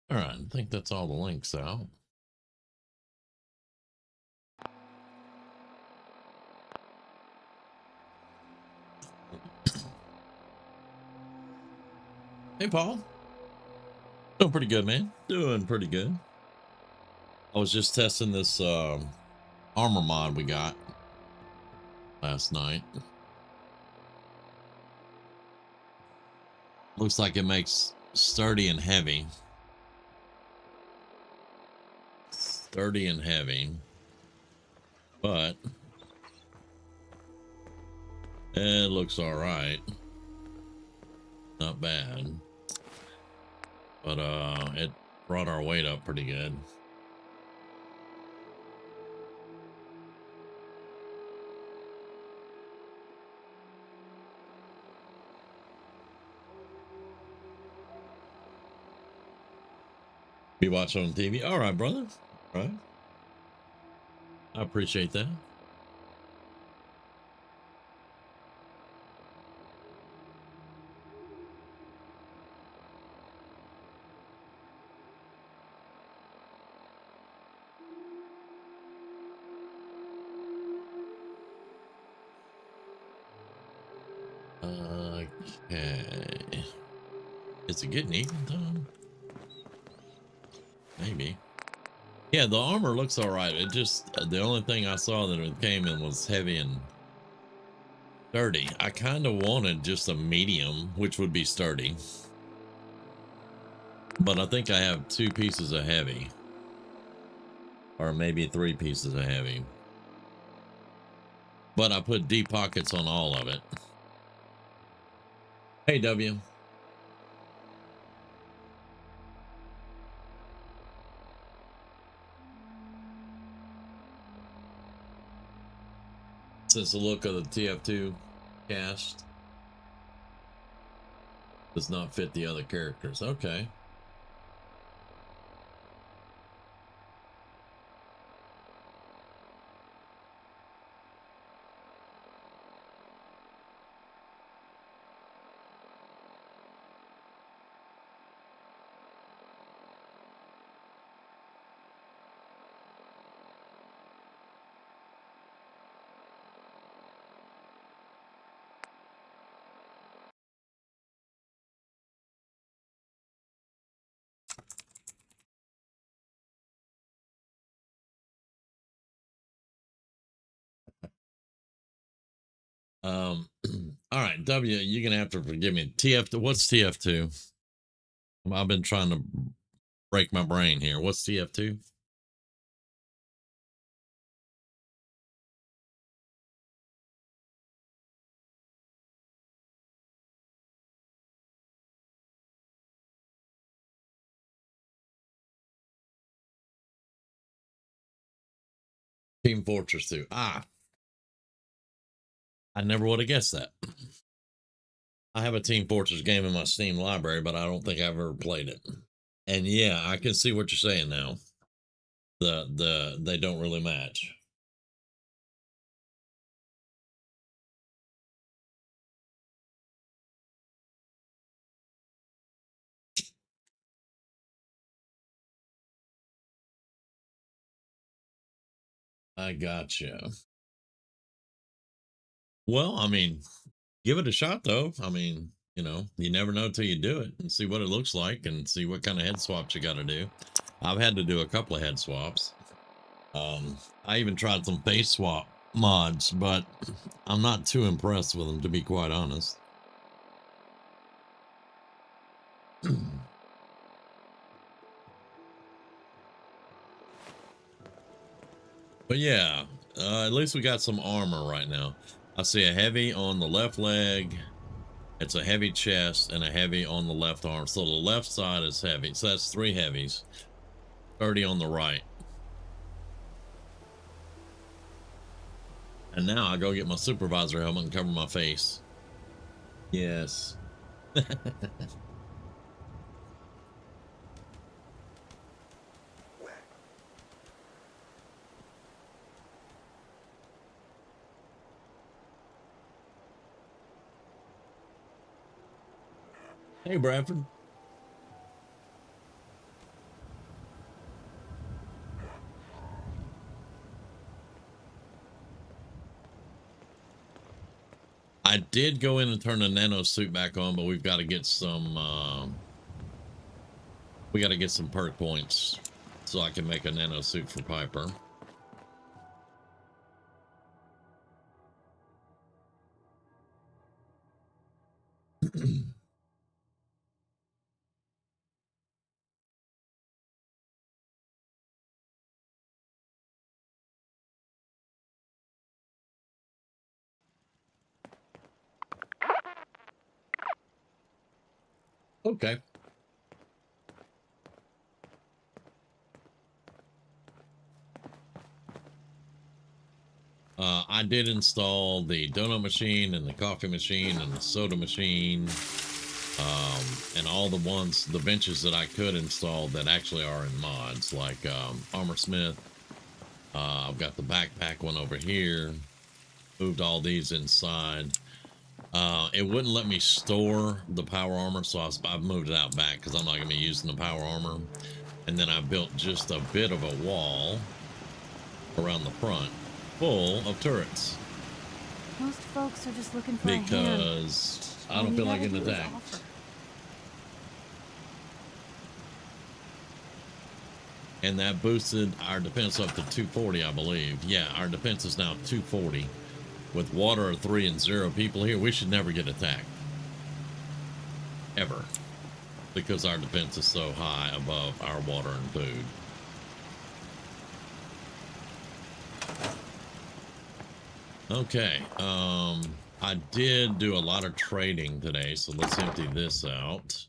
All right, I think that's all the links out. Hey, Paul. Doing pretty good, man. Doing pretty good. I was just testing this armor mod we got last night. Looks like it makes sturdy and heavy. Sturdy and heavy. But it looks all right. Not bad. But it brought our weight up pretty good. Be watching on TV. All right, brother. All right. I appreciate that. Okay. Is it getting even time? Maybe. Yeah, the armor looks all right. It just, the only thing I saw that it came in was heavy and sturdy. I kind of wanted just a medium, which would be sturdy. But I think I have 2 pieces of heavy. Or maybe 3 pieces of heavy. But I put deep pockets on all of it. Hey, W. Since the look of the TF2 cast does not fit the other characters. Okay. All right, W, you're gonna have to forgive me. TF, what's TF2? I've been trying to break my brain here. What's TF2? Team Fortress 2. Ah, I never would have guessed that. I have a Team Fortress game in my Steam library, but I don't think I've ever played it. And yeah, I can see what you're saying now. They don't really match. I gotcha. Well, I mean, give it a shot though. I mean, you never know till you do it and see what it looks like and see what kind of head swaps you got to do. I've had to do a couple of head swaps. I even tried some face swap mods, but I'm not too impressed with them, to be quite honest. But yeah, at least we got some armor right now. I see a heavy on the left leg. It's a heavy chest and a heavy on the left arm. So the left side is heavy. So that's 3 heavies. 30 on the right. And now I go get my supervisor helmet and cover my face. Yes. Hey, Bradford. did go in and turn the nano suit back on, but we've got to get some we got to get some perk points so I can make a nano suit for Piper. Okay. I did install the donut machine and the coffee machine and the soda machine, and all the benches that I could install that actually are in mods, like Armor Smith. I've got the backpack one over here. Moved all these inside. It wouldn't let me store the power armor, so I've moved it out back because I'm not going to be using the power armor. And then I built just a bit of a wall around the front full of turrets. Most folks are just looking for because I don't feel like getting attacked. And that boosted our defense up to 240, I believe. Yeah, our defense is now 240. With water of 3 and 0 people here, we should never get attacked. Ever. Because our defense is so high above our water and food. Okay, I did do a lot of trading today, so let's empty this out.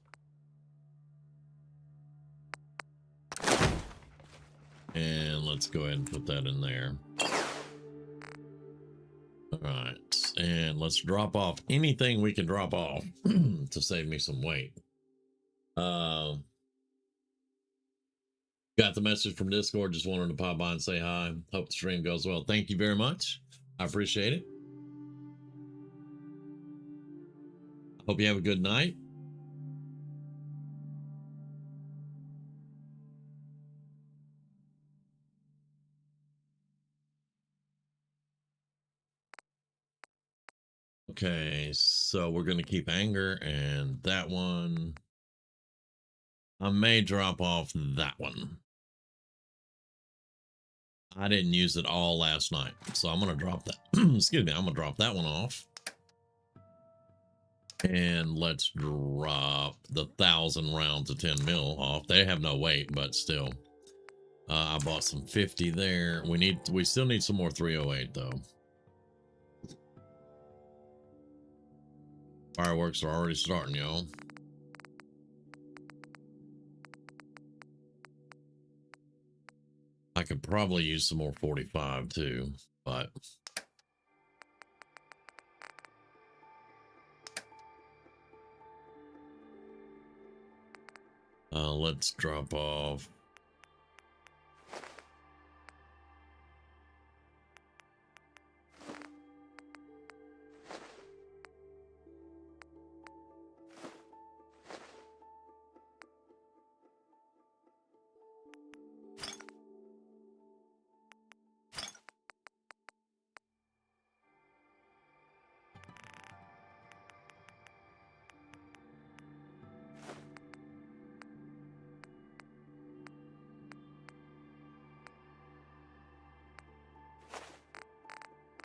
And let's go ahead and put that in there. All right, and let's drop off anything we can drop off to save me some weight. Got the message from Discord, just wanted to pop by and say hi. Hope the stream goes well. Thank you very much. I appreciate it. Hope you have a good night. Okay, so we're going to keep anger and that one. I may drop off that one. I didn't use it all last night, so I'm going to drop that. Excuse me, I'm going to drop that one off. And let's drop the 1,000 rounds of 10 mil off. They have no weight, but still. I bought some 50 there. We still need some more 308 though. Fireworks are already starting, y'all. I could probably use some more 45 too, but let's drop off.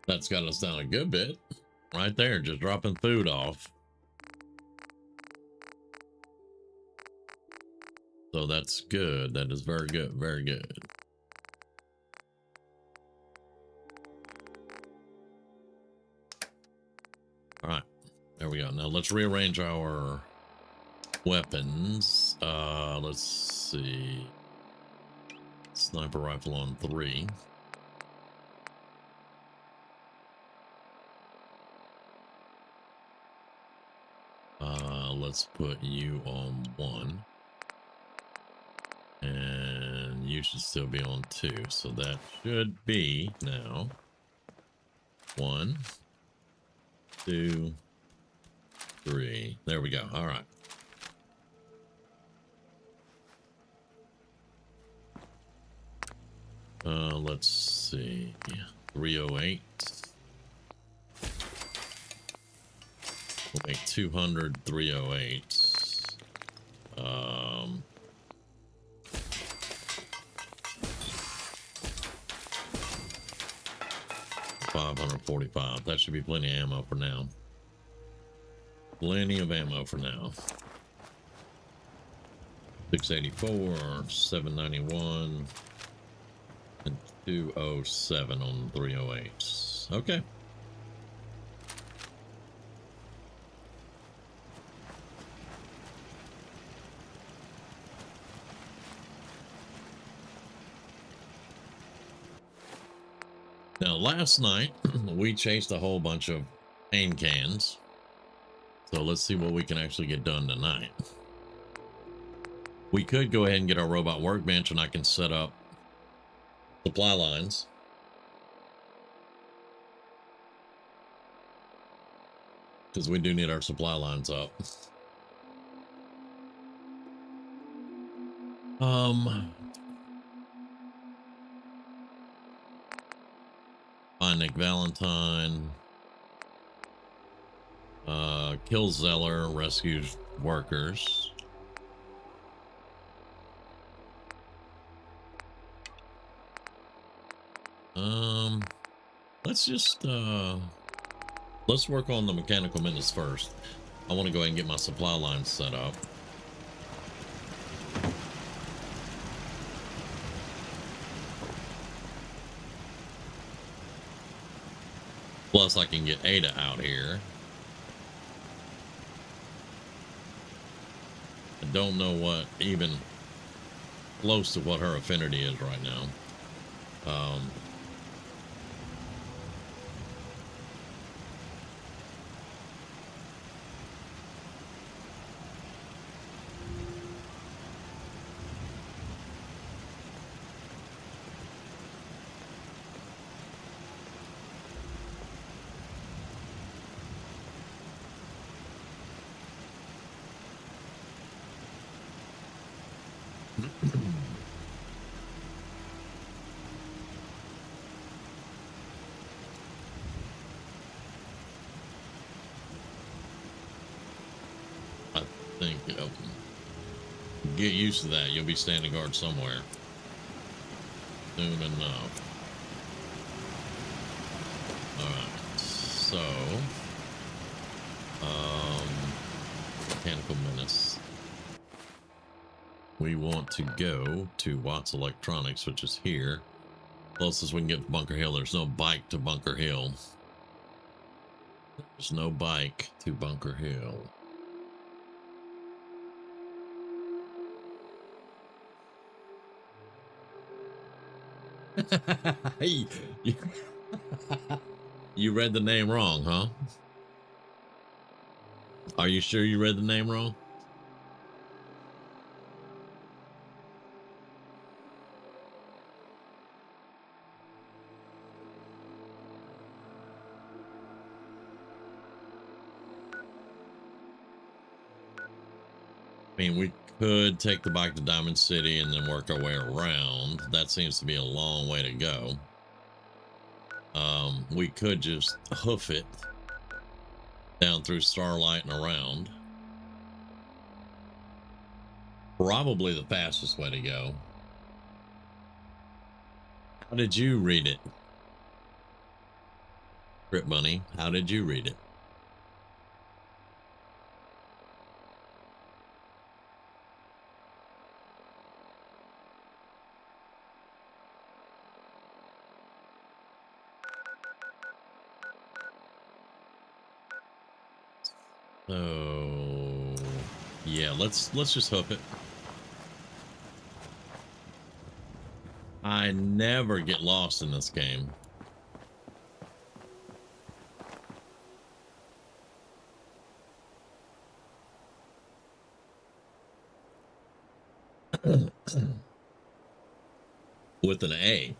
That's got us down a good bit right there, just dropping food off. So that's good. That is very good. Very good. All right, there we go. Now let's rearrange our weapons. Let's see. Sniper rifle on 3. Let's put you on 1. And you should still be on 2. So that should be now 1, 2, 3. There we go. All right. Let's see. 308. We'll make 200, 308. 545. That should be plenty of ammo for now. Plenty of ammo for now. 684, 791, and 207 on 308. Okay. Now, last night we chased a whole bunch of paint cans. So let's see what we can actually get done tonight. We could go ahead and get our robot workbench and I can set up supply lines. Because we do need our supply lines up. Find Nick Valentine. Kill Zeller, rescues workers. Let's just let's work on the mechanical minutes first. I want to go ahead and get my supply lines set up. Plus I can get Ada out here. I don't know what even close to what her affinity is right now. I think get used to that. You'll be standing guard somewhere soon enough. All right, so mechanical menace. We want to go to Watts Electronics, which is here. Closest we can get to Bunker Hill. There's no bike to Bunker Hill. There's no bike to Bunker Hill. Hey, you read the name wrong, huh? Are you sure you read the name wrong? I mean, we could take the bike to Diamond City and then work our way around. That seems to be a long way to go. We could just hoof it down through Starlight and around. Probably the fastest way to go. How did you read it? Trip Bunny, how did you read it? So yeah, let's just hoof it. I never get lost in this game. With an A.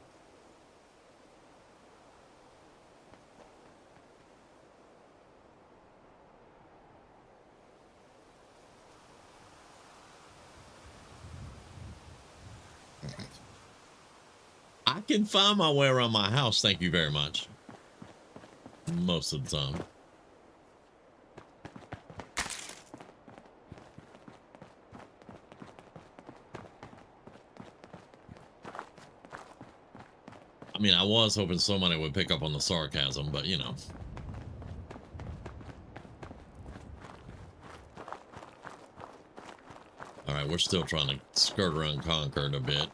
I can find my way around my house, thank you very much. Most of the time. mean, I was hoping somebody would pick up on the sarcasm, but you know. All right, we're still trying to skirt around Concord a bit.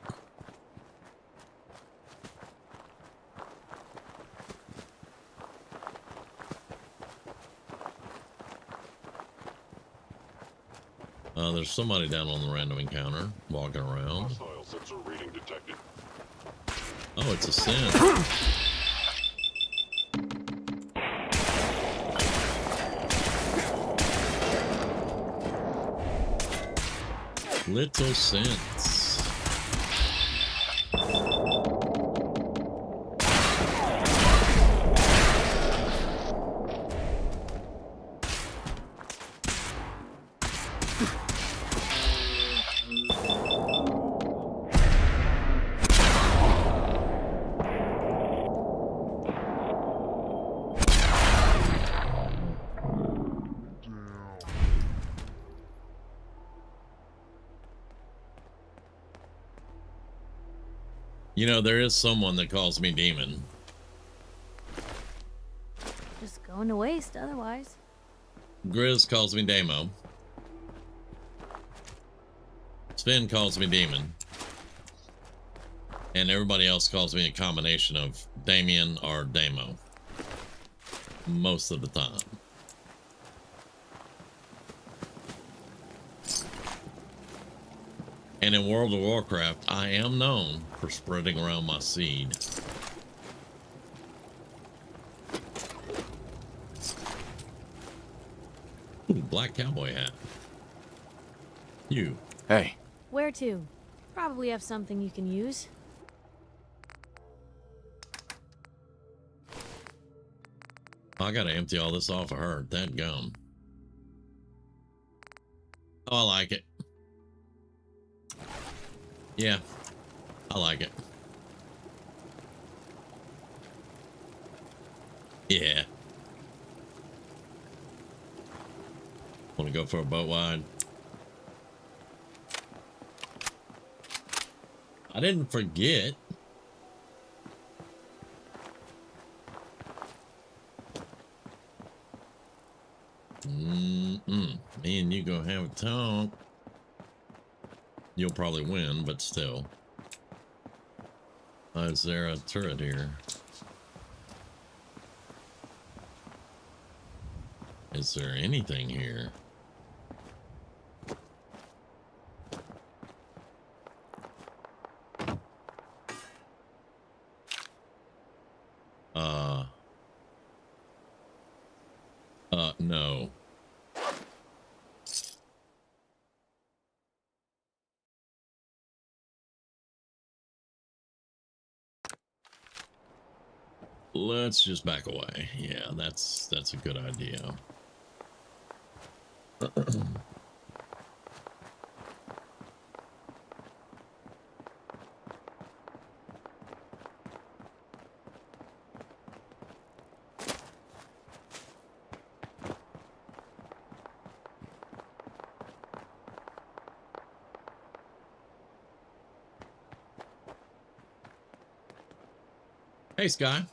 There's somebody down on the random encounter walking around. Hostile sensor reading detected. Oh, it's a sin. Little sense. You know, there is someone that calls me demon. Just going to waste otherwise. Grizz calls me Damo. Sven calls me demon. And everybody else calls me a combination of Damien or Damo. Most of the time. And in World of Warcraft, I am known for spreading around my seed. Ooh, black cowboy hat. You. Hey. Where to? Probably have something you can use. I gotta empty all this off of her. That gum. Oh, I like it. Yeah, I like it. Yeah. Want to go for a boat wide? I didn't forget. Me and you gonna have a talk. You'll probably win, but still. Is there a turret here? Is there anything here? No. Let's just back away. Yeah, that's a good idea. Hey, Sky.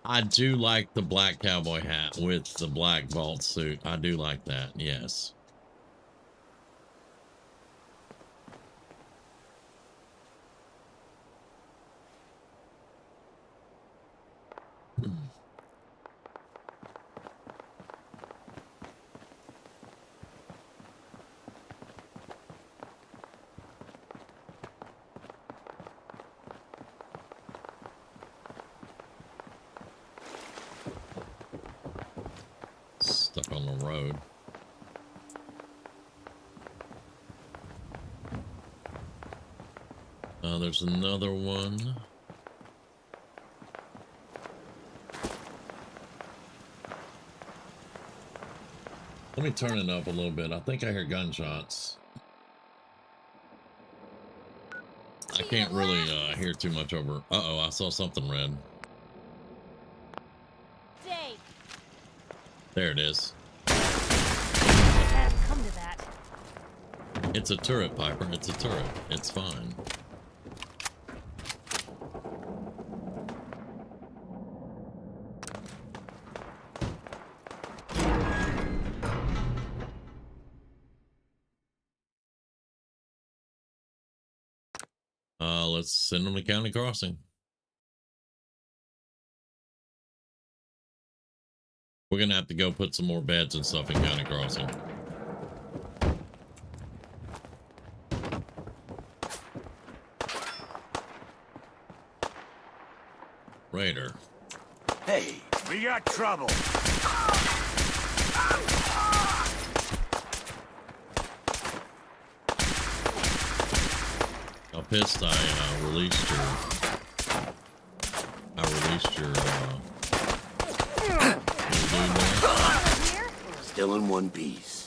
I do like the black cowboy hat with the black vault suit. I do like that, yes. Stuck on the road. There's another one. Let me turn it up a little bit. I think I hear gunshots. I can't really hear too much over. Uh-oh, I saw something red. Dave. There it is. Had to come to that. It's a turret, Piper. It's a turret. It's fine. Let's send them to County Crossing. We're gonna have to go put some more beds and stuff in County Crossing. Raider. Hey, we got trouble. I'm pissed I released your little dude there. Here? Still in one piece.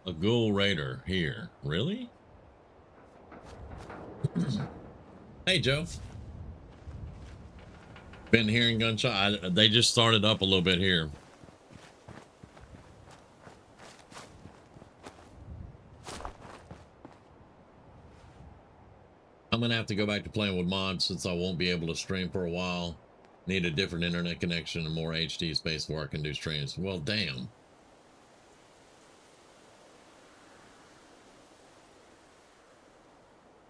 A ghoul raider here. Really? Hey, Joe. Been hearing gunshot. They just started up a little bit here. I'm gonna have to go back to playing with mods since I won't be able to stream for a while. Need a different internet connection and more HD space before I can do streams. Well, damn.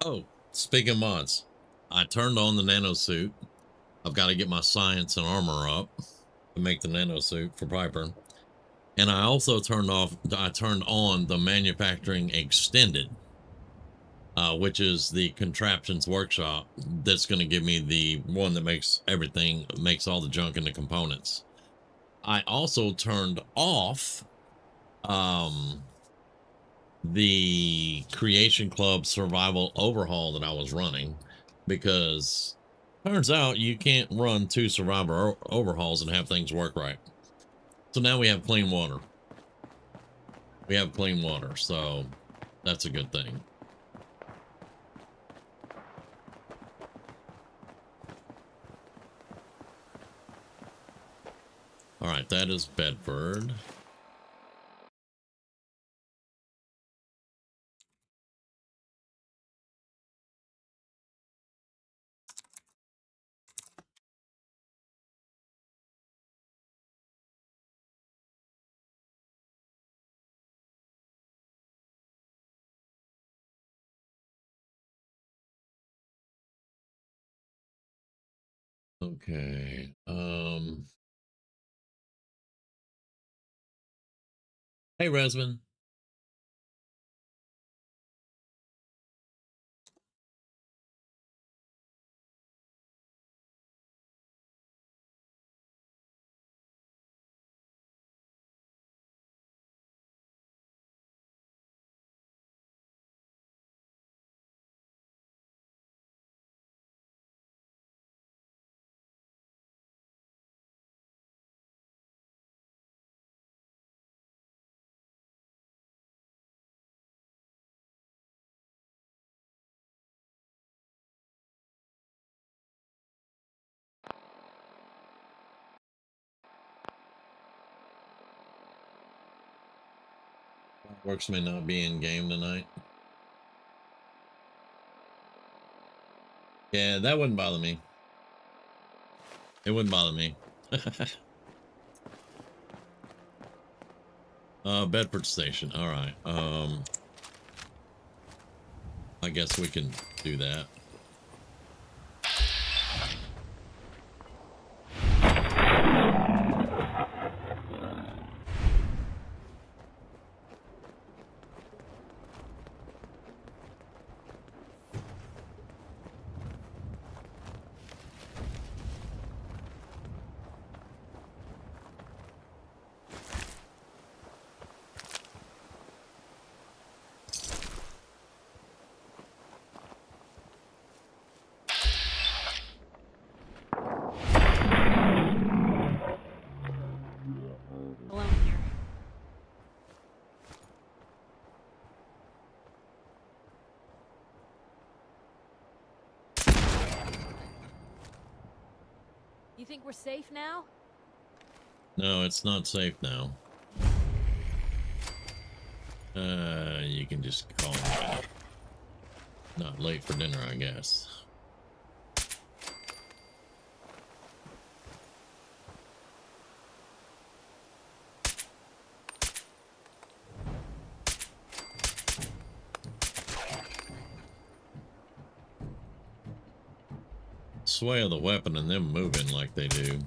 Oh, speaking of mods, I turned on the nano suit. I've got to get my science and armor up to make the nano suit for Piper. And I also turned on the manufacturing extended, which is the contraptions workshop that's going to give me the one that makes everything, makes all the junk and the components. I also turned off the Creation Club survival overhaul that I was running, because turns out you can't run 2 survivor overhauls and have things work right. So now we have clean water. We have clean water, so that's a good thing. All right, that is Bedford. Okay. Hey, Resman. Works may not be in game tonight. Yeah, that wouldn't bother me. It wouldn't bother me. Bedford Station. All right. I guess we can do that. Alone here. You think we're safe now? No, it's not safe now. You can just call me. Not late for dinner, I guess. Sway of the weapon and them moving like they do.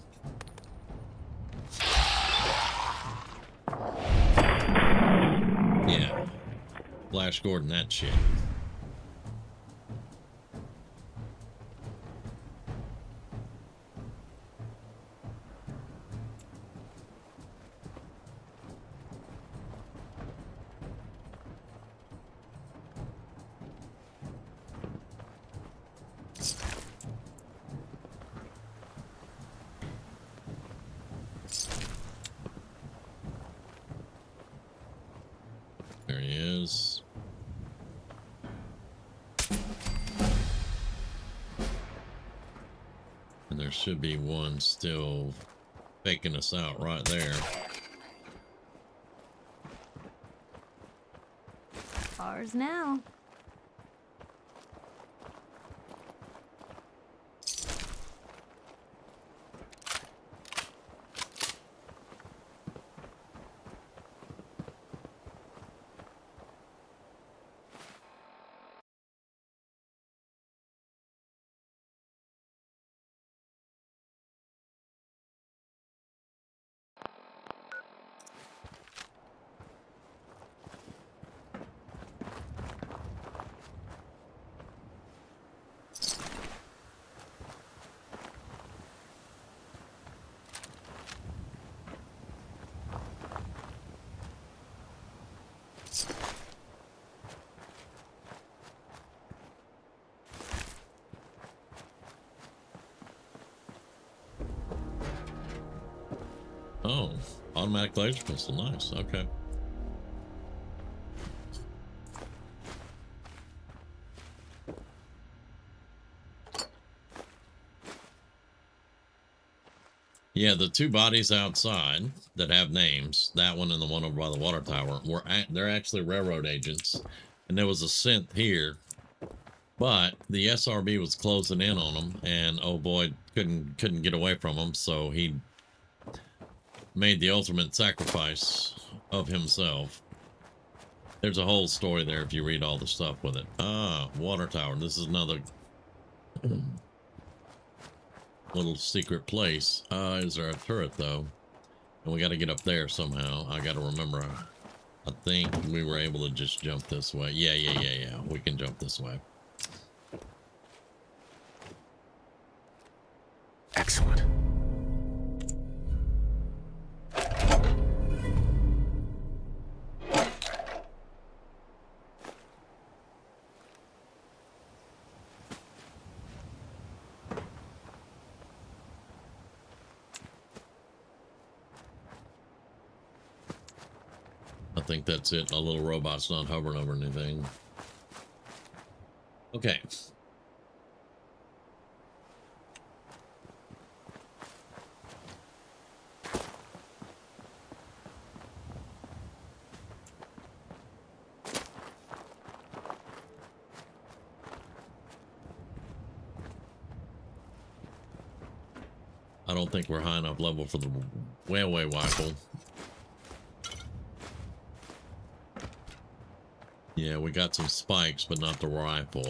Yeah. Flash Gordon, that shit. There he is. And there should be one still faking us out right there. Ours now. Oh, automatic laser pistol. Nice. Okay. Yeah, the two bodies outside that have names, that one and the one over by the water tower, they're actually railroad agents. And there was a synth here, but the SRB was closing in on them, and oh boy, couldn't get away from them, so he made the ultimate sacrifice of himself. There's a whole story there if you read all the stuff with it. Ah, water tower. This is another little secret place. Is there a turret though? And we got to get up there somehow. I got to remember. I think we were able to just jump this way. Yeah. We can jump this way. Excellent. I think that's it. A little robot's not hovering over anything. Okay. I don't think we're high enough level for the railway rifle. Yeah, we got some spikes, but not the rifle.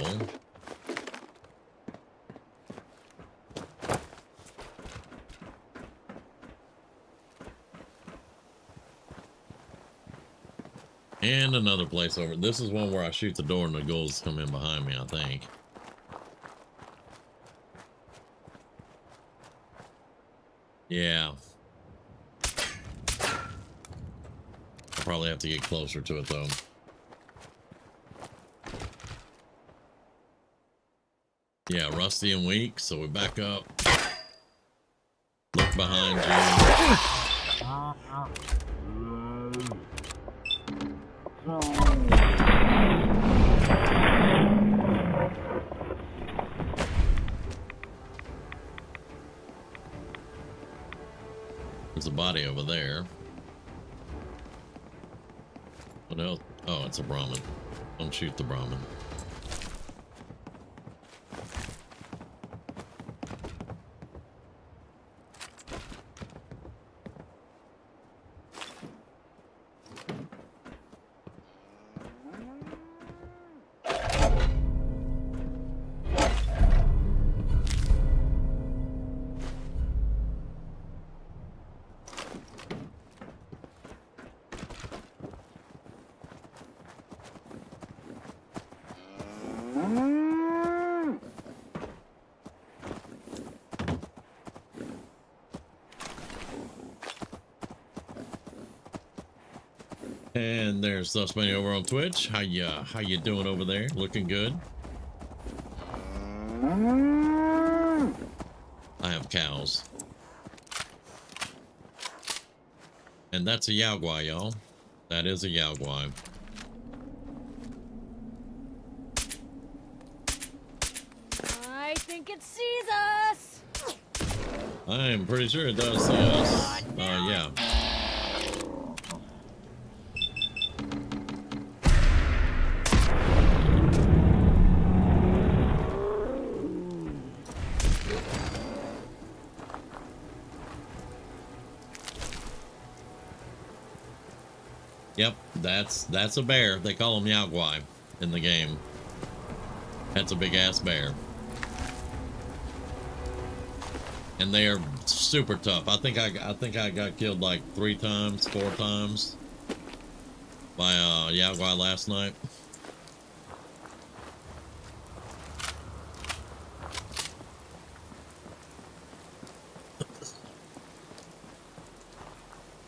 And another place over. This is one where I shoot the door and the ghouls come in behind me, I think. Yeah. I'll probably have to get closer to it, though. Yeah, rusty and weak, so we back up. Look behind you. There's a body over there. What else? Oh, it's a Brahmin. Don't shoot the Brahmin. And there's Thusmany over on Twitch. How you doing over there? Looking good. I have cows. And that's a Yaogwai, y'all. That is a Yaogwai. I think it sees us. I am pretty sure it does see us. Yeah. Yep, that's a bear. They call them Yaogwai in the game. That's a big ass bear. And they are super tough. I think I got killed like 3 times, 4 times by Yaogwai last night.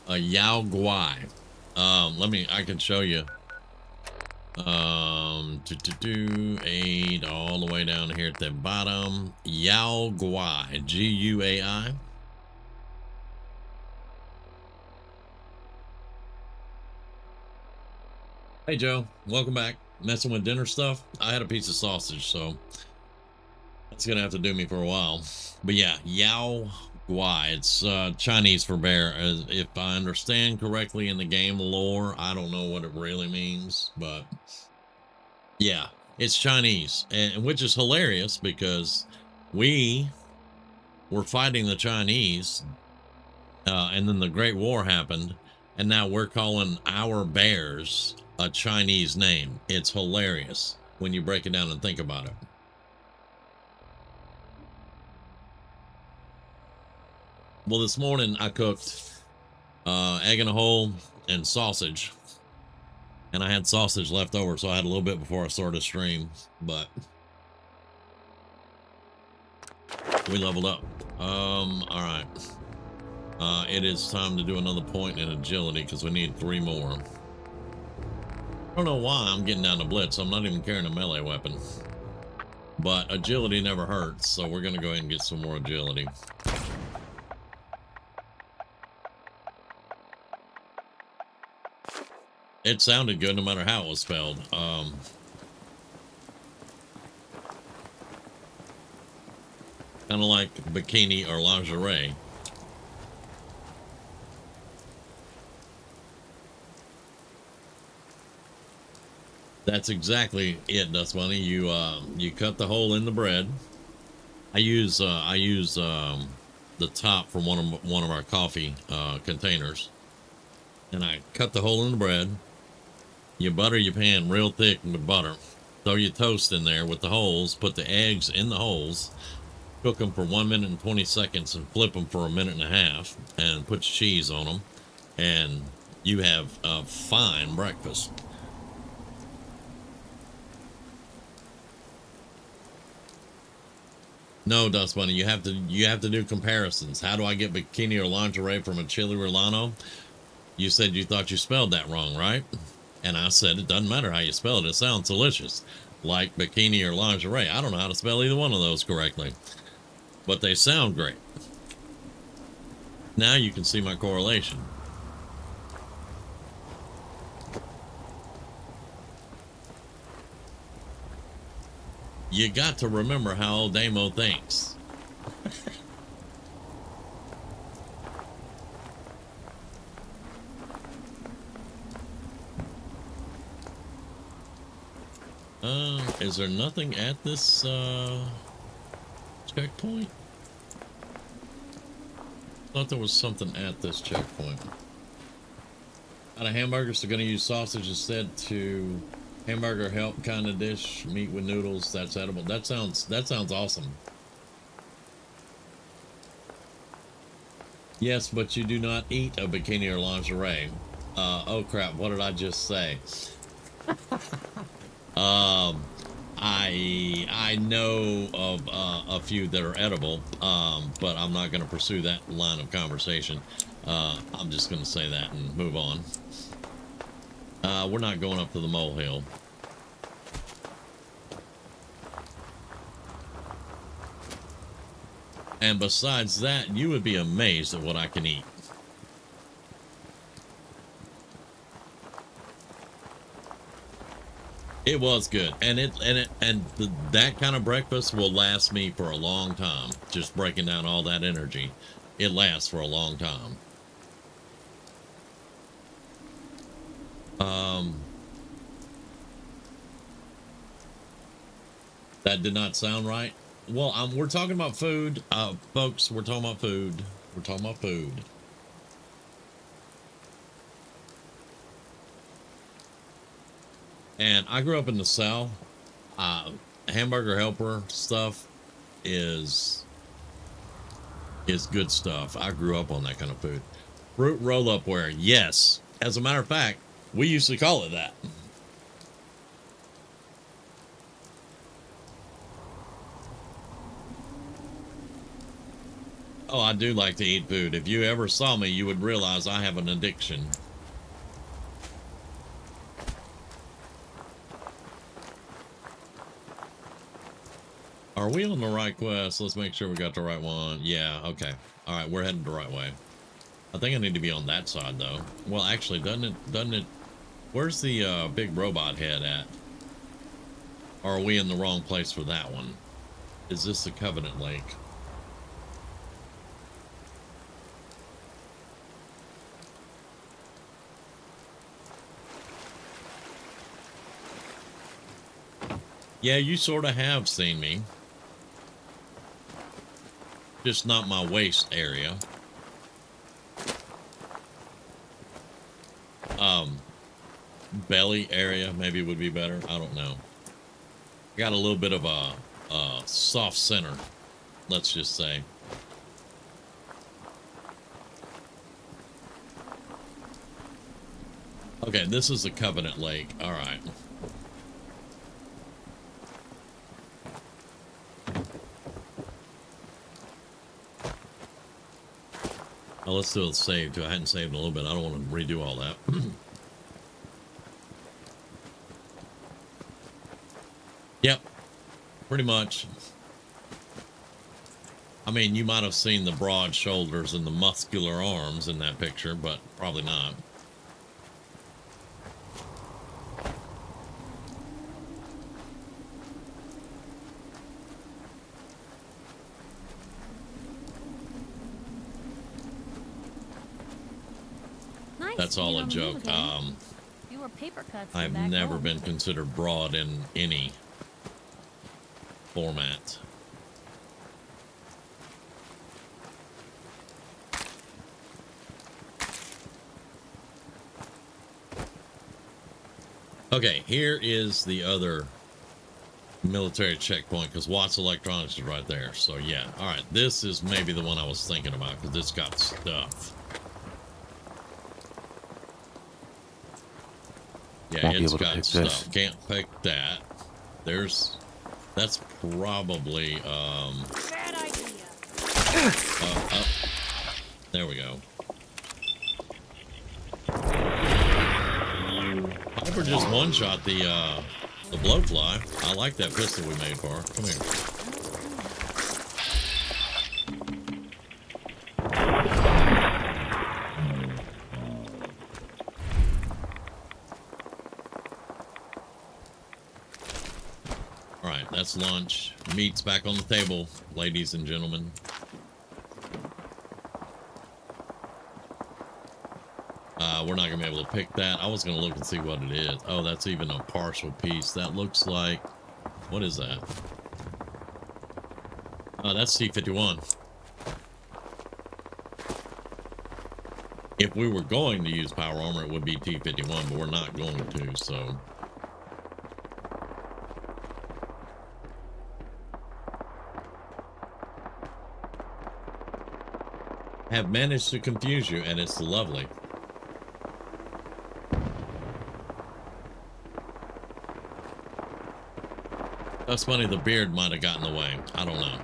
A Yaogwai. I can show you. 8 all the way down here at the bottom. Yaogwai, G-U-A-I. Hey Joe, welcome back. Messing with dinner stuff. I had a piece of sausage, so that's gonna have to do me for a while. But yeah, Yaogwai. It's Chinese for bear. If I understand correctly in the game lore, I don't know what it really means, but yeah, it's Chinese, and which is hilarious because we were fighting the Chinese, and then the Great War happened, and now we're calling our bears a Chinese name. It's hilarious when you break it down and think about it. Well, this morning I cooked egg in a hole and sausage, and I had sausage left over, so I had a little bit before I started stream, but we leveled up. All right. It is time to do another point in agility because we need 3 more. I don't know why I'm getting down to blitz. I'm not even carrying a melee weapon, but agility never hurts, so we're gonna go ahead and get some more agility. It sounded good no matter how it was spelled. Kind of like bikini or lingerie. That's exactly it, Dust Bunny. You cut the hole in the bread. I use the top from one of our coffee containers, and I cut the hole in the bread. You butter your pan real thick with butter. Throw your toast in there with the holes. Put the eggs in the holes. Cook them for 1 minute and 20 seconds, and flip them for 1.5 minutes, and put your cheese on them, and you have a fine breakfast. No, Dust Bunny, you have to do comparisons. How do I get bikini or lingerie from a chili Rolano? You said you thought you spelled that wrong, right? And I said it doesn't matter how you spell it. It sounds delicious, like bikini or lingerie. I don't know how to spell either one of those correctly, but they sound great. Now you can see my correlation. You got to remember how old Damo thinks. Is there nothing at this checkpoint? Thought there was something at this checkpoint. Out of hamburgers, they're going to use sausage instead to hamburger help kind of dish, meat with noodles. That's edible. That sounds awesome. Yes, but you do not eat a bikini or lingerie. Oh crap! What did I just say? I know of a few that are edible, but I'm not going to pursue that line of conversation. I'm just going to say that and move on. We're not going up to the molehill. And besides that, you would be amazed at what I can eat. It was good, and that kind of breakfast will last me for a long time. Just breaking down all that energy, it lasts for a long time. That did not sound right. Well, we're talking about food, folks. We're talking about food. We're talking about food. And I grew up in the South. Hamburger helper stuff is good stuff. I grew up on that kind of food. Fruit roll-up ware, yes. As a matter of fact, we used to call it that. Oh, I do like to eat food. If you ever saw me, you would realize I have an addiction. Are we on the right quest? Let's make sure we got the right one. Yeah, okay. All right, we're heading the right way. I think I need to be on that side, though. Well, actually, doesn't it... Where's the big robot head at? Or are we in the wrong place for that one? Is this the Covenant Lake? Yeah, you sort of have seen me. Just not my waist area. Belly area maybe would be better. I don't know. Got a little bit of a soft center, let's just say. Okay, this is the Covenant Lake. All right. Oh, let's do a save too. I hadn't saved in a little bit. I don't want to redo all that. Yep, pretty much. I mean, you might have seen the broad shoulders and the muscular arms in that picture, but probably not. Nice That's all a joke. Fewer paper cuts I've than back never home. been considered broad in any format. Okay, here is the other military checkpoint because Watts Electronics is right there. So yeah, all right, this is maybe the one I was thinking about because it's got stuff. Yeah, it's got stuff. Can't pick that. That's probably Bad idea. there we go. Piper just one-shot the blowfly. I like that pistol we made for her. Come here. All right, that's lunch. Meat's back on the table, ladies and gentlemen. We're not gonna be able to pick that. I was gonna look and see what it is. Oh, that's even a partial piece. That looks like, what is that? Oh, that's T51. If we were going to use power armor, it would be T51, but we're not going to, so. Have managed to confuse you, and it's lovely. That's funny, the beard might have gotten away. I don't know.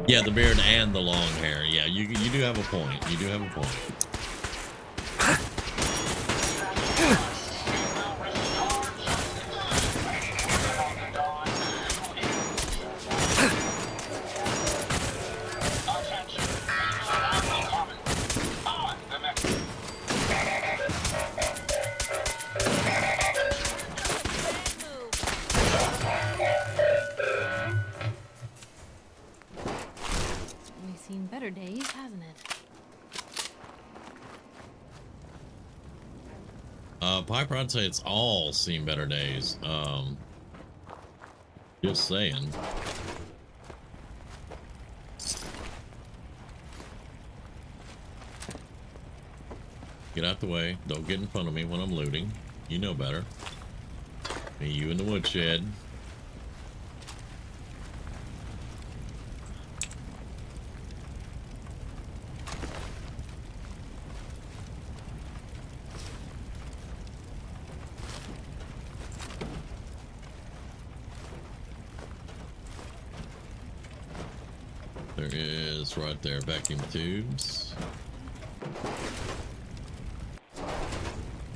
Yeah, the beard and the long hair. Yeah, you do have a point. You do have a point. We've seen better days, hasn't it? Piper, I'd say it's all seen better days. Just saying. Get out the way. Don't get in front of me when I'm looting. You know better. Me, you in the woodshed. There is right there, vacuum tubes.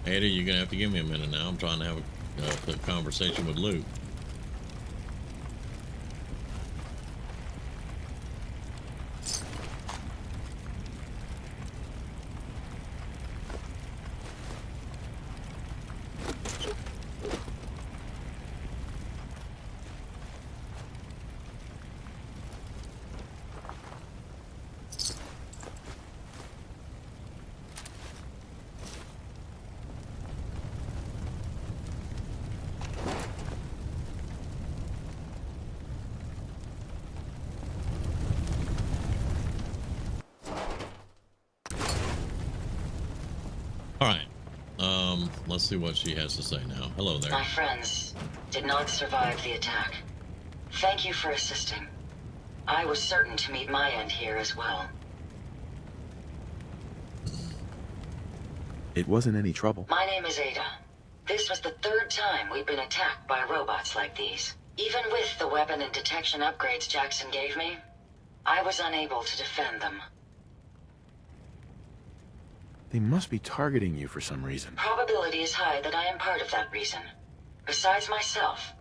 Ada, you're gonna have to give me a minute now. I'm trying to have a conversation with Luke. All right. Let's see what she has to say now. Hello there. My friends did not survive the attack. Thank you for assisting. I was certain to meet my end here as well. It wasn't any trouble. My name is Ada. This was the third time we've been attacked by robots like these. Even with the weapon and detection upgrades Jackson gave me, I was unable to defend them. They must be targeting you for some reason. Probability is high that I am part of that reason. Besides myself,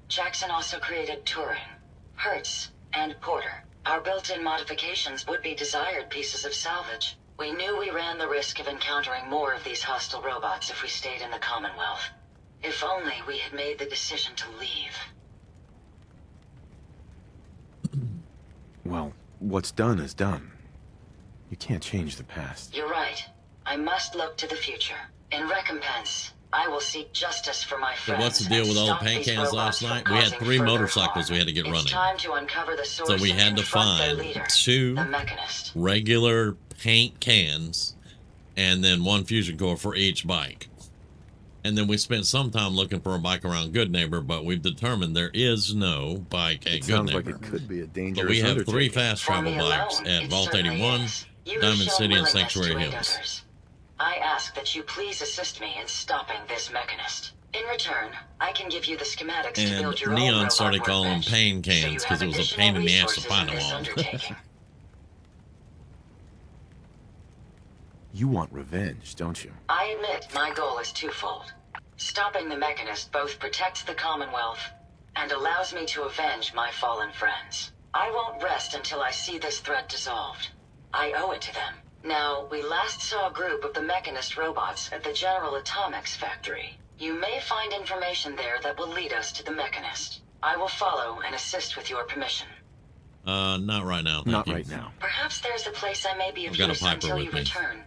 Jackson also created Turing, Hertz, and Porter. Our built-in modifications would be desired pieces of salvage. We knew we ran the risk of encountering more of these hostile robots if we stayed in the Commonwealth. If only we had made the decision to leave. Well, what's done is done. You can't change the past. You're right. I must look to the future. In recompense, I will seek justice for my So friends. what's the deal with all the paint cans last night? We had 3 motorcycles we had to get running. It's time to uncover the source So we had and to confront their find leader, 2 the Mechanist. regular paint cans and then 1 fusion core for each bike. And then we spent some time looking for a bike around Good Neighbor, but we've determined there is no bike at It Good sounds Neighbor. like it could be a dangerous But we have 3 undertaking. fast travel For me bikes alone, at it Vault certainly 81, is. You have Diamond shown City, and willingness Sanctuary to aid Hills. others. I ask that you please assist me in stopping this Mechanist. In return, I can give you the schematics to And build your own Neon robot started calling them workbench, pain so you cans have because it was a additional pain in the ass to resources find in them this all. undertaking. You want revenge, don't you? I admit my goal is twofold. Stopping the Mechanist both protects the Commonwealth and allows me to avenge my fallen friends. I won't rest until I see this threat dissolved. I owe it to them. Now, we last saw a group of the Mechanist robots at the General Atomics factory. You may find information there that will lead us to the Mechanist. I will follow and assist with your permission. Not right now. Not you. right now. Perhaps there's a place I may be of I've got a use Piper until with you me. return.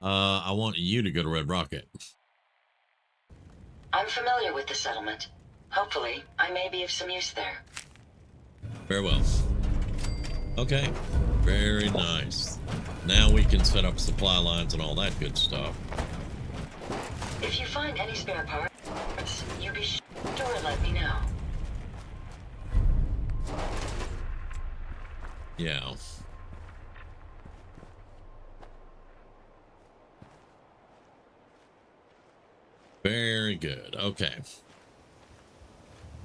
I want you to go to Red Rocket. I'm familiar with the settlement. Hopefully, I may be of some use there. Very well. Okay. Very nice. Now we can set up supply lines and all that good stuff. If you find any spare parts, you be sure to let me know. Yeah. Very good. Okay.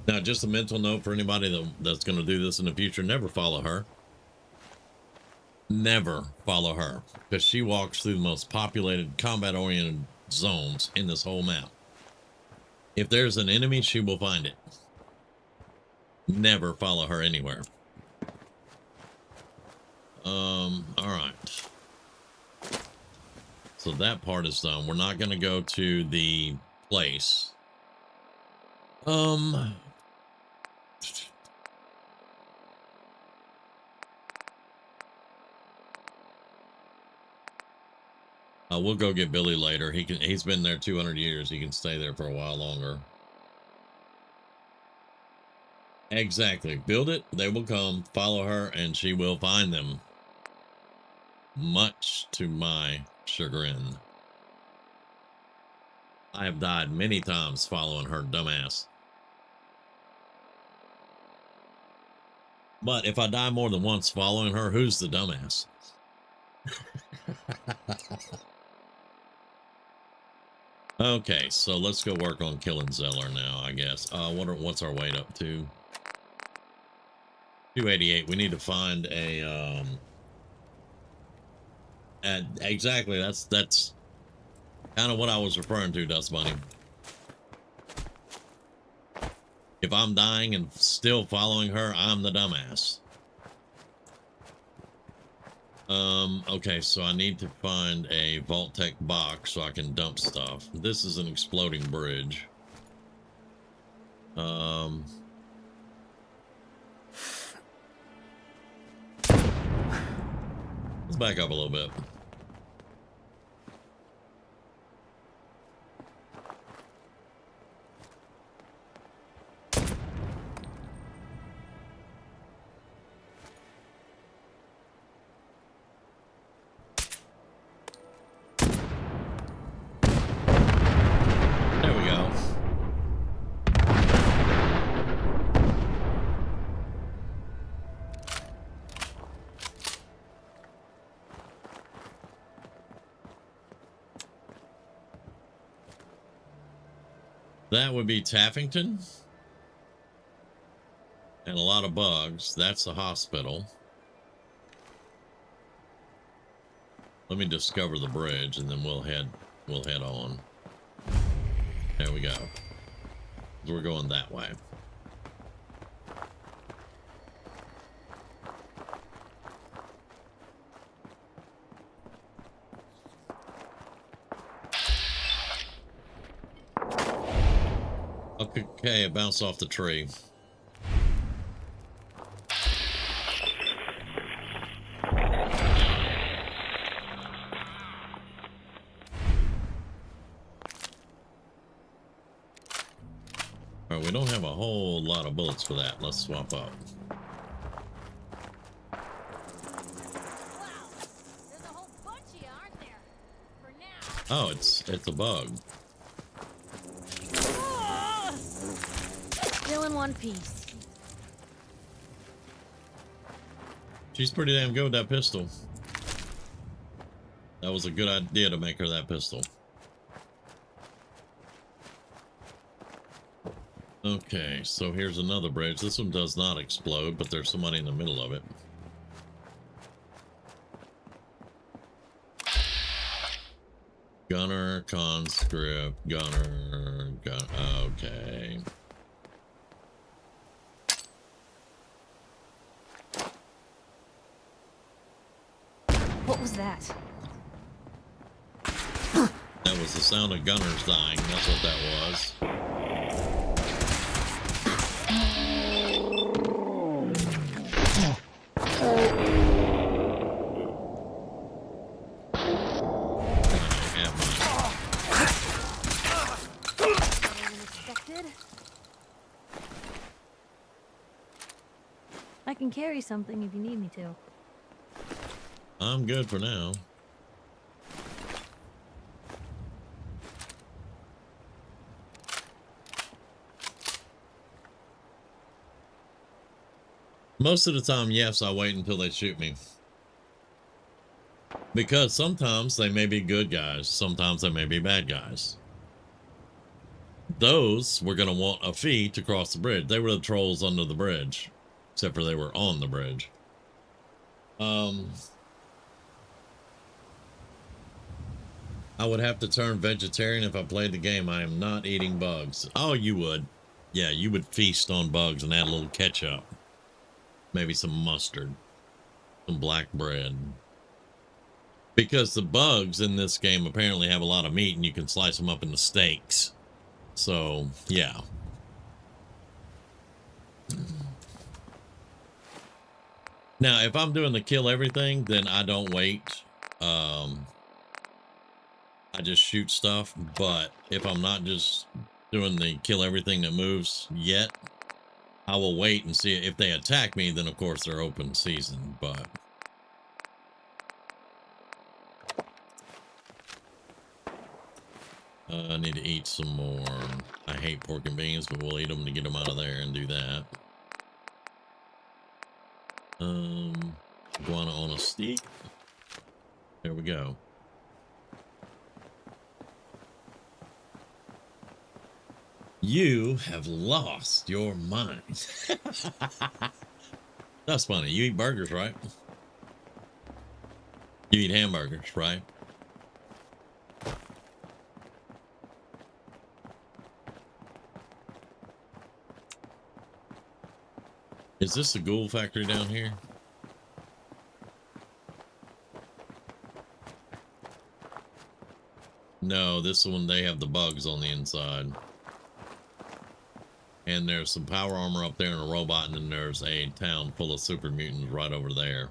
Now, just a mental note for anybody that's going to do this in the future, never follow her. Never follow her, because she walks through the most populated, combat-oriented zones in this whole map. If there's an enemy, she will find it. Never follow her anywhere. All right. So that part is done. We're not going to go to the place. We'll go get Billy later. He's been there 200 years. He can stay there for a while longer. Exactly. Build it. They will come. Follow her, and she will find them. Much to my chagrin. I have died many times following her dumbass. But if I die more than once following her, who's the dumbass? Okay, so let's go work on killing Zeller now, I guess. What's our weight up to? 288. We need to find a exactly, that's kind of what I was referring to, Dust Bunny. If I'm dying and still following her, I'm the dumbass. Okay, so I need to find a Vault-Tec box so I can dump stuff. This is an exploding bridge. Let's back up a little bit. There we go. That would be Taffington. And a lot of bugs. That's the hospital. Let me discover the bridge and then we'll head on. There we go. We're going that way. Okay, it bounced off the tree. All right, we don't have a whole lot of bullets for that. Let's swap up. Wow, there's a whole bunch of you, aren't there? For now. Oh, it's a bug. Still in one piece. She's pretty damn good with that pistol. That was a good idea to make her that pistol. Okay, so here's another bridge. This one does not explode, but there's somebody in the middle of it. Gunner, conscript, gunner, gun. Okay. What was that? That was the sound of gunners dying. That's what that was. Unexpected. I can carry something if you need me to. I'm good for now. Most of the time, yes, I wait until they shoot me. Because sometimes they may be good guys, sometimes they may be bad guys. Those were going to want a fee to cross the bridge. They were the trolls under the bridge, except for they were on the bridge. I would have to turn vegetarian if I played the game. I am not eating bugs. Oh, you would. Yeah, you would feast on bugs and add a little ketchup. Maybe some mustard. Some black bread. Because the bugs in this game apparently have a lot of meat and you can slice them up into steaks. So, yeah. Now, if I'm doing the kill everything, then I don't wait. I just shoot stuff. But if I'm not just doing the kill everything that moves yet, I will wait and see if they attack me. Then, of course, they're open season. But I need to eat some more. I hate pork and beans, but we'll eat them to get them out of there and do that. Iguana on a stick. There we go. You have lost your mind. That's funny. You eat burgers, right? You eat hamburgers, right? Is this the ghoul factory down here? No, this one, they have the bugs on the inside. And there's some power armor up there and a robot, and then there's a town full of super mutants right over there.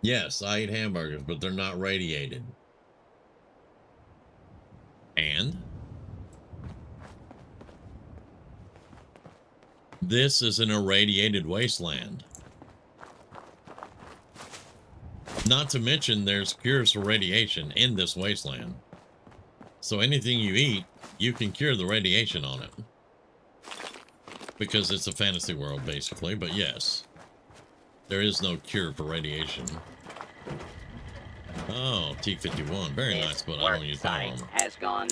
Yes, I eat hamburgers, but they're not radiated. And this is an irradiated wasteland. Not to mention there's cures for radiation in this wasteland. So anything you eat, you can cure the radiation on it. Because it's a fantasy world, basically. But yes, there is no cure for radiation. Oh, T-51. Very nice, but I don't use power armor. Has gone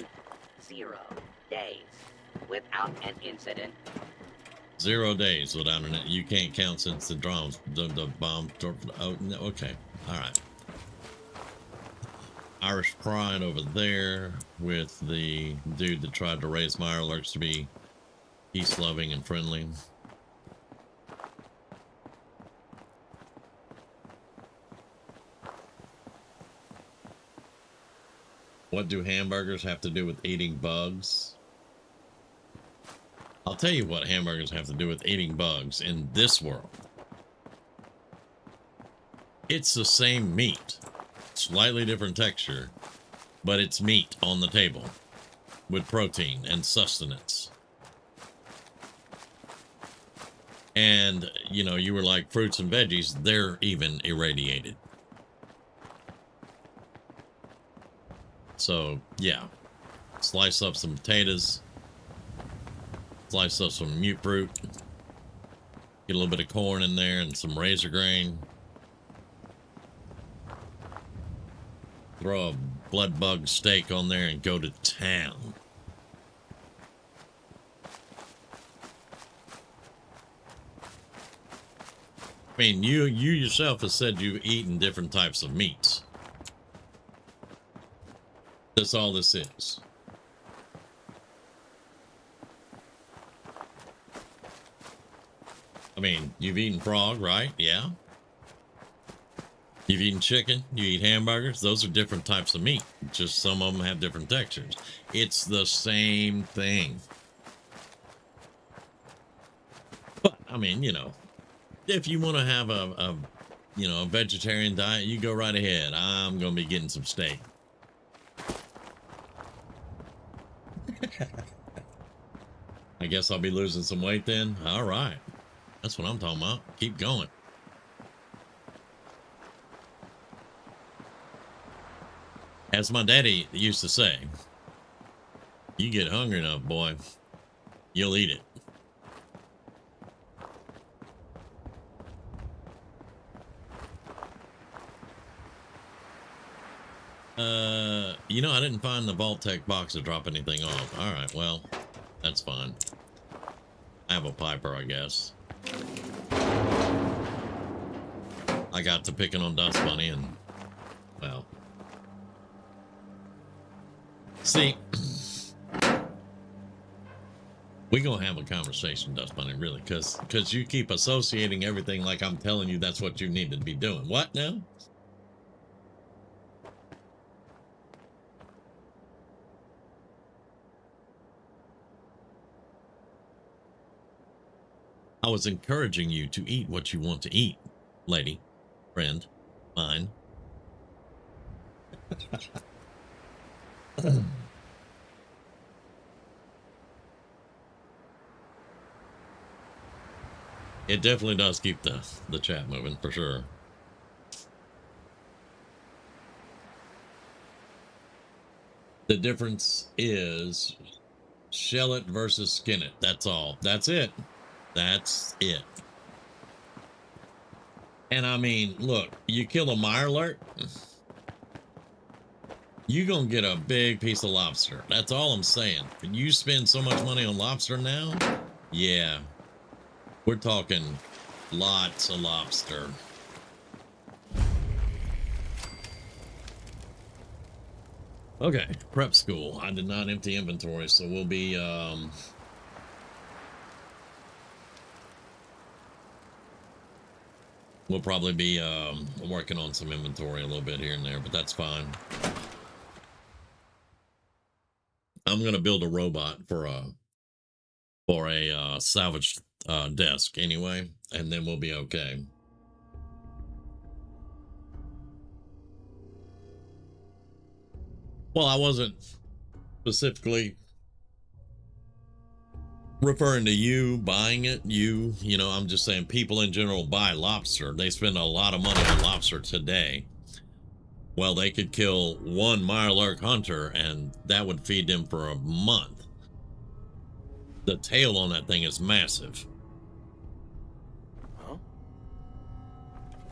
0 days without an incident. 0 days without an... You can't count since the drums, the bomb... Oh, no, okay. All right. Irish Pride over there with the dude that tried to raise Mirelurks to be peace-loving and friendly. What do hamburgers have to do with eating bugs? I'll tell you what hamburgers have to do with eating bugs in this world. It's the same meat, slightly different texture, but it's meat on the table with protein and sustenance. And, you know, you were like fruits and veggies, they're even irradiated. So, yeah, slice up some potatoes, slice up some mute fruit, get a little bit of corn in there and some razor grain. Throw a blood bug steak on there and go to town. I mean, you yourself have said you've eaten different types of meats. That's all this is. I mean, you've eaten frog, right? Yeah. You've eaten chicken, you eat hamburgers. Those are different types of meat. Just some of them have different textures. It's the same thing. But I mean, you know, if you want to have a you know, a vegetarian diet, you go right ahead. I'm going to be getting some steak. I guess I'll be losing some weight then. All right. That's what I'm talking about. Keep going. As my daddy used to say, you get hungry enough, boy, you'll eat it. You know, I didn't find the Vault Tech box to drop anything off. All right, well, that's fine. I have a Piper, I guess. I got to picking on Dust Bunny and, well. See, we're going to have a conversation, Dust Bunny, really, because you keep associating everything like I'm telling you that's what you need to be doing. What now? I was encouraging you to eat what you want to eat, lady, friend, mine. It definitely does keep the chat moving for sure. The difference is shell it versus skin it. That's all. That's it. That's it. And I mean, look, you kill a Mirelurk, you're going to get a big piece of lobster. That's all I'm saying. You spend so much money on lobster now, yeah, we're talking lots of lobster. Okay, prep school. I did not empty inventory, so we'll be we'll probably be working on some inventory a little bit here and there, but that's fine. I'm gonna build a robot for a salvage desk anyway, and then we'll be okay. Well, I wasn't specifically referring to you buying it. You know, I'm just saying people in general buy lobster. They spend a lot of money on lobster today. Well, they could kill one Mirelurk hunter and that would feed them for a month. The tail on that thing is massive. Huh?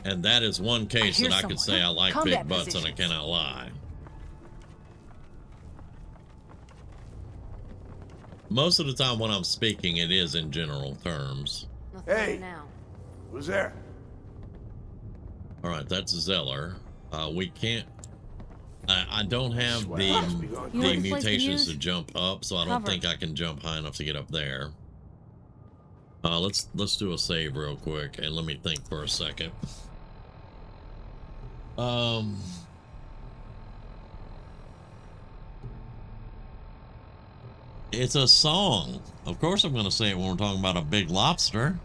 And that is one case that I could say I like big butts positions. and I cannot lie. Most of the time when I'm speaking, it is in general terms. Nothing Hey. there now. Who's there? All right, that's Zeller. We can't. I don't have Swell. the Must be going You know what this place could mutations to use? jump up, so I don't Cover. think I can jump high enough to get up there. Let's do a save real quick and let me think for a second. It's a song. Of course I'm going to say it when we're talking about a big lobster.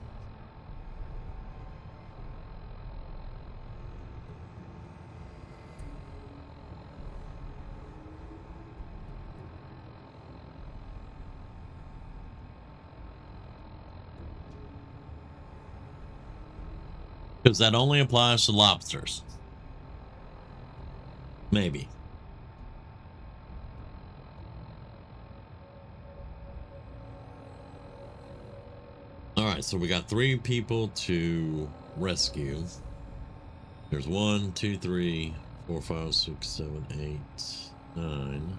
Because that only applies to lobsters. Maybe. All right, so we got 3 people to rescue. There's 1, 2, 3, 4, 5, 6, 7, 8, 9,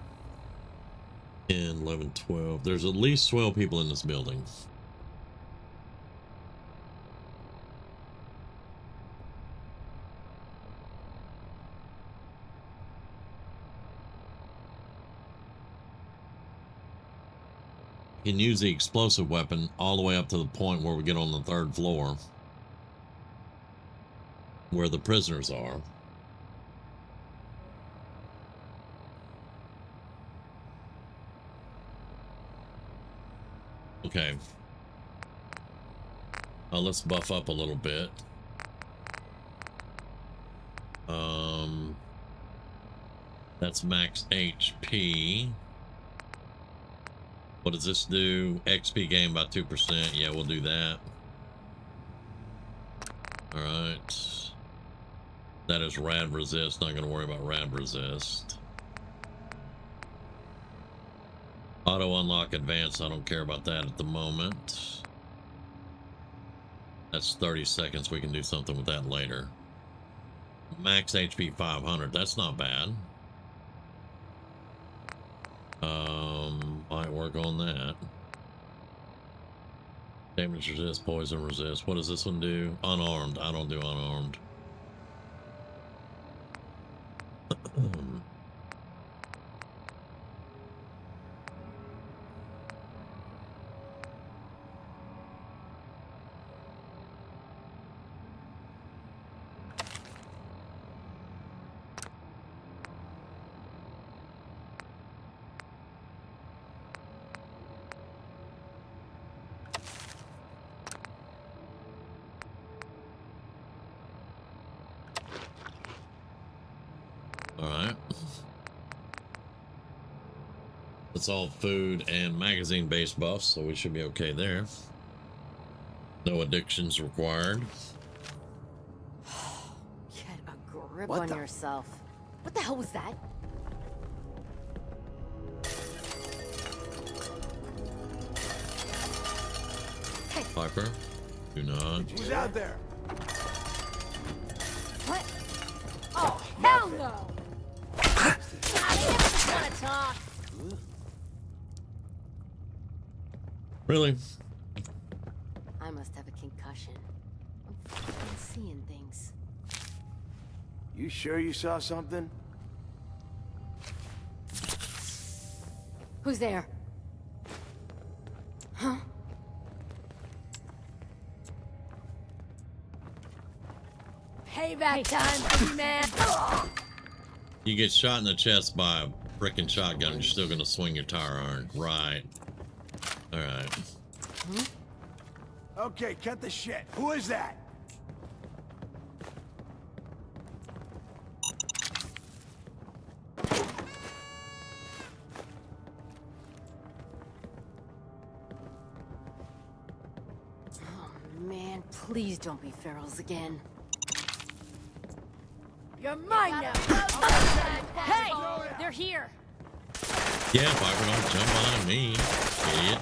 10, 11, 12. There's at least 12 people in this building. You can use the explosive weapon all the way up to the point where we get on the 3rd floor, where the prisoners are. Okay. Let's buff up a little bit. That's max HP. What does this do? XP gain by 2%. Yeah, we'll do that. All right. That is rad resist. Not going to worry about rad resist. Auto unlock advance. I don't care about that at the moment. That's 30 seconds. We can do something with that later. Max HP 500. That's not bad. Might work on that. Damage resist, poison resist. What does this one do? Unarmed. I don't do unarmed. Alright. It's all food and magazine based buffs, so we should be okay there. No addictions required. Get a grip What on the- yourself. What the hell was that? Piper, do not. Who's out there? What? Oh, hell no! I just want to talk. Really? I must have a concussion. I'm fucking seeing things. You sure you saw something? Who's there? Huh? Payback time, baby man! You get shot in the chest by a frickin' shotgun, you're still gonna swing your tire iron. Right. Alright. Okay, cut the shit. Who is that? Oh man, please don't be ferals again. You're mine now! Hey! They're here! Yeah, Piper, don't jump on me, idiot.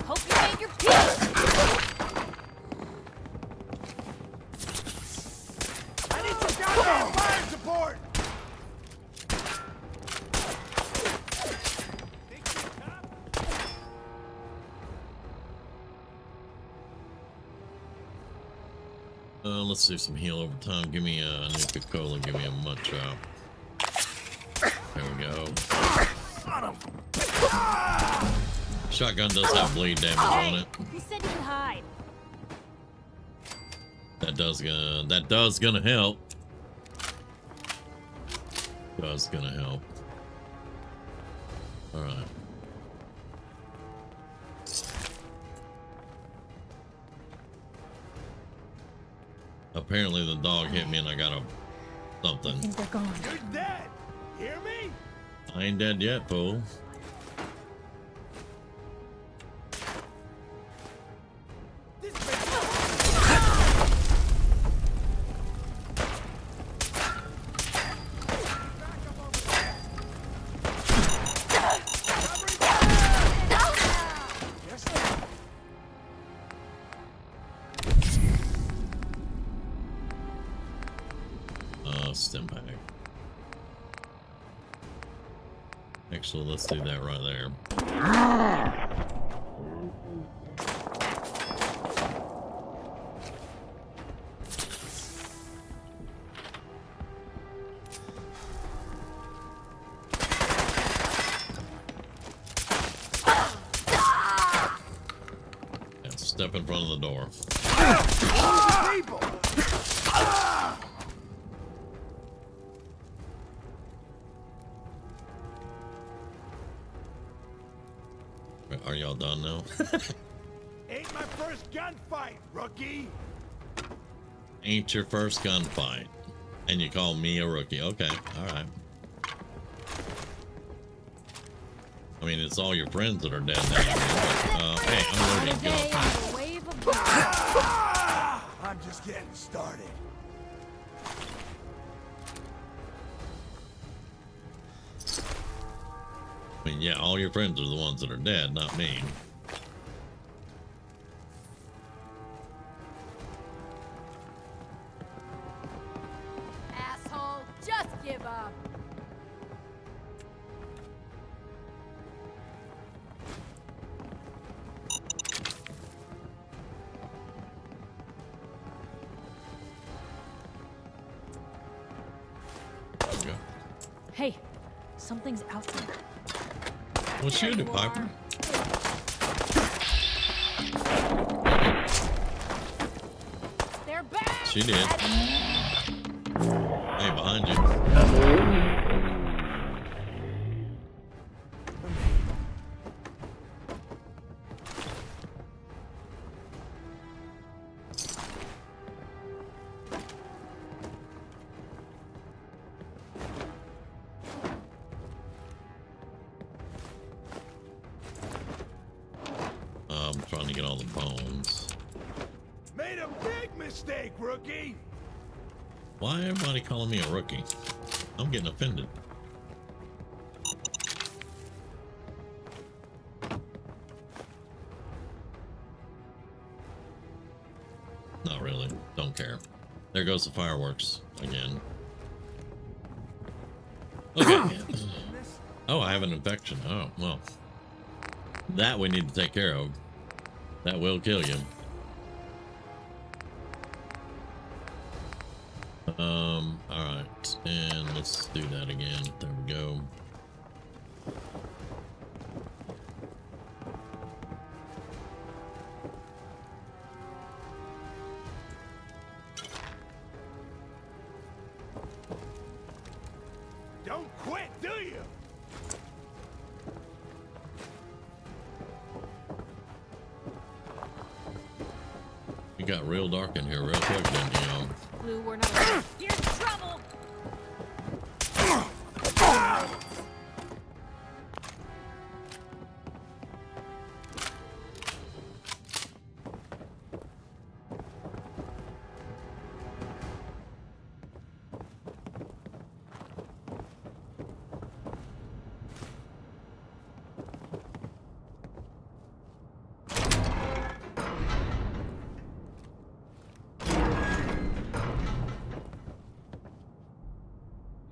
Hope you made your peace! I need some goddamn fire support! Let's do some heal over time. Give me a Nuka-Cola, give me a mud chop. There we go. Shotgun does have bleed damage on it. You said you could hide. That does gonna help. Does gonna help. All right. Apparently the dog hit me and I got a something. I think they're gone. You're dead! Hear me? I ain't dead yet, fool. This bitch. Stim pack. Actually, let's do that right there. step in front of the door. People! Are y'all done now? Ain't my first gunfight, rookie! Ain't your first gunfight. And you call me a rookie. Okay, alright. I mean, it's all your friends that are dead now. Hey, I'm ready to go. Day of a wave of blood. I'm just getting started. I mean, yeah, all your friends are the ones that are dead, not me. Asshole, just give up. There we go. Hey, something's out there. Well, shoot it, Piper. They're back. She did. Hey, behind you. I'm trying to get all the bones. Made a big mistake, rookie! Why everybody calling me a rookie? I'm getting offended. Not really. Don't care. There goes the fireworks again. Okay. Oh, I have an infection. Oh, well. That we need to take care of. That will kill you. Alright. And let's do that again. There we go. Don't quit, do you? It got real dark in here real quick, didn't you know? Blue, we're not. You're in trouble.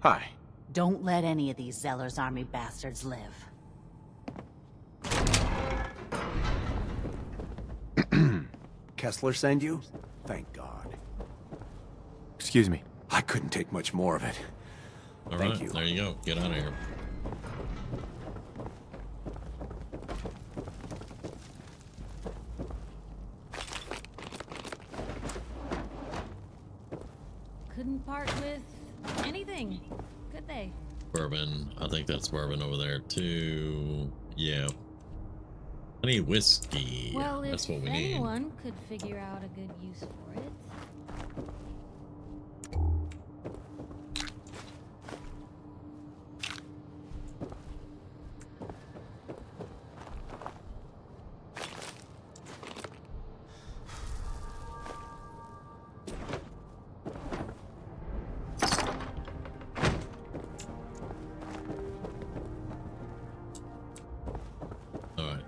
Hi. Don't let any of these Zeller's army bastards live. Kessler send you? Thank God. Excuse me. I couldn't take much more of it. All Thank right, you. there you go. Get out of here. Couldn't part with anything, could they? Bourbon. I think that's bourbon over there too. Yeah. I need whiskey. Well, That's if what we need. anyone could figure out a good use for it. All right.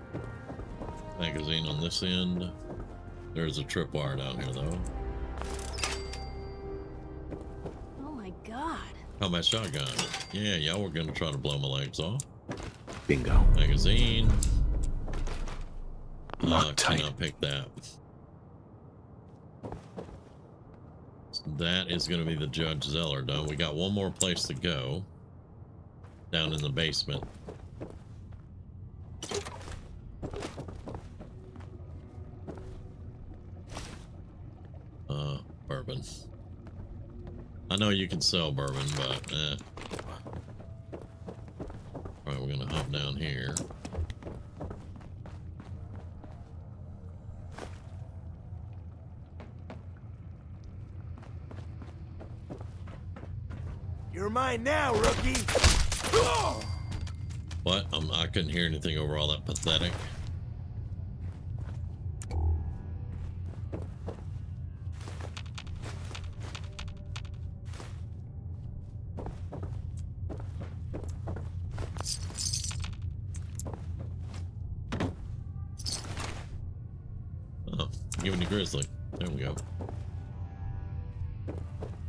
Magazine on this end. There's a tripwire down here, though. Oh my god. How about shotgun? Yeah, y'all were gonna try to blow my legs off. Bingo. Magazine. Lock tight. Cannot pick that. That is going to be the Judge Zeller done. We got one more place to go. Down in the basement. bourbon. I know you can sell bourbon, but Alright, we're gonna hop down here. You're mine now, rookie. What? I couldn't hear anything over all that pathetic. Oh, give me the grizzly. There we go.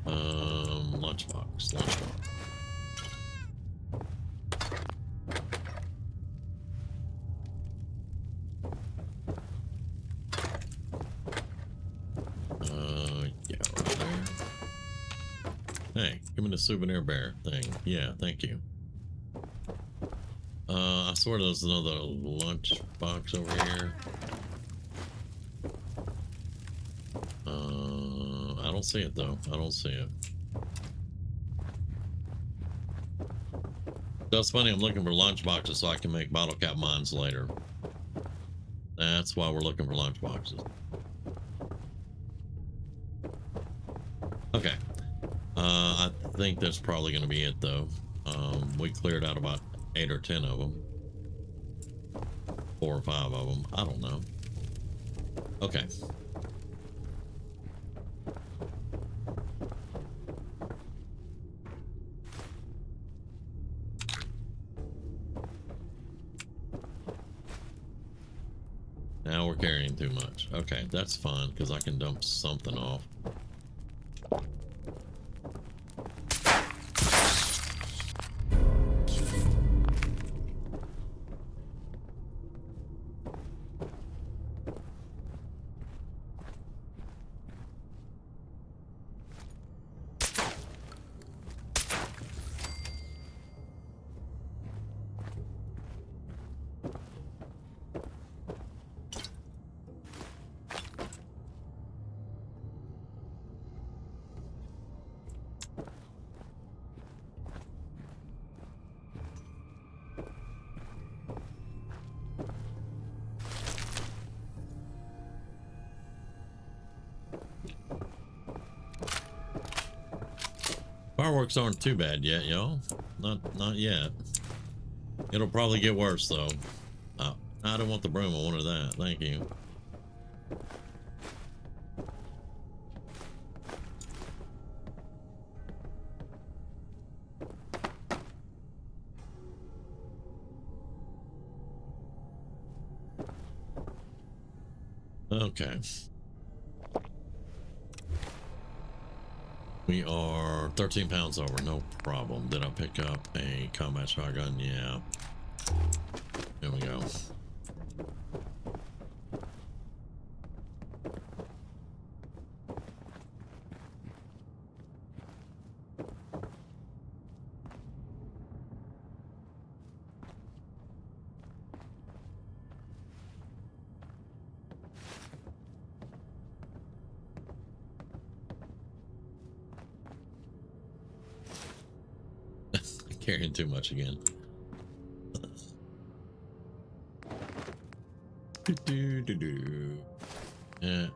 Lunchbox. Yeah, right there. Hey, give me the souvenir bear thing. Yeah, thank you. I swear there's another lunch box over here. I don't see it though. I don't see it. That's funny. I'm looking for lunch boxes so I can make bottle cap mines later. That's why we're looking for lunch boxes. Okay. I think that's probably going to be it though. We cleared out about 8 or 10 of them. 4 or 5 of them. I don't know. Okay. Now we're carrying too much. Okay, that's fine because I can dump something off. Fireworks aren't too bad yet, y'all. Not yet. It'll probably get worse though. I don't want the broom. I wanted that. Thank you. Okay. We are 13 pounds over, no problem. Did I pick up a combat shotgun? Yeah. There we go. Carrying too much again. Yeah.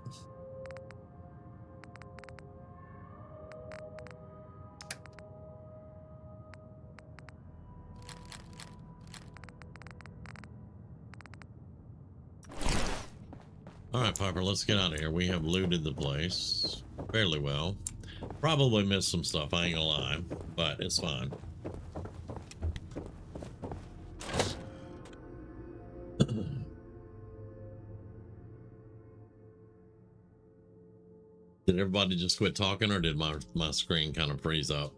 All right, Piper, let's get out of here. We have looted the place fairly well. Probably missed some stuff, I ain't gonna lie, but it's fine. Did everybody just quit talking, or did my screen kind of freeze up?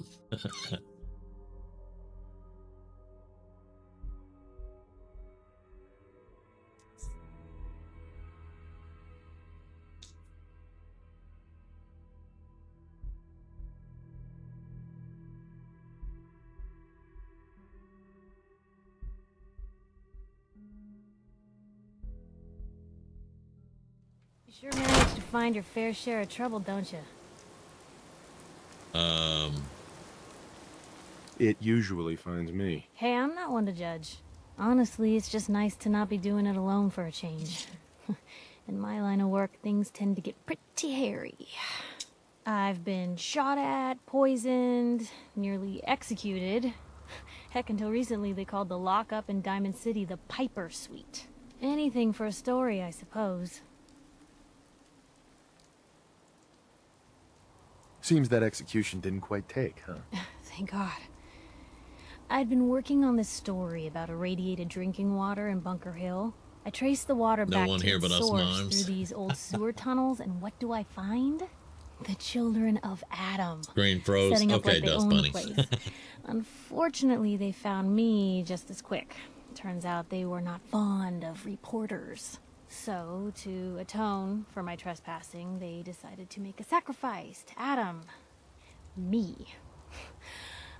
You sure manage to find your fair share of trouble, don't you? Um, It usually finds me. Hey, I'm not one to judge. Honestly, it's just nice to not be doing it alone for a change. In my line of work, things tend to get pretty hairy. I've been shot at, poisoned, nearly executed. Heck, until recently they called the lockup in Diamond City the Piper Suite. Anything for a story, I suppose. Seems that execution didn't quite take, huh? Thank God. I'd been working on this story about irradiated drinking water in Bunker Hill. I traced the water no back one to here its but us source through mimes. these old sewer tunnels, and what do I find? The children of Adam. Screen froze. Setting up Okay, like they Dust own the Bunny. place. Unfortunately, they found me just as quick. Turns out they were not fond of reporters. So, to atone for my trespassing, they decided to make a sacrifice to Adam. Me.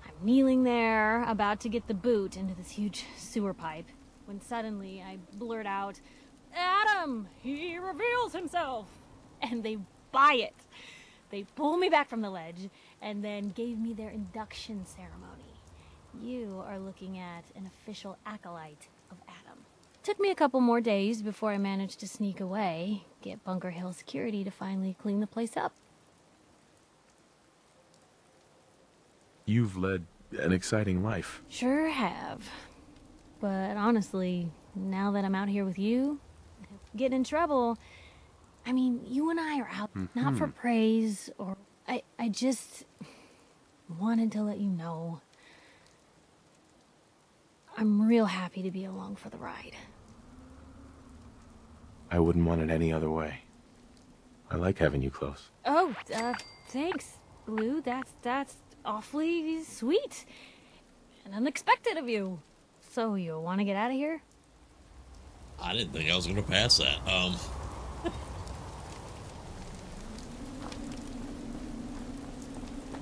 I'm kneeling there, about to get the boot into this huge sewer pipe, when suddenly I blurt out, "Adam! He reveals himself!" And they buy it. They pull me back from the ledge, and then gave me their induction ceremony. You are looking at an official acolyte of Adam. Took me a couple more days before I managed to sneak away, get Bunker Hill security to finally clean the place up. You've led an exciting life. Sure have. But honestly, now that I'm out here with you, getting in trouble, I mean, you and I are out not for praise or... I just wanted to let you know. I'm real happy to be along for the ride. I wouldn't want it any other way. I like having you close. Oh, thanks, Blue. That's awfully sweet. And unexpected of you. So, you want to get out of here? I didn't think I was gonna pass that.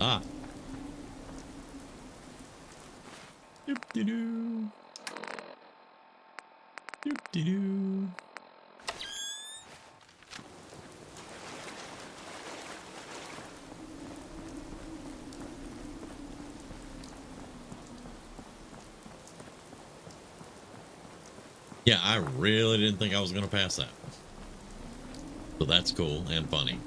Ah. Doop-de-doo. Doop-de-doo. Yeah, I really didn't think I was gonna pass that. So that's cool and funny.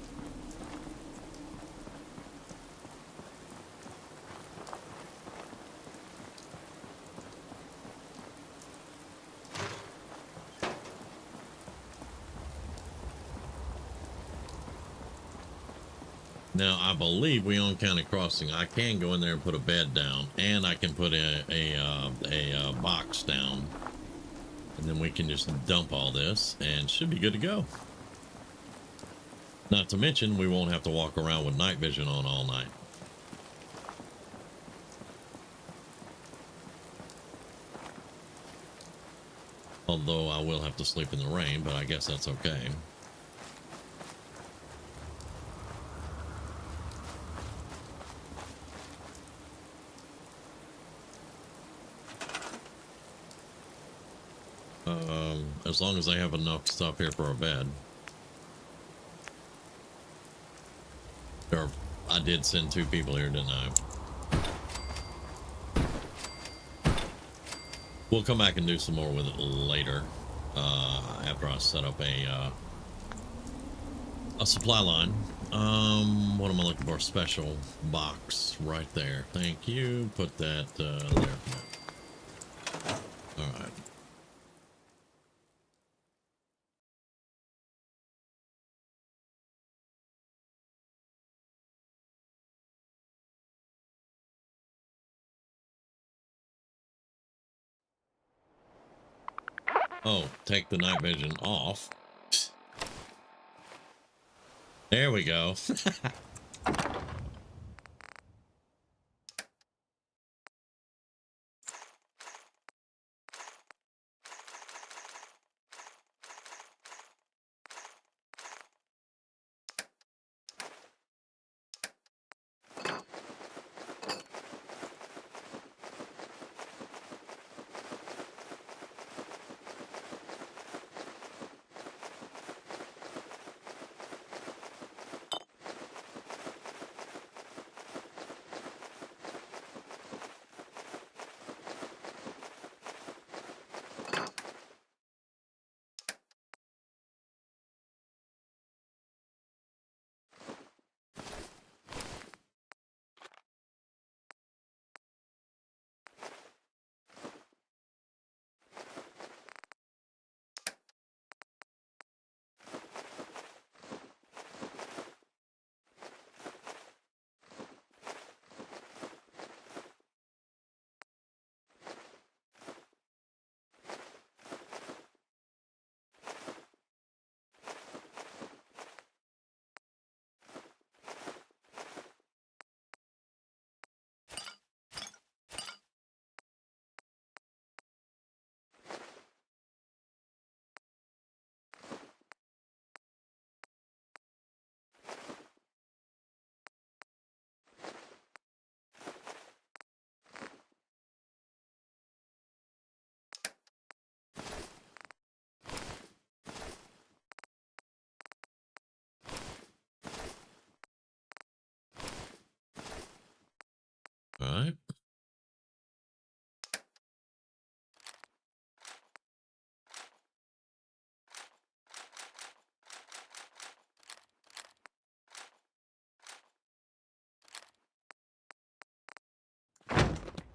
Now, I believe we own County Crossing. I can go in there and put a bed down, and I can put a box down, and then we can just dump all this, and should be good to go. Not to mention, we won't have to walk around with night vision on all night. Although I will have to sleep in the rain, but I guess that's okay. As long as I have enough stuff here for a bed. Or I did send 2 people here, didn't I? We'll come back and do some more with it later. After I set up a supply line. What am I looking for? Special box right there. Thank you. Put that there. All right. Oh, take the night vision off. There we go.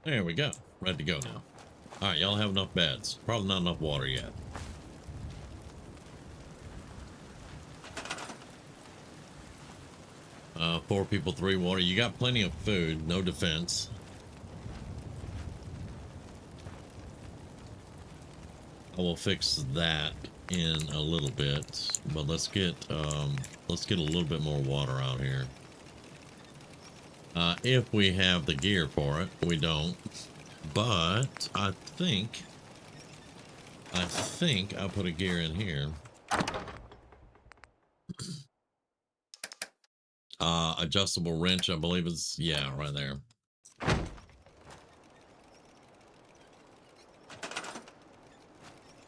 There we go. Ready to go now. All right, y'all have enough beds. Probably not enough water yet. Four people, 3 water. You got plenty of food, no defense. I will fix that in a little bit, but let's get a little bit more water out here. If we have the gear for it, we don't. But I think I put a gear in here. Adjustable wrench, I believe is, yeah, right there.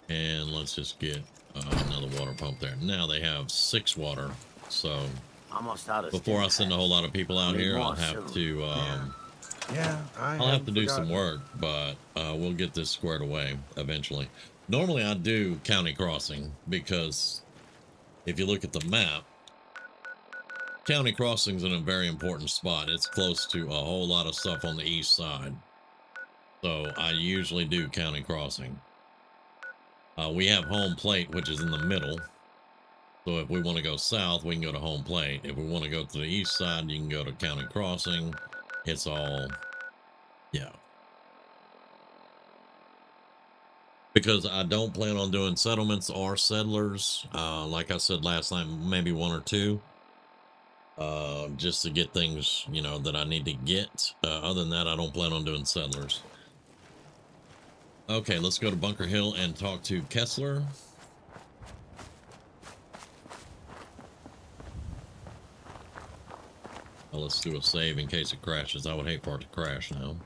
And let's just get another water pump there. Now they have 6 water, so Almost out of before I stim send a whole lot of people out Need here, more I'll have soon. to I'll have to do some work, but we'll get this squared away eventually. Normally I do county crossing because if you look at the map, county crossing's in a very important spot. It's close to a whole lot of stuff on the east side, so I usually do county crossing. We have home plate, which is in the middle, so if we want to go south, we can go to home plate. If we want to go to the east side, you can go to county crossing. It's all, yeah. Because I don't plan on doing settlements or settlers. Like I said last night, maybe 1 or 2. Just to get things, you know, that I need to get. Other than that, I don't plan on doing settlers. Okay, let's go to Bunker Hill and talk to Kessler. Well, let's do a save in case it crashes. I would hate for it to crash now.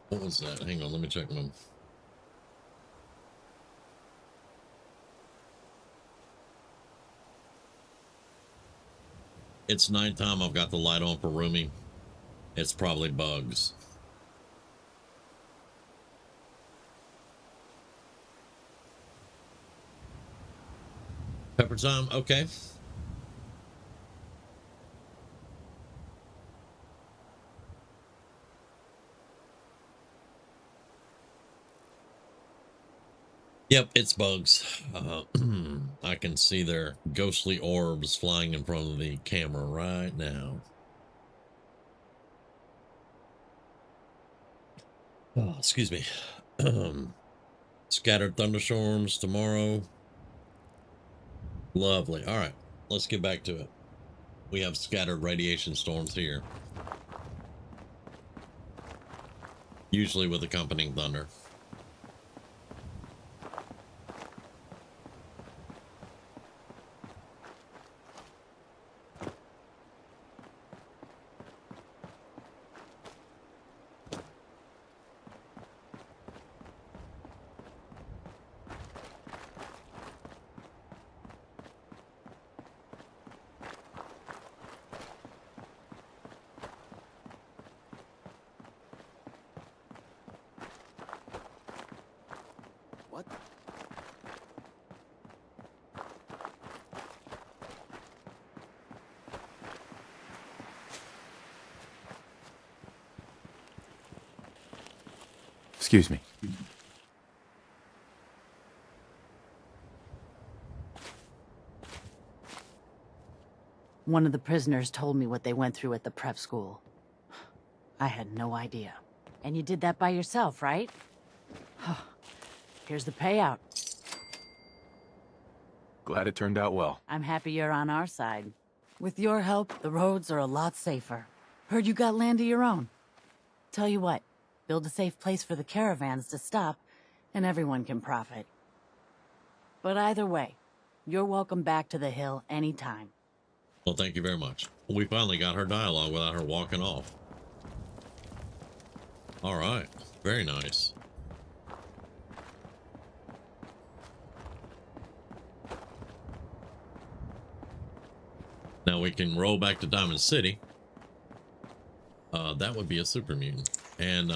What was that? Hang on, let me check them. It's nighttime. I've got the light on for Roomy. It's probably bugs. Pepper time? Okay. Yep, it's bugs. I can see their ghostly orbs flying in front of the camera right now. Oh, excuse me. Scattered thunderstorms tomorrow. Lovely. All right, let's get back to it. We have scattered radiation storms here, usually with accompanying thunder. What? Excuse me. One of the prisoners told me what they went through at the prep school. I had no idea. And you did that by yourself, right? Here's the payout. Glad it turned out well. I'm happy you're on our side. With your help, the roads are a lot safer. Heard you got land of your own. Tell you what, build a safe place for the caravans to stop, and everyone can profit. But either way, you're welcome back to the hill anytime. Well, thank you very much. We finally got her dialogue without her walking off. All right, very nice. Now we can roll back to Diamond City. That would be a super mutant. And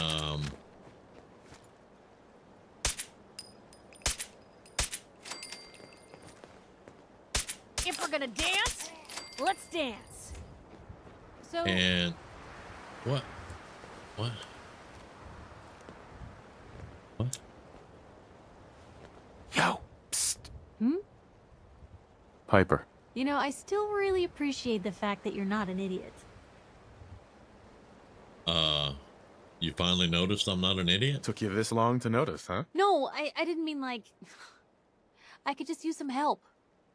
gonna dance? Let's dance. So, And what? What? What? Yo! Psst. hmm? Piper. You know, I still really appreciate the fact that you're not an idiot. You finally noticed I'm not an idiot? Took you this long to notice, huh? No, I didn't mean like... I could just use some help.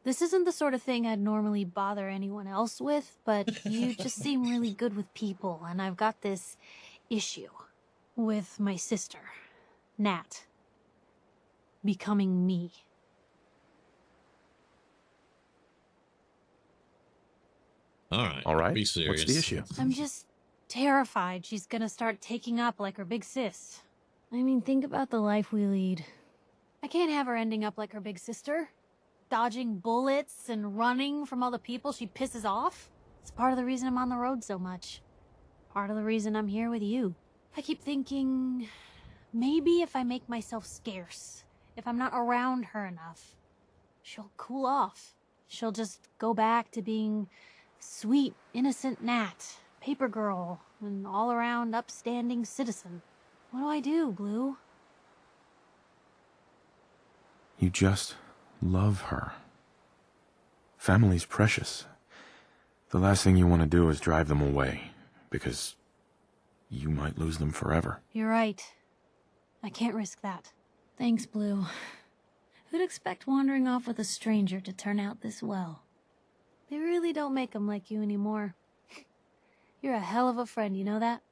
This isn't the sort of thing I'd normally bother anyone else with, but you just seem really good with people, and I've got this issue with my sister, Nat, becoming me. All right. Be serious. What's the issue? I'm just terrified she's gonna start taking up like her big sis. I mean, think about the life we lead. I can't have her ending up like her big sister, dodging bullets and running from all the people she pisses off. It's part of the reason I'm on the road so much. Part of the reason I'm here with you. I keep thinking, maybe if I make myself scarce, if I'm not around her enough, she'll cool off. She'll just go back to being sweet, innocent Nat, paper girl, an all-around upstanding citizen. What do I do, Blue? You just love her. Family's precious. The last thing you want to do is drive them away, because you might lose them forever. You're right. I can't risk that. Thanks, Blue. Who'd expect wandering off with a stranger to turn out this well? They really don't make 'em like you anymore. You're a hell of a friend, you know that?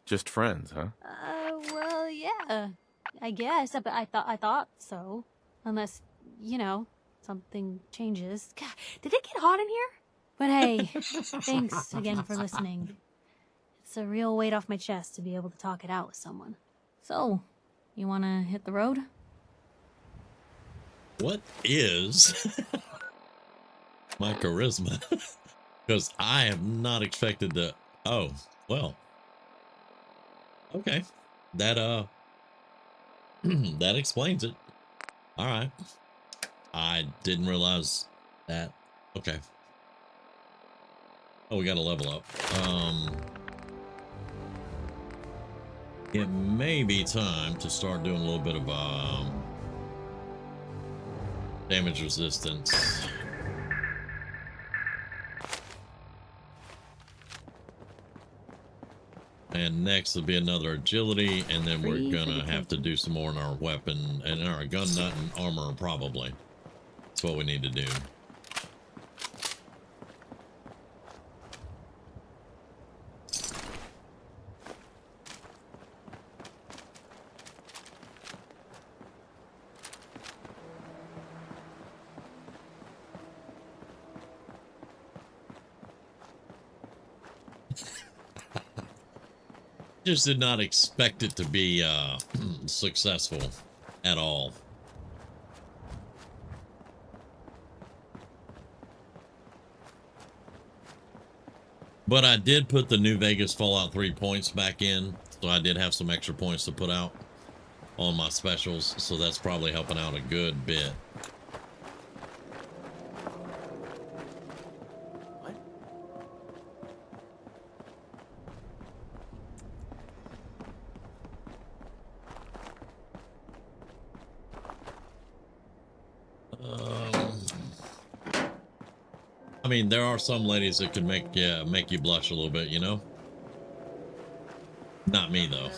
Just friends, huh? Well, yeah. I guess, but I thought so. Unless, you know, something changes. God, did it get hot in here? But hey, thanks again for listening. It's a real weight off my chest to be able to talk it out with someone. So, you wanna hit the road? What is my charisma? Because I have not expected to. Oh, well. Okay. That that explains it. All right. I didn't realize that. Okay. Oh, we got to level up. It may be time to start doing a little bit of damage resistance. And next will be another agility, and then we're gonna have to do some more in our weapon and in our gun nut and armor, probably. That's what we need to do. Just did not expect it to be successful at all. But I did put the New Vegas Fallout 3 points back in, so I did have some extra points to put out on my specials, so that's probably helping out a good bit. I mean, there are some ladies that can make you blush a little bit, you know? Not me, though.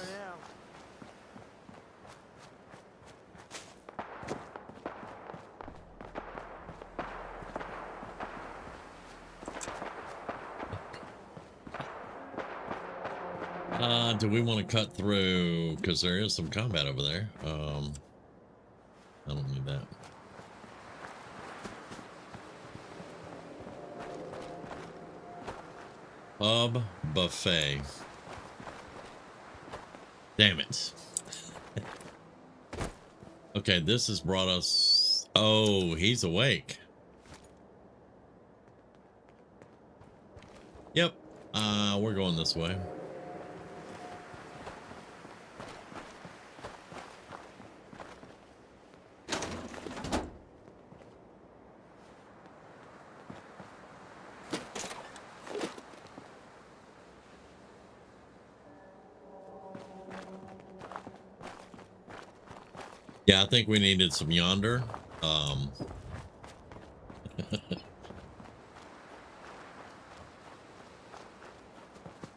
Do we want to cut through? Because there is some combat over there. I don't need that. Pub buffet. Damn it. Okay, this has brought us... Oh, he's awake. Yep. We're going this way. Yeah, I think we needed some yonder.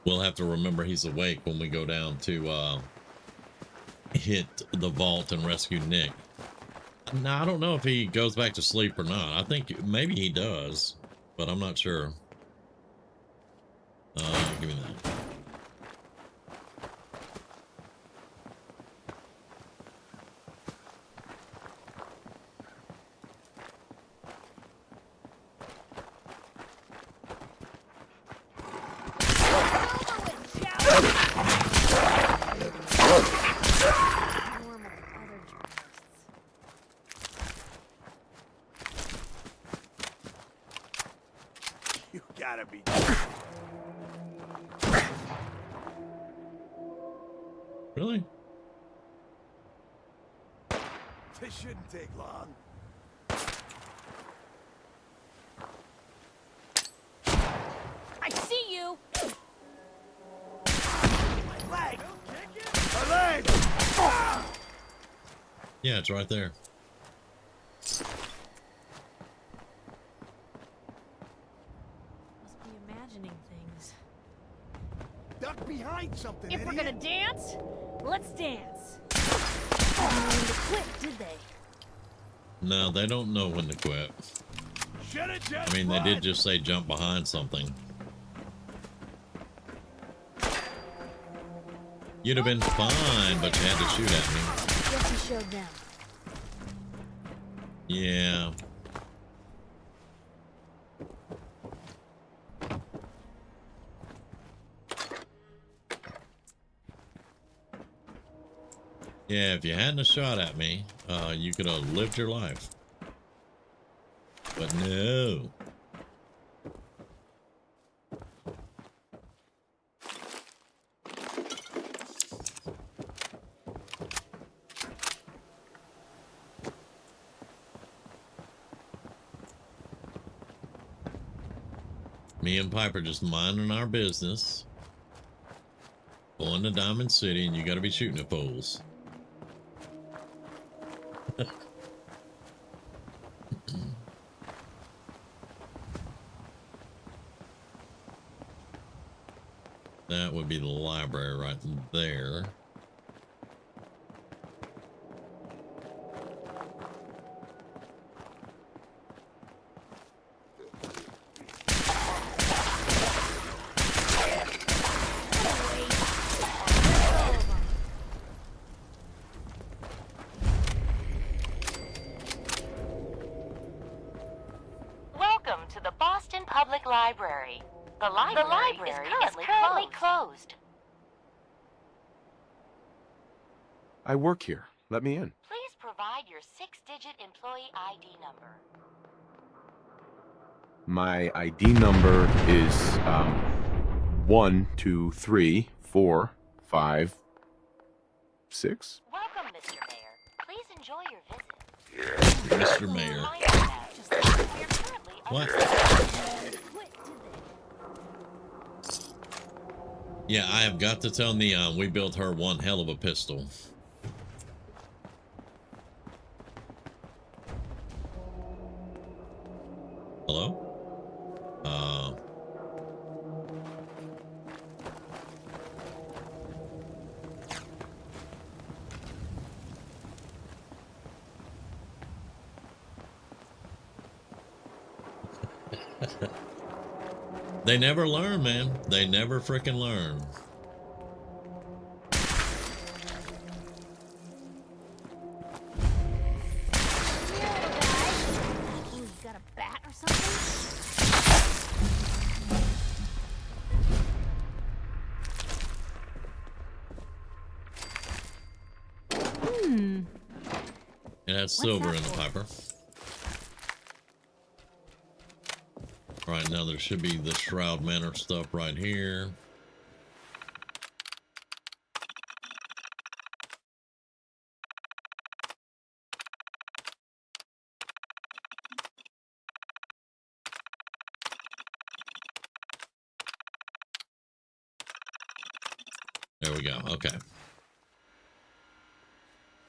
We'll have to remember he's awake when we go down to hit the vault and rescue Nick. Now, I don't know if he goes back to sleep or not. I think maybe he does, but I'm not sure. Give me that. You gotta be. Really? This shouldn't take long. I see you. My leg! My leg! Ah! Yeah, it's right there. Must be imagining things. Duck behind something, If we're idiot. gonna dance, let's dance. They didn't mean to quit, did they? No, they don't know when to quit. Should've just I mean, they run. did just say jump behind something. You'd have been fine, but you had to shoot at me. Guess he showed them. Yeah. Yeah, if you hadn't have shot at me, you could have lived your life. But no. Me and Piper just minding our business. Going to Diamond City, and you got to be shooting at fools. That would be the library right there. Welcome to the Boston Public Library. The library is currently closed. I work here. Let me in. Please provide your 6-digit employee ID number. My ID number is 1, 2, 3, 4, 5, 6. Welcome, Mr. Mayor. Please enjoy your visit. Mr. Mayor. What? Yeah, I have got to tell Neon we built her one hell of a pistol. Hello? They never learn, man. They never freaking learn. Ooh, you got a bat or something? It has silver that in the for? Piper. All right, now there should be the Shroud Manor stuff right here. There we go. Okay.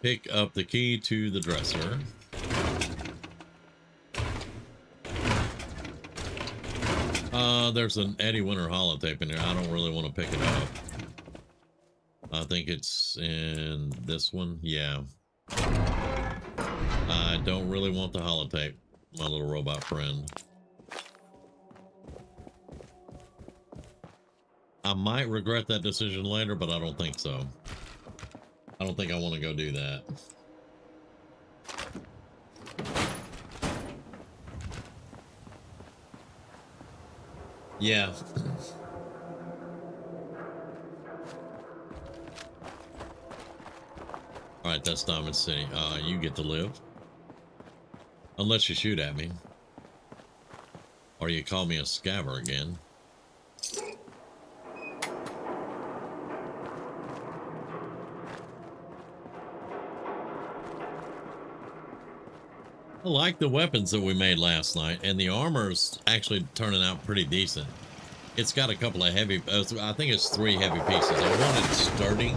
Pick up the key to the dresser. There's an Eddie Winter holotape in there. I don't really want to pick it up. I think it's in this one. Yeah. I don't really want the holotape, my little robot friend. I might regret that decision later, but I don't think so. I don't think I want to go do that. Yeah. All right, that's Diamond City. You get to live. Unless you shoot at me. Or you call me a scabber again. I like the weapons that we made last night, and the armor's actually turning out pretty decent. It's got a couple of heavy, I think it's 3 heavy pieces. I wanted sturdy.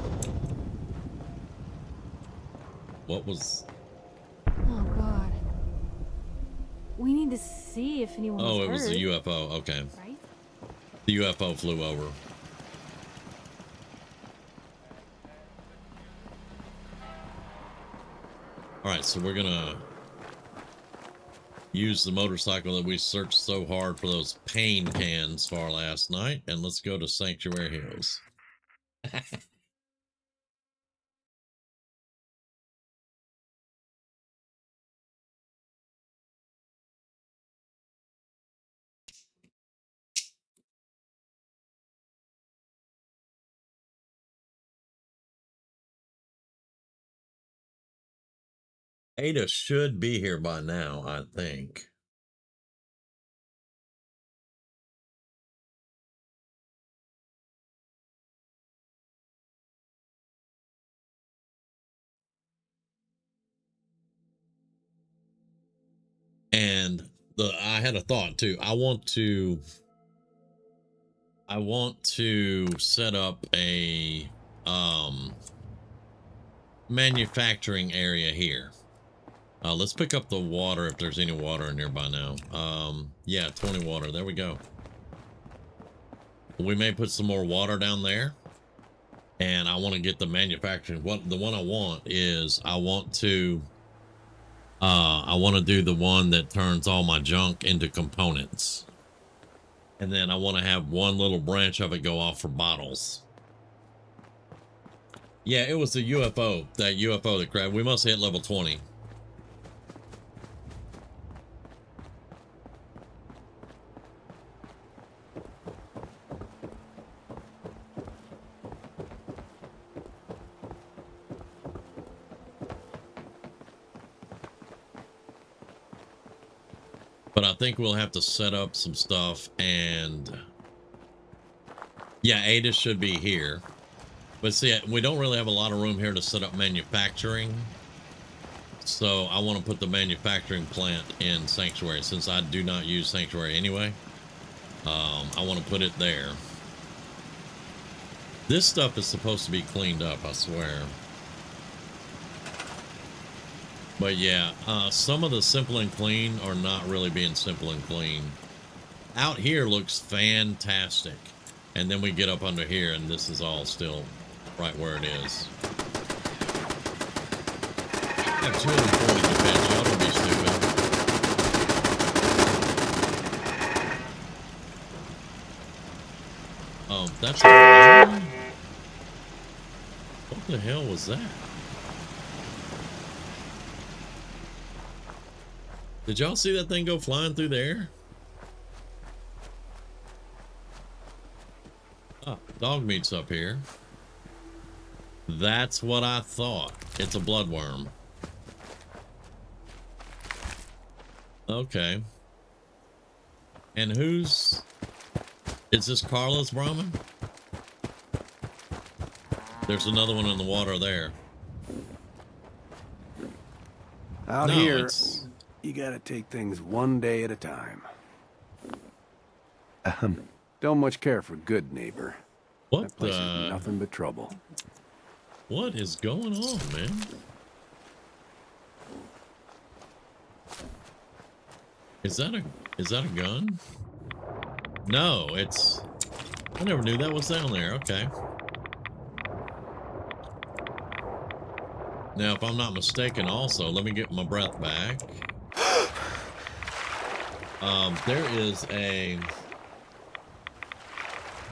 What was... Oh, God. We need to see if anyone was Oh, it was hurt, a UFO. Okay. right? The UFO flew over. All right, so we're gonna use the motorcycle that we searched so hard for those pain cans for last night, and let's go to Sanctuary Hills. Ada should be here by now, I think. And I had a thought too. I want to set up a manufacturing area here. Let's pick up the water if there's any water in here by now. Yeah, 20 water. There we go. We may put some more water down there. And I want to get the manufacturing. The one I want is I want to do the one that turns all my junk into components. And then I want to have one little branch of it go off for bottles. Yeah, it was the UFO. That UFO that crashed. We must hit level 20. But I think we'll have to set up some stuff, and yeah, Ada should be here. But see, we don't really have a lot of room here to set up manufacturing. So I want to put the manufacturing plant in Sanctuary, since I do not use Sanctuary anyway. I want to put it there. This stuff is supposed to be cleaned up, I swear. But yeah, some of the simple and clean are not really being simple and clean. Out here looks fantastic. And then we get up under here and this is all still right where it is. I have 240 defense, y'all don't be stupid. That's a... What the hell was that? Did y'all see that thing go flying through the air? Oh, dog meat's up here. That's what I thought. It's a bloodworm. Okay. And who's... Is this Carla's Brahmin? There's another one in the water there. Out No, here, it's... you gotta take things one day at a time. Don't much care for good neighbor. What That place the... is nothing but trouble. What is going on, man? Is that a gun? No, it's... I never knew that was down there. Okay. Now, if I'm not mistaken, also, let me get my breath back. There is a...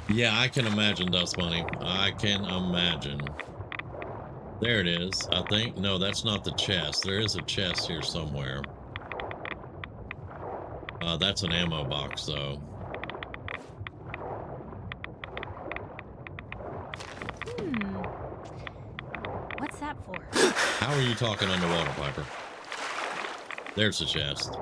Yeah, I can imagine, Dust Bunny. I can imagine. There it is, I think. No, that's not the chest. There is a chest here somewhere. That's an ammo box, though. What's that for? How are you talking underwater, Piper? There's the chest.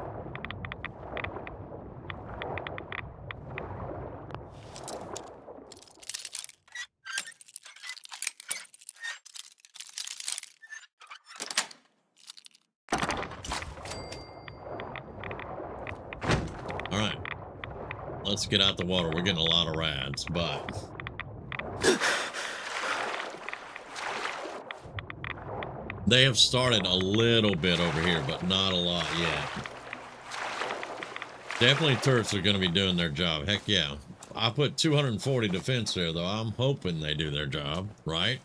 All right. Let's get out the water. We're getting a lot of rads, but... They have started a little bit over here, but not a lot yet. Definitely turrets are going to be doing their job. Heck yeah. I put 240 defense there, though. I'm hoping they do their job, right?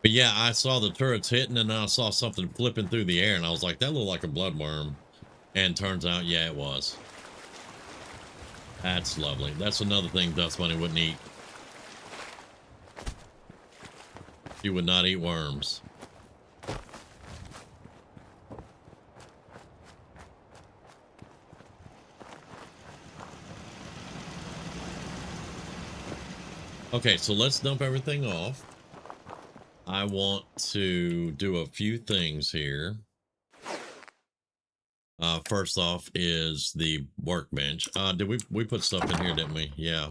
But yeah, I saw the turrets hitting, and then I saw something flipping through the air, and I was like, that looked like a bloodworm. And turns out, yeah, it was. That's lovely. That's another thing Dust Bunny wouldn't eat. She would not eat worms. Okay, so let's dump everything off. I want to do a few things here. First off is the workbench. Did we put stuff in here, didn't we? Yeah.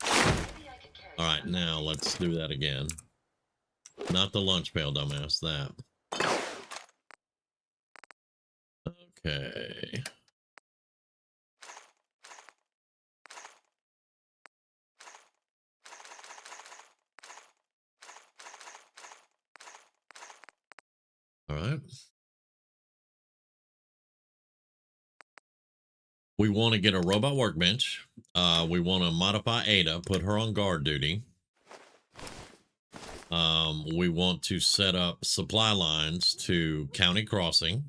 All right, now let's do that again. Not the lunch pail, dumbass. That. Okay. All right. We want to get a robot workbench. We want to modify Ada, put her on guard duty. We want to set up supply lines to County Crossing.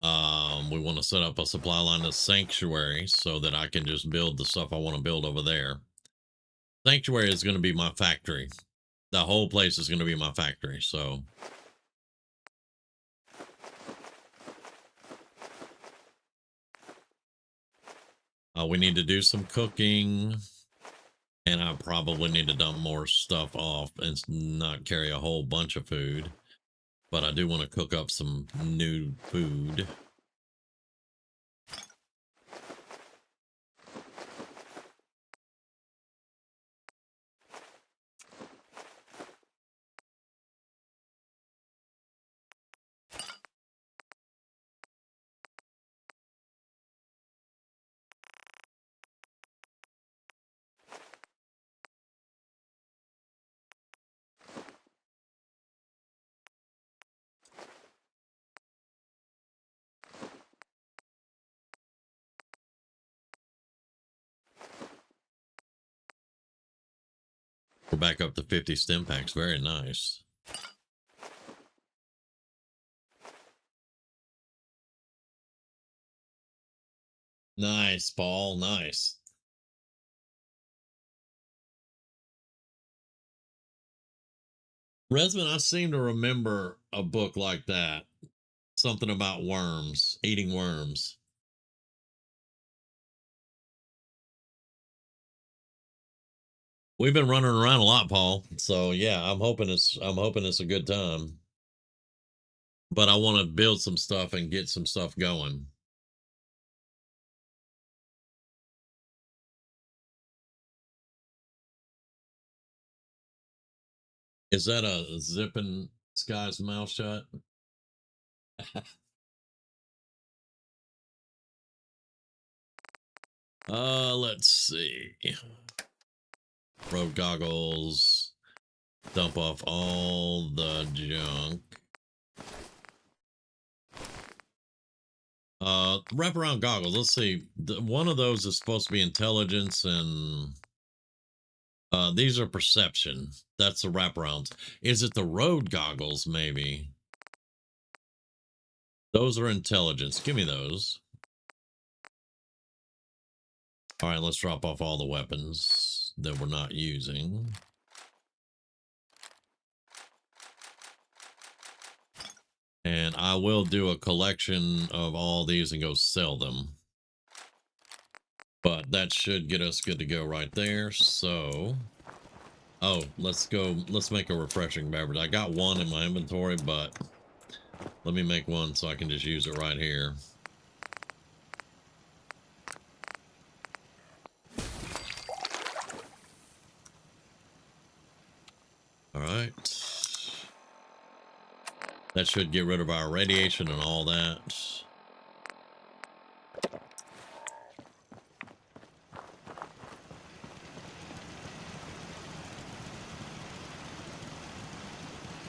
We want to set up a supply line to Sanctuary so that I can just build the stuff I want to build over there. Sanctuary is going to be my factory. The whole place is going to be my factory, so... we need to do some cooking, and I probably need to dump more stuff off and not carry a whole bunch of food. But I do want to cook up some new food. We're back up to 50 stem packs. Very nice. Nice, Paul. Nice. Resman, I seem to remember a book like that. Something about worms, eating worms. We've been running around a lot, Paul. So yeah, I'm hoping it's a good time. But I want to build some stuff and get some stuff going. Is that a zipping Sky's mouth shut? Let's see. Road goggles. Dump off all the junk. Wraparound goggles. Let's see. One of those is supposed to be intelligence, and these are perception. That's the wraparounds. Is it the road goggles? Maybe. Those are intelligence. Give me those. All right, let's drop off all the weapons that we're not using. And I will do a collection of all these and go sell them. But that should get us good to go right there. So, oh, let's go. Let's make a refreshing beverage. I got one in my inventory, but let me make one so I can just use it right here. All right. That should get rid of our radiation and all that.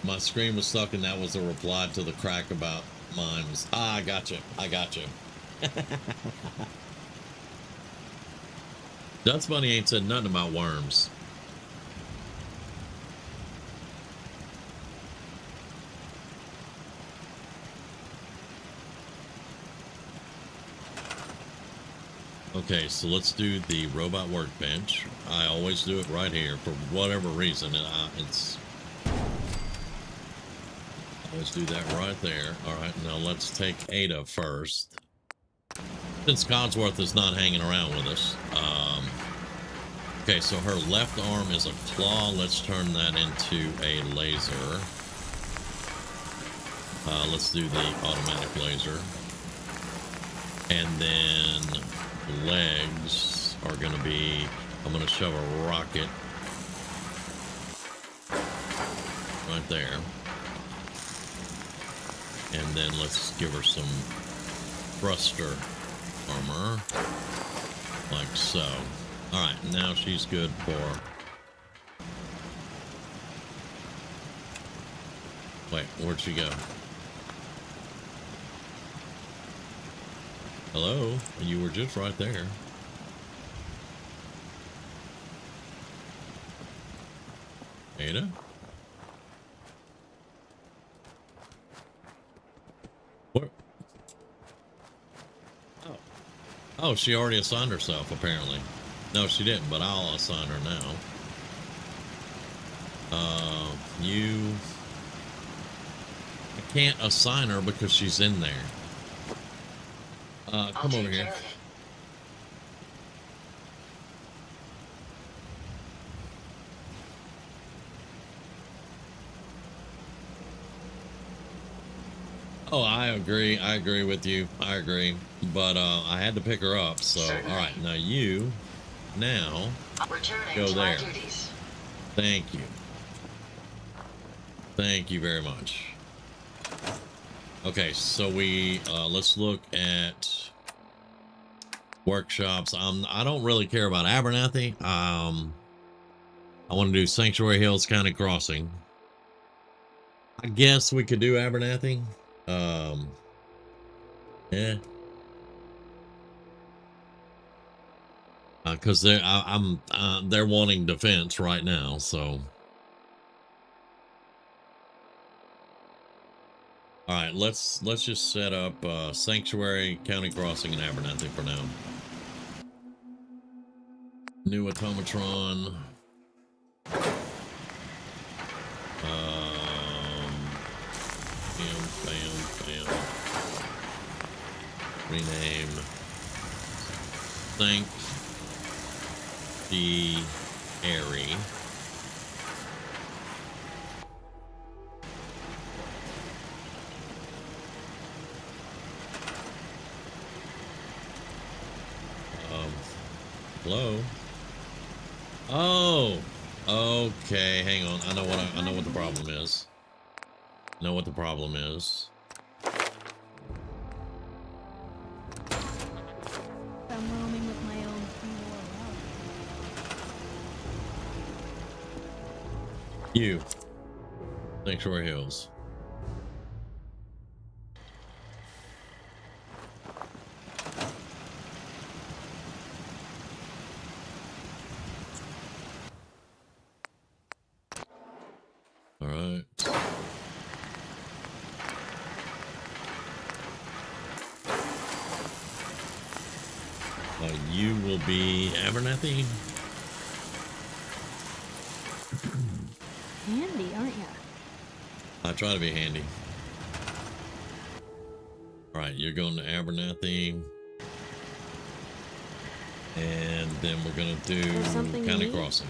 My screen was stuck, and that was a reply to the crack about mimes. Ah, I gotcha. I gotcha. Dust Bunny ain't said nothing about worms. Okay, so let's do the robot workbench. I always do it right here for whatever reason, and it's always do that right there. All right, now let's take Ada first. Since Codsworth is not hanging around with us. Okay, so her left arm is a claw. Let's turn that into a laser. Let's do the automatic laser. And then legs are going to be, I'm going to shove a rocket right there. And then let's give her some thruster armor, like so. All right, now she's good for... Wait, where'd she go? Hello? You were just right there. Ada? What? Oh. Oh, she already assigned herself, apparently. No, she didn't, but I'll assign her now. You... I can't assign her because she's in there. Come over here. Oh, I agree with you. I agree. But I had to pick her up, so all right, now you go there. Thank you. Thank you very much. Okay, so we let's look at workshops. I don't really care about Abernathy. I want to do Sanctuary Hills County Crossing. I guess we could do Abernathy. Yeah. Because they're wanting defense right now, so. All right, let's just set up Sanctuary, County Crossing, and Abernathy for now. New automatron. Bam. Rename. Sanctuary. Hello. Oh, okay. Hang on. I know what the problem is. I know what the problem is. I'm roaming with my own free will. You. Sanctuary Hills. All right. You will be Abernathy. Handy, aren't you? I try to be handy. All right, you're going to Abernathy. And then we're going to do County Crossing.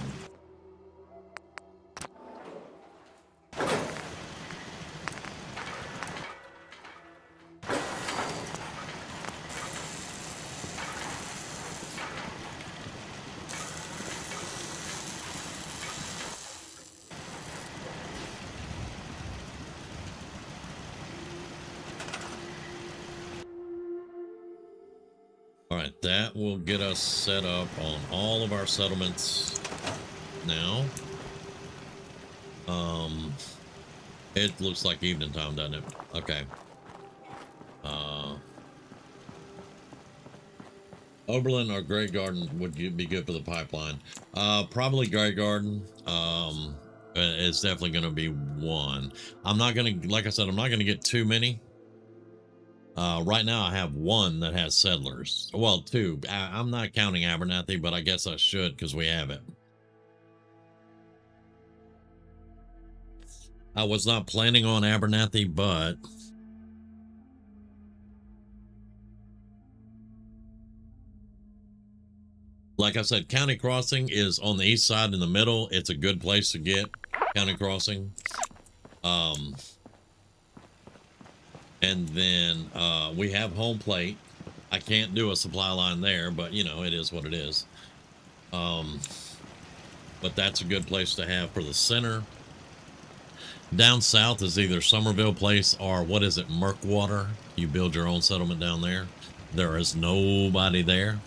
All right, that will get us set up on all of our settlements now. It looks like evening time, doesn't it? Okay. Oberlin or Grey Garden would be good for the pipeline? Probably Grey Garden. It's definitely going to be one. I'm not going to, like I said, I'm not going to get too many. Right now I have one that has settlers. Well, two. I'm not counting Abernathy, but I guess I should because we have it. I was not planning on Abernathy, but like I said, County Crossing is on the east side in the middle. It's a good place to get County Crossing. And then we have Home Plate. I can't do a supply line there, but you know, it is what it is. But that's a good place to have for the center. Down south is either Somerville Place or what is it, Murkwater. You build your own settlement down there. There is nobody there.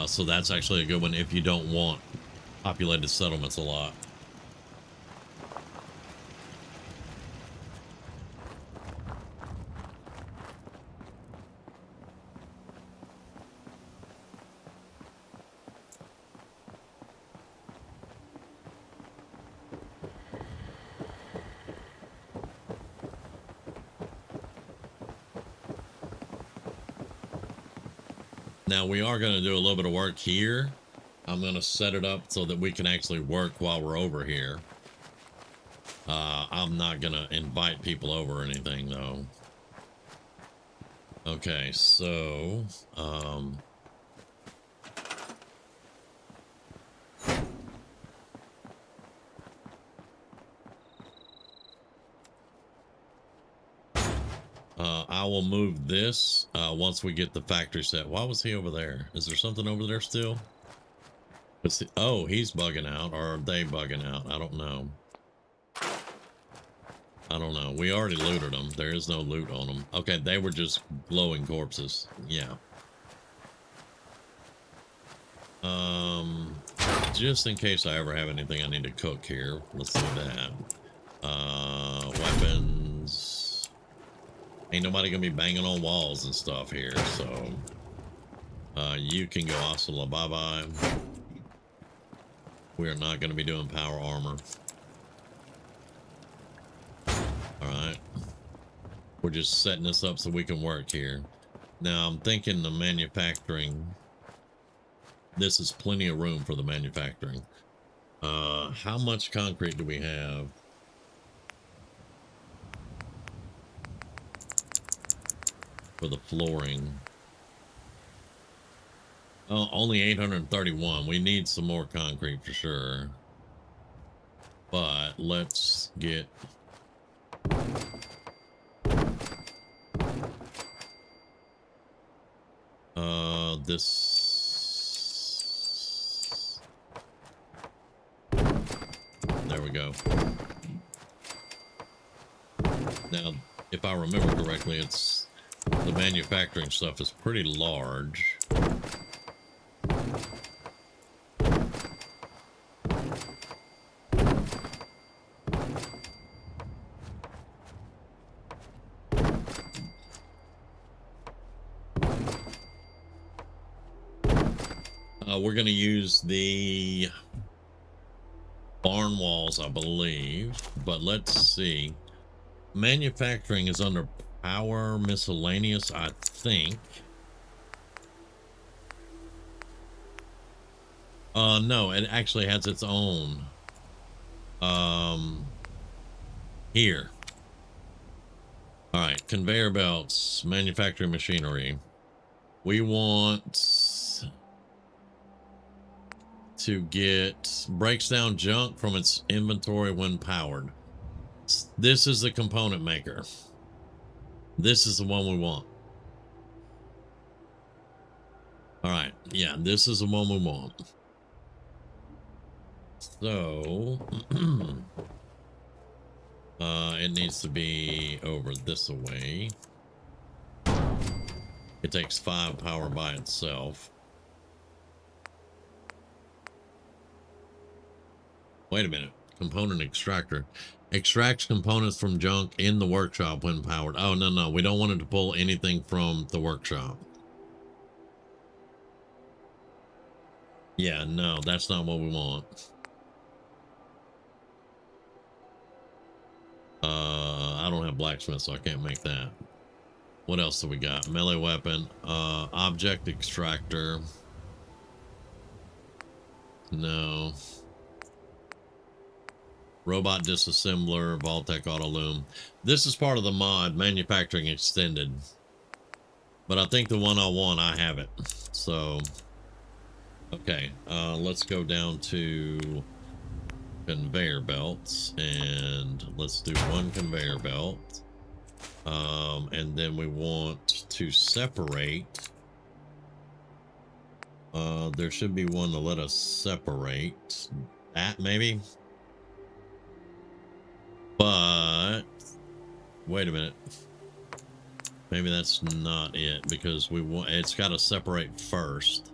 So that's actually a good one if you don't want populated settlements a lot. Now we are going to do a little bit of work here. I'm going to set it up so that we can actually work while we're over here. I'm not going to invite people over or anything though. Okay, so, I will move this once we get the factory set. Why was he over there? Is there something over there still? Oh, he's bugging out, or are they bugging out? I don't know. I don't know. We already looted them. There is no loot on them. Okay, they were just glowing corpses. Yeah. Just in case I ever have anything I need to cook here. Let's do that. Weapons. Ain't nobody gonna be banging on walls and stuff here, so you can go hasta bye-bye. We are not gonna be doing power armor. Alright. We're just setting this up so we can work here. Now I'm thinking the manufacturing. This is plenty of room for the manufacturing. How much concrete do we have? For the flooring. Oh, only 831. We need some more concrete for sure. But let's get this. There we go. Now, if I remember correctly, it's the manufacturing stuff is pretty large. We're going to use the barn walls, I believe, but let's see. Manufacturing is under power miscellaneous, I think. No, it actually has its own. Here. All right, conveyor belts, manufacturing machinery. We want to get breaks down junk from its inventory when powered. This is the component maker. This is the one we want. All right, yeah, this is the one we want. So it needs to be over this way. It takes 5 power by itself. Wait a minute. Component extractor extracts components from junk in the workshop when powered. Oh, no, we don't want it to pull anything from the workshop. Yeah, no, that's not what we want. I don't have blacksmith, so I can't make that. What else do we got? Melee weapon, object extractor. No. Robot disassembler, Vaultec auto loom. This is part of the mod, manufacturing extended. But I think the one I want, I have it. So, okay, let's go down to conveyor belts, and let's do 1 conveyor belt. And then we want to separate. There should be one to let us separate that, maybe. But wait a minute. Maybe that's not it, because we want, it's got to separate first.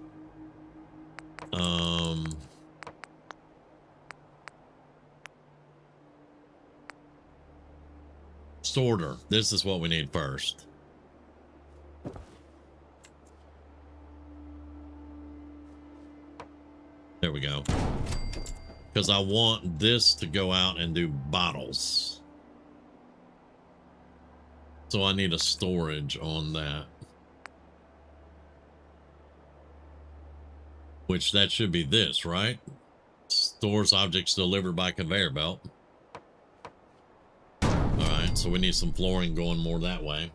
Sorter. This is what we need first. There we go. Because I want this to go out and do bottles. So I need a storage on that. Which that should be this, right? Stores objects delivered by conveyor belt. Alright, so we need some flooring going more that way.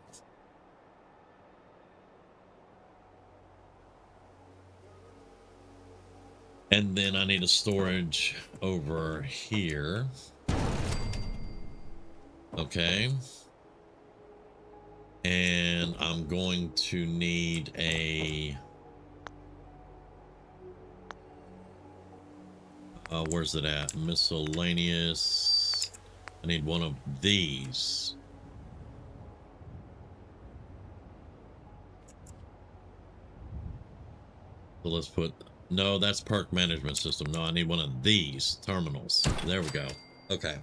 And then I need a storage over here. Okay. And I'm going to need a... where's it at? Miscellaneous. I need one of these. So let's put... No, that's perk management system. No, I need one of these terminals. There we go. Okay.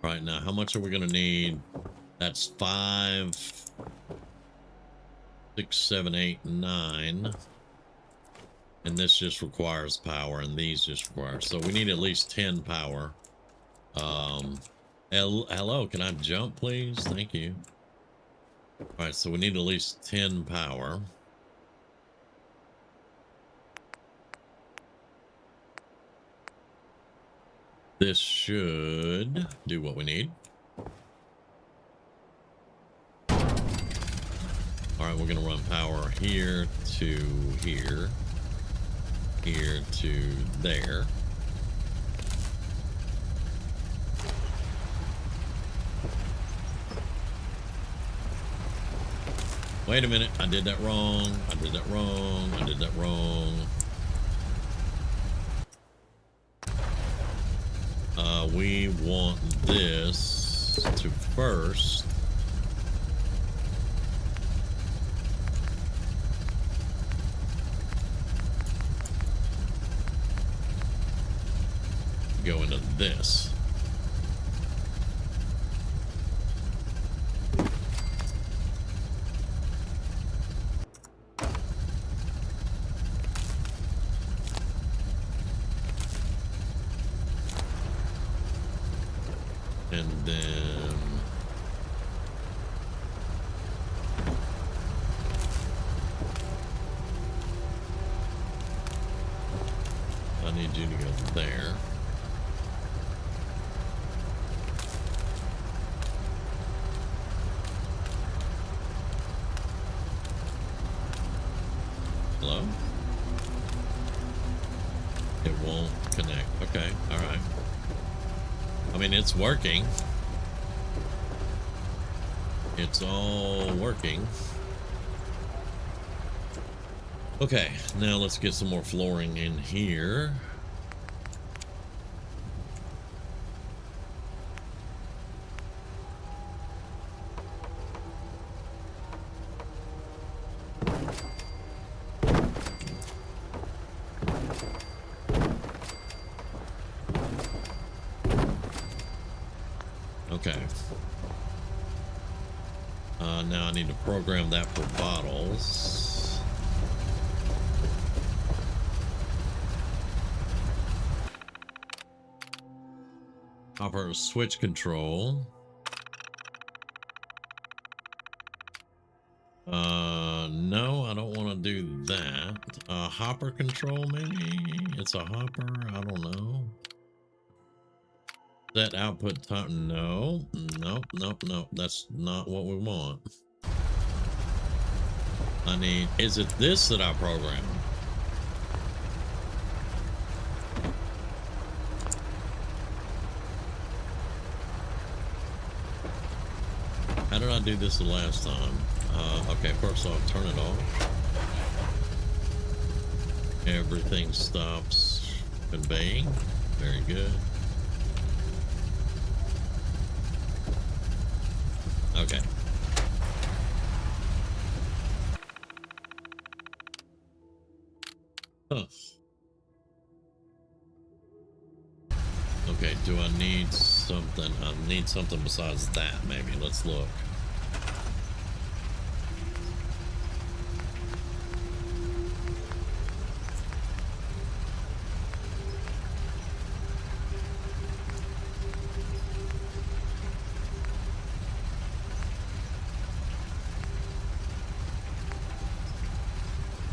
Right now, how much are we gonna need? That's 5, 6, 7, 8, 9. And this just requires power, and these just require. So we need at least 10 power. Hello, can I jump, please? Thank you. All right, so we need at least 10 power. This should do what we need. All right, we're gonna run power here to here, here to there. Wait a minute, I did that wrong. I did that wrong. I did that wrong. We want this to first. Go into this. them. I need you to go there. Hello? It won't connect. Okay, all right. I mean, it's working. It's all working. Okay, now let's get some more flooring in here. Okay. Now I need to program that for bottles. Hopper switch control. No, I don't want to do that. Hopper control, maybe? It's a hopper? I don't know. Set output time. No, nope, nope, nope. That's not what we want. I need, is it this that I programmed? How did I do this the last time? Okay, first off, turn it off. Everything stops conveying. Very good. Okay. Huh. Okay, do I need something? I need something besides that, maybe. Let's look.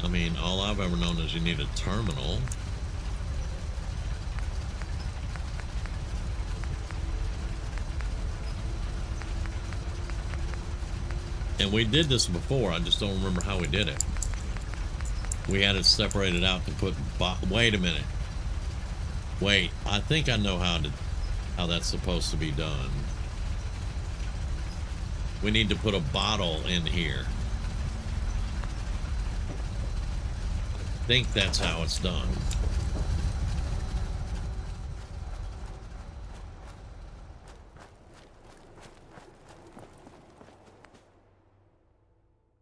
I mean, all I've ever known is you need a terminal. And we did this before, I just don't remember how we did it. We had it separated out to put, wait a minute. Wait, I think I know how that's supposed to be done. We need to put a bottle in here. I think that's how it's done.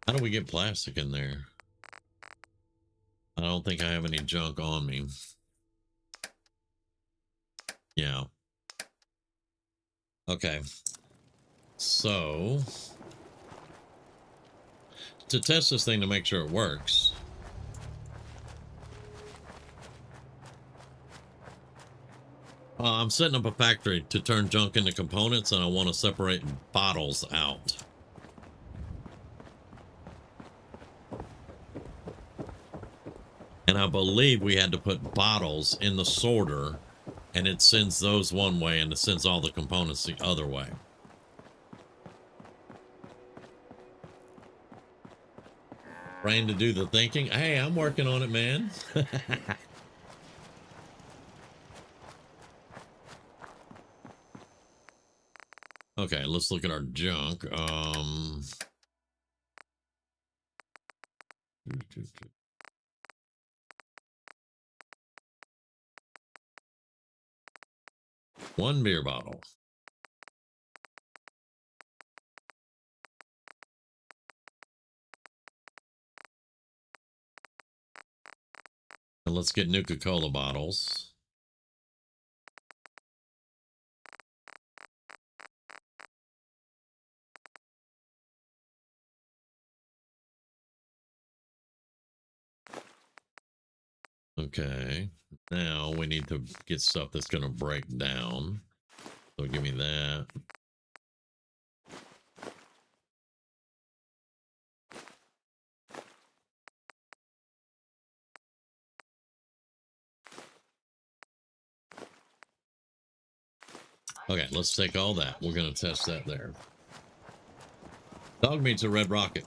How do we get plastic in there? I don't think I have any junk on me. Yeah. Okay. So, to test this thing to make sure it works, I'm setting up a factory to turn junk into components, and I want to separate bottles out. And I believe we had to put bottles in the sorter, and it sends those one way, and it sends all the components the other way. Brain to do the thinking. Hey, I'm working on it, man. Okay, let's look at our junk. One beer bottle. And let's get Nuka-Cola bottles. Okay, now we need to get stuff that's going to break down. So give me that. Okay, let's take all that. We're going to test that there. Dog meat's a red rocket.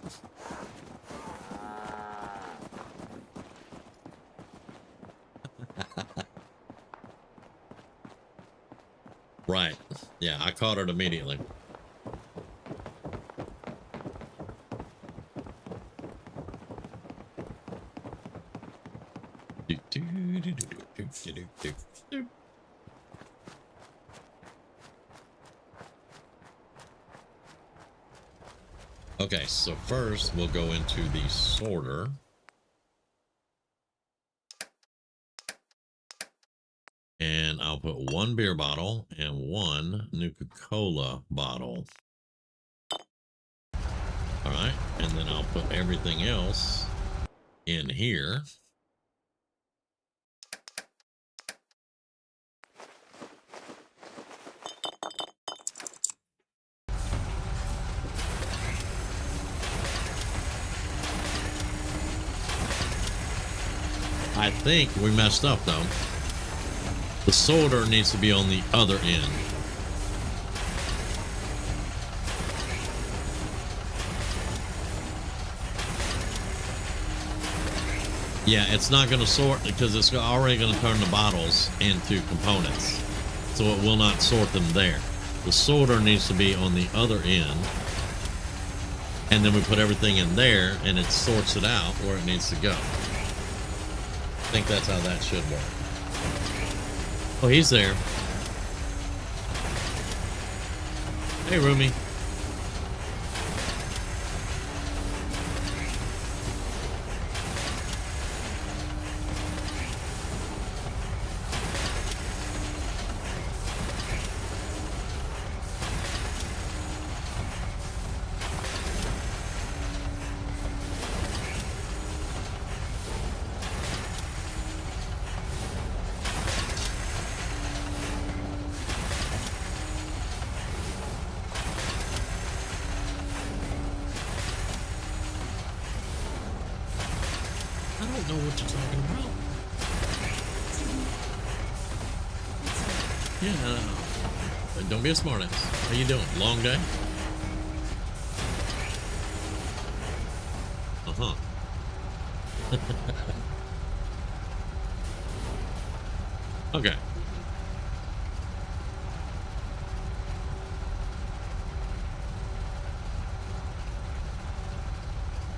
Right. Yeah, I caught it immediately. Okay, so first we'll go into the sorter. And I'll put one beer bottle and one Nuka-Cola bottle. All right, and then I'll put everything else in here. I think we messed up though. The sorter needs to be on the other end. Yeah, it's not going to sort because it's already going to turn the bottles into components. So it will not sort them there. The sorter needs to be on the other end. And then we put everything in there and it sorts it out where it needs to go. I think that's how that should work. Oh, he's there. Hey, Rumi. I don't know what you're talking about. Yeah, don't be a smartass. How you doing? Long day? Uh-huh. Okay.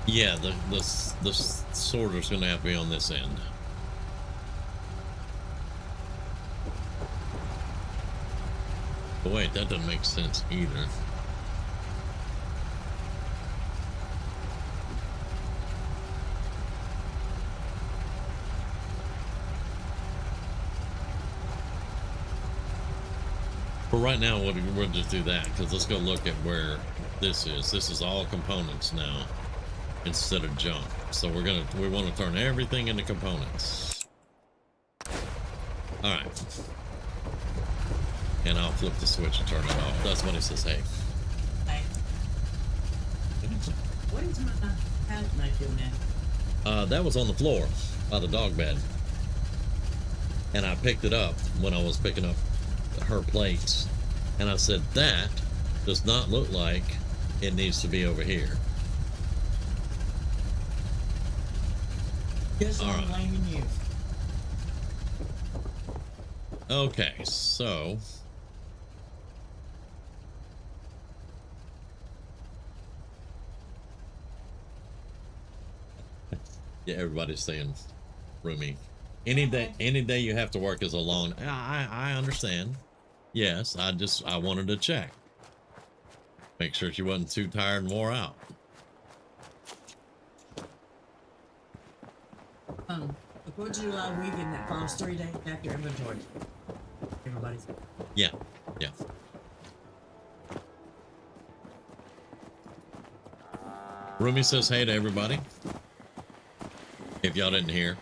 Yeah, the sorter's gonna have to be on this end. But wait, that doesn't make sense either. For right now, we'll just do that because let's go look at where this is. This is all components now instead of junk. So we want to turn everything into components. All right. And I'll flip the switch and turn it off. That's when he says, hey. Hey. What is my pallet knife doing now? That was on the floor by the dog bed. And I picked it up when I was picking up her plates. And I said, that does not look like it needs to be over here. Guess All I'm right. blaming you. Okay, so yeah, everybody's saying Rumi. Any day you have to work is a long. I understand. Yes, I wanted to check, make sure she wasn't too tired and wore out. The 4th of July weekend that follows 3 days after inventory. Everybody's. Yeah, yeah. Rumi says hey to everybody. If y'all didn't hear.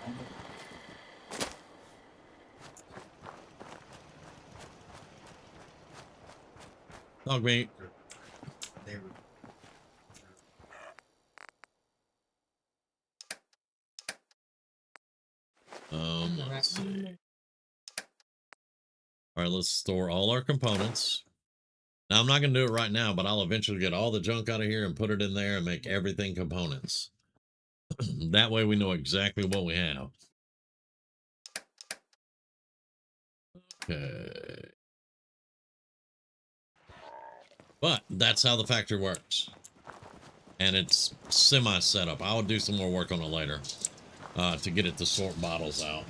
Dog meat. Let's see. All right, let's store all our components. Now, I'm not going to do it right now, but I'll eventually get all the junk out of here and put it in there and make everything components. That way we know exactly what we have. Okay. But that's how the factory works. And it's semi-setup. I'll do some more work on it later to get it to sort bottles out.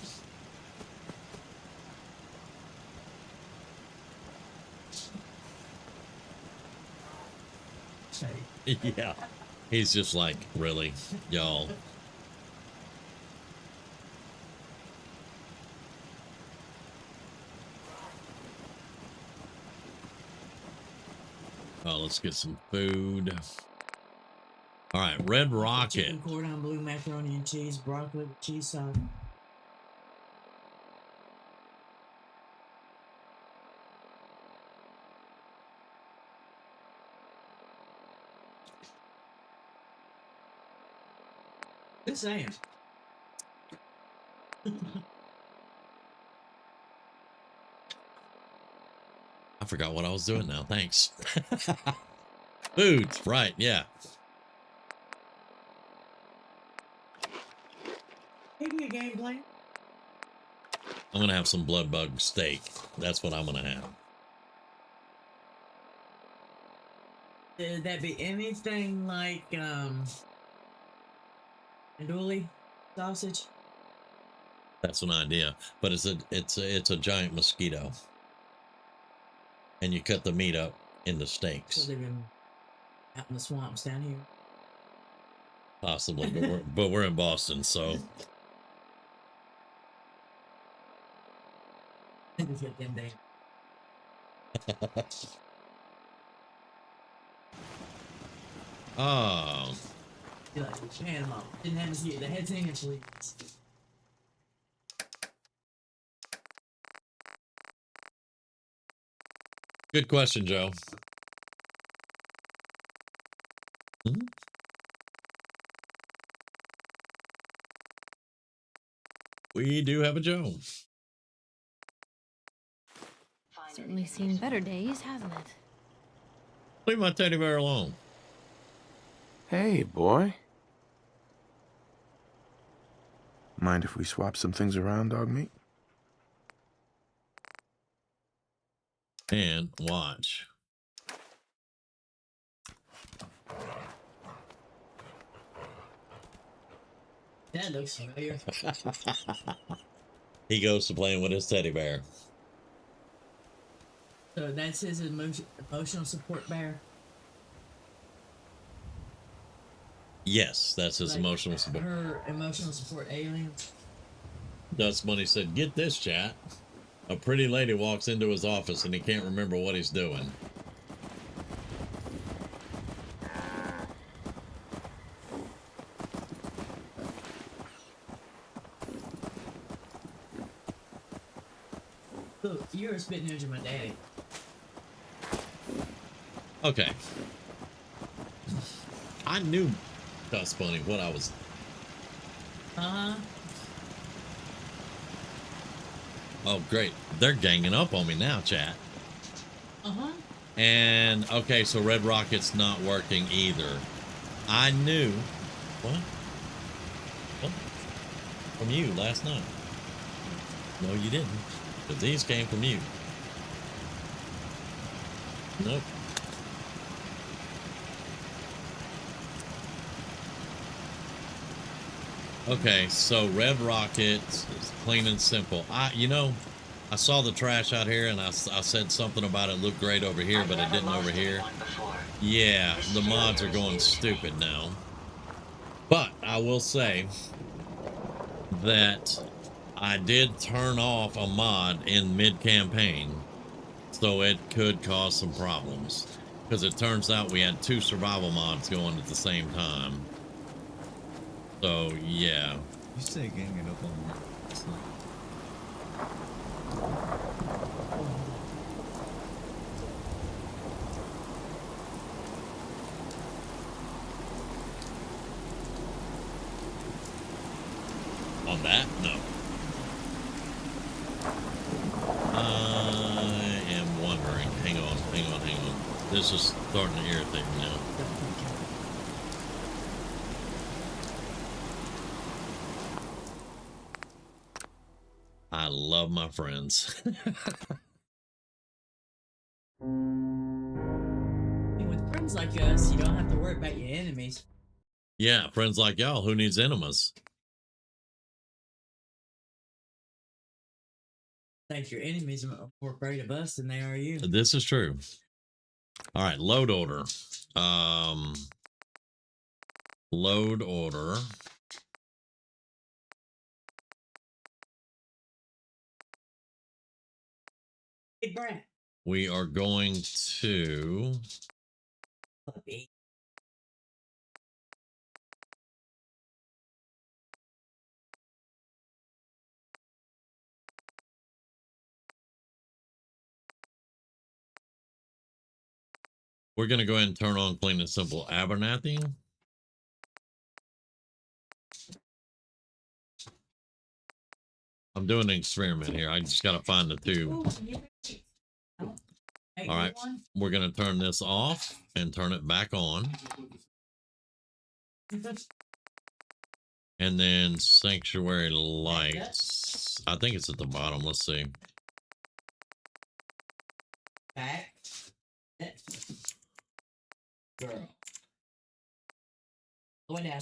Yeah. He's just like, really, y'all. Oh, let's get some food. All right, Red Rocket. Chicken cordon bleu, macaroni and cheese, broccoli, cheese sauce. Just saying. I forgot what I was doing now. Thanks. Foods, right? Yeah. Maybe a game plan. I'm gonna have some blood bug steak. That's what I'm gonna have. Would that be anything like andouille sausage? That's an idea, but it's a giant mosquito, and you cut the meat up into So steaks, they've been out in the swamps down here. possibly. But we're in Boston, so Just let them down. oh, You're like, Panama. Didn't have to get the head's in, please. good question, Joe. Mhm. We do have a Joe. Certainly seen better days, hasn't it? Leave my teddy bear alone. Hey, boy. Mind if we swap some things around, dog meat? And watch. That looks familiar. He goes to playing with his teddy bear. So that's his emotional support bear. Yes, that's his Like emotional support. Her emotional support alien. Dust Bunny said, "Get this, chat. A pretty lady walks into his office and he can't remember what he's doing." Look, you're a spit ninja, my daddy. Okay. I knew Dust Bunny what I was. Uh-huh. Oh, great. They're ganging up on me now, chat. Uh-huh. And, okay, so Red Rocket's not working either. I knew. What? What? From you last night. No, you didn't. Because these came from you. Nope. Okay, so Red Rocket is plain and simple. I saw the trash out here and I said something about it looked great over here, but it didn't over here. Yeah, the mods are going stupid now. But I will say that I did turn off a mod in mid-campaign, so it could cause some problems. Because it turns out we had 2 survival mods going at the same time. So, yeah. You say ganging up on me. It's not. On that? No. This is starting to irritate me now. I love my friends. With friends like us, you don't have to worry about your enemies. Yeah, friends like y'all. Who needs enemies? I think your enemies are more afraid of us than they are you. This is true. All right, load order. Load order. Hey, Brad. We are going to Puppy. We're going to go ahead and turn on plain and simple Abernathy. I'm doing an experiment here. I just got to find the tube. All right, we're going to turn this off and turn it back on. And then sanctuary lights. I think it's at the bottom. Let's see. Back. Girl. Going down.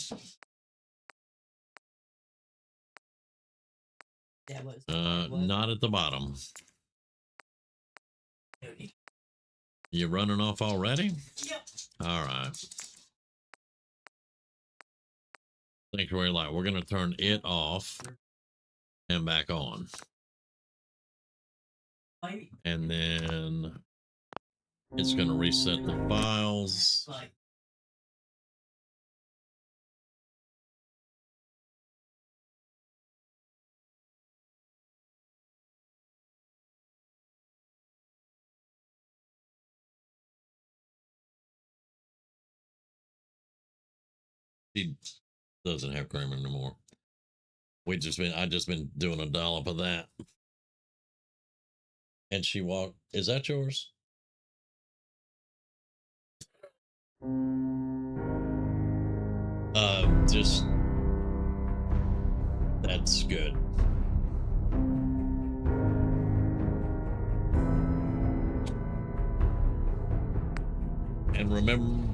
That was. Not at the bottom. You running off already? Yep. All right. Sanctuary light. We're going to turn it off and back on. And then it's going to reset the files. He doesn't have Kramer anymore. I just been doing a dollop of that. And she walked. Is that yours? Just that's good. And remember,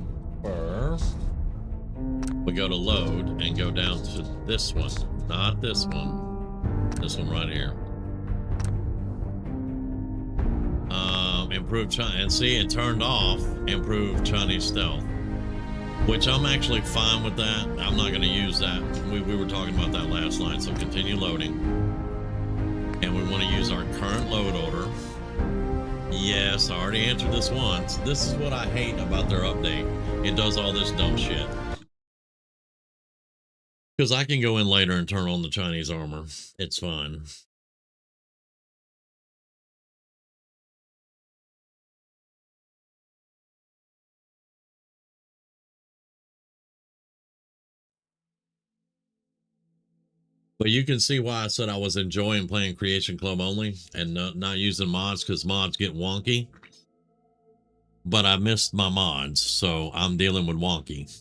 we go to load and go down to this one, not this one. This one right here. Improved Chinese, and see, it turned off improved Chinese stealth, which I'm actually fine with that. I'm not going to use that. We were talking about that last night, so continue loading. And we want to use our current load order. Yes, I already answered this once. This is what I hate about their update. It does all this dumb shit. Because I can go in later and turn on the Chinese armor. It's fine. But you can see why I said I was enjoying playing Creation Club only and not using mods, because mods get wonky. But I missed my mods, so I'm dealing with wonky.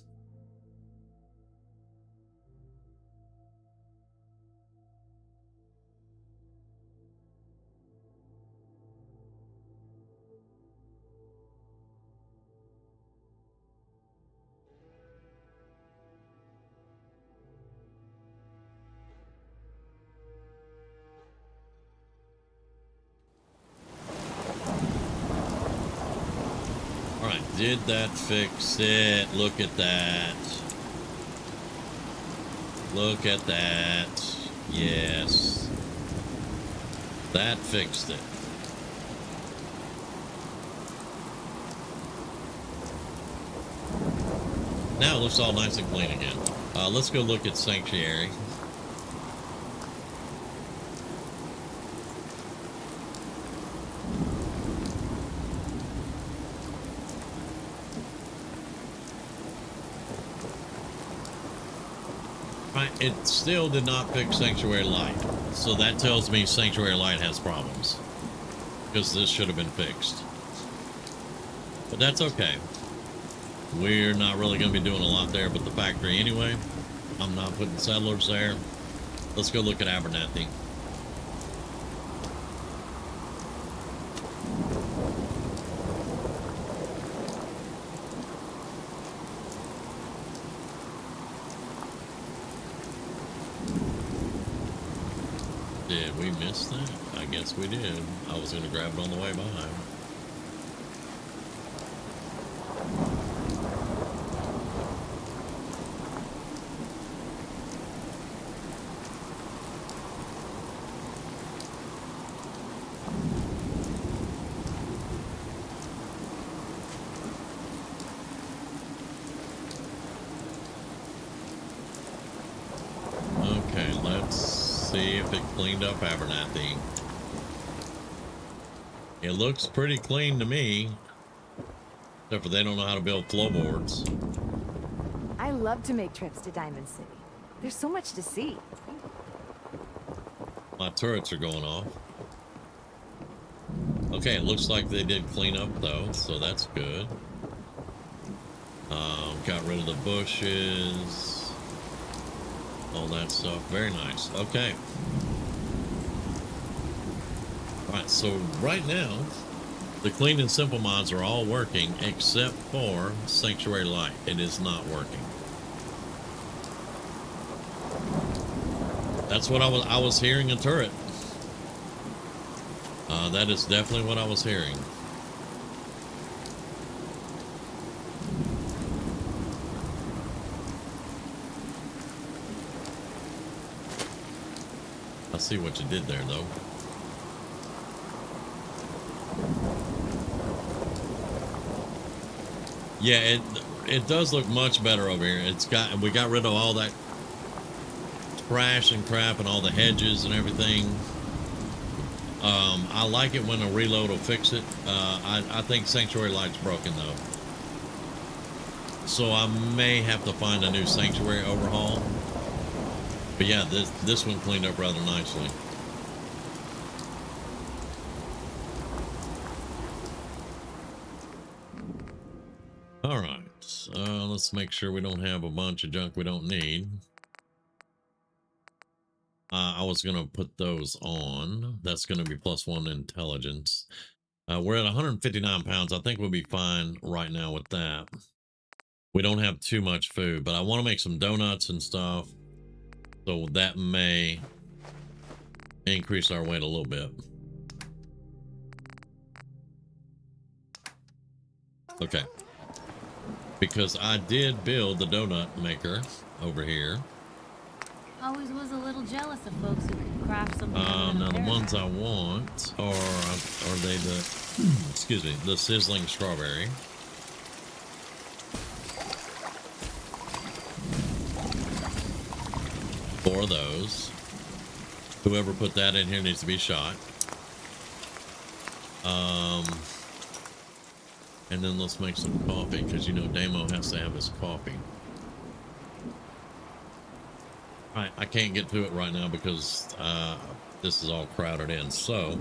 All right, did that fix it? Look at that. Look at that. Yes. That fixed it. Now it looks all nice and clean again. Let's go look at Sanctuary. It still did not fix Sanctuary Light. So that tells me Sanctuary Light has problems. Because this should have been fixed. But that's okay. We're not really going to be doing a lot there but the factory anyway. I'm not putting settlers there. Let's go look at Abernathy. Did we miss that? I guess we did. I was going to grab it on the way by. Okay, let's see if it cleaned up Abernathy. It looks pretty clean to me. Except for they don't know how to build floorboards. I love to make trips to Diamond City. There's so much to see. My turrets are going off. Okay, it looks like they did clean up though, so that's good. Got rid of the bushes. All that stuff. Very nice. Okay. Alright, so right now, the clean and simple mods are all working except for Sanctuary Light. It is not working. That's what I was hearing a turret. That is definitely what I was hearing. I see what you did there, though. Yeah, it does look much better over here. We got rid of all that trash and crap and all the hedges and everything. I like it when a reload will fix it. I think Sanctuary Light's broken though, so I may have to find a new Sanctuary overhaul. But yeah, this one cleaned up rather nicely. All right, let's make sure we don't have a bunch of junk we don't need. I was going to put those on. That's going to be +1 intelligence. We're at 159 pounds. I think we'll be fine right now with that. We don't have too much food, but I want to make some donuts and stuff. So that may increase our weight a little bit. Okay. Because I did build the donut maker over here. Always was a little jealous of folks who could craft something. Now the ones I want are they the excuse me, the sizzling strawberry. Four of those. Whoever put that in here needs to be shot. And then let's make some coffee because you know Damo has to have his coffee. Alright, I can't get to it right now because this is all crowded in. So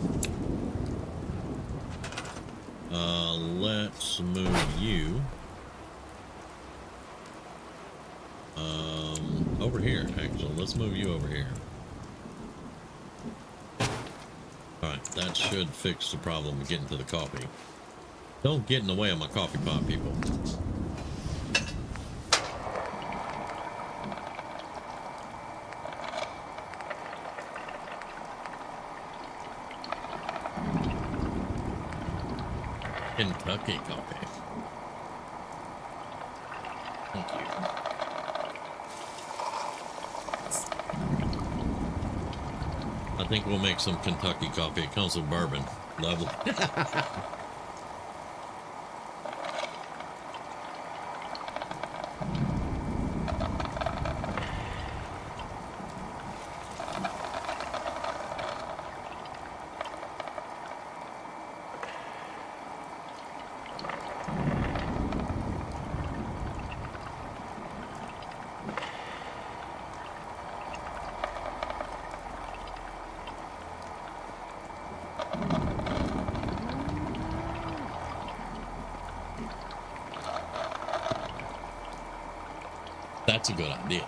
let's move you over here. Actually, let's move you over here. Alright, that should fix the problem of getting to the coffee. Don't get in the way of my coffee pot, people. Kentucky coffee. Thank you. I think we'll make some Kentucky coffee. It comes with bourbon. Lovely. That's a good idea.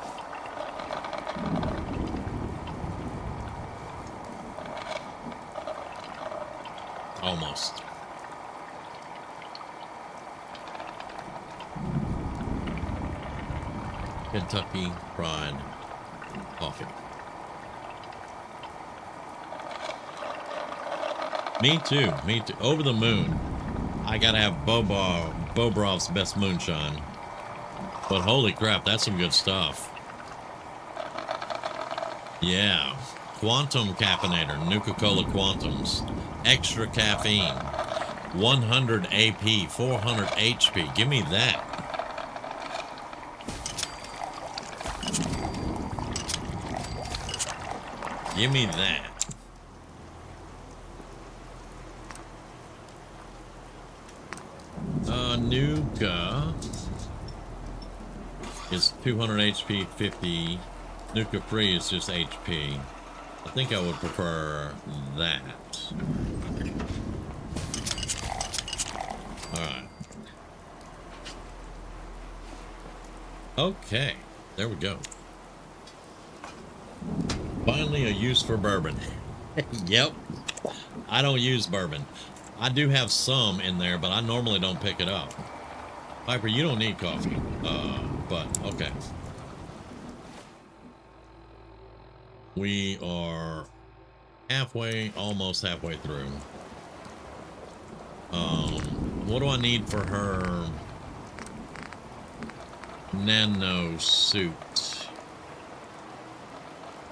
Almost. Kentucky Fried Coffee. Me too. Me too. Over the moon. I gotta have Bobrov's best moonshine. But holy crap, that's some good stuff. Yeah. Quantum Caffeinator, Nuka-Cola Quantums. Extra caffeine. 100 AP, 400 HP. Give me that. Give me that. Nuka is 200 HP, 50. Nuka Free is just HP. I think I would prefer that. Alright. Okay. There we go. Finally a use for bourbon. Yep. I don't use bourbon. I do have some in there, but I normally don't pick it up. Piper, you don't need coffee. But okay. We are halfway, almost halfway through. What do I need for her nano suit?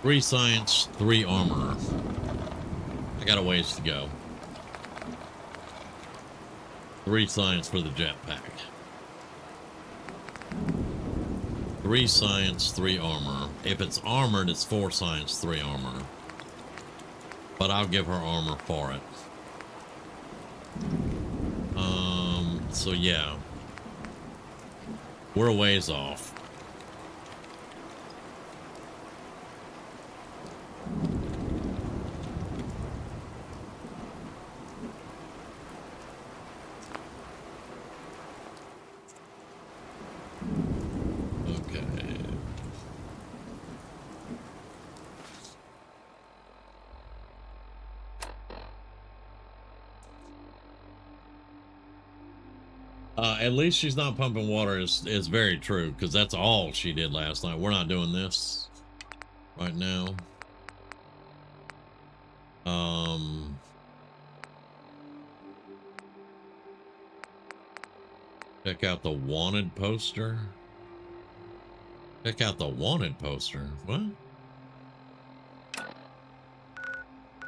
3 science, 3 armor. I got a ways to go. 3 science for the jetpack. 3 science, 3 armor. If it's armored, it's 4 science, 3 armor. But I'll give her armor for it. So yeah. We're a ways off. At least she's not pumping water is very true, because that's all she did last night. We're not doing this right now. Check out the wanted poster. Check out the wanted poster. What?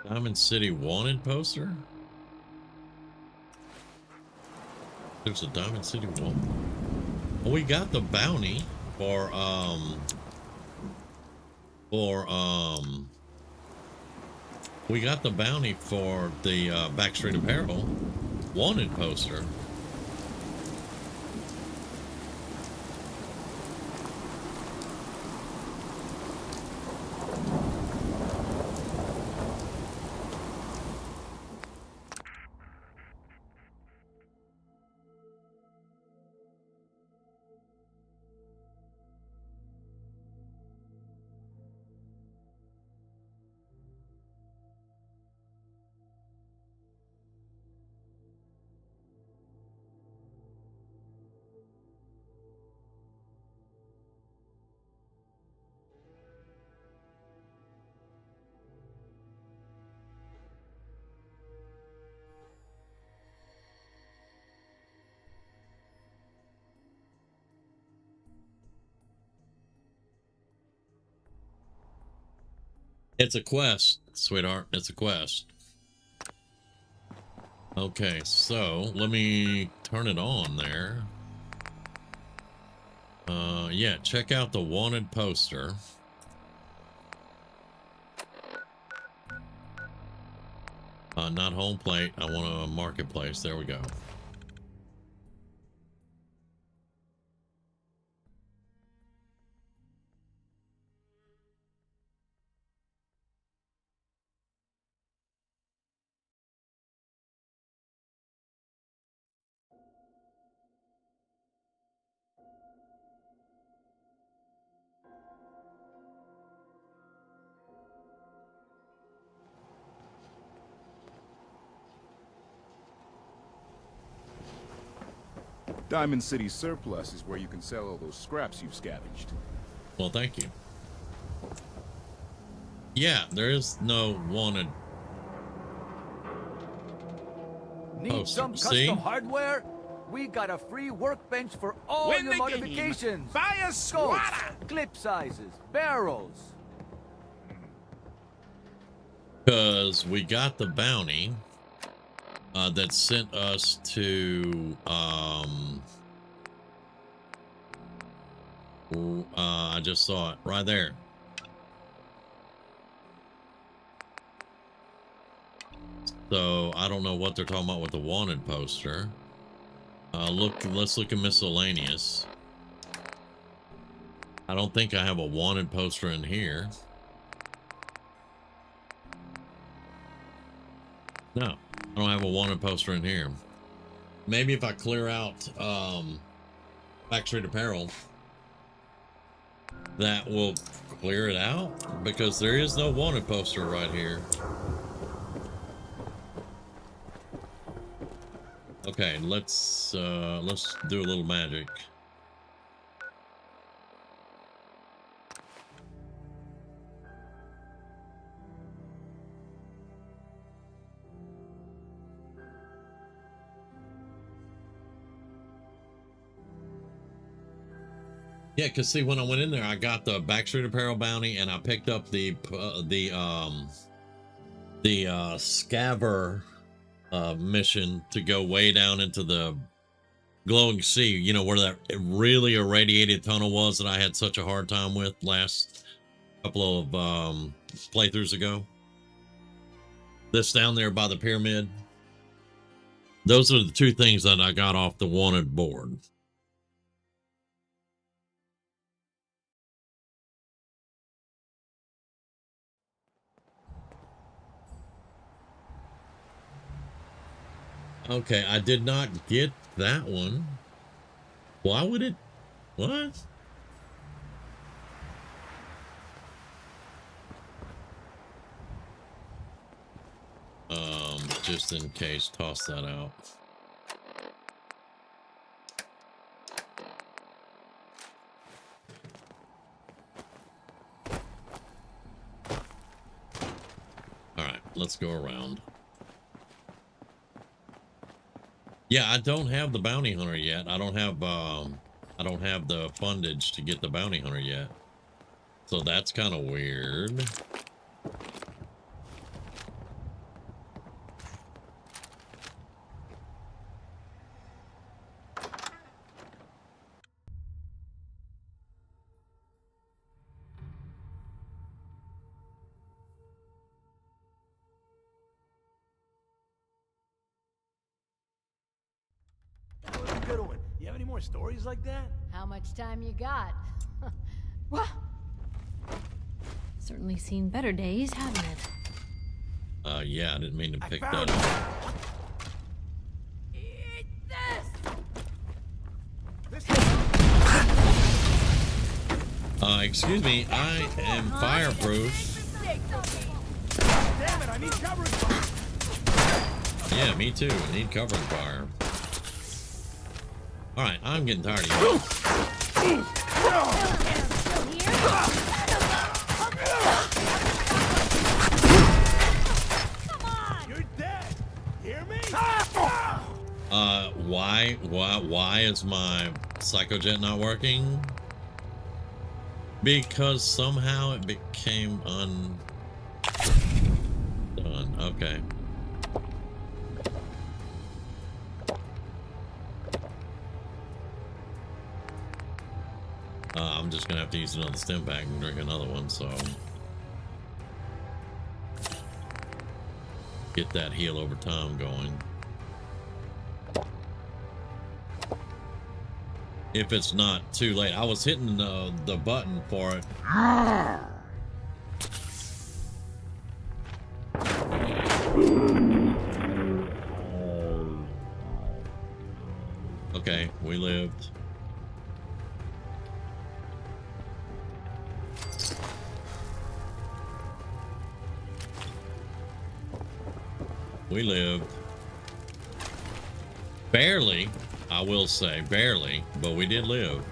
Diamond City wanted poster? There's a Diamond City one. Well, we got the bounty for we got the bounty for the Backstreet Apparel wanted poster. It's a quest, sweetheart. It's a quest. Okay, so let me turn it on there. Yeah, check out the wanted poster. Not home plate. I want a marketplace. There we go. Diamond City surplus is where you can sell all those scraps you've scavenged. Well, thank you. Yeah, there is no wanted Need poster. some custom See? hardware? We got a free workbench for all Win your the modifications. game. Buy a Scopes, squatter. clip sizes, barrels. Because we got the bounty that sent us to I just saw it right there. So I don't know what they're talking about with the wanted poster. Let's look at miscellaneous. I don't think I have a wanted poster in here. No, I don't have a wanted poster in here. Maybe if I clear out Backstreet Apparel, that will clear it out, because there is no wanted poster right here. Okay, let's do a little magic. Yeah, because see, when I went in there, I got the Backstreet Apparel bounty, and I picked up the Scaver mission to go way down into the glowing sea. You know, where that really irradiated tunnel was that I had such a hard time with last couple of playthroughs ago. This down there by the pyramid. Those are the two things that I got off the wanted board. Okay, I did not get that one. Why would it? What? Just in case, toss that out. All right, let's go around. Yeah, I don't have the bounty hunter yet. I don't have the fundage to get the bounty hunter yet. So that's kind of weird. That was a good one. You have any more stories like that? How much time you got? What? Certainly seen better days, haven't it? Yeah, I didn't mean to pick that up. Eat this! Excuse me, I am fireproof. Damn it, I need covering fire. Yeah, me too. I need covering fire. All right, I'm getting tired of you. You're dead. Hear me? Why is my psychojet not working? Because somehow it became undone. Okay. I'm just gonna have to use another stim pack and drink another one, so get that heal over time going. If it's not too late. I was hitting the button for it. Okay, we lived. We lived. Barely. I will say, barely, but we did live.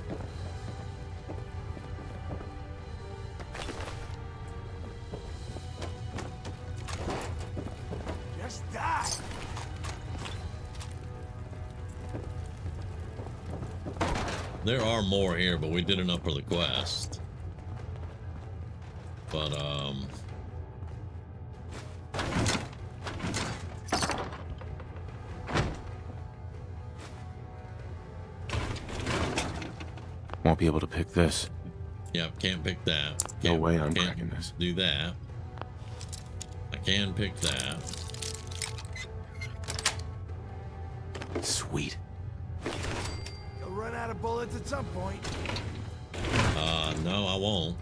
Just die. There are more here, but we did enough for the quest. But, Won't be able to pick this. Yep, can't pick that. No way I'm cracking this. Do that. I can pick that. Sweet. You'll run out of bullets at some point. No, I won't.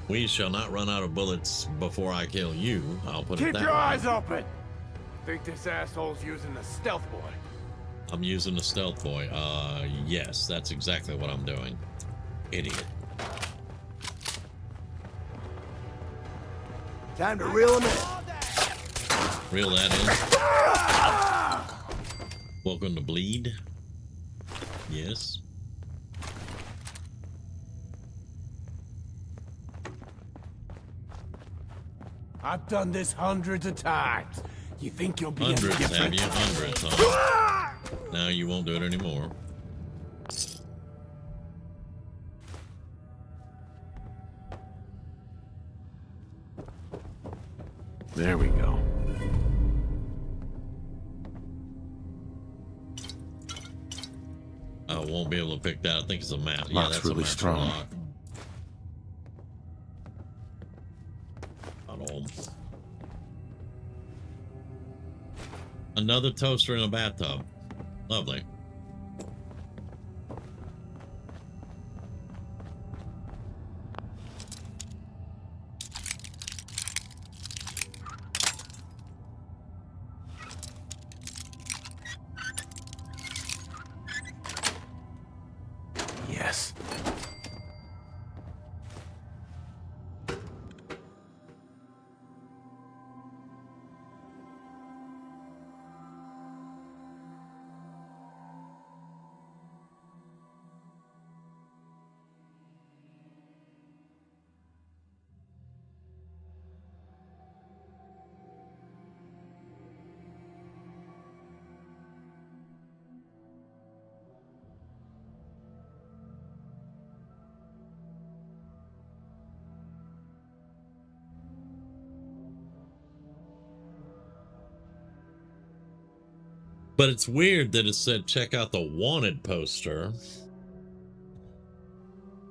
We shall not run out of bullets before I kill you. I'll put it Keep that your way. eyes open. Think this asshole's using the stealth boy. I'm using the stealth boy. Yes, that's exactly what I'm doing. Idiot. Time to reel him in. Reel that in. Welcome to Bleed. Yes. I've done this hundreds of times. You think you'll be any Hundreds, have different? you? Hundreds, huh? Now you won't do it anymore. There we go. I won't be able to pick that. I think it's a map. Lock's Yeah, that's really a master strong. lock. Another toaster in a bathtub. Lovely. Yes. But it's weird that it said check out the wanted poster.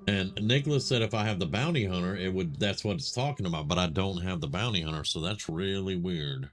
And Nicholas said if I have the bounty hunter, it would, that's what it's talking about, but I don't have the bounty hunter, so that's really weird.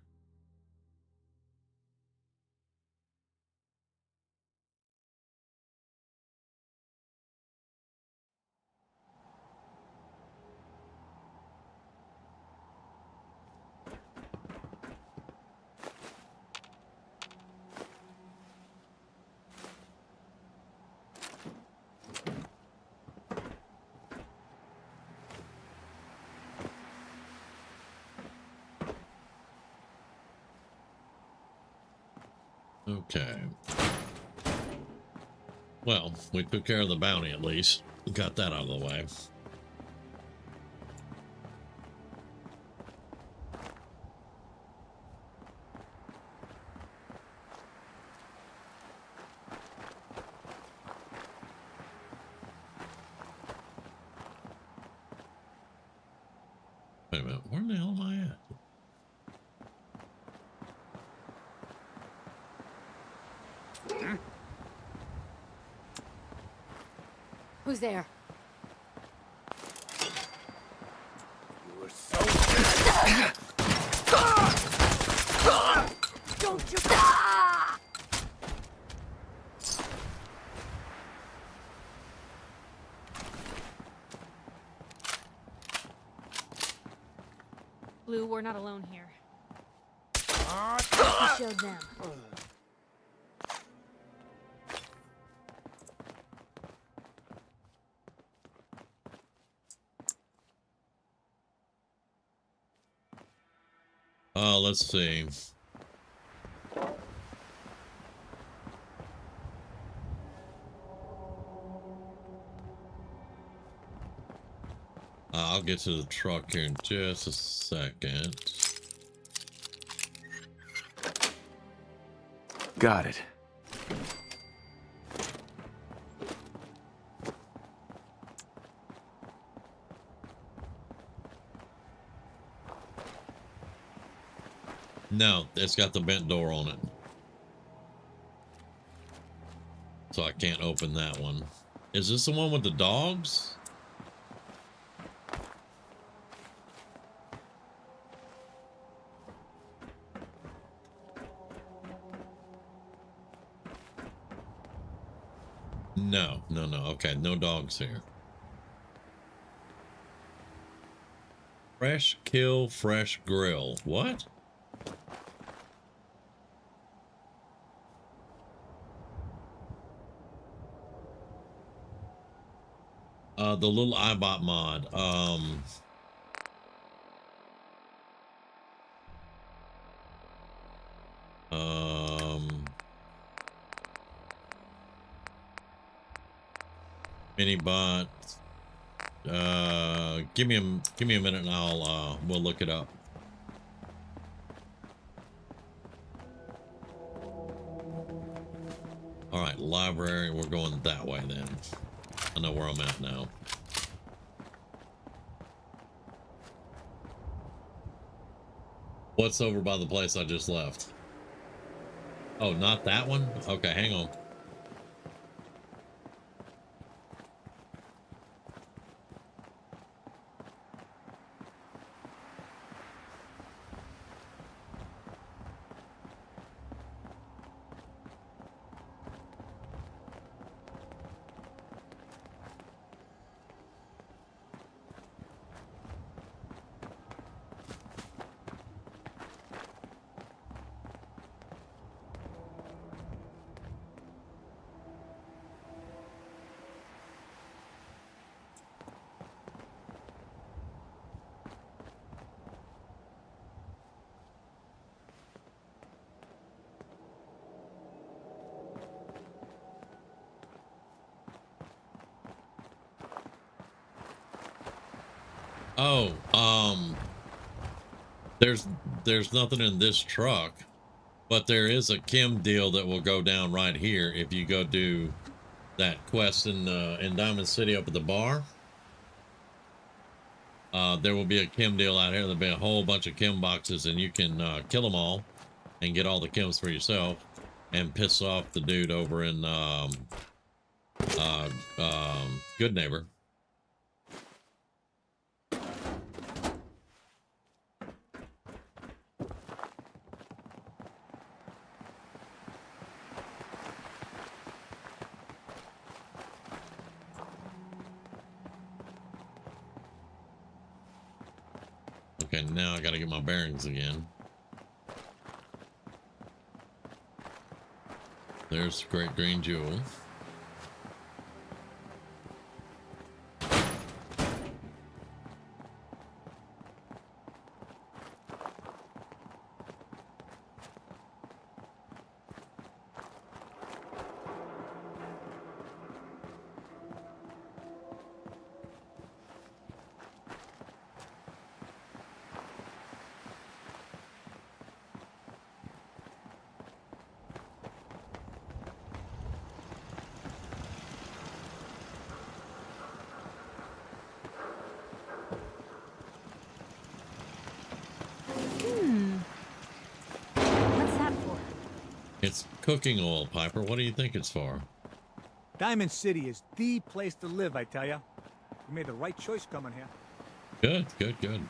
Okay. Well, we took care of the bounty at least. Got that out of the way. Wait a minute, where the hell am I at? Who's there? You were so Don't you... Blue, we're not alone here. You showed them. Let's see. I'll get to the truck here in just a second. Got it. No, it's got the bent door on it. So I can't open that one. Is this the one with the dogs? No, no, no. Okay, no dogs here. Fresh kill, fresh grill. What? The little iBot mod. Minibot. Give me a minute and I'll we'll look it up. All right, library. We're going that way then. I know where I'm at now. What's over by the place I just left? Oh, not that one? Okay, hang on. Oh, there's nothing in this truck, but there is a chem deal that will go down right here if you go do that quest in Diamond City up at the bar. There will be a chem deal out here. There'll be a whole bunch of chem boxes, and you can kill them all and get all the chems for yourself and piss off the dude over in Good Neighbor. Okay, now I gotta get my bearings again. There's the Great Green Jewel. It's cooking oil, Piper. What do you think it's for? Diamond City is the place to live, I tell ya. You made the right choice coming here. Good, good, good.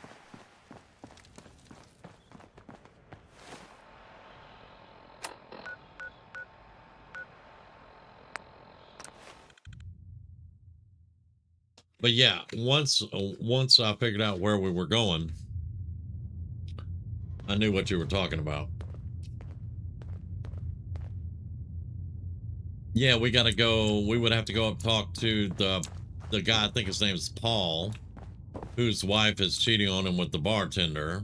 But yeah, once I figured out where we were going, I knew what you were talking about. Yeah, we gotta go. We would have to go up talk to the guy. I think his name is Paul, whose wife is cheating on him with the bartender.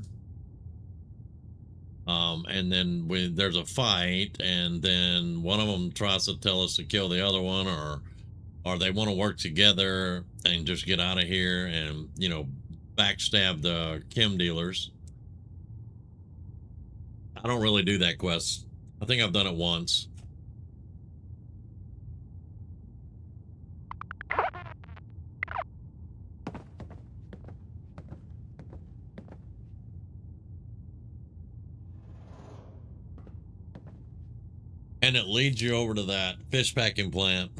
And then there's a fight, and then one of them tries to tell us to kill the other one, or they want to work together and just get out of here and, you know, backstab the chem dealers. I don't really do that quest. I think I've done it once. And it leads you over to that fish packing plant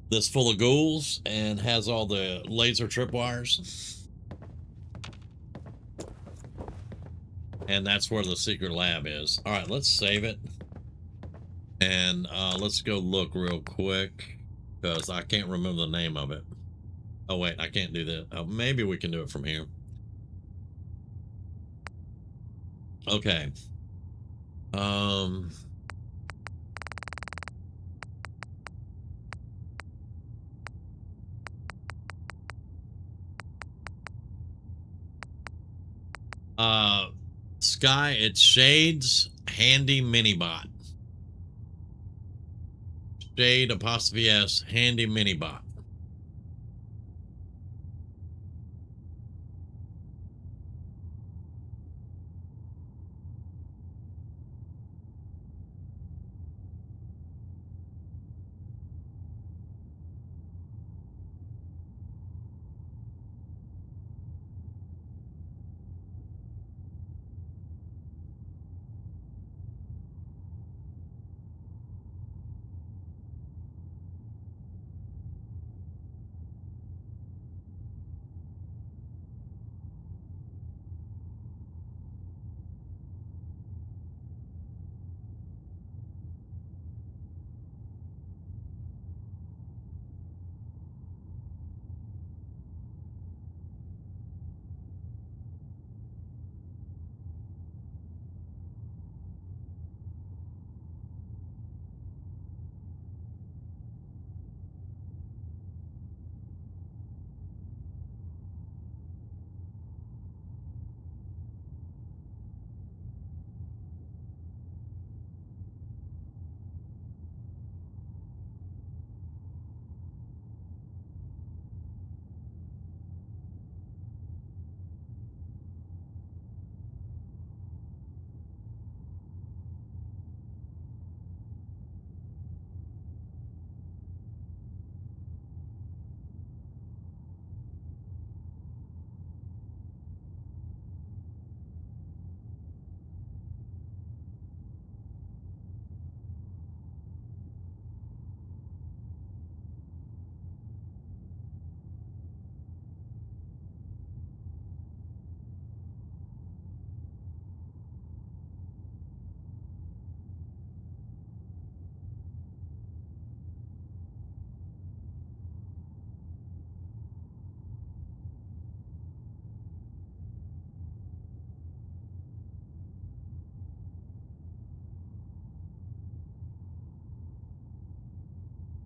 that's full of ghouls and has all the laser tripwires. And that's where the secret lab is. All right, let's save it. And let's go look real quick, because I can't remember the name of it. Oh, wait, I can't do that. Oh, maybe we can do it from here. Okay. Sky, it's Shade's Handy Minibot. Shade apostrophe S Handy Minibot.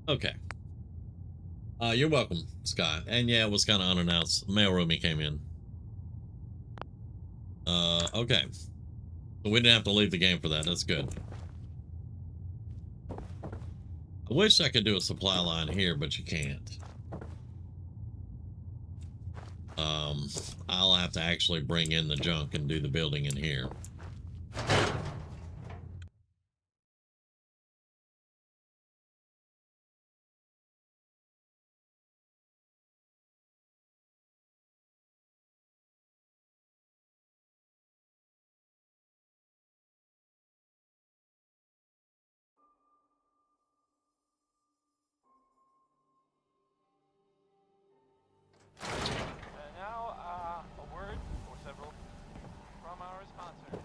Okay. You're welcome, Sky. And yeah, it was kind of unannounced. Mailroom he came in. Okay. So we didn't have to leave the game for that. That's good. I wish I could do a supply line here, but you can't. I'll have to actually bring in the junk and do the building in here. Now, a word or several from our sponsor.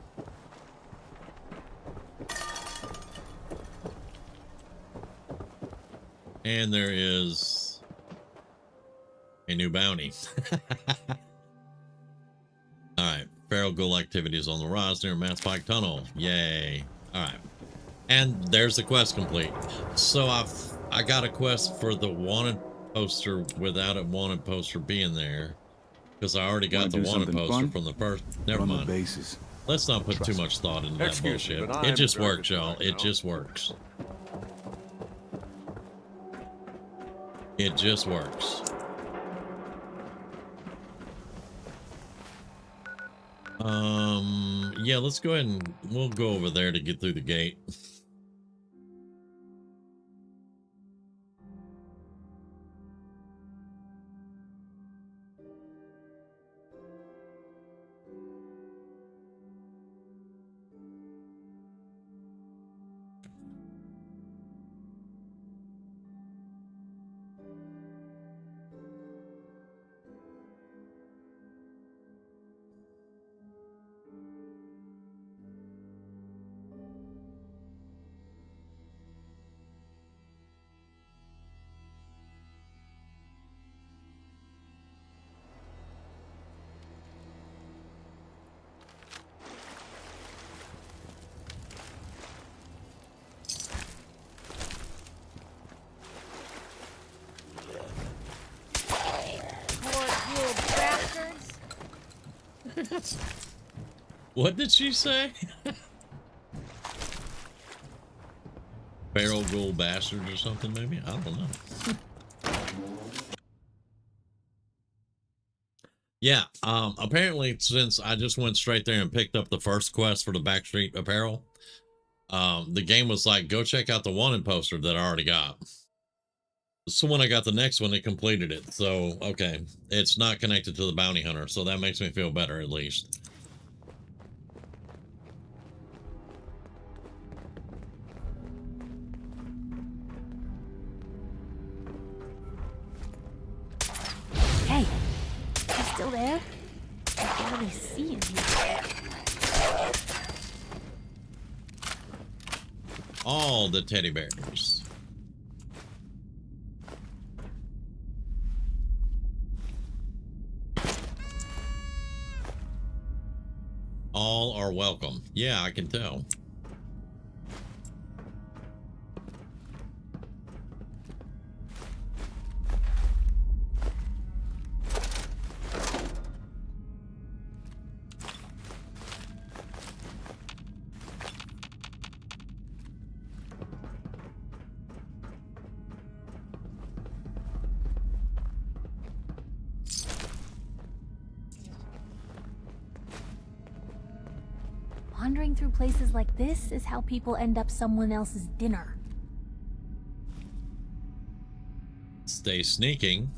And there is a new bounty. All right. Feral ghoul activities on the rise near Mass Pike Tunnel. Yay. All right. And there's the quest complete. So I got a quest for the wanted poster without a wanted poster being there, because I already got the wanted poster from the first. Never mind. Let's not put too much thought into that Excuse me, bullshit. but It I'm just nervous works, y'all. right It now. just works. It just works. Yeah, let's go ahead and we'll go over there to get through the gate. What did she say? Barrel gold bastards or something, maybe? I don't know. Yeah, apparently since I just went straight there and picked up the first quest for the Backstreet Apparel, the game was like, go check out the wanted poster that I already got. So when I got the next one, it completed it. So, okay, it's not connected to the bounty hunter, so that makes me feel better at least. Hey, you still there? I can really see you. All the teddy bears. All are welcome. Yeah, I can tell. Wandering through places like this is how people end up someone else's dinner. Stay sneaking,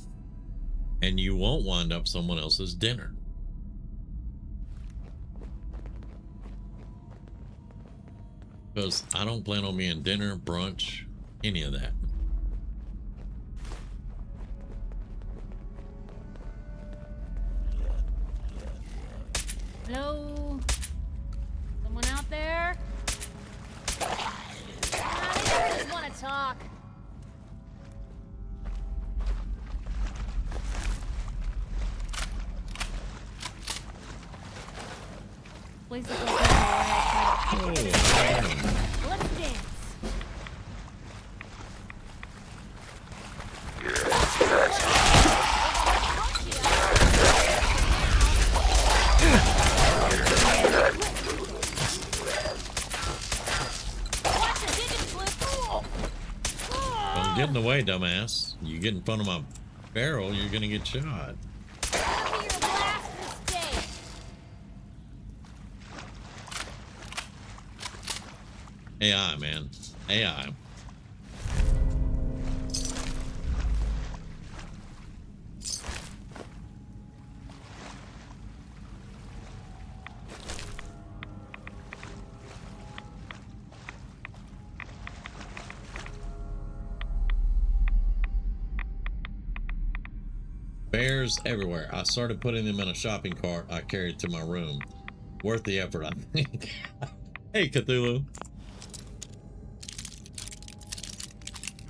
and you won't wind up someone else's dinner. Because I don't plan on being dinner, brunch, any of that. Hello? Someone out there? I just want to talk. Place is like let's dance. Don't get in the way, dumbass. You get in front of my barrel, you're gonna get shot. AI, man. AI. Bears everywhere. I started putting them in a shopping cart I carried to my room. Worth the effort, I think. Hey, Cthulhu.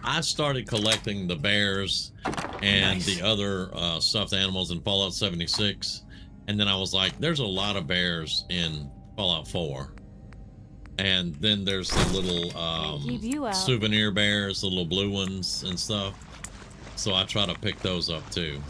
I started collecting the bears and the other stuffed animals in Fallout 76. And then I was like, there's a lot of bears in Fallout 4. And then there's the little souvenir bears, the little blue ones and stuff. So I try to pick those up too.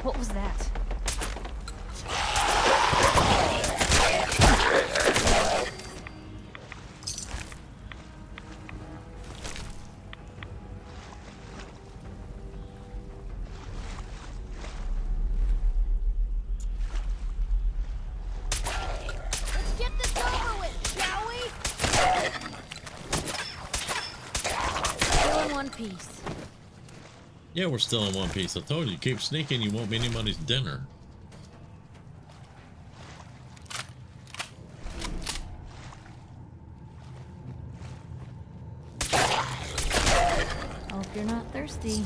What was that? Let's get this over with, shall we? Still in one piece. Yeah, we're still in one piece. I told you, keep sneaking, you won't be anybody's dinner. Hope you're not thirsty.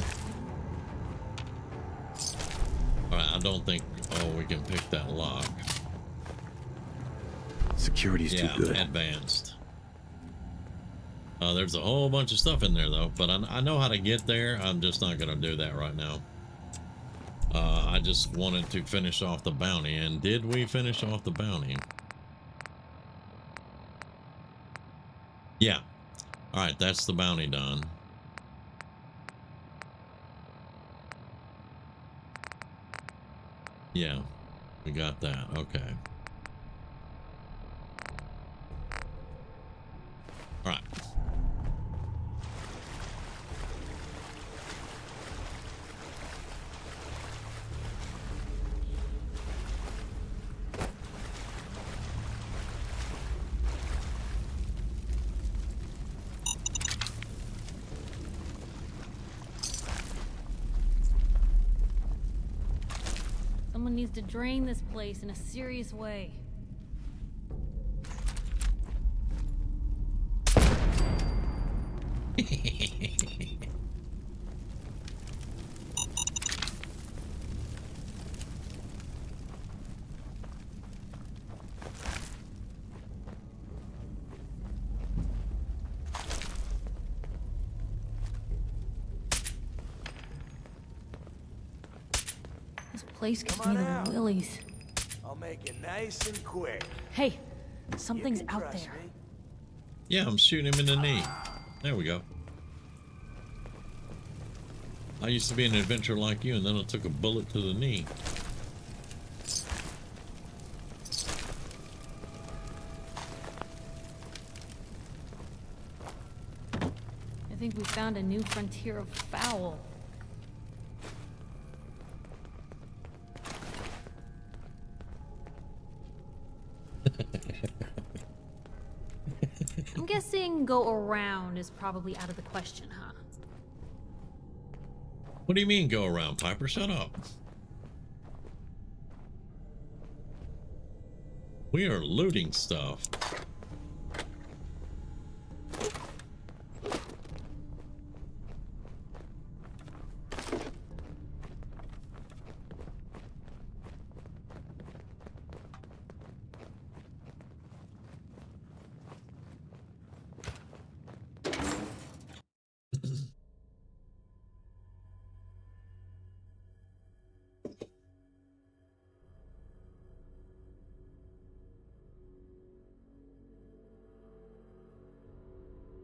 Alright, I don't think... Oh, we can pick that lock. Security's too good. Advanced. There's a whole bunch of stuff in there, though. But I know how to get there. I'm just not going to do that right now. I just wanted to finish off the bounty. And did we finish off the bounty? Yeah. Alright, that's the bounty done. Yeah, we got that. Okay. All right. Someone needs to drain this place in a serious way. This place gives me the willies. I'll make it nice and quick. Hey, something's out there. Me. Yeah, I'm shooting him in the knee. There we go. I used to be an adventurer like you, and then I took a bullet to the knee. I think we found a new frontier of foul. I'm guessing go around is probably out of the question, huh? What do you mean go around, Piper? Shut up. We are looting stuff.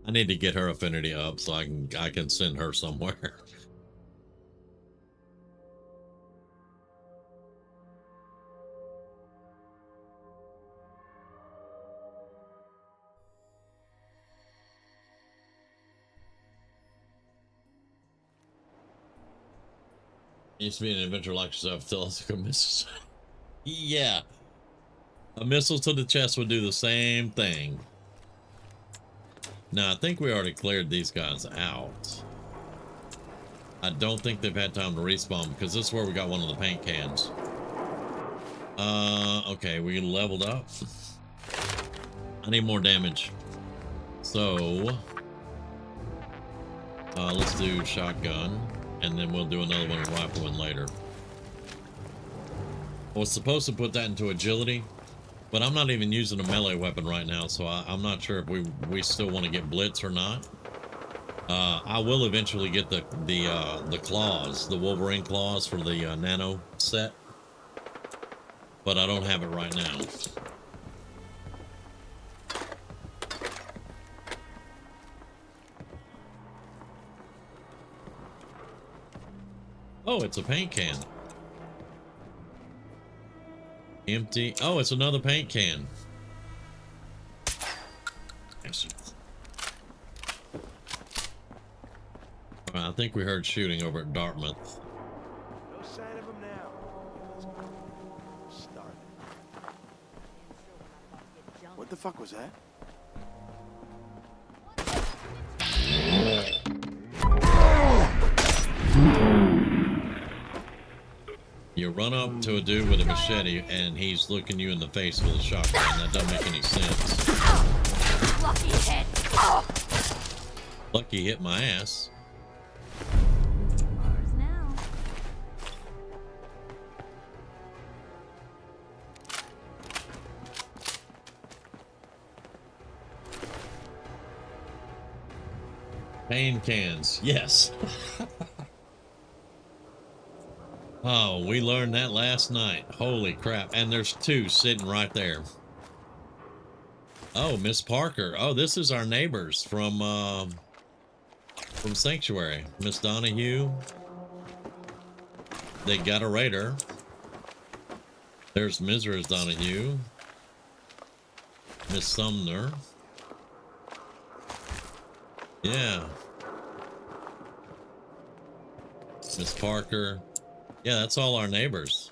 I need to get her affinity up so I can send her somewhere. Used to be an adventurer like yourself. Tell us a missile. Yeah, a missile to the chest would do the same thing. Now, I think we already cleared these guys out. I don't think they've had time to respawn because this is where we got one of the paint cans. Okay, we leveled up. I need more damage. So, let's do shotgun, and then we'll do another one with rifleman later. I was supposed to put that into agility, but I'm not even using a melee weapon right now, so I'm not sure if we still want to get blitz or not. I will eventually get the claws, the Wolverine claws for the nano set, but I don't have it right now. Oh, it's a paint can. Empty. Oh, it's another paint can. I think we heard shooting over at Dartmouth. No sign of him now. Let's go. Start. What the fuck was that? You run up to a dude with a machete and he's looking you in the face with a shotgun. That doesn't make any sense. Lucky hit. Lucky hit my ass. Ours now. Pain cans. Yes. Oh, we learned that last night. Holy crap. And there's two sitting right there. Oh, Miss Parker. Oh, this is our neighbors from Sanctuary. Miss Donahue. They got a raider. There's Mrs. Donahue. Miss Sumner. Yeah. Miss Parker. Yeah, that's all our neighbors.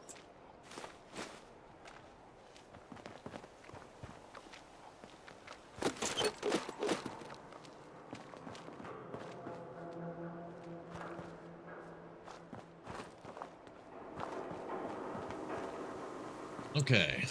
Okay.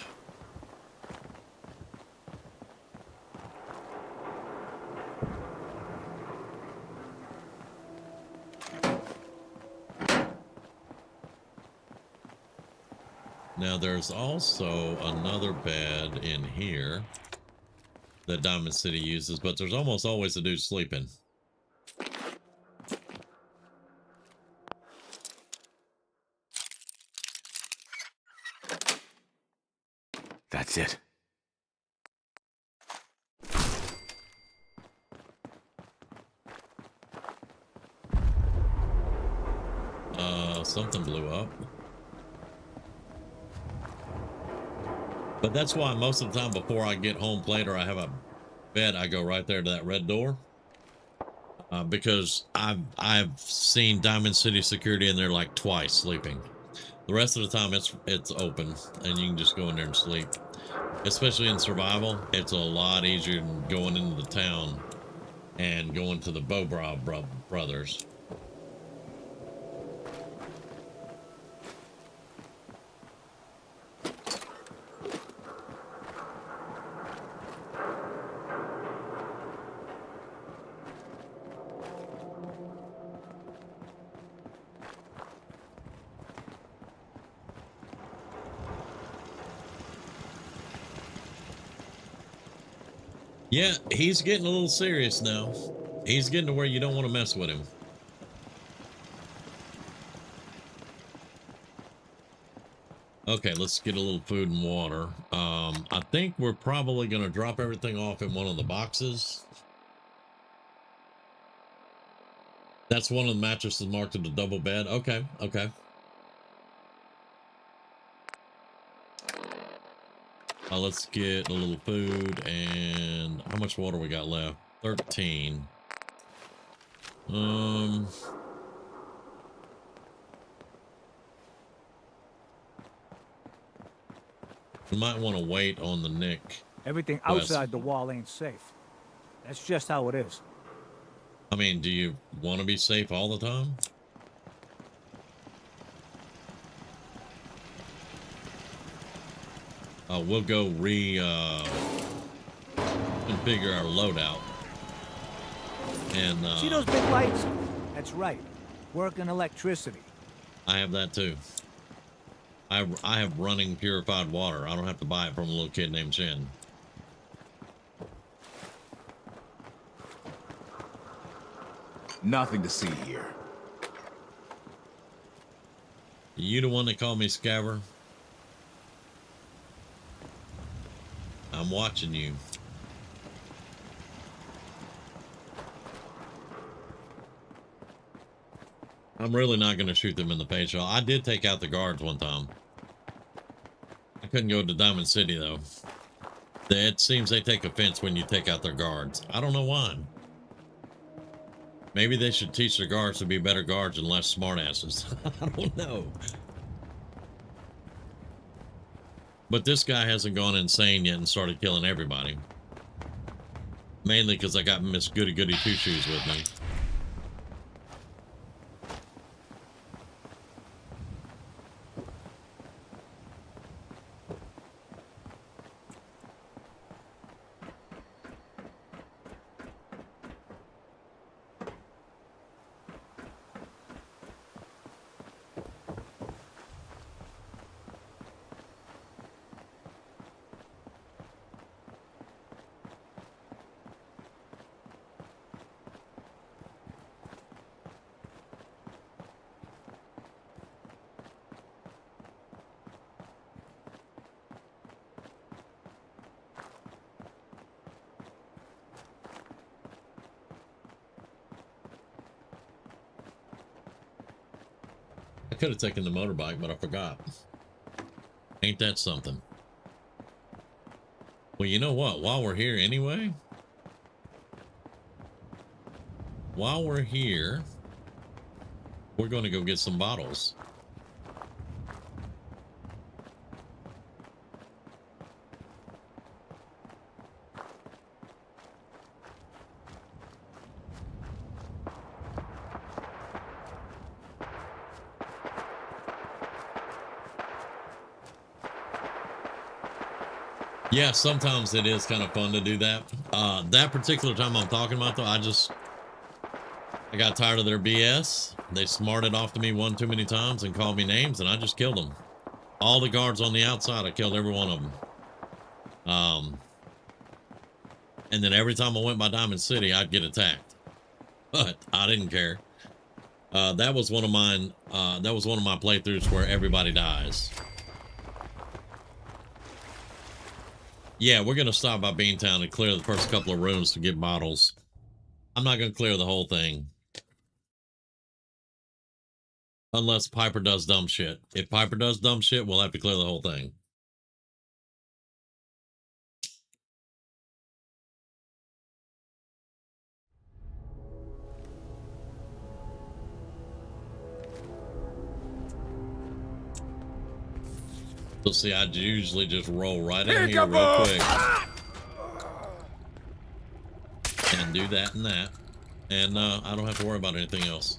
Now there's also another bed in here that Diamond City uses, but there's almost always a dude sleeping. That's it. Something blew up. But that's why most of the time before I get home plate or I have a bed, I go right there to that red door. Because I've seen Diamond City security in there like twice sleeping. The rest of the time it's open and you can just go in there and sleep. Especially in survival, it's a lot easier than going into the town and going to the Bobrow brothers. Yeah, he's getting a little serious now. He's getting to where you don't want to mess with him. Okay, let's get a little food and water. I think we're probably going to drop everything off in one of the boxes. That's one of the mattresses marked as a double bed. Okay, okay. Let's get a little food and how much water we got left? 13. We might want to wait on the Nick. Everything outside the wall ain't safe. That's just how it is. I mean, do you want to be safe all the time? We'll go configure our loadout. And see those big lights? That's right. Working electricity. I have that too. I have running purified water. I don't have to buy it from a little kid named Chen. Nothing to see here. You the one that called me Scaver? I'm watching you. I'm really not going to shoot them in the paint shop. I did take out the guards one time. I couldn't go to Diamond City, though. It seems they take offense when you take out their guards. I don't know why. Maybe they should teach their guards to be better guards and less smartasses. I don't know. But this guy hasn't gone insane yet and started killing everybody. Mainly because I got Miss Goody Goody Two Shoes with me. I could have taken the motorbike, but I forgot. Ain't that something? Well, you know what? While we're here anyway, we're going to go get some bottles. Yeah, sometimes it is kind of fun to do that. That particular time I'm talking about, though, I got tired of their BS. They smarted off to me one too many times and called me names, and I just killed them. All the guards on the outside, I killed every one of them. And then every time I went by Diamond City, I'd get attacked. But I didn't care. That was one of mine. That was one of my playthroughs where everybody dies. Yeah, we're going to stop by Beantown and clear the first couple of rooms to get bottles. I'm not going to clear the whole thing. Unless Piper does dumb shit. If Piper does dumb shit, we'll have to clear the whole thing. So see, I usually just roll right in here real quick. And do that and that. And I don't have to worry about anything else.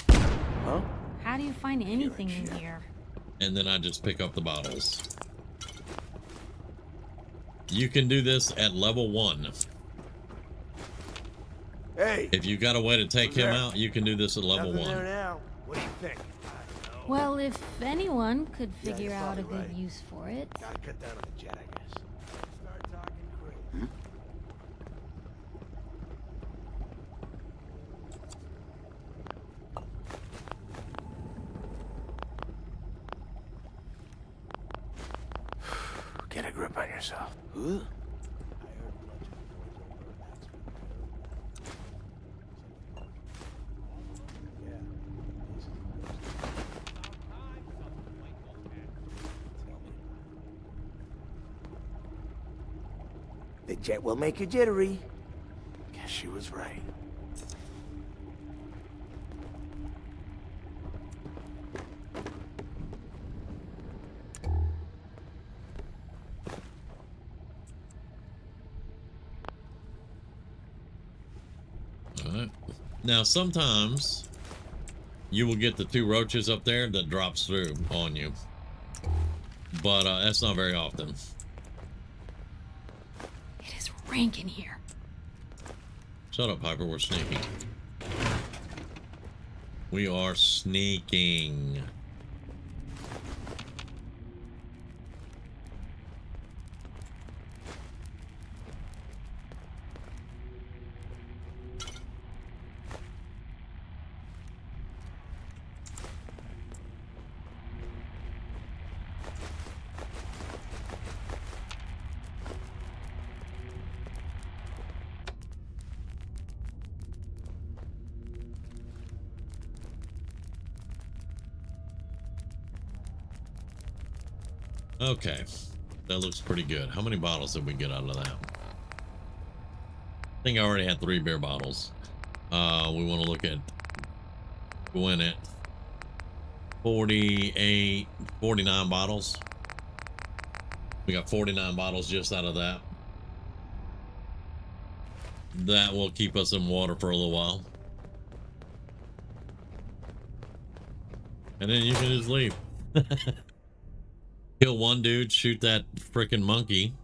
Huh? How do you find anything in here? And then I just pick up the bottles. You can do this at level 1. Hey. If you got a way to take him out, you can do this at level 1. There now. What do you think? Well, if anyone could figure out a good use for it. Gotta cut down on the jet, I guess. Start talking crazy. Get a grip on yourself. Huh? The jet will make you jittery. Guess she was right. Alright. Now, sometimes you will get the 2 roaches up there that drops through on you. But that's not very often. It is rank in here. Shut up, Piper. We're sneaking. We are sneaking. Okay. That looks pretty good. How many bottles did we get out of that? I think I already had 3 beer bottles. We want to look at going at 48, 49 bottles. We got 49 bottles just out of that. That will keep us in water for a little while. And then you can just leave. Kill one dude, shoot that freaking monkey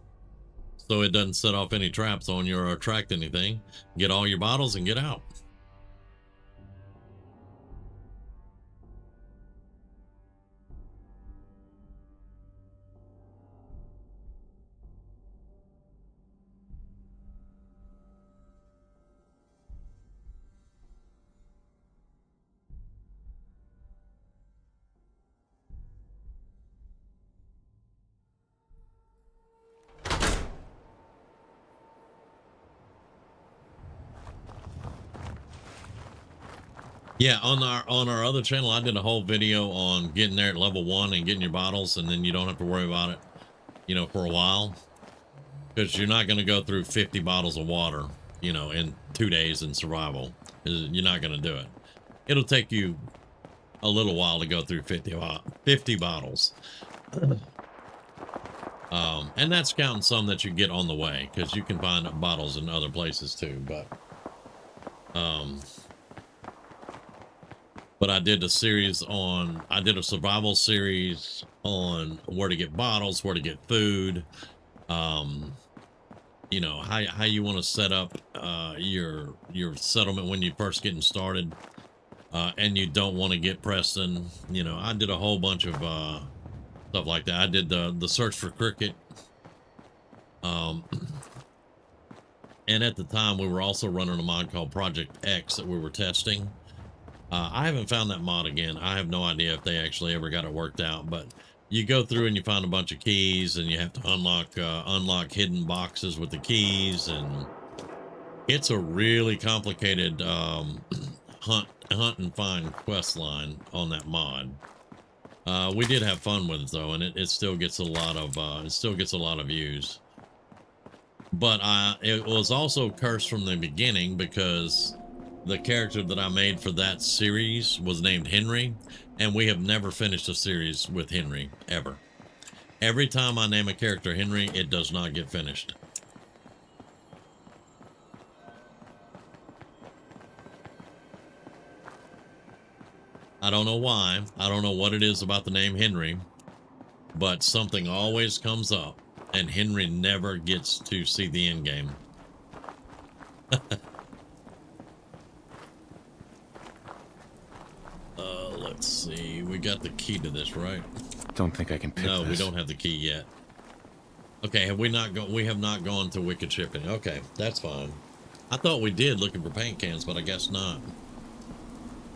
so it doesn't set off any traps on you or attract anything. Get all your bottles and get out. Yeah, on our other channel, I did a whole video on getting there at level 1 and getting your bottles, and then you don't have to worry about it, you know, for a while, because you're not going to go through 50 bottles of water, you know, in 2 days in survival. You're not going to do it. It'll take you a little while to go through 50 bottles. And that's counting some that you get on the way, because you can find bottles in other places too, but I did a survival series on where to get bottles, where to get food, you know, how you want to set up your settlement when you first getting started, and you don't want to get Preston. You know, I did a whole bunch of stuff like that. I did the search for cricket, and at the time we were also running a mod called Project X that we were testing. I haven't found that mod again. I have no idea if they actually ever got it worked out, but you go through and you find a bunch of keys, and you have to unlock hidden boxes with the keys, and it's a really complicated hunt and find quest line on that mod. We did have fun with it though, and it still gets a lot of views. But it was also cursed from the beginning, because the character that I made for that series was named Henry, and we have never finished a series with Henry, ever. Every time I name a character Henry, it does not get finished. I don't know why. I don't know what it is about the name Henry, but something always comes up, and Henry never gets to see the end game. Let's see. We got the key to this, right? Don't think I can pick this. No, we don't have the key yet. Okay, have we not gone? We have not gone to Wicked Shipping. Okay, that's fine. I thought we did looking for paint cans, but I guess not.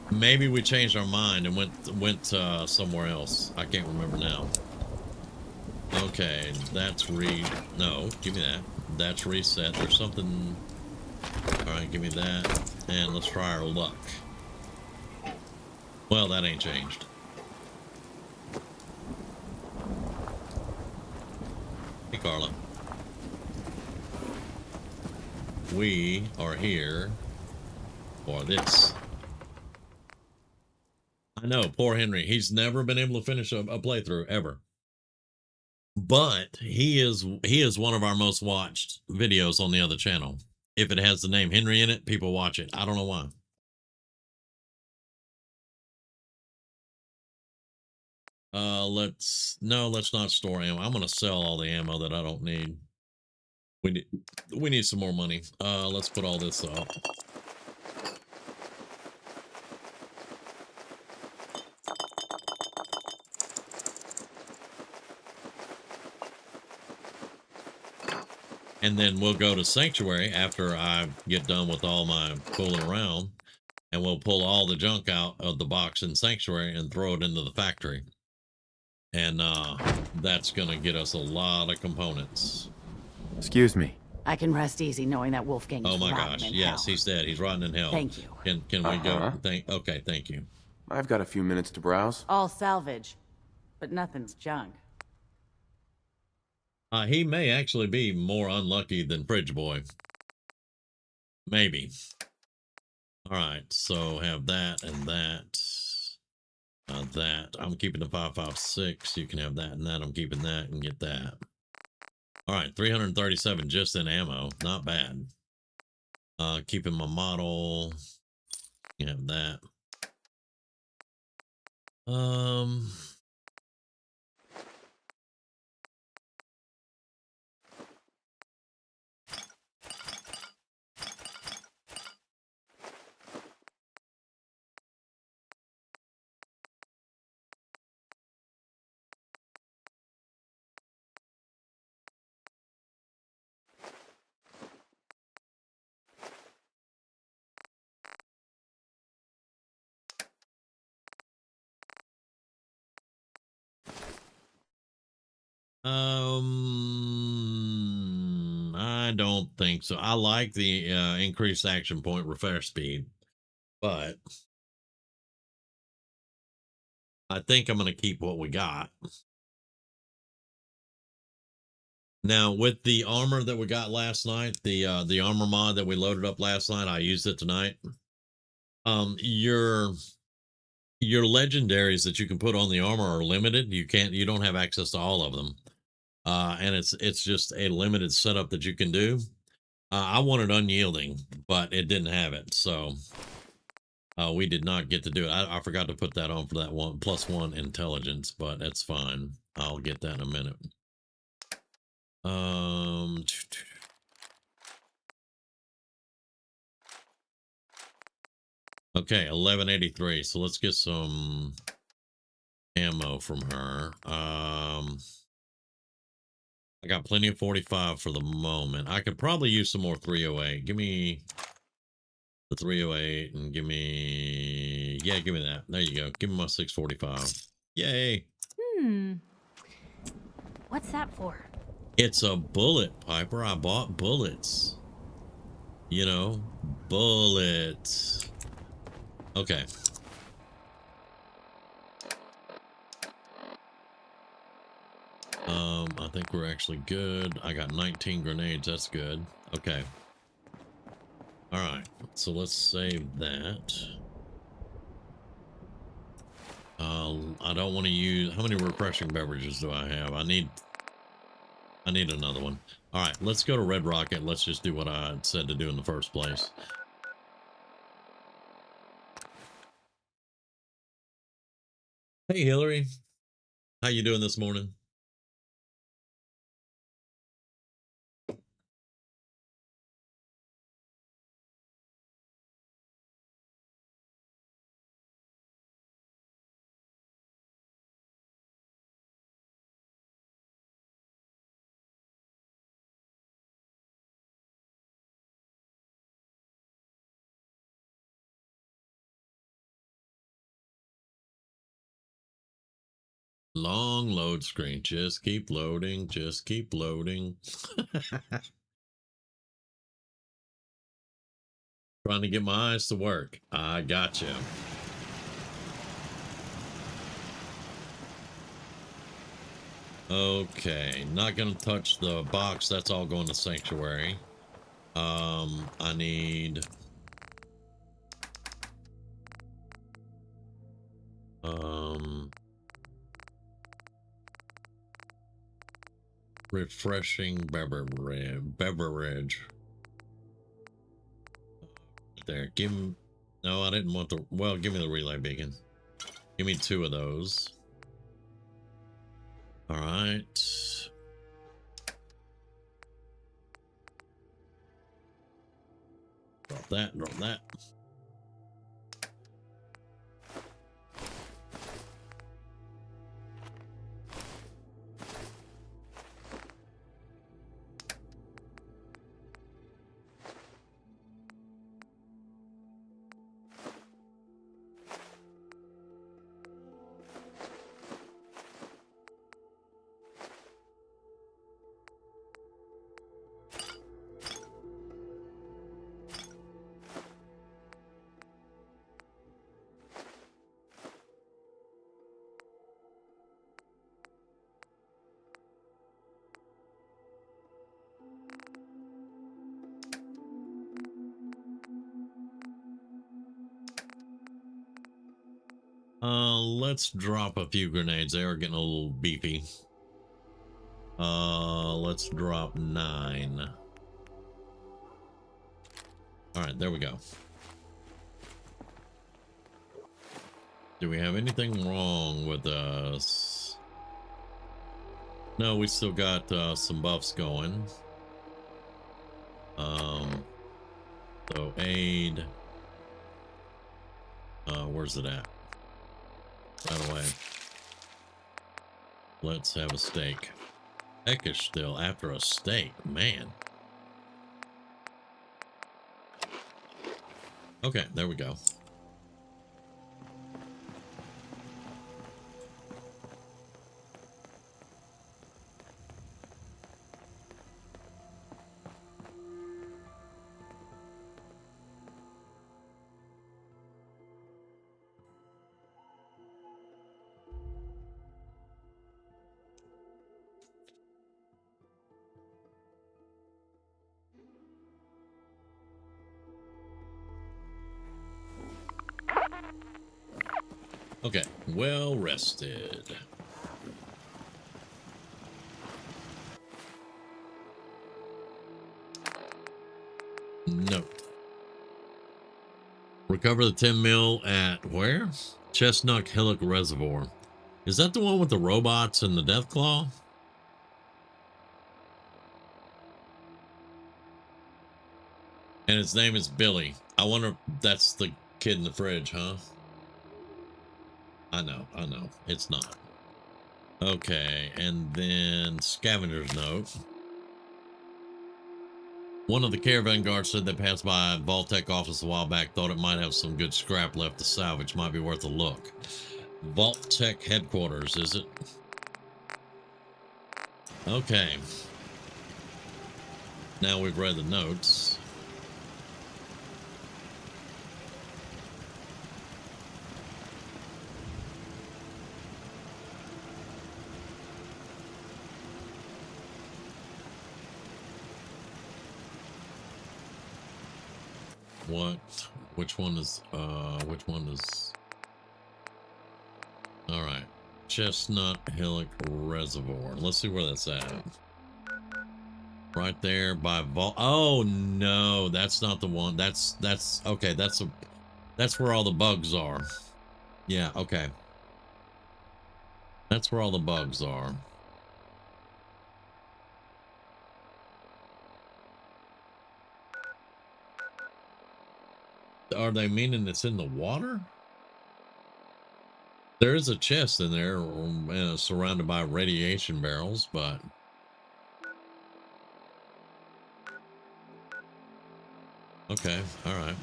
Maybe we changed our mind and went somewhere else. I can't remember now. Okay, that's no, give me that. That's reset. There's something. All right, give me that, and let's try our luck. Well, that ain't changed. Hey, Carla. We are here for this. I know, poor Henry. He's never been able to finish a playthrough ever. But he is one of our most watched videos on the other channel. If it has the name Henry in it, people watch it. I don't know why. Let's not store ammo. I'm gonna sell all the ammo that I don't need. We need some more money. Let's put all this up. And then we'll go to Sanctuary after I get done with all my fooling around, and we'll pull all the junk out of the box in Sanctuary and throw it into the factory. And that's gonna get us a lot of components. Excuse me. I can rest easy knowing that Wolfgang is Oh my rotting gosh, in yes, hell. he's dead. He's rotting in hell. Thank you. Can we go? Okay, thank you. I've got a few minutes to browse. All salvage, but nothing's junk. He may actually be more unlucky than Fridge Boy. Maybe. All right, so have that and that. That. I'm keeping the 5.56. You can have that and that. I'm keeping that and get that. All right, 337 just in ammo. Not bad. Keeping my model. You have that. I don't think so. I like the increased action point refresh speed, but I think I'm going to keep what we got. Now, with the armor that we got last night, the armor mod that we loaded up last night, I used it tonight. Your legendaries that you can put on the armor are limited. You don't have access to all of them. And it's just a limited setup that you can do. I wanted unyielding, but it didn't have it, so we did not get to do it. I forgot to put that on for that +1 intelligence, but that's fine. I'll get that in a minute. Okay, 1183. So let's get some ammo from her. I got plenty of 45 for the moment. I could probably use some more 308. Give me the 308 and give me that. There you go. Give me my 645. Yay. What's that for? It's a bullet, Piper. I bought bullets. You know, bullets. Okay. I think we're actually good. I got 19 grenades. That's good. Okay. All right. So let's save that. I don't want to use... How many refreshing beverages do I have? I need another one. All right. Let's go to Red Rocket. Let's just do what I said to do in the first place. Hey, Hillary. How you doing this morning? Long load screen. Just keep loading. Just keep loading. Trying to get my eyes to work. I gotcha. Okay. Not going to touch the box. That's all going to Sanctuary. I need... refreshing beverage. There, give me... No, I didn't want the... Well, give me the relay beacon. Give me 2 of those. All right. Drop that, drop that. Let's drop a few grenades. They are getting a little beefy. Let's drop 9. All right, there we go. Do we have anything wrong with us? No, we still got some buffs going. So aid. Where's it at? Right away. Let's have a steak. Peckish still after a steak, man. Okay, there we go. Okay, well rested. Note. Recover the 10 mil at where? Chestnut Hillock Reservoir. Is that the one with the robots and the Deathclaw? And his name is Billy. I wonder if that's the kid in the fridge, huh? I know. It's not. Okay, and then scavenger's note. One of the caravan guards said they passed by Vault-Tec office a while back, thought it might have some good scrap left to salvage, might be worth a look. Vault-Tec headquarters, is it? Okay. Now we've read the notes. Which one is all right. Chestnut Hillock Reservoir. Let's see where that's at. Right there by Vault. Oh no, that's not the one. That's okay. That's where all the bugs are. Yeah, okay. That's where all the bugs are. Are they meaning it's in the water? There is a chest in there surrounded by radiation barrels, but okay, all right.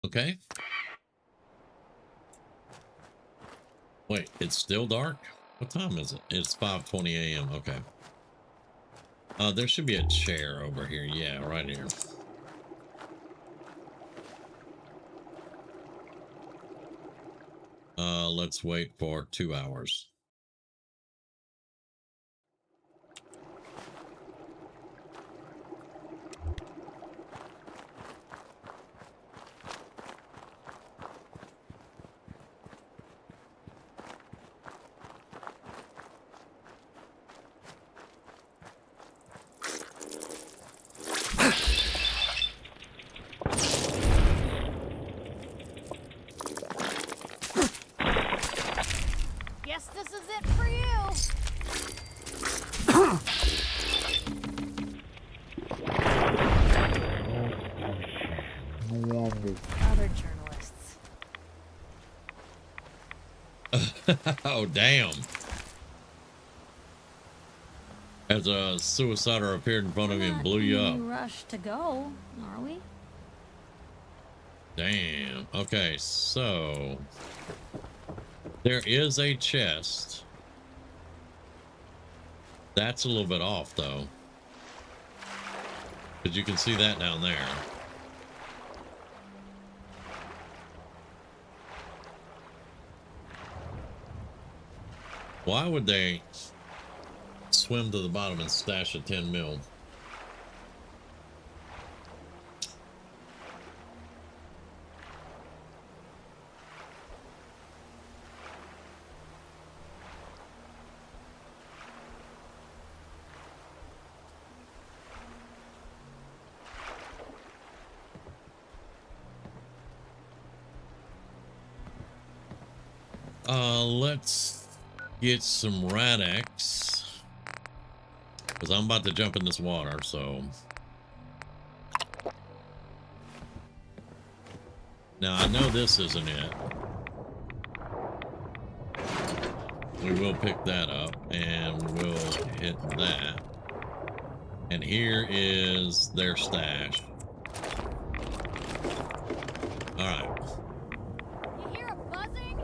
Okay. Wait, it's still dark? What time is it? It's 5:20 a.m. Okay. There should be a chair over here. Yeah, right here. Let's wait for 2 hours. Guess this is it for you. Other journalists. Oh, damn. As a suicider appeared in front of you and blew you up. Rush to go, are we? Damn. Okay, so there is a chest. That's a little bit off, though. Because you can see that down there. Why would they swim to the bottom and stash a 10 mil? Let's get some Rad-X, because I'm about to jump in this water, so. Now, I know this isn't it. We will pick that up, and we'll hit that. And here is their stash. All right. You hear a buzzing?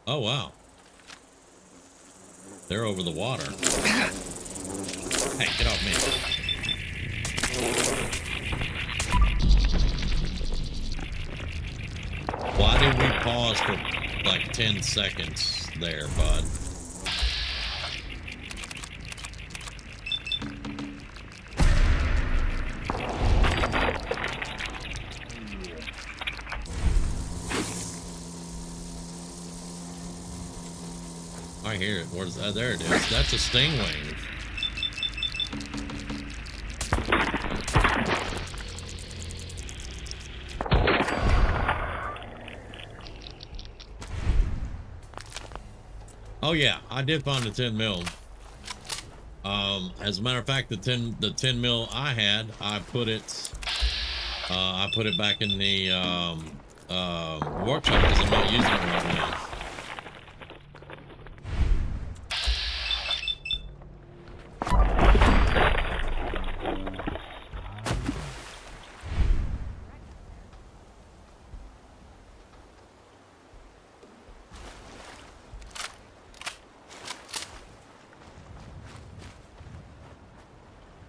Oh, wow. They're over the water. Hey, get off me. Why did we pause for like 10 seconds there, bud? I hear it. Where's that? There it is. That's a stingwing. Oh yeah, I did find the 10 mil. As a matter of fact, the 10 mil I had, I put it back in the workshop because I'm not using it right now.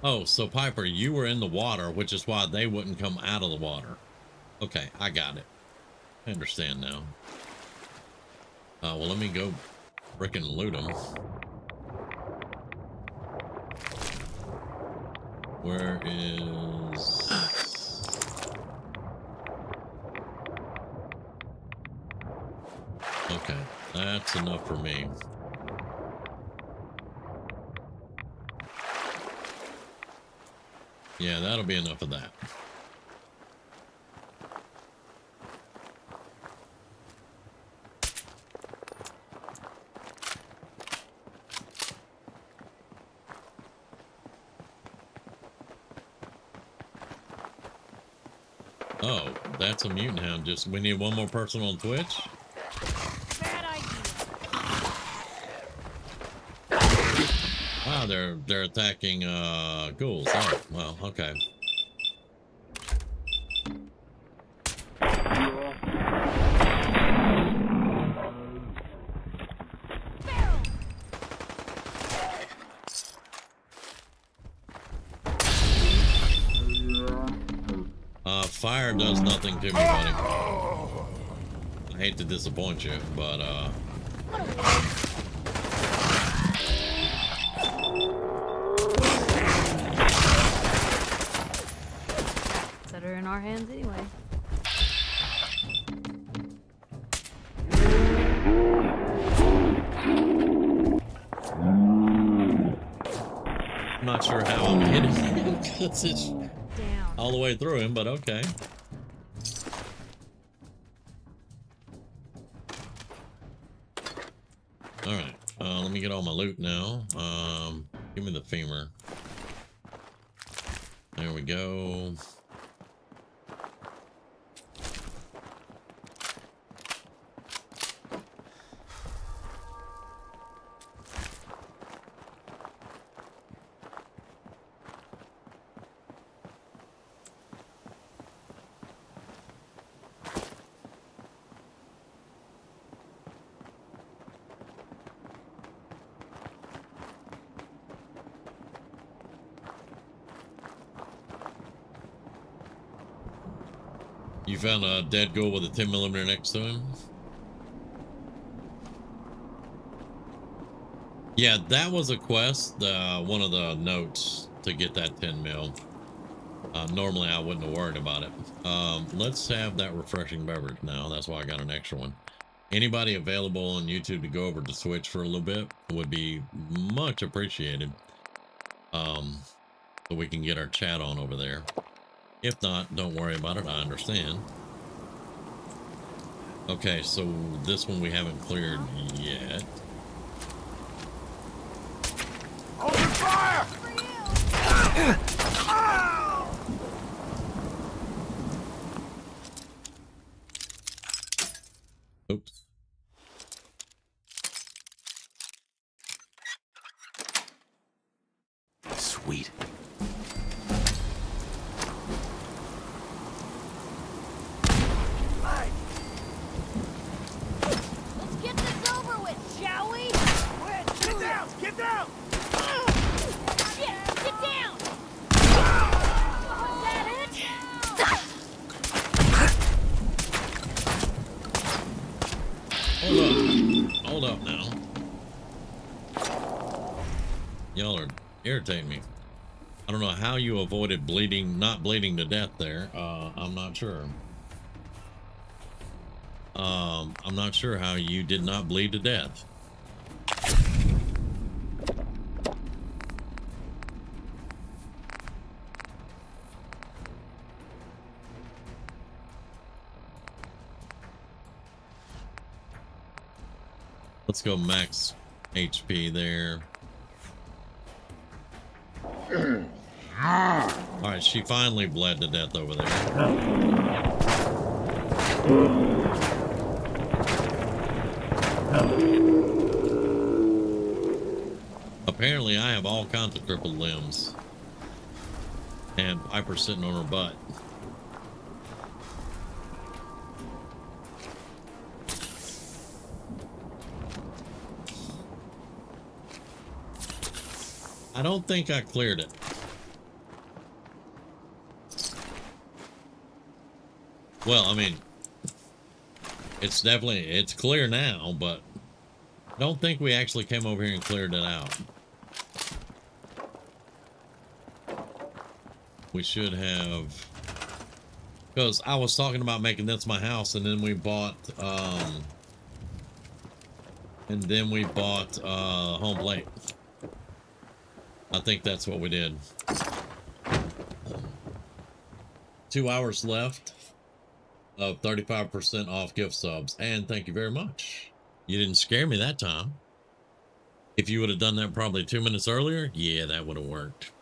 Oh, so Piper, you were in the water, which is why they wouldn't come out of the water. Okay, I got it. I understand now. Well, let me go frickin' loot them. Where is... Okay, that's enough for me. Yeah, that'll be enough of that. Oh, that's a mutant hound. Just we need one more person on Twitch. Bad idea. Ah, they're attacking ghouls. Oh, well, okay. Fire does nothing to me, buddy. I hate to disappoint you, but Set her in our hands anyway. I'm not sure how I'm hitting him because it's all the way through him, but okay. All right, let me get all my loot now. Give me the femur. There we go. You found a dead ghoul with a 10mm next to him? Yeah, that was a quest. One of the notes to get that 10mm. Normally I wouldn't have worried about it. Let's have that refreshing beverage now. That's why I got an extra one. Anybody available on YouTube to go over to Switch for a little bit would be much appreciated. So we can get our chat on over there. If not, don't worry about it. I understand. Okay, so this one we haven't cleared yet. Open fire! Oops. Sweet. Let's get this over with, shall we? Get down! Get down! Shit, get down! Was that it? Hold up. Hold up now. Y'all are irritating me. I don't know how you avoided bleeding, not bleeding to death there. I'm not sure. I'm not sure how you did not bleed to death. Let's go max HP there. All right, she finally bled to death over there. Apparently, I have all kinds of crippled limbs. And Piper's sitting on her butt. I don't think I cleared it. Well, I mean, it's clear now, but I don't think we actually came over here and cleared it out. We should have, because I was talking about making this my house, and then we bought home plate. I think that's what we did. 2 hours left of 35% off gift subs, and thank you very much. You didn't scare me that time. If you would have done that probably 2 minutes earlier, yeah, that would have worked.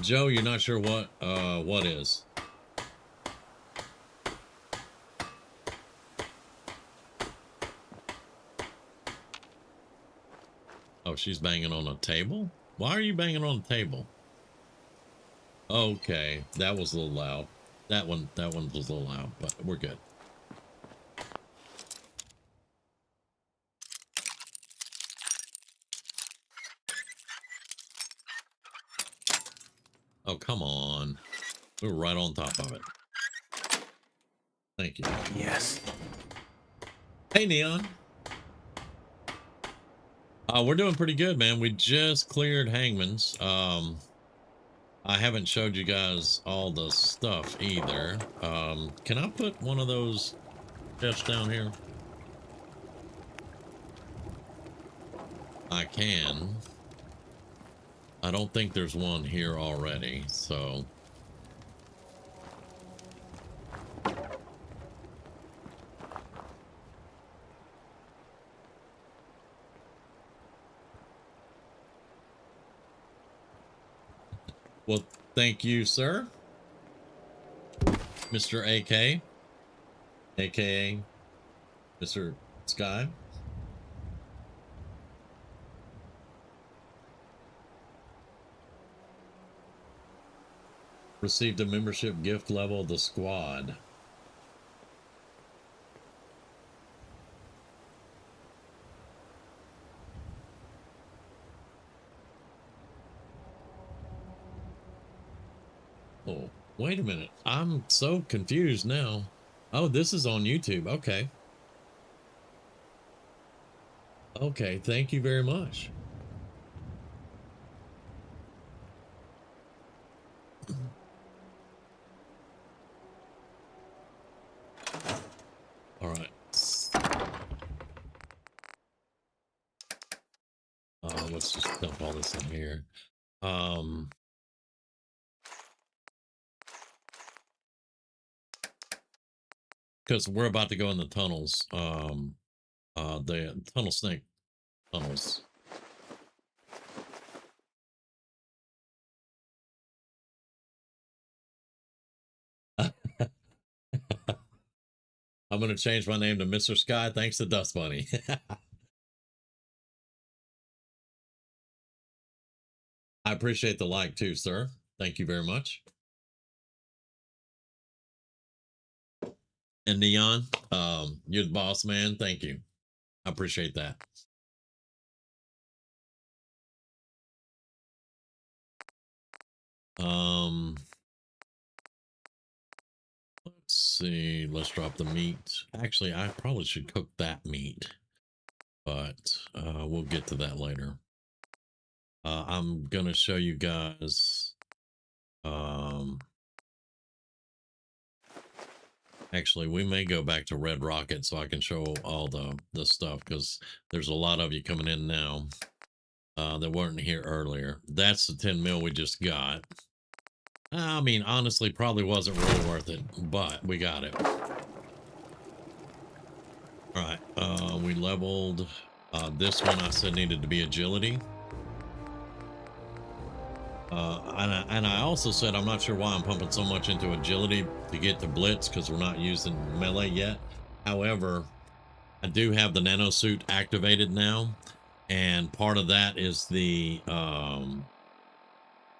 Joe, you're not sure what is? Oh, she's banging on a table? Why are you banging on a table? Okay, that was a little loud. That one was a little loud, but we're good. Oh, come on. We were right on top of it. Thank you. Yes. Hey, Neon. We're doing pretty good, man. We just cleared Hangman's. I haven't showed you guys all the stuff either. Can I put one of those chests down here? I can. I don't think there's one here already, so. Well, thank you, sir. Mr. AK, aka Mr. Sky. Received a membership gift level of the squad. Oh, wait a minute. I'm so confused now. Oh, this is on YouTube. Okay. Okay, thank you very much. All right. Let's just dump all this in here. Because we're about to go in the tunnels. The tunnel snake tunnels. I'm going to change my name to Mr. Sky. Thanks to Dust Bunny. I appreciate the like too, sir. Thank you very much. And Neon, you're the boss, man. Thank you. I appreciate that. Let's see. Let's drop the meat. Actually, I probably should cook that meat, but we'll get to that later. I'm gonna show you guys. Actually, we may go back to Red Rocket so I can show all the stuff, because there's a lot of you coming in now that weren't here earlier. That's the 10 mil we just got. I mean, honestly, probably wasn't really worth it, but we got it. All right, we leveled this one. I said needed to be agility. And I also said I'm not sure why I'm pumping so much into agility to get to blitz, because we're not using melee yet. However, I do have the nano suit activated now, and part of that is the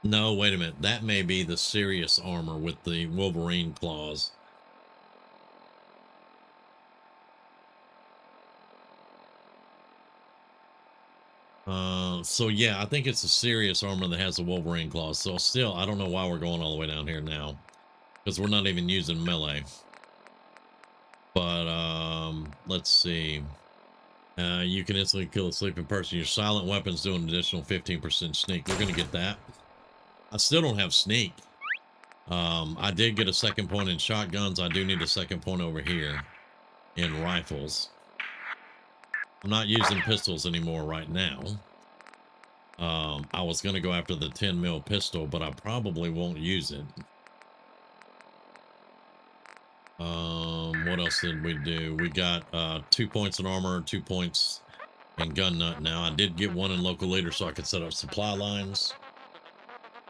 no, wait a minute, that may be the serious armor with the Wolverine claws. So yeah, I think it's a serious armor that has the Wolverine claws. So still, I don't know why we're going all the way down here now, because we're not even using melee. But let's see. You can instantly kill a sleeping person. Your silent weapons do an additional 15% sneak. We're gonna get that. I still don't have sneak. I did get a second point in shotguns. I do need a second point over here in rifles. I'm not using pistols anymore right now. I was going to go after the 10 mil pistol, but I probably won't use it. What else did we do? We got 2 points in armor, 2 points in gun nut. Now I did get 1 in local leader so I could set up supply lines,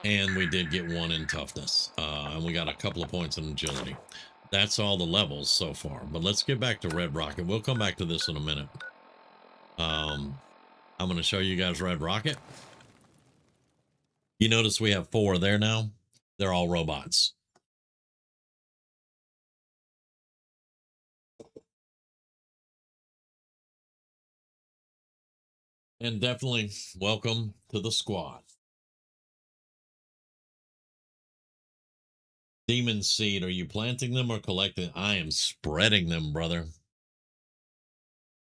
and we did get 1 in toughness, and we got a couple of points in agility. That's all the levels so far, but let's get back to Red Rocket. We'll come back to this in a minute. I'm going to show you guys Red Rocket. You notice we have 4 there now. They're all robots. And definitely welcome to the squad. Demon seed, are you planting them or collecting? I am spreading them, brother.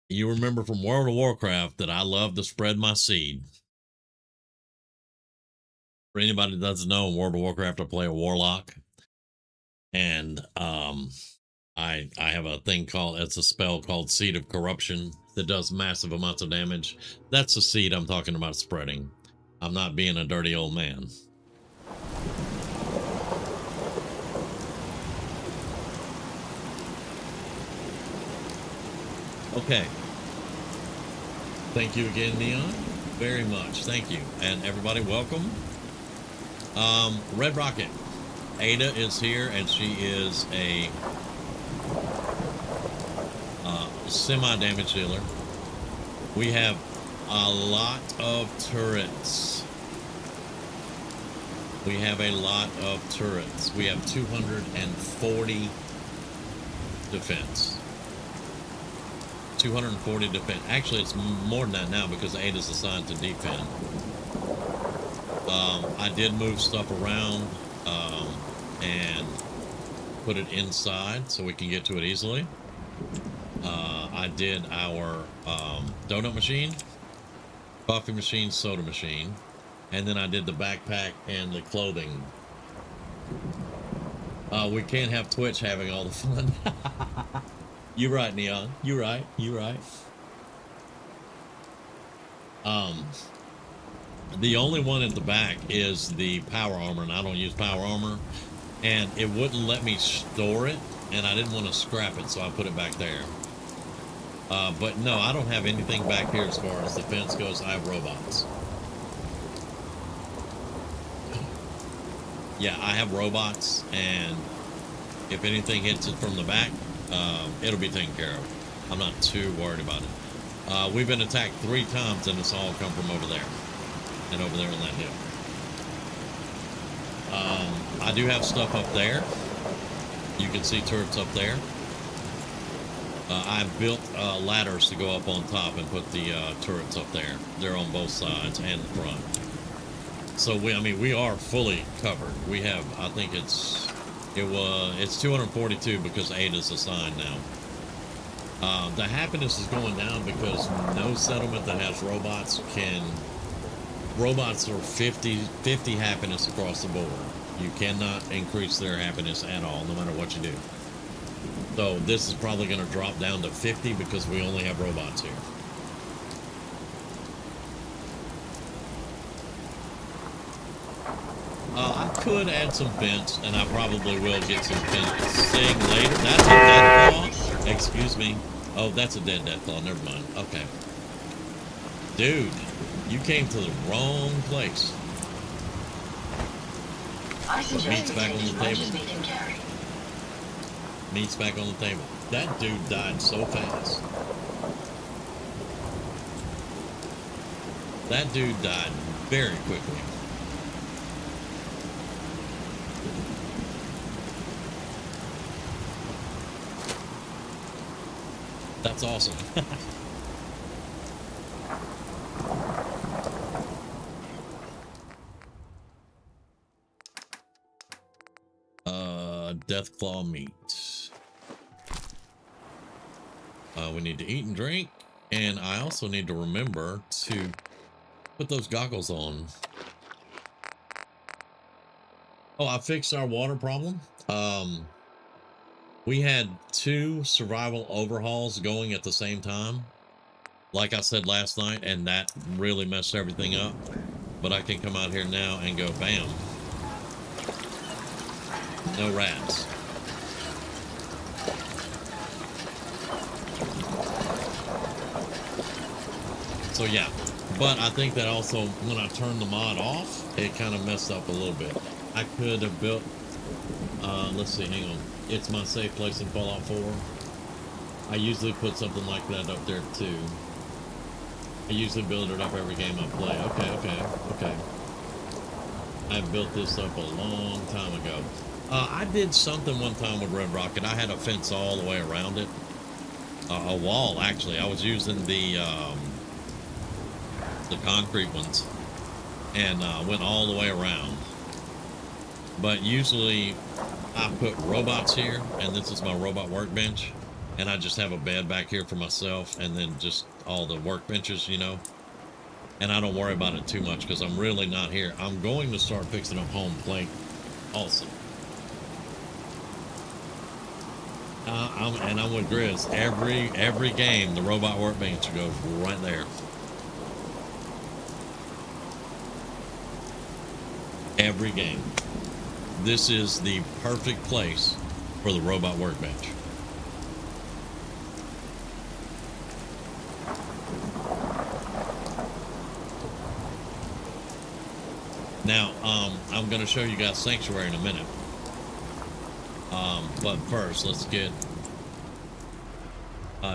You remember from World of Warcraft that I love to spread my seed. For anybody that doesn't know, in World of Warcraft, I play a warlock. And I have a thing called, it's a spell called Seed of Corruption that does massive amounts of damage. That's the seed I'm talking about spreading. I'm not being a dirty old man. Okay. Thank you again, Neon. Very much. Thank you. And everybody, welcome. Red Rocket. Ada is here, and she is a semi-damage dealer. We have a lot of turrets. We have a lot of turrets. We have 240 defense. 240 defense. Actually, it's more than that now because Ada's assigned to defend. I did move stuff around. and put it inside so we can get to it easily. I did our donut machine, coffee machine, soda machine, and then I did the backpack and the clothing. We can't have Twitch having all the fun. You're right, Neon. You're right. You're right. The only one at the back is the power armor, and I don't use power armor, and it wouldn't let me store it, and I didn't want to scrap it, so I put it back there. But no, I don't have anything back here as far as the fence goes. I have robots. Yeah, I have robots, and if anything hits it from the back, it'll be taken care of. I'm not too worried about it. We've been attacked 3 times, and it's all come from over there and over there on that hill. I do have stuff up there. You can see turrets up there. I've built ladders to go up on top and put the turrets up there. They're on both sides and the front. So we are fully covered. We have, I think it's 242 because 8 is assigned now. The happiness is going down because no settlement that has robots robots are 50 happiness across the board. You cannot increase their happiness at all, no matter what you do. So this is probably going to drop down to 50 because we only have robots here. I could add some fence, and I probably will get some fencing later. That's a dead claw. Excuse me. Oh, that's a dead claw. Never mind. Okay. Dude, you came to the wrong place. Meat's back on the table. Meat's back on the table. That dude died so fast. That dude died very quickly. That's awesome. Deathclaw meat. We need to eat and drink, and I also need to remember to put those goggles on. Oh, I fixed our water problem. We had 2 survival overhauls going at the same time, like I said last night, and that really messed everything up. But I can come out here now and go bam. No rats. So yeah, but I think that also when I turned the mod off, it kind of messed up a little bit. I could have built, let's see, hang on. It's my safe place in Fallout 4. I usually put something like that up there too. I usually build it up every game I play. Okay. I built this up a long time ago. I did something one time with Red Rocket. I had a fence all the way around it. A wall, actually. I was using the concrete ones and went all the way around. But usually I put robots here, and this is my robot workbench, and I just have a bed back here for myself, and then just all the workbenches, you know, and I don't worry about it too much because I'm really not here. I'm going to start fixing up home plate also. I'm with Grizz. Every game, the robot workbench goes right there. Every game. This is the perfect place for the robot workbench. Now, I'm going to show you guys Sanctuary in a minute. But first, let's get...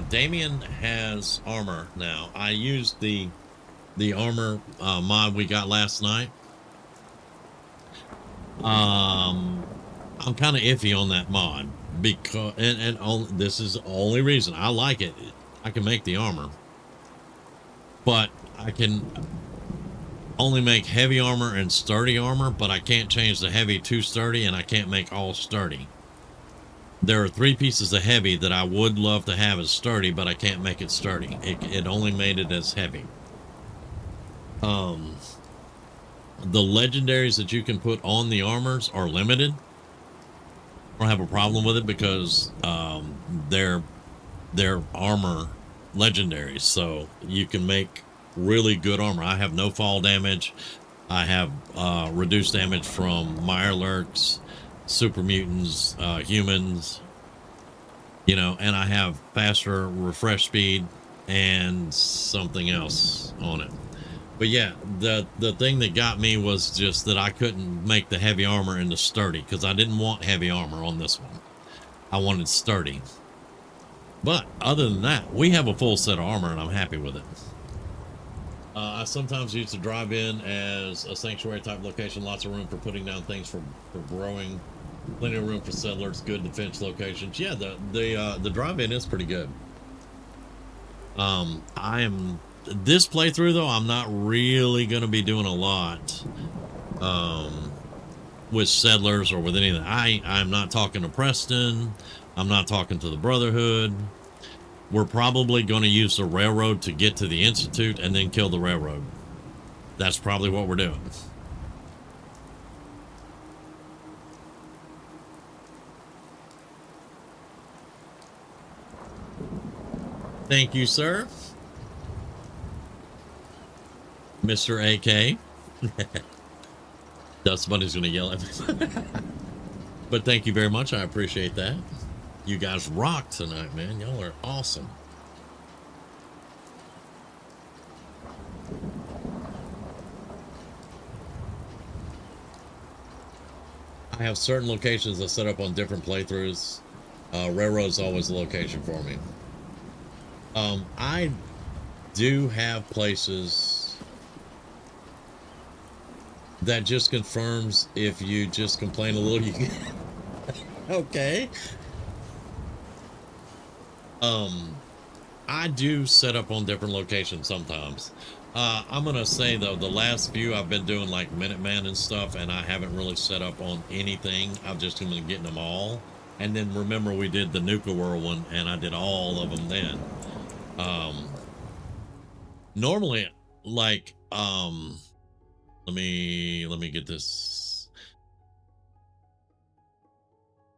Damien has armor now. I used the armor mod we got last night. I'm kind of iffy on that mod because this is the only reason I like it. I can make the armor, but I can only make heavy armor and sturdy armor, but I can't change the heavy to sturdy, and I can't make all sturdy. There are 3 pieces of heavy that I would love to have as sturdy, but I can't make it sturdy. It only made it as heavy. The legendaries that you can put on the armors are limited. I don't have a problem with it because they're armor legendaries, so you can make really good armor. I have no fall damage. I have reduced damage from Mirelurks, super mutants, humans, you know, and I have faster refresh speed and something else on it. But yeah, the thing that got me was just that I couldn't make the heavy armor into sturdy because I didn't want heavy armor on this one. I wanted sturdy. But other than that, we have a full set of armor and I'm happy with it. I sometimes use the drive-in as a sanctuary type location. Lots of room for putting down things for growing. Plenty of room for settlers. Good defense locations. Yeah, the drive-in is pretty good. This playthrough though, I'm not really going to be doing a lot with settlers or with any of that. I'm not talking to Preston. I'm not talking to the Brotherhood. We're probably going to use the railroad to get to the Institute and then kill the railroad. That's probably what we're doing. Thank you, sir. Mr. AK. Somebody's going to yell at me. But thank you very much. I appreciate that. You guys rock tonight, man. Y'all are awesome. I have certain locations I set up on different playthroughs. Railroad's always a location for me. I do have places that just confirms if you just complain a little, you can... Okay. I do set up on different locations sometimes. I'm gonna say though, the last few I've been doing like Minuteman and stuff, and I haven't really set up on anything. I've just been getting them all. And then remember we did the nuclear one, and I did all of them then. Normally, like, let me get this.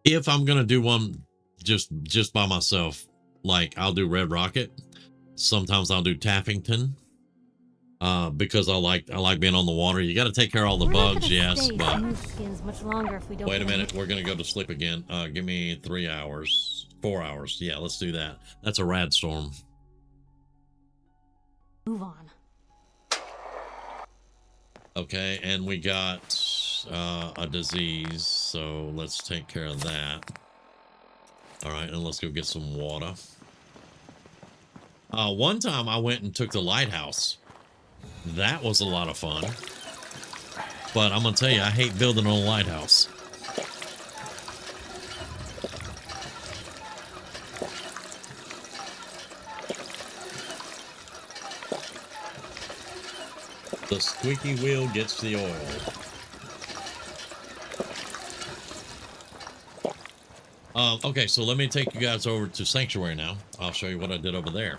If I'm gonna do one just by myself, like I'll do Red Rocket. Sometimes I'll do Taffington. Because I like being on the water. You got to take care of all the bugs, yes, but much longer if we don't. Wait a minute, we're gonna go to sleep again. Give me 3 hours, 4 hours. Yeah, let's do that. That's a rad storm. Move on. Okay, and we got a disease, so let's take care of that. All right, and let's go get some water. One time I went and took the lighthouse. That was a lot of fun. But I'm gonna tell you, I hate building on a lighthouse. The squeaky wheel gets the oil. Okay, so let me take you guys over to Sanctuary now. I'll show you what I did over there.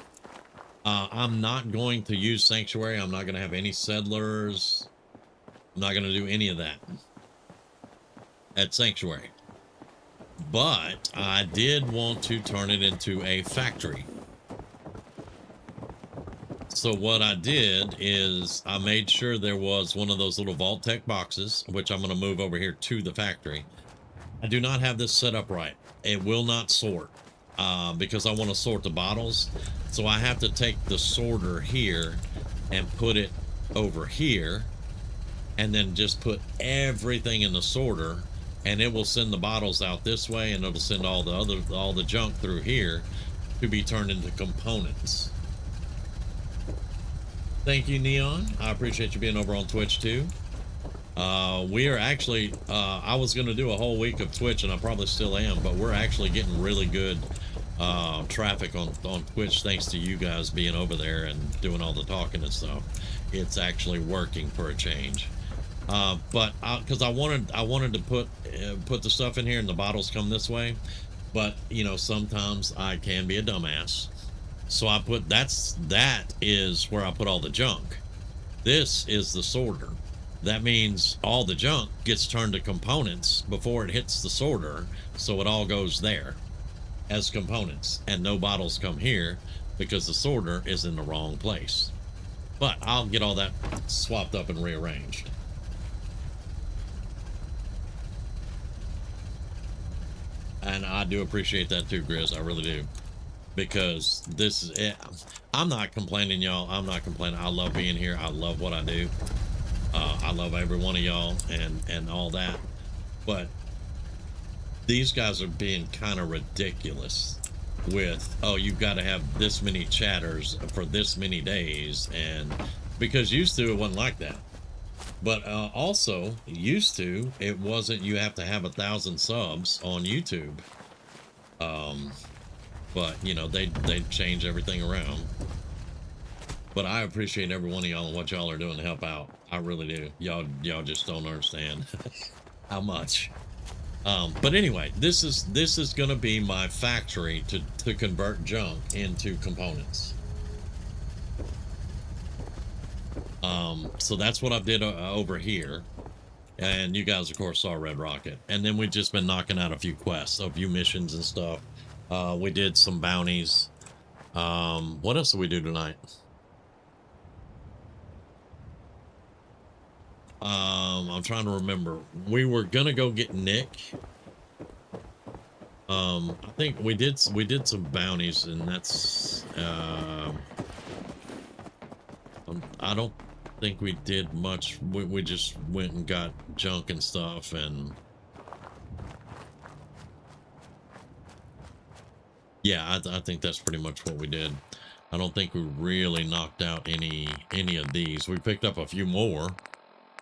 I'm not going to use Sanctuary. I'm not going to have any settlers. I'm not going to do any of that at Sanctuary. But I did want to turn it into a factory. So what I did is I made sure there was one of those little Vault Tech boxes, which I'm going to move over here to the factory. I do not have this set up right. It will not sort because I want to sort the bottles. So I have to take the sorter here and put it over here and then just put everything in the sorter, and it will send the bottles out this way, and it'll send all the junk through here to be turned into components. Thank you, Neon. I appreciate you being over on Twitch too. We are actually, I was going to do a whole week of Twitch, and I probably still am, but we're actually getting really good traffic on Twitch thanks to you guys being over there and doing all the talking and stuff. It's actually working for a change. But because I wanted to put the stuff in here and the bottles come this way, but you know, sometimes I can be a dumbass. So I put that is where I put all the junk. This is the sorter. That means all the junk gets turned to components before it hits the sorter, so it all goes there as components, and no bottles come here because the sorter is in the wrong place. But I'll get all that swapped up and rearranged. And I do appreciate that too, Grizz. I really do. Because this is it. I'm not complaining, y'all. I'm not complaining. I love being here. I love what I do. I love every one of y'all and all that. But these guys are being kind of ridiculous with, oh, you've got to have this many chatters for this many days. And because used to, it wasn't like that. But also, used to, it wasn't you have to have 1,000 subs on YouTube. But you know, they change everything around. But I appreciate every one of y'all and what y'all are doing to help out. I really do. Y'all just don't understand how much. But anyway, this is gonna be my factory to convert junk into components. So that's what I did over here. And you guys, of course, saw Red Rocket. And then we've just been knocking out a few quests, a few missions and stuff. We did some bounties. What else did we do tonight? I'm trying to remember. We were gonna go get Nick. I think we did some bounties, and that's I don't think we did much. We just went and got junk and stuff, and yeah, I think that's pretty much what we did. I don't think we really knocked out any of these. We picked up a few more.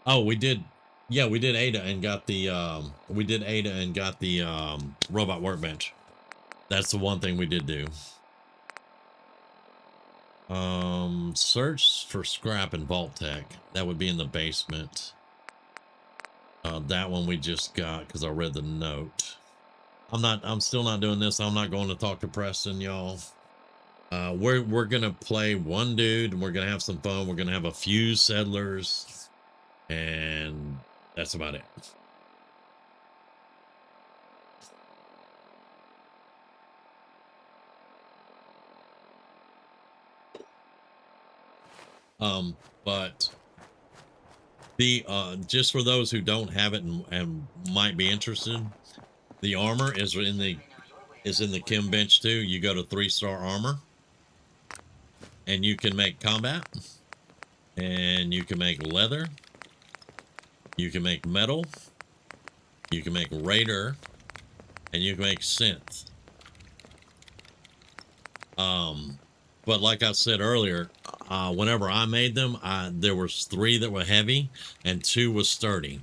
Oh, we did. Yeah, we did Ada and got the robot workbench. That's the one thing we did do. Search for scrap and vault tech. That would be in the basement. That one we just got because I read the note. I'm still not doing this. I'm not going to talk to Preston, y'all. We're gonna play one dude and we're gonna have some fun. We're gonna have a few settlers, and that's about it. But the just for those who don't have it and might be interested, the armor is in the Kim bench too. You go to 3-star armor, and you can make combat, and you can make leather, you can make metal, you can make raider, and you can make synth. But like I said earlier, whenever I made them, there was 3 that were heavy and 2 was sturdy.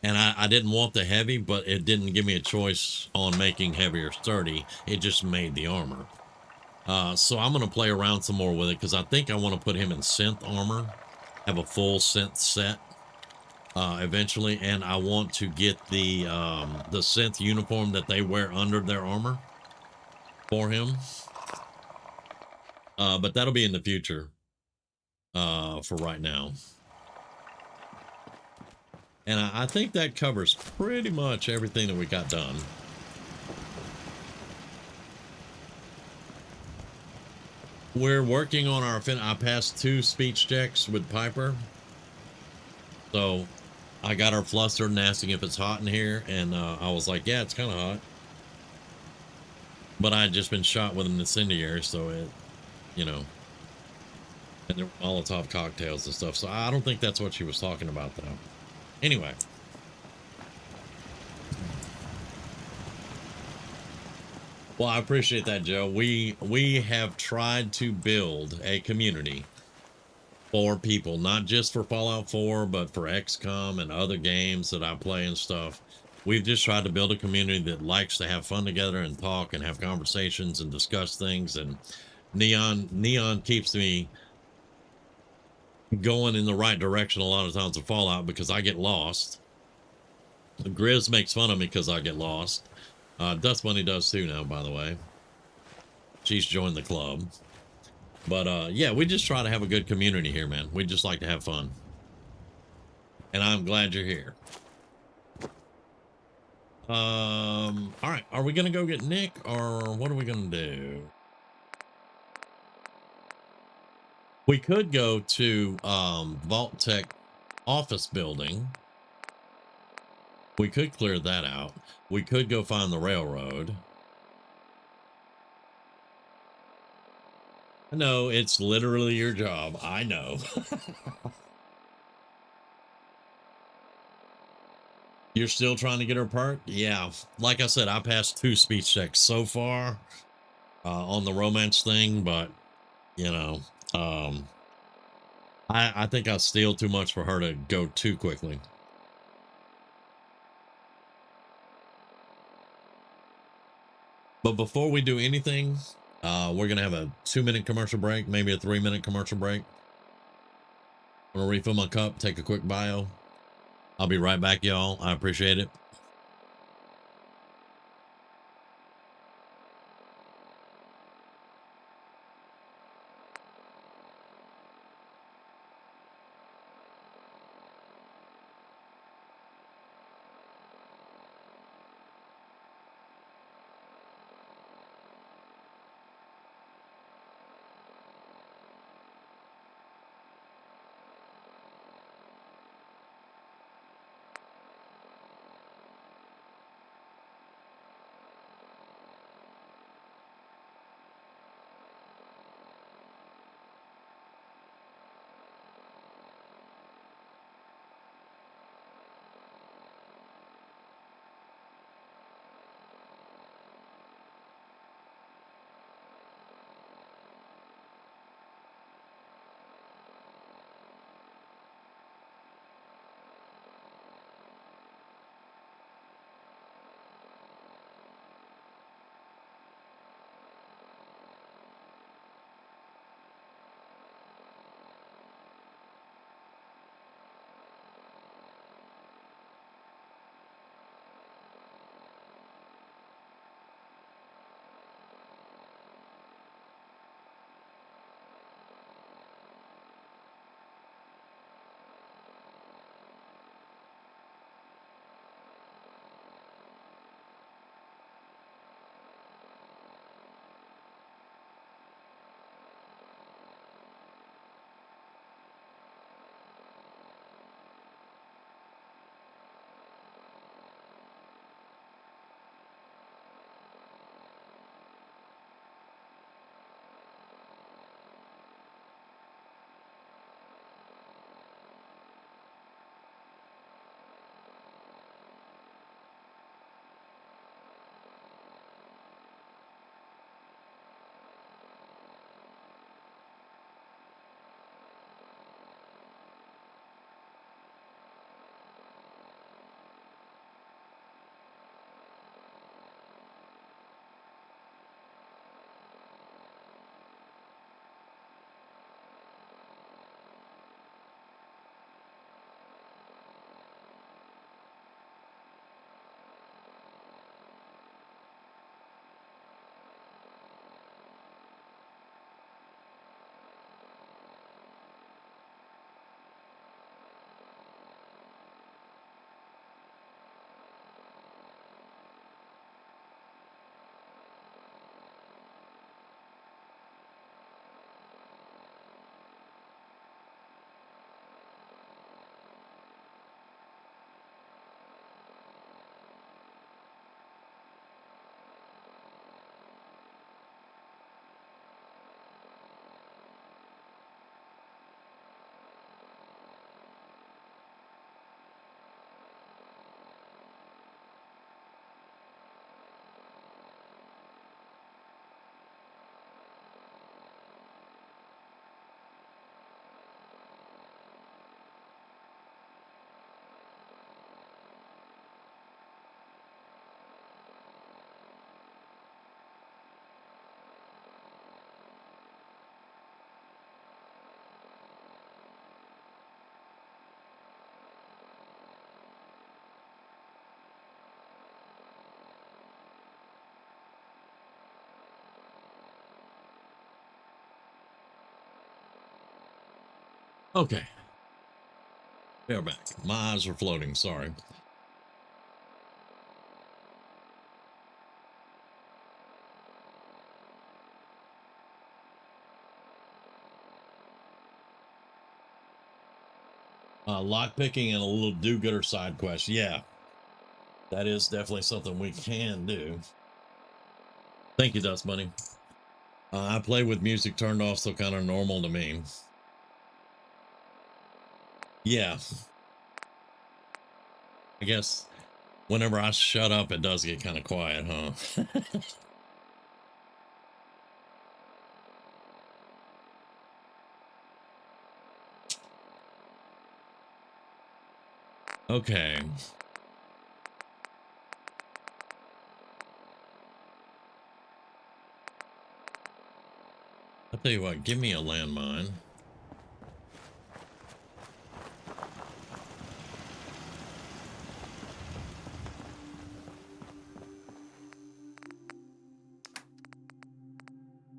And I didn't want the heavy, but it didn't give me a choice on making heavy or sturdy. It just made the armor. So I'm going to play around some more with it because I think I want to put him in synth armor, have a full synth set eventually. And I want to get the synth uniform that they wear under their armor for him. But that'll be in the future for right now. And I think that covers pretty much everything that we got done. We're working on I passed 2 speech checks with Piper. So I got her flustered and asking if it's hot in here. And I was like, yeah, it's kind of hot. But I had just been shot with an incendiary, so it, you know, and there were Molotov cocktails and stuff. So I don't think that's what she was talking about, though. Anyway. Well, I appreciate that, Joe. We have tried to build a community for people, not just for Fallout 4, but for XCOM and other games that I play and stuff. We've just tried to build a community that likes to have fun together and talk and have conversations and discuss things. And Neon keeps me going in the right direction a lot of times of Fallout because I get lost. Grizz makes fun of me because I get lost. Dust Bunny does too now, by the way. She's joined the club. But yeah, we just try to have a good community here, man. We just like to have fun. And I'm glad you're here. All right, are we gonna go get Nick or what are we gonna do? We could go to Vault Tech office building. We could clear that out. We could go find the railroad. No, it's literally your job. I know. You're still trying to get her perk? Yeah. Like I said, I passed 2 speech checks so far on the romance thing, but you know, I think I steal too much for her to go too quickly. But before we do anything, we're gonna have a 2-minute commercial break, maybe a 3-minute commercial break. I'm gonna refill my cup, take a quick bio. I'll be right back, y'all. I appreciate it. Okay. We're back. My eyes are floating. Sorry. Lock picking and a little do-gooder side quest. Yeah, that is definitely something we can do. Thank you, Dust Bunny. I play with music turned off, so kind of normal to me. Yeah. I guess whenever I shut up, it does get kind of quiet, huh? Okay. I'll tell you what, give me a landmine.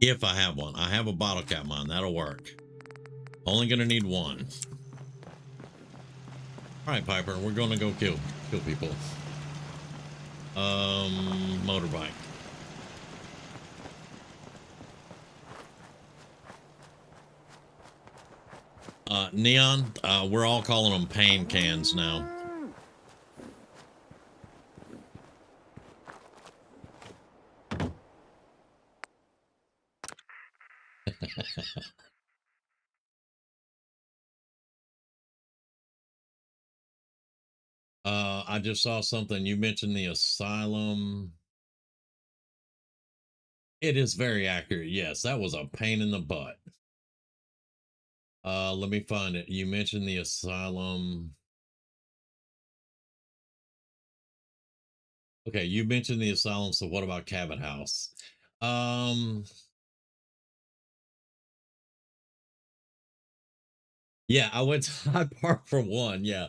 If I have one. I have a bottle cap mine. That'll work. Only gonna need one. Alright, Piper, we're gonna go kill people. Motorbike. Neon, we're all calling them pain cans now. I just saw something. You mentioned the asylum. It is very accurate. Yes, that was a pain in the butt. Let me find it. You mentioned the asylum. Okay, you mentioned the asylum, so what about Cabot House? Yeah, I went to Hyde Park for one, yeah.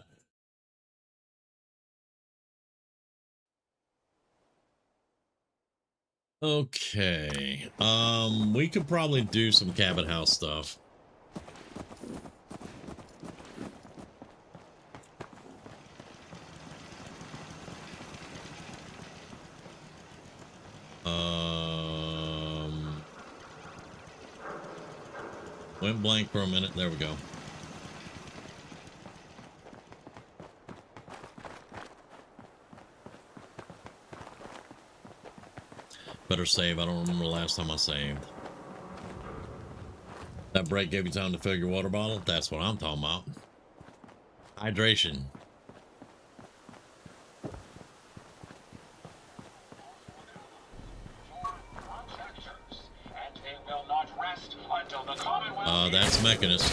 Okay. We could probably do some Cabot House stuff. Went blank for a minute. There we go. Better save. I don't remember the last time I saved. That break gave you time to fill your water bottle? That's what I'm talking about. Hydration. That's Mechanist.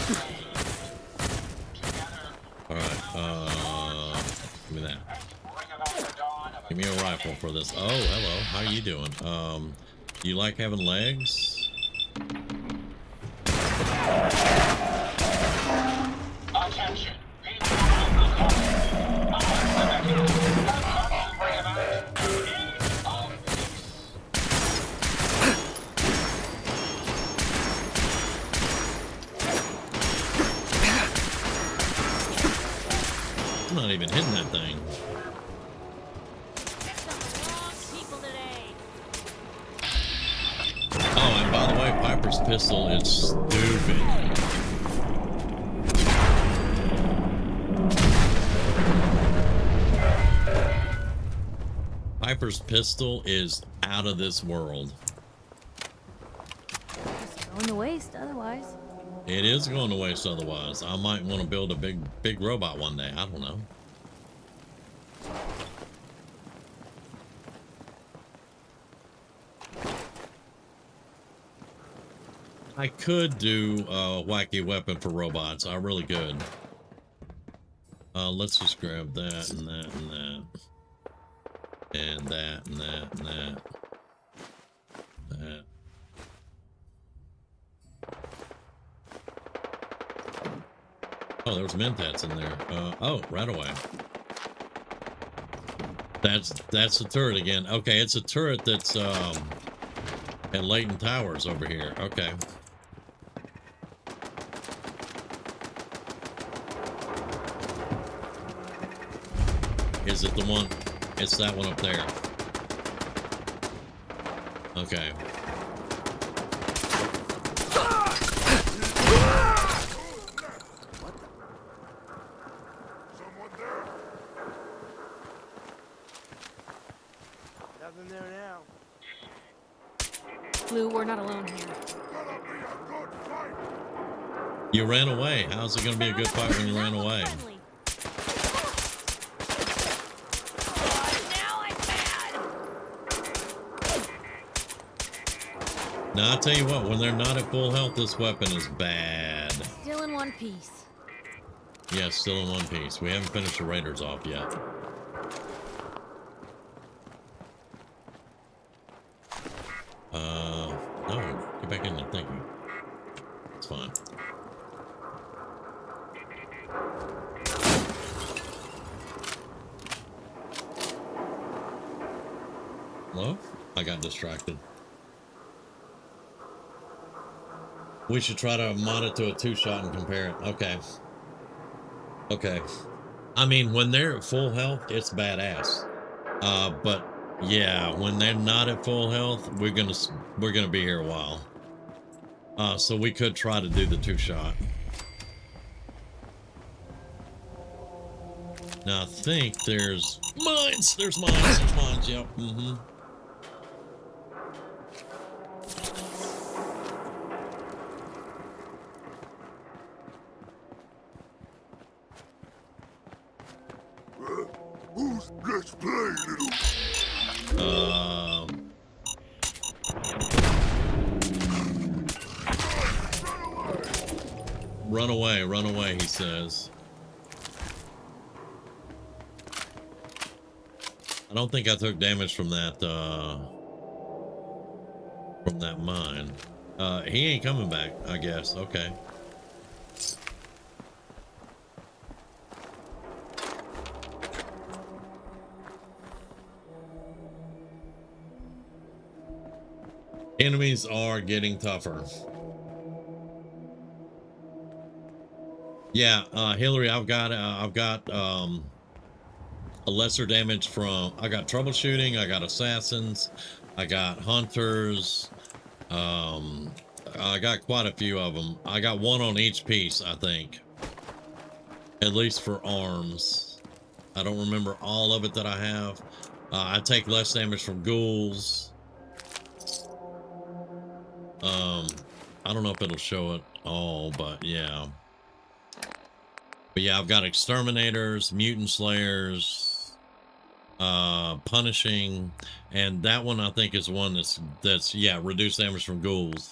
Alright, give me that. Give me a rifle for this. Oh, hello. How you doing? You like having legs? Attention. I'm not even hitting that thing. Oh, and by the way, Piper's pistol is stupid. Piper's pistol is out of this world. Just going to waste otherwise. It is going to waste otherwise. I might want to build a big robot one day. I don't know. I could do a wacky weapon for robots. I really could. Let's just grab that and that and that. And that and that and that. That. Oh, there's mentats in there. Oh, right away. That's the turret again. Okay, it's a turret that's at Leighton Towers over here. Okay. Is it the one? It's that one up there. Okay. Nothing there now. Blue, we're not alone here. You ran away. How's it going to be a good fight when you ran away? Now, I'll tell you what, when they're not at full health, this weapon is bad. Still in one piece. Yeah, still in one piece. We haven't finished the raiders off yet. No, get back in there. Thank you. It's fine. Hello? I got distracted. We should try to mod it to a 2-shot and compare it. Okay. Okay. I mean, when they're at full health, it's badass. But yeah, when they're not at full health, we're gonna be here a while. So we could try to do the 2-shot. Now I think there's mines. There's mines. There's mines. Yep. Mm-hmm. Who's let's play, little? Run away, he says. I don't think I took damage from that mine. He ain't coming back, I guess. Okay. Enemies are getting tougher. Yeah, Hillary, I've got a lesser damage from, I got troubleshooting, I got assassins, I got hunters, I got quite a few of them. I got one on each piece, I think, at least for arms. I don't remember all of it that I have. I take less damage from ghouls. I don't know if it'll show it all, but yeah. But yeah, I've got exterminators, mutant slayers, punishing, and that one I think is one that's yeah, reduced damage from ghouls,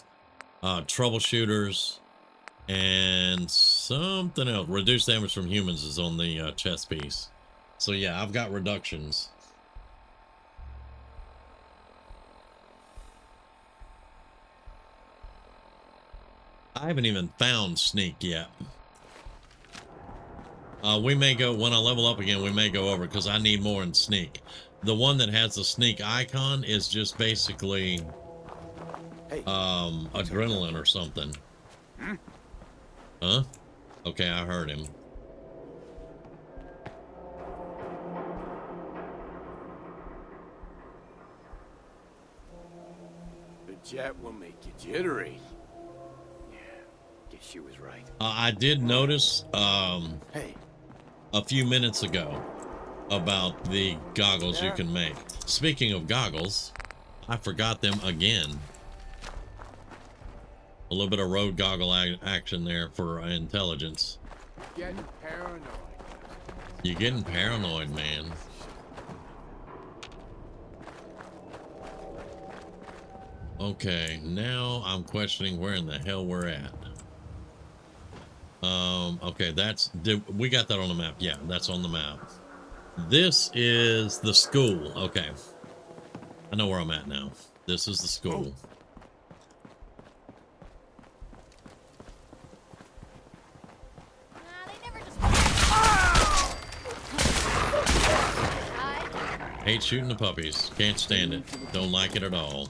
troubleshooters, and something else. Reduced damage from humans is on the chest piece. So yeah, I've got reductions. I haven't even found sneak yet. We may go, when I level up again, we may go over because I need more in sneak. The one that has the sneak icon is just basically adrenaline or something. Huh? Okay, I heard him. The jet will make you jittery. She was right. I did notice hey, a few minutes ago about the goggles you can make. Speaking of goggles, I forgot them again. A little bit of road goggle action there for intelligence. Getting paranoid. You're getting paranoid, man. Okay, now I'm questioning where in the hell we're at. Okay, we got that on the map. Yeah, that's on the map. This is the school. Okay. I know where I'm at now. This is the school. Hate shooting the puppies. Can't stand it. Don't like it at all.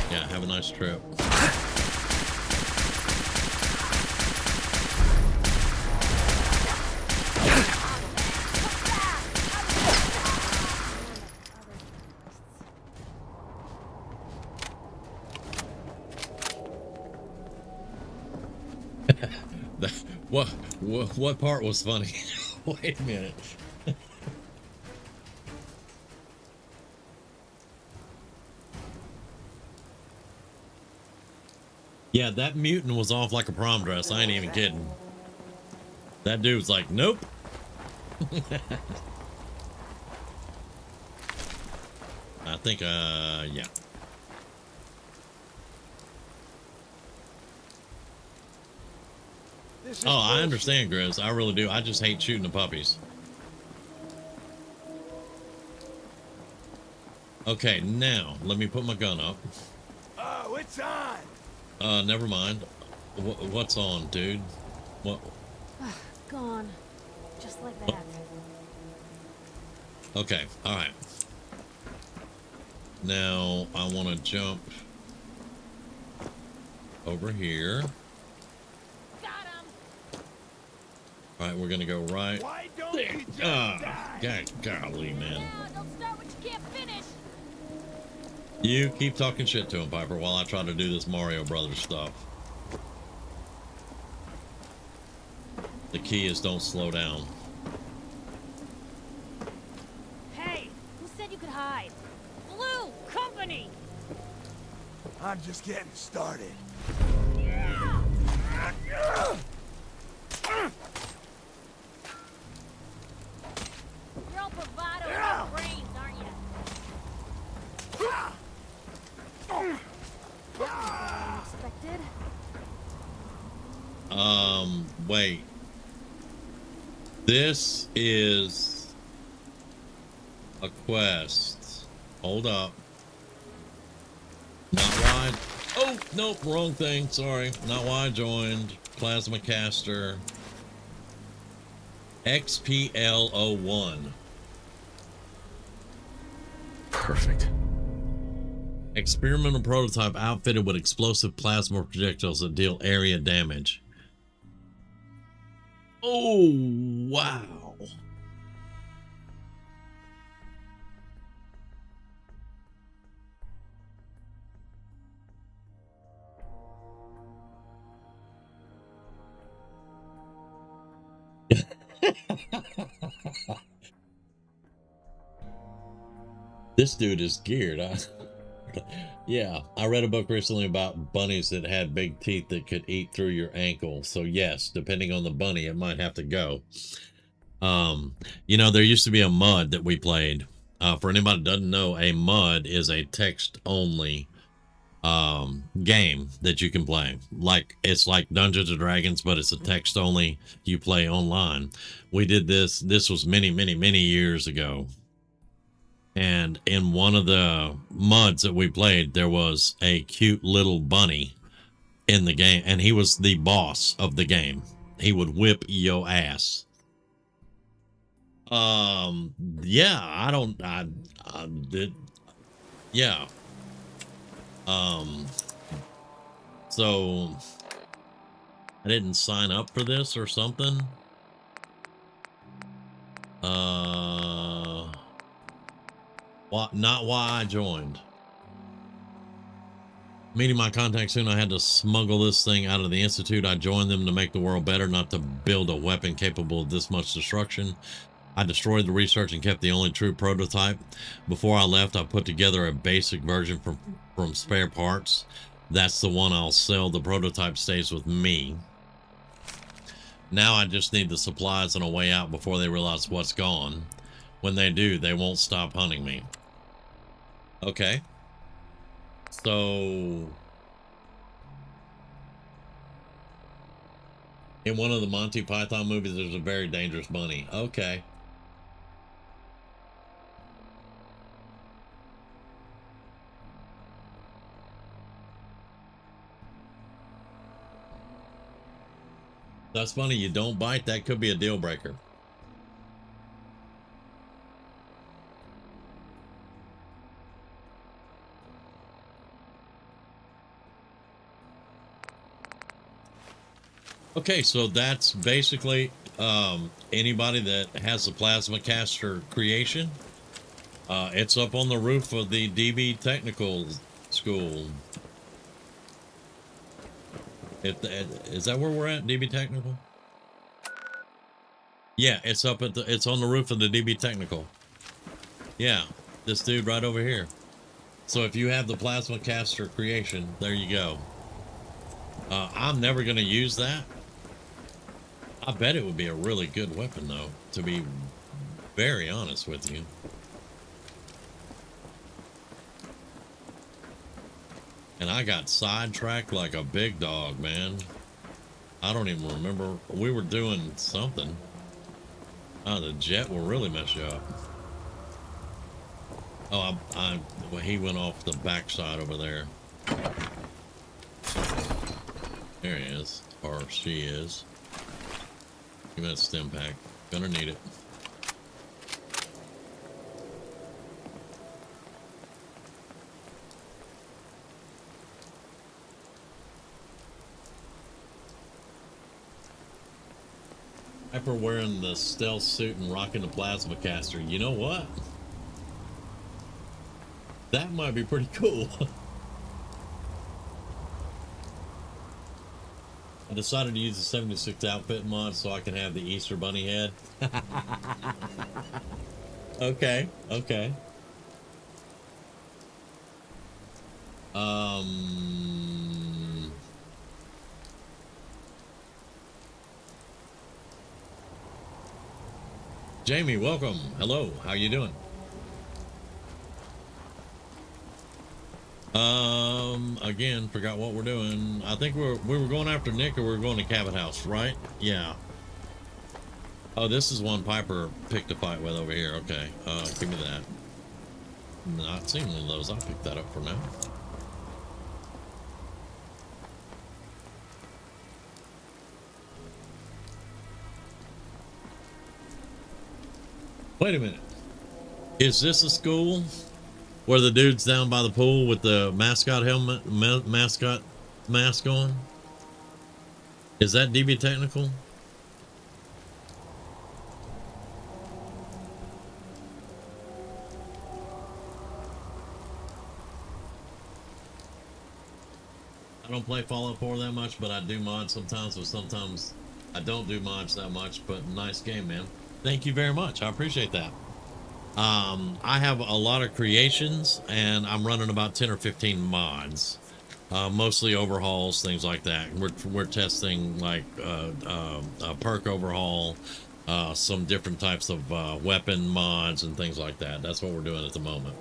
Yeah, have a nice trip. What part was funny? Wait a minute. Yeah, that mutant was off like a prom dress. I ain't even kidding. That dude was like, nope. I think, yeah. Oh, I understand, Grizz. I really do. I just hate shooting the puppies. Okay, now let me put my gun up. Oh, it's on. Never mind. What's on, dude? What? Gone. Just like that. Okay, all right. Now I want to jump over here. All right, we're gonna go right there. Golly, man. Don't start what you can't finish. You keep talking shit to him, Piper, while I try to do this Mario Brothers stuff. The key is don't slow down. Hey, who said you could hide? Blue Company. I'm just getting started. You're all bravado and no brains, aren't you? Expected. Wait. This is a quest. Hold up. Not why. Oh, nope, wrong thing. Sorry. Not why I joined. Plasma caster. XPL01. Perfect. Experimental prototype outfitted with explosive plasma projectiles that deal area damage. Oh, wow. This dude is geared. Yeah, I read a book recently about bunnies that had big teeth that could eat through your ankle. So yes, depending on the bunny, it might have to go. You know, there used to be a mud that we played. For anybody that doesn't know, a mud is a text-only game that you can play. Like it's like Dungeons and Dragons, but it's a text-only. You play online. We did this. This was many, many, many years ago. And in one of the muds that we played, there was a cute little bunny in the game, and he was the boss of the game. He would whip your ass. Yeah, I did. Yeah. So I didn't sign up for this or something. Not why I joined. Meeting my contact soon, I had to smuggle this thing out of the Institute. I joined them to make the world better, not to build a weapon capable of this much destruction. I destroyed the research and kept the only true prototype. Before I left, I put together a basic version from spare parts. That's the one I'll sell. The prototype stays with me. Now I just need the supplies and a way out before they realize what's gone. When they do, they won't stop hunting me. Okay. So in one of the Monty Python movies, there's a very dangerous bunny. Okay. That's funny. You don't bite. That could be a deal breaker. Okay, so that's basically anybody that has a plasma caster creation. It's up on the roof of the DB Technical School. Is that where we're at? DB Technical? Yeah, it's up at it's on the roof of the DB Technical. Yeah, this dude right over here. So if you have the plasma caster creation, there you go. I'm never going to use that. I bet it would be a really good weapon, though, to be very honest with you. And I got sidetracked like a big dog, man. I don't even remember. We were doing something. Oh, the jet will really mess you up. Oh, well, he went off the backside over there. There he is, or she is. Give me that stim pack. Gonna need it. Hyper wearing the stealth suit and rocking the plasma caster. You know what? That might be pretty cool. I decided to use the 76 outfit mod so I can have the Easter Bunny head. Okay, okay. Jamie, welcome. Hello, how you doing? Again, forgot what we're doing. I think we were going after Nick, or we were going to Cabot House, right? Yeah. Oh, this is one Piper picked a fight with over here. Okay, give me that. Not seen one of those. I'll pick that up for now. Wait a minute. Is this a school where the dude's down by the pool with the mascot helmet, mascot mask on? Is that DB Technical? I don't play Fallout 4 that much, but I do mods sometimes, so sometimes I don't do mods that much, but nice game, man. Thank you very much. I appreciate that. I have a lot of creations, and I'm running about 10 or 15 mods, mostly overhauls, things like that. We're testing like a perk overhaul, some different types of weapon mods and things like that. That's what we're doing at the moment.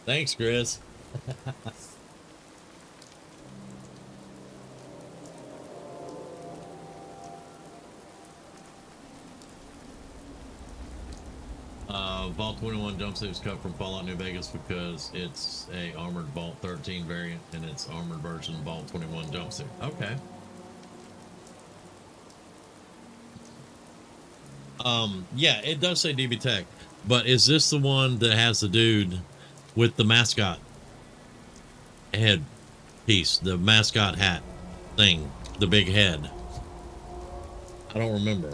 Thanks, Chris. Vault 21 jumpsuit was cut from Fallout New Vegas because it's a armored Vault 13 variant and it's armored version Vault 21 jumpsuit. Okay. Yeah, it does say DB Tech, but is this the one that has the dude with the mascot head piece, the mascot hat thing, the big head? I don't remember.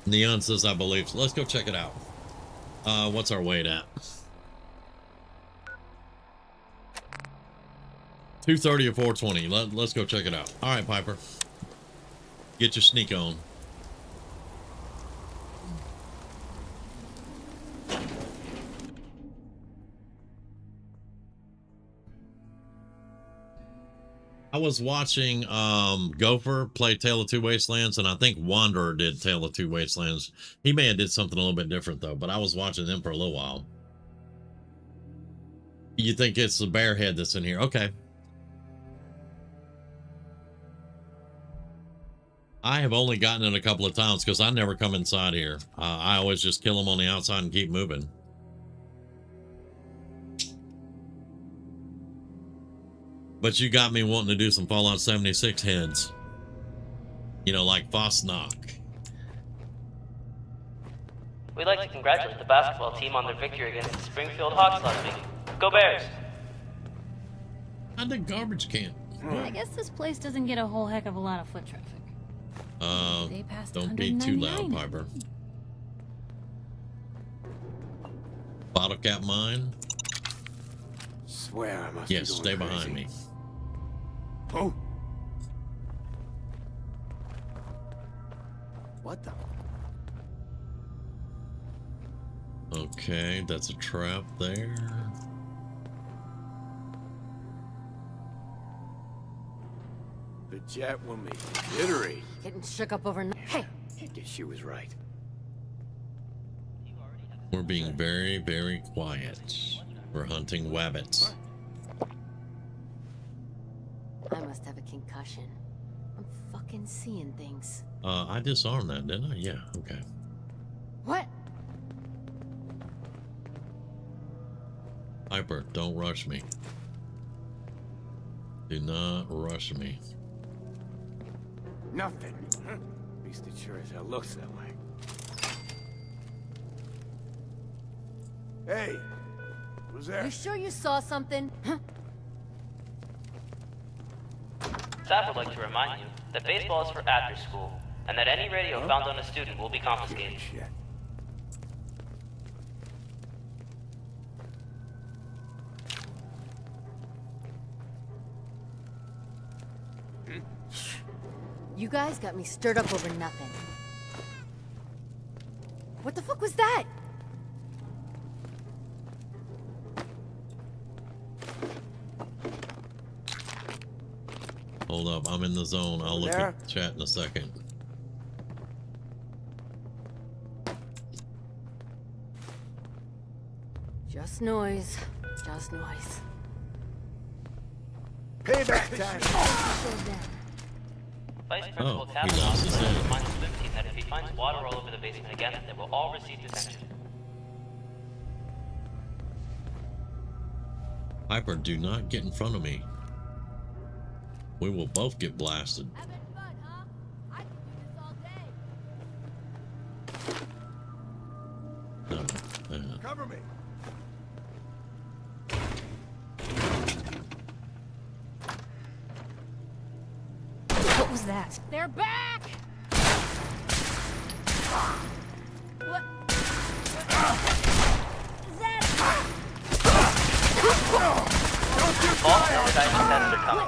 Neon says I believe. So let's go check it out. What's our weight at? 230 or 420. Let's go check it out. All right, Piper. Get your sneak on. I was watching Gopher play Tale of Two Wastelands, and I think Wanderer did Tale of Two Wastelands. He may have did something a little bit different, though, but I was watching them for a little while. You think it's the bear head that's in here? Okay. I have only gotten it a couple of times because I never come inside here. I always just kill them on the outside and keep moving. But you got me wanting to do some Fallout 76 heads. You know, like Fosnock. We'd like to congratulate the basketball team on their victory against the Springfield Hawks last week. Go Bears! I did garbage can. I guess this place doesn't get a whole heck of a lot of foot traffic. They passed Don't be too loud, 199. Piper. Bottle cap mine? Swear I must Yes, be stay going behind crazy. me. Oh. What the? Okay, that's a trap there. The jet will make you jittery. Getting shook up over. Hey, I guess she was right. We're being very, very quiet. We're hunting wabbits. I must have a concussion. I'm fucking seeing things. I disarmed that, didn't I? Yeah, okay. What? Piper, don't rush me. Do not rush me. Nothing. At least it sure as hell looks that way. Hey, who's there? You sure you saw something? Staff would like to remind you that baseball is for after school, and that any radio found on a student will be confiscated. Shit. You guys got me stirred up over nothing. What the fuck was that? Hold up, I'm in the zone. I'll look There? at chat in a second. Just noise. Just noise. Payback time. Vice Principal he Kavanaugh lost his head. reminds the swim team that if he finds water all over the basement again, they will all receive detention. Piper, do not get in front of me. We will both get blasted. Having fun, huh? I could do this all day. No. Cover me. What was that? They're back! What? Is that? All summer diving tests are coming.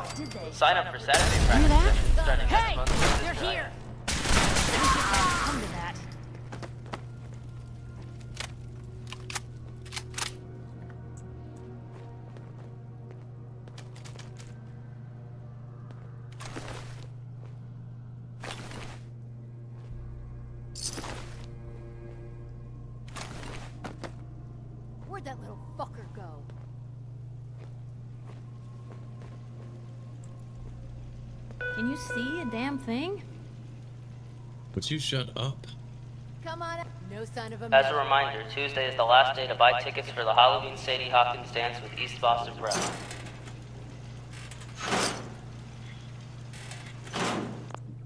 Sign up for Saturday practice sessions starting Hey! next month. They're here! I just had to come to that. Where'd that little fucker go? Can you see a damn thing? Would you shut up? Come on up. No sign of a As a reminder, Tuesday is the last day to buy tickets for the Halloween Sadie Hawkins dance with East Boston Prep.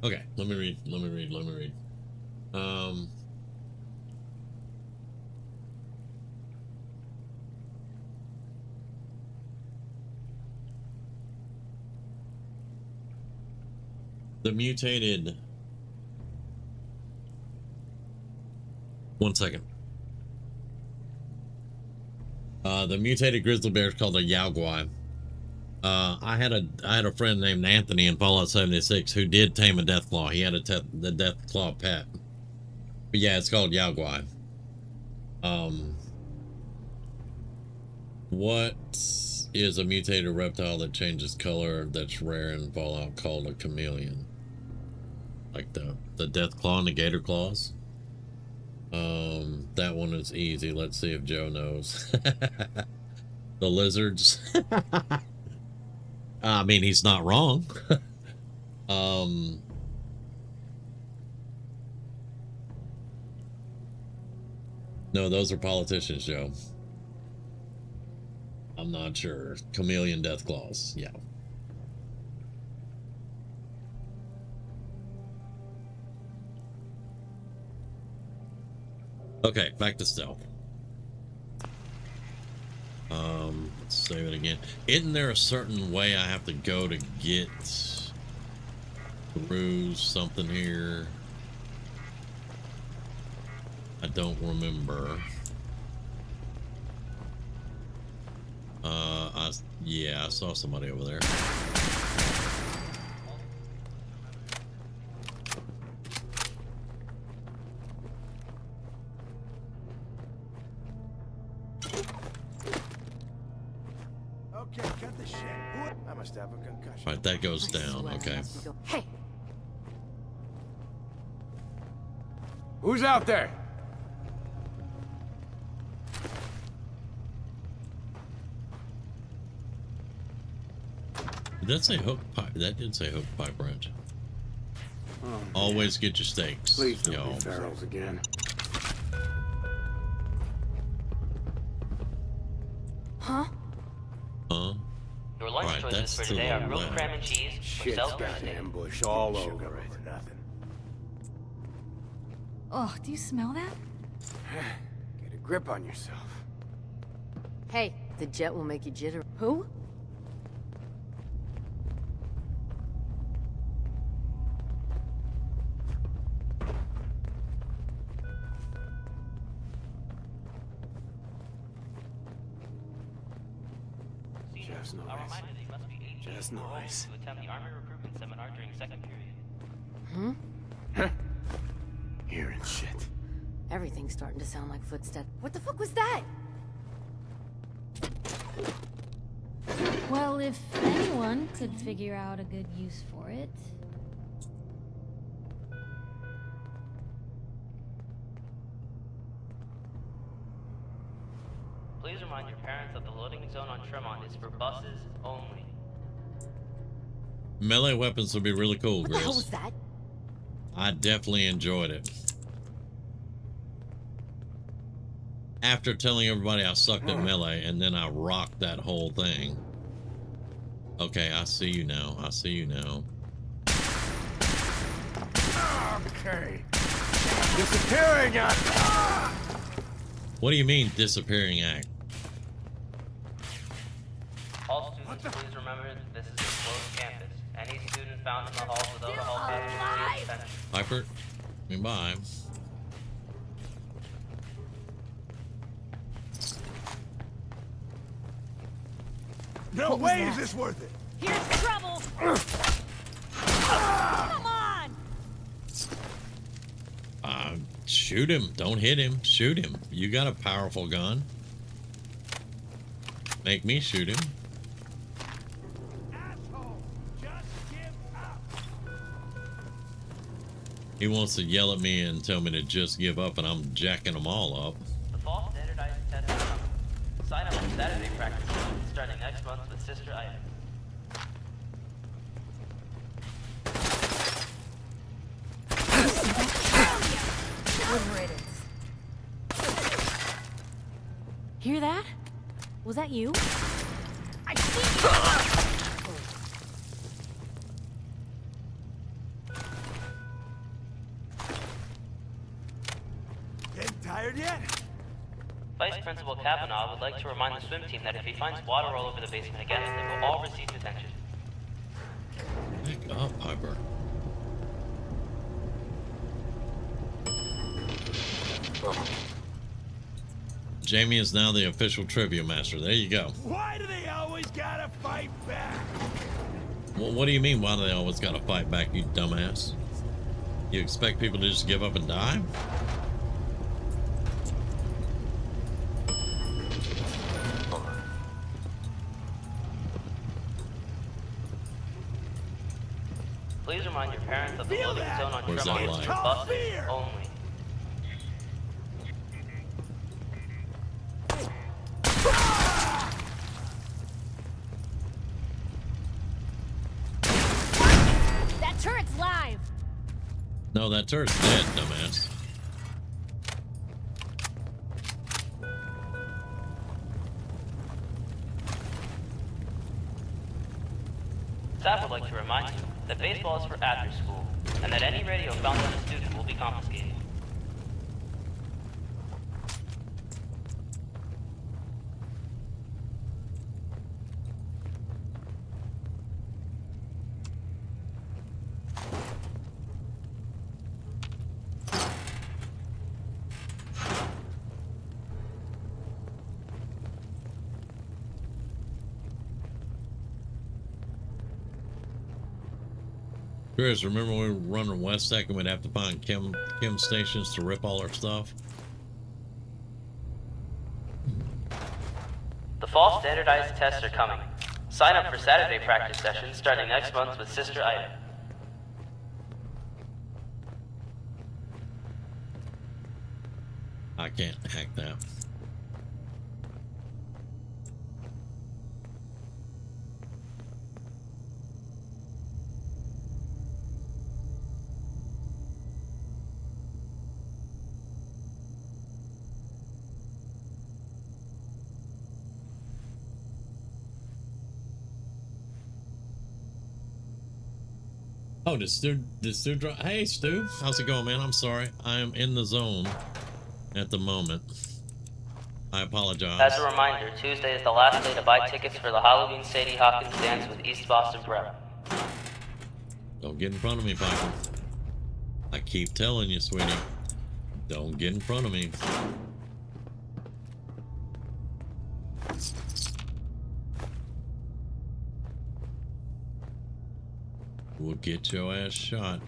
Okay, let me read. The mutated... One second. The mutated grizzly bear is called a yaoguai. I had a friend named Anthony in Fallout 76 who did tame a deathclaw. He had the deathclaw pet. But yeah, it's called yaoguai. What is a mutated reptile that changes color that's rare in Fallout called a chameleon? Like the deathclaw and the gator claws? That one is easy. Let's see if Joe knows. The lizards. I mean, he's not wrong. No, those are politicians, Joe. I'm not sure. Chameleon death claws. Yeah. Okay, back to stealth. Let's save it again. Isn't there a certain way I have to go to get through something here? I don't remember. Yeah, I saw somebody over there. Okay, cut the shit. I must have a concussion. Right, that goes down. Okay. Hey, Who's out there? Did that say hook pipe? That did say hook pipe wrench. Oh, Always get your steaks. please don't y'all. be ferals again. huh? Huh? Your lunch Alright, choices that's for to today the are grilled left. cram and cheese or Shit's got self-roasted. ambushed all over it. Nothing. Oh, do you smell that? Get a grip on yourself. Hey, the jet will make you jittery. Who? Just noise. A reminder that you must be 18 Just or older noise. to attend the Army recruitment seminar during second period. Hmm? Hearing shit. Everything's starting to sound like footsteps. What the fuck was that? Well, if anyone could figure out a good use for it. Please remind your parents that the loading zone on Tremont is for buses only. Melee weapons would be really cool, What the hell Grizz. was that? I definitely enjoyed it. After telling everybody I sucked at melee, and then I rocked that whole thing. Okay, I see you now. I see you now. Okay. Disappearing act. What do you mean, disappearing act? All students, please remember this is a closed campus. Any student found in the halls without a hall pass will be suspended. Piper, goodbye. No What was way that? is this worth it. Here's trouble! Come on! Shoot him. Don't hit him. Shoot him. You got a powerful gun. Make me shoot him. Asshole, just give up. He wants to yell at me and tell me to just give up, and I'm jacking them all up. The fall standardized test is coming. Sign up for Saturday practice starting next month with Sister Ida. Good riddance. Hear that? Was that you? I see Getting tired yet? Vice Principal Kavanaugh would like to remind the swim team that if he finds water all over the basement again, they will all receive detention. Pick up, Piper. Jamie is now the official trivia master. There you go. Why do they always gotta fight back? Well, what do you mean, why do they always gotta fight back, you dumbass? You expect people to just give up and die? Please remind your parents that the Feel loading that? zone on Where's that Tremont is for line? buses Fear. only. that turret's live! No, that turret's dead, dumbass. Staff would like to remind you that baseball is for after school, and that any radio found on a student will be confiscated. Chris, remember when we were running West Tech and we'd have to find chem stations to rip all our stuff? The fall standardized tests are coming. Sign up for Saturday practice sessions starting next month with Sister Ida. I can't hack that. Oh, did Stu drop? Hey, Stu, how's it going, man? I'm sorry. I am in the zone at the moment. I apologize. As a reminder, Tuesday is the last day to buy tickets for the Halloween Sadie Hawkins dance with East Boston Prep. Don't get in front of me, Piper. I keep telling you, sweetie. Don't get in front of me. We'll get your ass shot.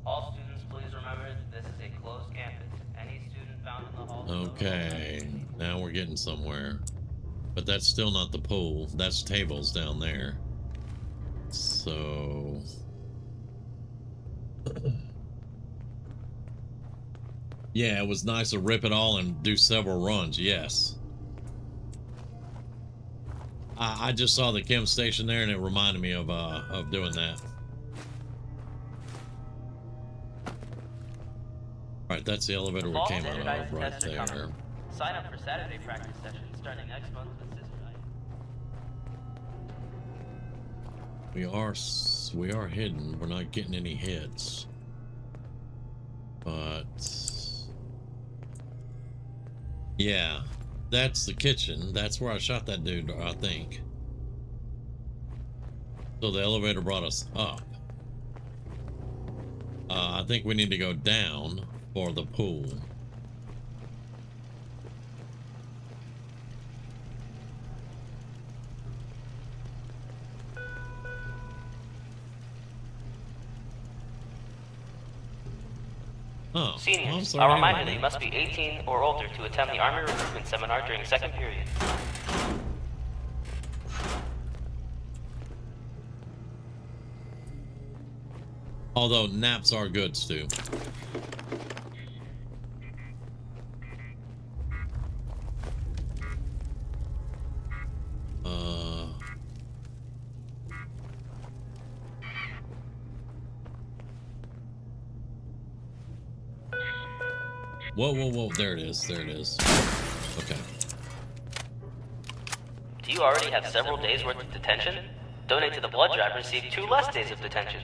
All students, please remember this is a closed campus. Any student found in the hall. Okay, now we're getting somewhere. But that's still not the pool. That's tables down there. So... yeah, it was nice to rip it all and do several runs, yes. I just saw the chem station there and it reminded me of doing that. Alright, that's the elevator we came out of right there. Sign up for Saturday practice sessions starting next month with Sister Ida. We are hidden. We're not getting any hits. But yeah, that's the kitchen. That's where I shot that dude, I think. So the elevator brought us up. I think we need to go down for the pool. Oh, Seniors, well, a reminder that you must be 18 or older to attend the Army recruitment seminar during second period. Although naps are good, Stu. Whoa, whoa, whoa. There it is. There it is. Okay. Do you already have several days worth of detention? Donate to the blood drive and receive 2 less days of detention.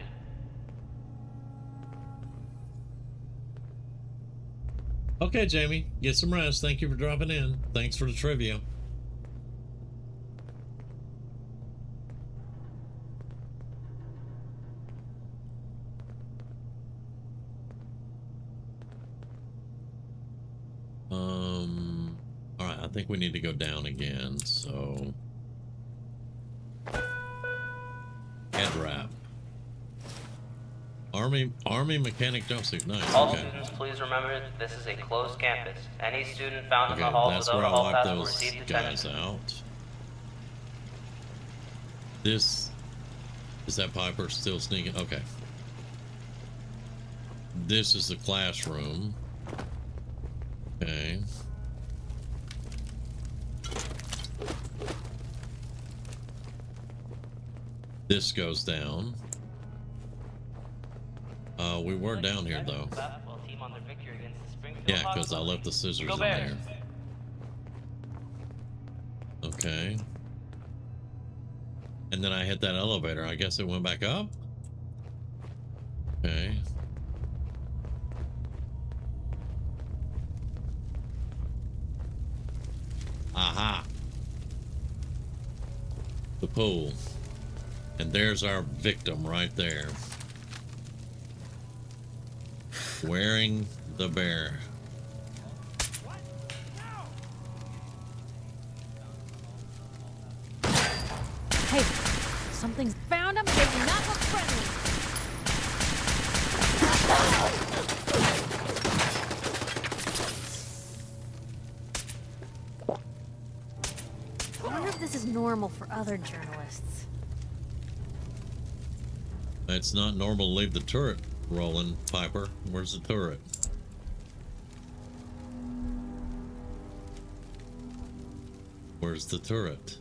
Okay, Jamie. Get some rest. Thank you for dropping in. Thanks for the trivia. Alright, I think we need to go down again, so... head wrap. Army mechanic jumpsuit, nice, All okay. students, please remember this is a closed campus. Any student found in Okay, the hall that's without where a I hall wipe pass will those receive guys detention. out. This... is that Piper still sneaking? Okay. This is the classroom. Okay. This goes down. We were down here though. Yeah, because I left the scissors in there. Okay. And then I hit that elevator. I guess it went back up? Okay. Aha. the pool. And there's our victim right there. Wearing the bear. Hey, something's found him. They do not look friendly. I wonder if this is normal for other journalists. It's not normal to leave the turret rolling, Piper. Where's the turret? Where's the turret?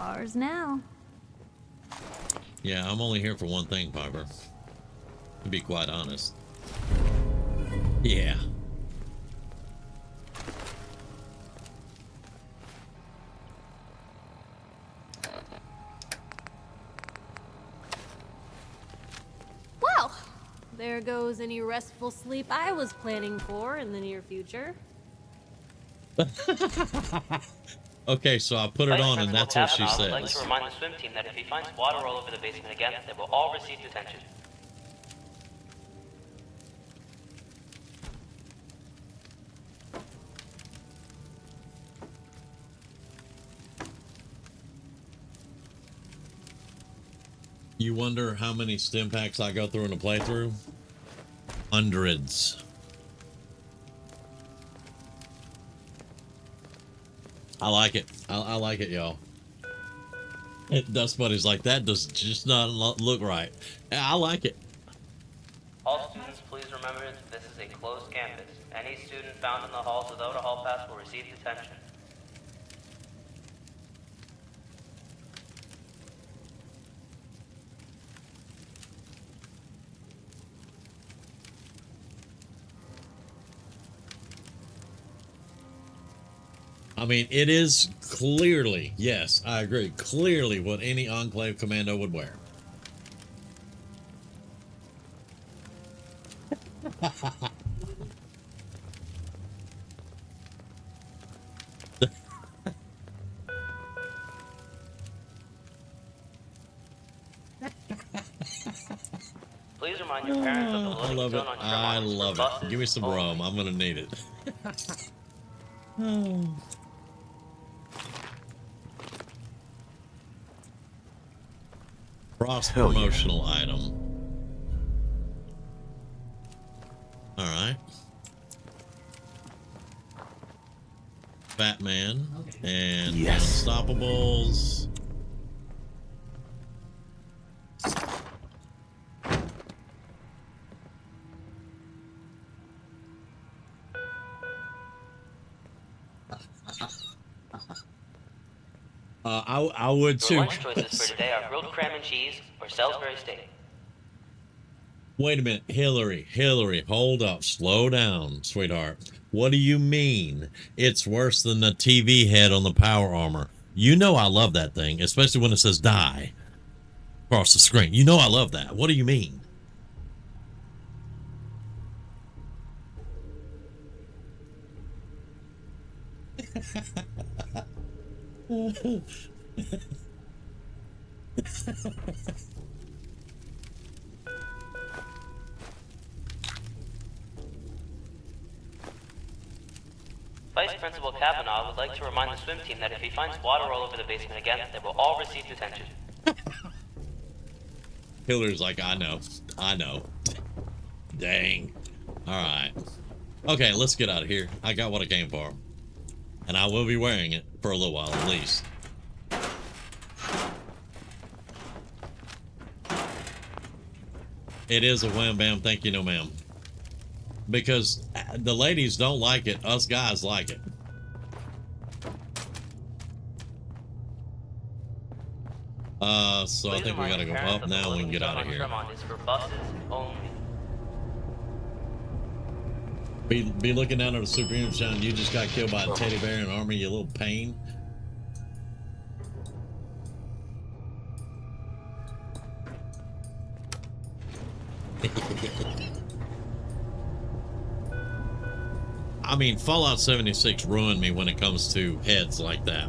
Ours now. Yeah, I'm only here for one thing, Piper. To be quite honest. Yeah. Well, there goes any restful sleep I was planning for in the near future. Okay, so I put it on and that's what she I would like says. to remind the swim team that if he finds water all over the basement again, they will all receive detention. You wonder how many stim packs I go through in a playthrough? Hundreds. I like it. I like it, y'all. Dust Buddy's like, that does just not look right. I like it. All students, please remember that this is a closed campus. Any student found in the halls without a hall pass will receive detention. I mean, it is clearly, yes, I agree, clearly what any Enclave commando would wear. Please remind your parents of the I loading love it. zone on your I remarks for love buses it. Give me some only. rum. I'm going to need it. Cross promotional item. All right. Batman and Yes. Unstoppables. I would too. Your lunch choices for today are grilled cram and cheese or Salisbury steak. Wait a minute, Hillary, hold up, slow down, sweetheart. What do you mean it's worse than the TV head on the power armor? You know I love that thing, especially when it says die across the screen. You know I love that. What do you mean? Vice Principal Kavanaugh would like to remind the swim team that if he finds water all over the basement again, they will all receive detention. Hillary's like, I know. Dang. All right. Okay, let's get out of here. I got what I came for. And I will be wearing it for a little while at least. It is a wham bam, thank you, no ma'am. Because the ladies don't like it, us guys like it. So I think we gotta go up now and we can get out of here. Is for buses only. Be looking down at the superhuman shine. You just got killed by a teddy bear in army, you little pain. I mean, Fallout 76 ruined me when it comes to heads like that.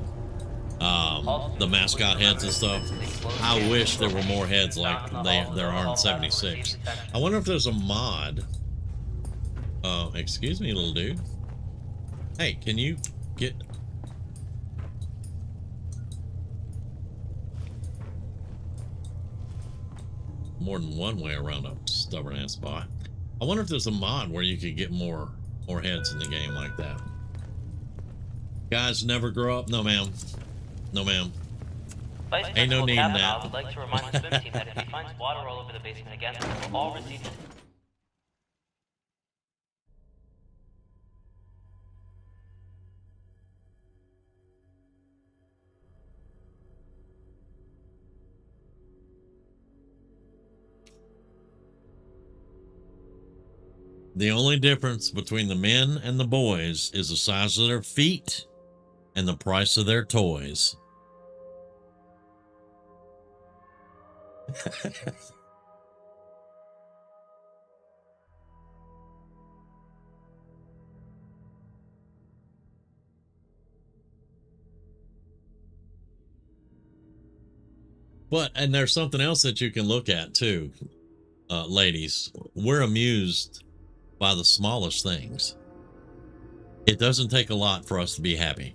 The mascot heads and stuff. I wish there were more heads like there are in 76. I wonder if there's a mod. Excuse me, little dude. Hey, can you get... more than one way around a stubborn ass bot. I wonder if there's a mod where you could get more heads in the game like that. Guys never grow up. No, ma'am. No, ma'am. Vice Ain't no Principal need in Kavanaugh that. would like to remind the swim team that if he finds water all over the basement again, they will all receive... The only difference between the men and the boys is the size of their feet and the price of their toys. And there's something else that you can look at too, ladies. We're amused by the smallest things. It doesn't take a lot for us to be happy.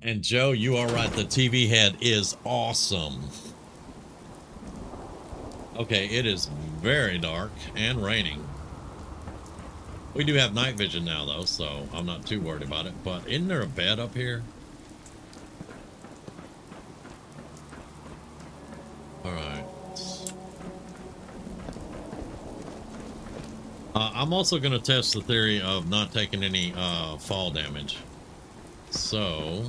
And Joe, you are right. The TV head is awesome. Okay, it is very dark and raining. We do have night vision now, though, so I'm not too worried about it. But isn't there a bed up here? All right. I'm also going to test the theory of not taking any fall damage. So...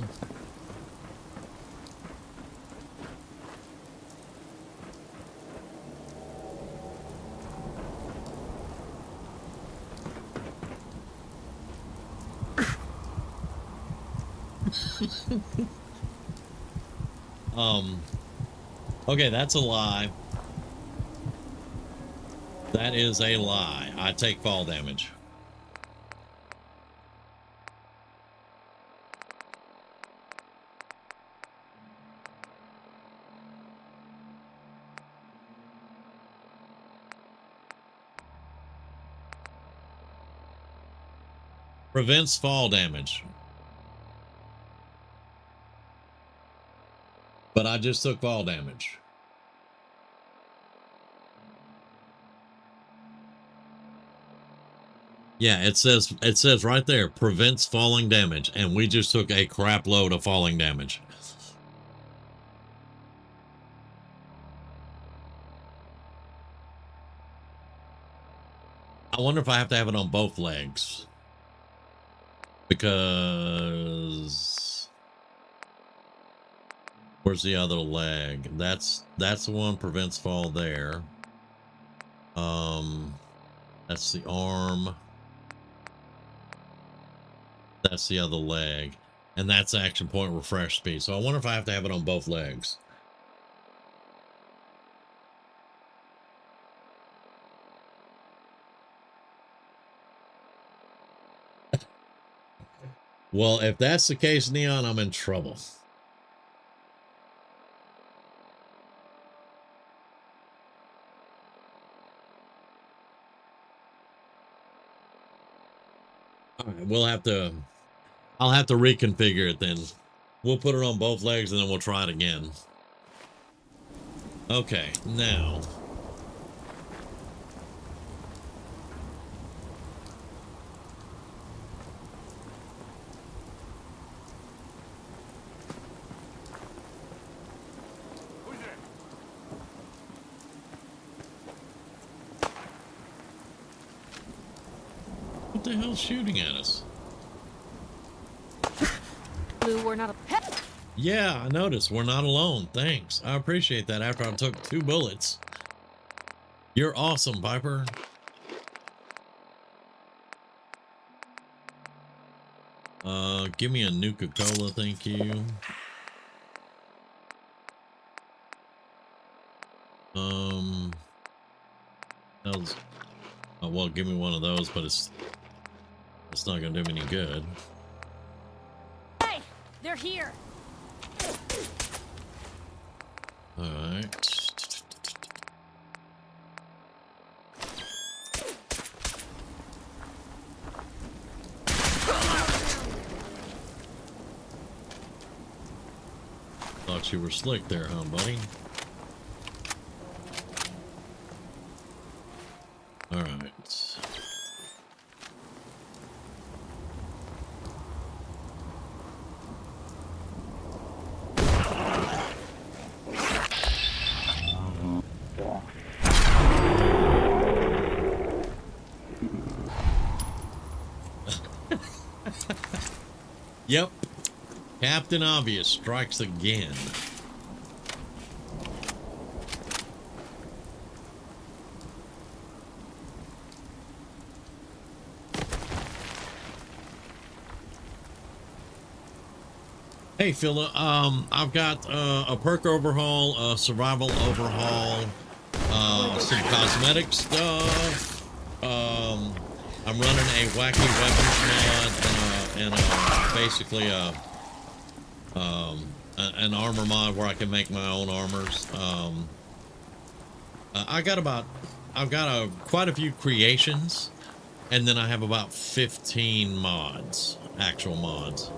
okay, that's a lie. That is a lie. I take fall damage. Prevents fall damage. But I just took fall damage. Yeah, it says right there, prevents falling damage, and we just took a crap load of falling damage. I wonder if I have to have it on both legs. Because where's the other leg? That's the one prevents fall there. That's the arm. That's the other leg. And that's action point refresh speed. So I wonder if I have to have it on both legs. Well, if that's the case, Neon, I'm in trouble. All right, I'll have to reconfigure it then. We'll put it on both legs and then we'll try it again. Okay, now. What the hell's shooting at us? Blue, we're not a pet. Yeah, I noticed. We're not alone. Thanks. I appreciate that after I took 2 bullets. You're awesome, Piper. Give me a Nuka-Cola, thank you. That was, oh, well, give me one of those, but it's not gonna do me any good. Hey, they're here. All right. Thought you were slick there, huh, buddy? All right. Yep. Captain Obvious strikes again. Hey, Phila, I've got a perk overhaul, a survival overhaul, some cosmetic stuff. I'm running a wacky weapons mod and basically an armor mod where I can make my own armors. I've got quite a few creations, and then I have about 15 mods, actual mods.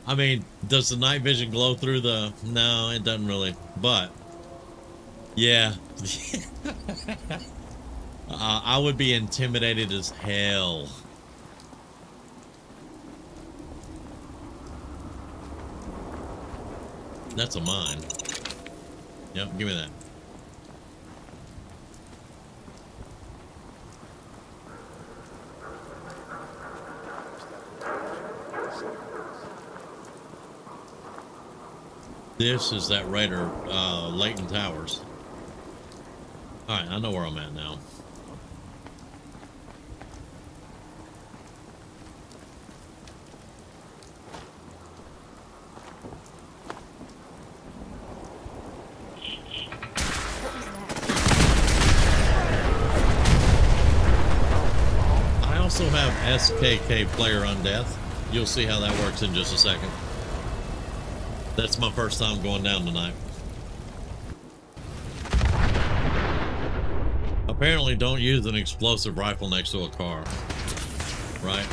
I mean, does the night vision glow through the... No, it doesn't really, but yeah. I would be intimidated as hell. That's a mine. Yep, give me that. This is that Raider, Leighton Towers. Alright, I know where I'm at now. I also have SKK Player on Death. You'll see how that works in just a second. That's my first time going down tonight. Apparently don't use an explosive rifle next to a car, right?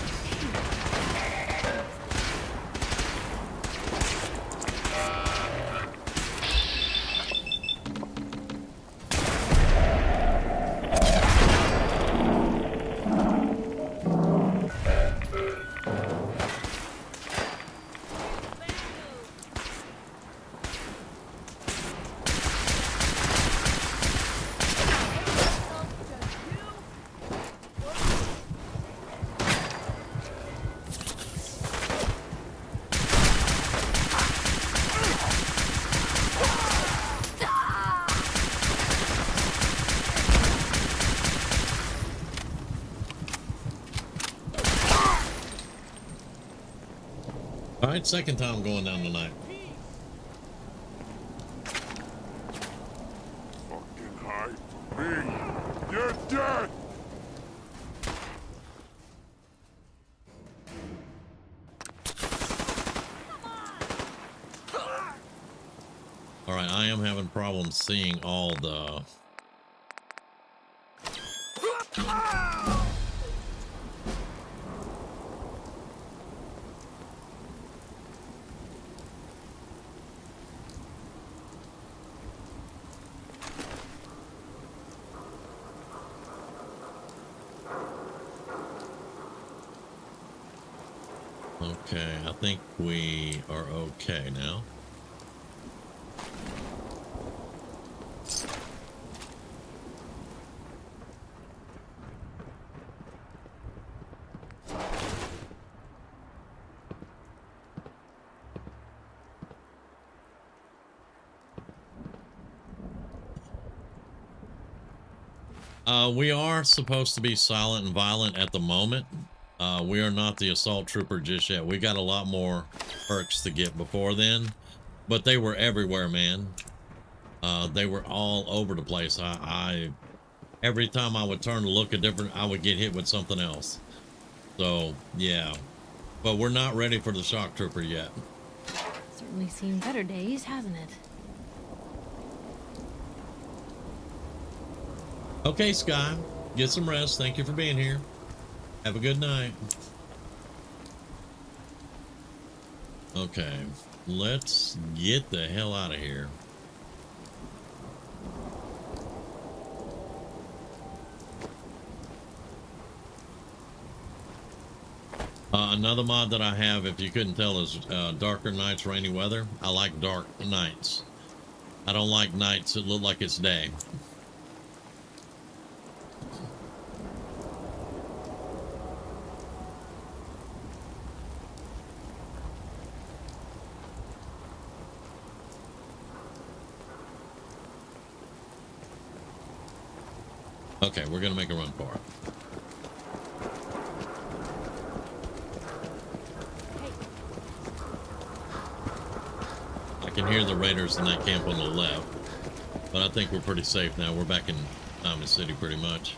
All right, second time going down tonight. Fucking hide from me. You're dead. All right, I am having problems seeing all the... Okay, I think we are okay now. We are supposed to be silent and violent at the moment. We are not the assault trooper just yet. We got a lot more perks to get before then, but they were everywhere, man. They were all over the place. Every time I would turn to look at different, I would get hit with something else. So yeah, but we're not ready for the shock trooper yet. Certainly seen better days, hasn't it? Okay, Sky, get some rest. Thank you for being here. Have a good night. Okay, let's get the hell out of here. Another mod that I have, if you couldn't tell, is darker nights, rainy weather. I like dark nights. I don't like nights that look like it's day. Okay, we're gonna make a run for it. I can hear the raiders in that camp on the left, but I think we're pretty safe now. We're back in Diamond City pretty much.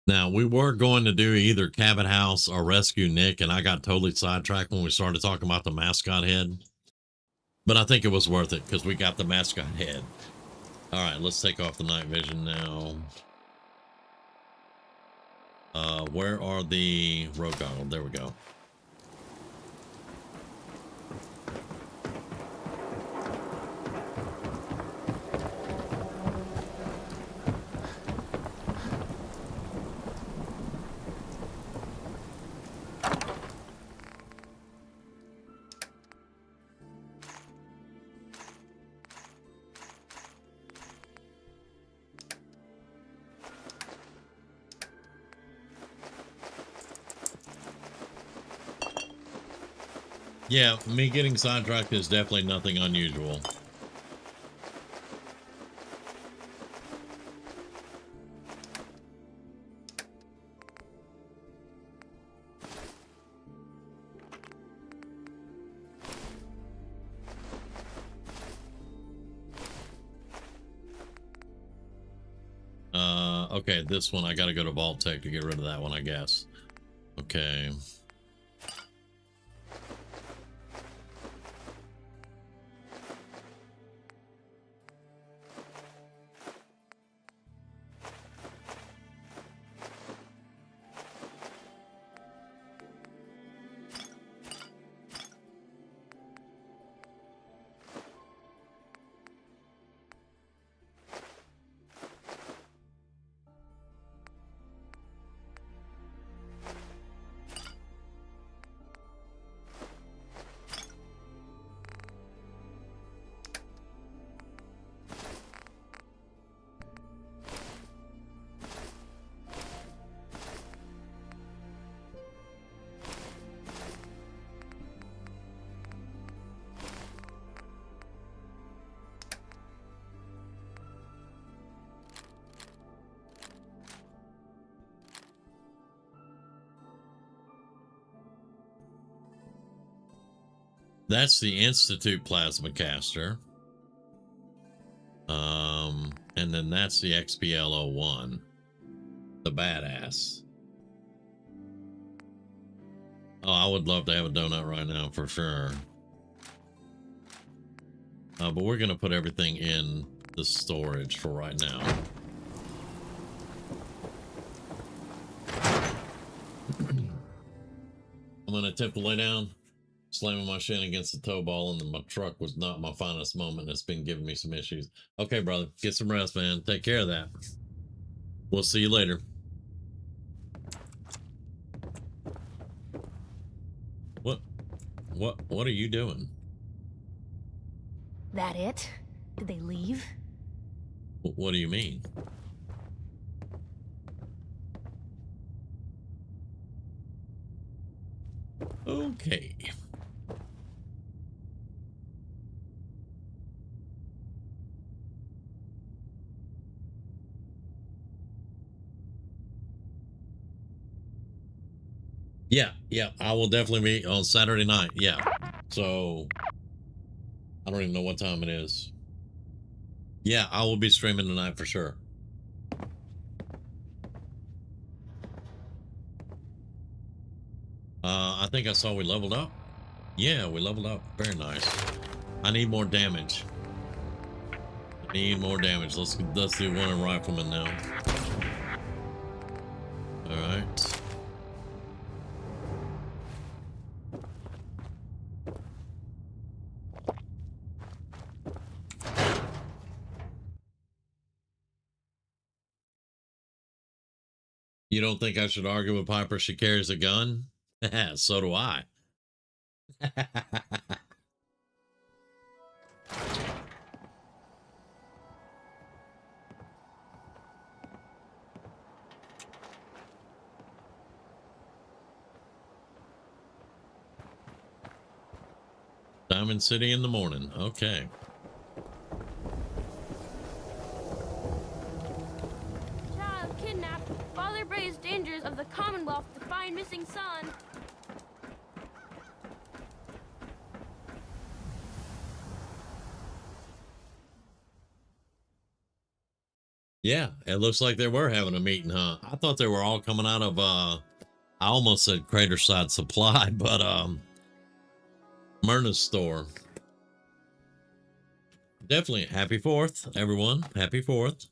Now, we were going to do either Cabot House or Rescue Nick, and I got totally sidetracked when we started talking about the mascot head. But I think it was worth it because we got the mascot head. All right, let's take off the night vision now. Where are the road goggles? There we go. Yeah, me getting sidetracked is definitely nothing unusual. Okay, this one I gotta go to Vault Tech to get rid of that one, I guess. Okay. That's the Institute Plasma Caster. And then that's the XPL-01. The badass. Oh, I would love to have a donut right now for sure. But we're going to put everything in the storage for right now. I'm going to attempt to lay down. Slamming my shin against the tow ball and my truck was not my finest moment. It's been giving me some issues. Okay, brother, get some rest, man. Take care of that. We'll see you later. What are you doing? That it? Did they leave? What do you mean? Okay. Yeah, I will definitely be on Saturday night. Yeah. So I don't even know what time it is. Yeah, I will be streaming tonight for sure. I think I saw we leveled up. Yeah, we leveled up. Very nice. I need more damage. I need more damage. Let's do one in rifleman now. All right. You don't think I should argue with Piper? She carries a gun. So do I. Diamond City in the morning. Okay. Child kidnapped. Father braves dangers of the Commonwealth to find missing son. Yeah, it looks like they were having a meeting, huh? I thought they were all coming out of I almost said Craterside Supply, but Myrna's store. Definitely happy 4th, everyone. Happy 4th.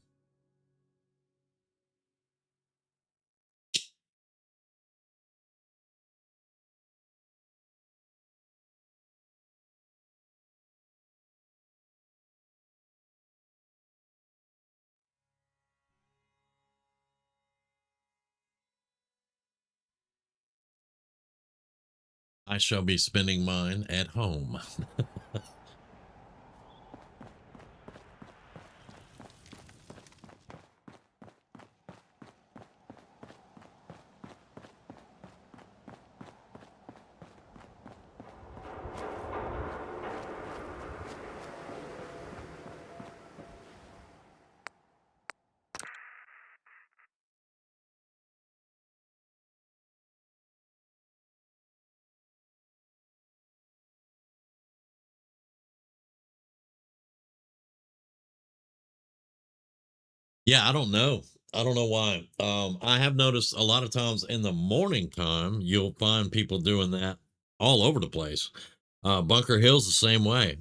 I shall be spending mine at home. Yeah, I don't know. I don't know why. I have noticed a lot of times in the morning time, you'll find people doing that all over the place. Bunker Hill's the same way.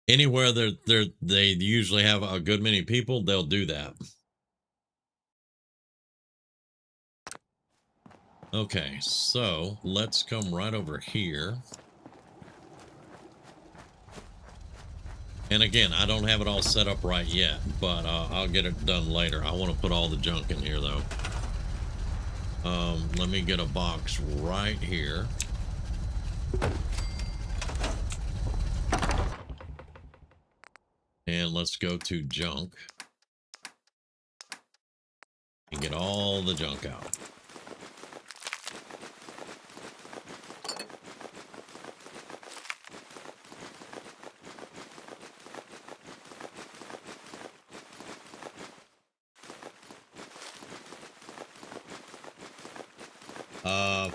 Anywhere they usually have a good many people, they'll do that. Okay, so let's come right over here. And again, I don't have it all set up right yet, but I'll get it done later. I want to put all the junk in here, though. Let me get a box right here. And let's go to junk. And get all the junk out.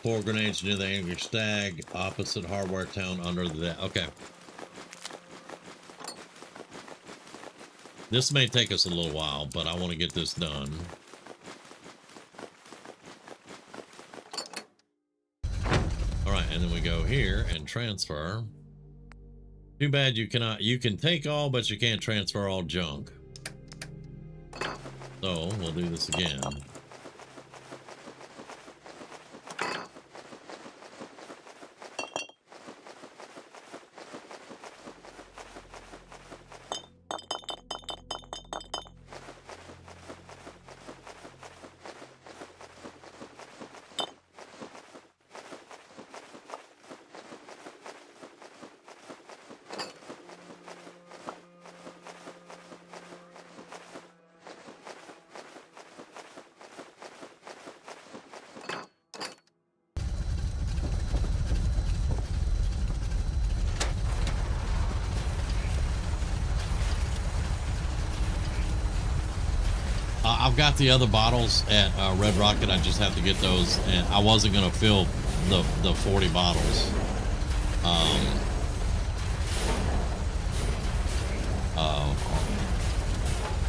Four grenades near the Angry Stag, opposite Hardware Town under the... Okay. This may take us a little while, but I want to get this done. Alright, and then we go here and transfer. Too bad you cannot... You can take all, but you can't transfer all junk. So we'll do this again. I've got the other bottles at Red Rocket. I just have to get those, and I wasn't gonna fill the 40 bottles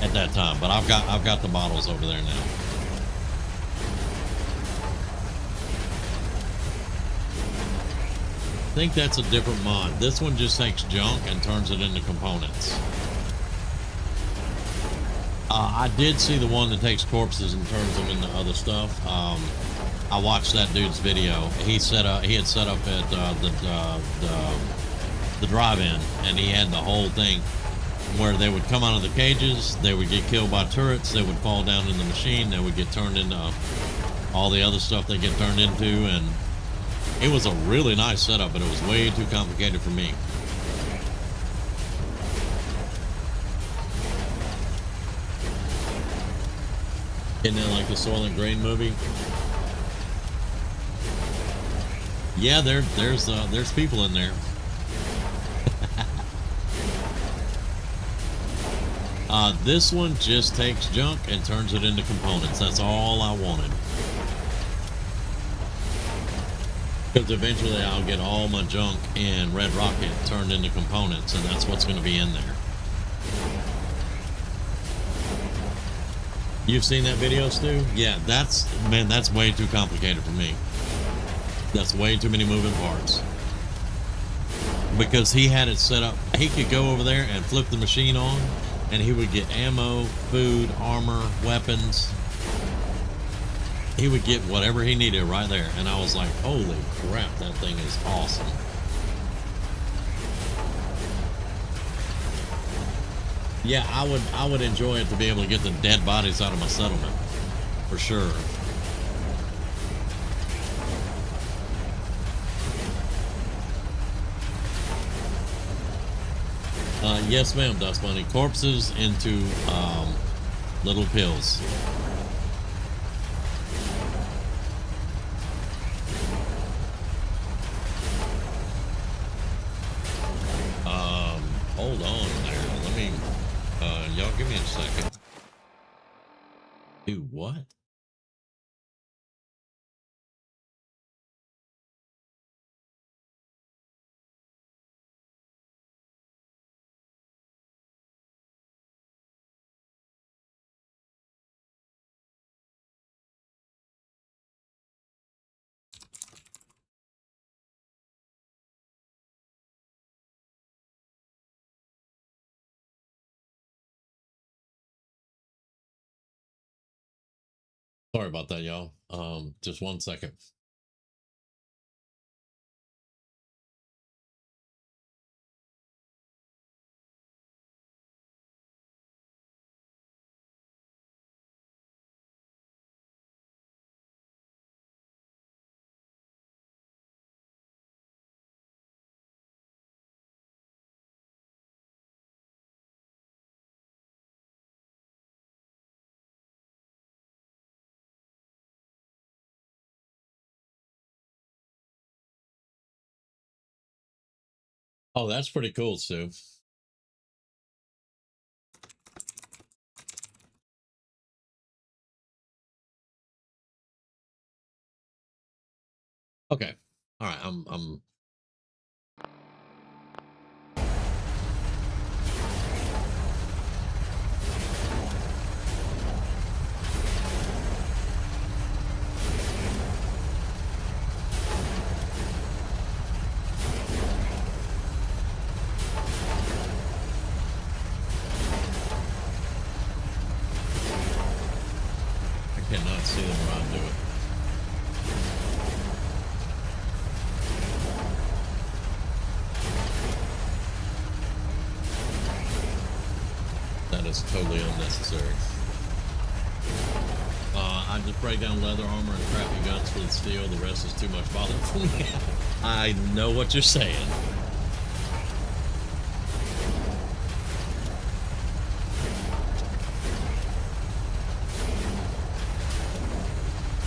at that time, but I've got the bottles over there now. I think that's a different mod. This one just takes junk and turns it into components. I did see the one that takes corpses and turns them into other stuff. I watched that dude's video. He had set up at the drive-in, and he had the whole thing where they would come out of the cages, they would get killed by turrets, they would fall down in the machine, they would get turned into all the other stuff they get turned into, and it was a really nice setup, but it was way too complicated for me. Isn't it like the Soylent Green movie? Yeah, there's people in there. This one just takes junk and turns it into components. That's all I wanted. Because eventually I'll get all my junk in Red Rocket turned into components, and that's what's going to be in there. You've seen that video, Stu? Yeah, that's way too complicated for me. That's way too many moving parts. Because he had it set up, he could go over there and flip the machine on, and he would get ammo, food, armor, weapons. He would get whatever he needed right there. And I was like, holy crap, that thing is awesome. Yeah, I would enjoy it to be able to get the dead bodies out of my settlement, for sure. Yes, ma'am, Dust Bunny. Corpses into little pills. Hold on there. Let me. Y'all give me a second. Do what? Sorry about that, y'all. Just 1 second. Oh, that's pretty cool, Sue. Okay. All right. I'm was totally unnecessary. I just break down leather armor and crappy guns for the steel. The rest is too much bother for me. I know what you're saying.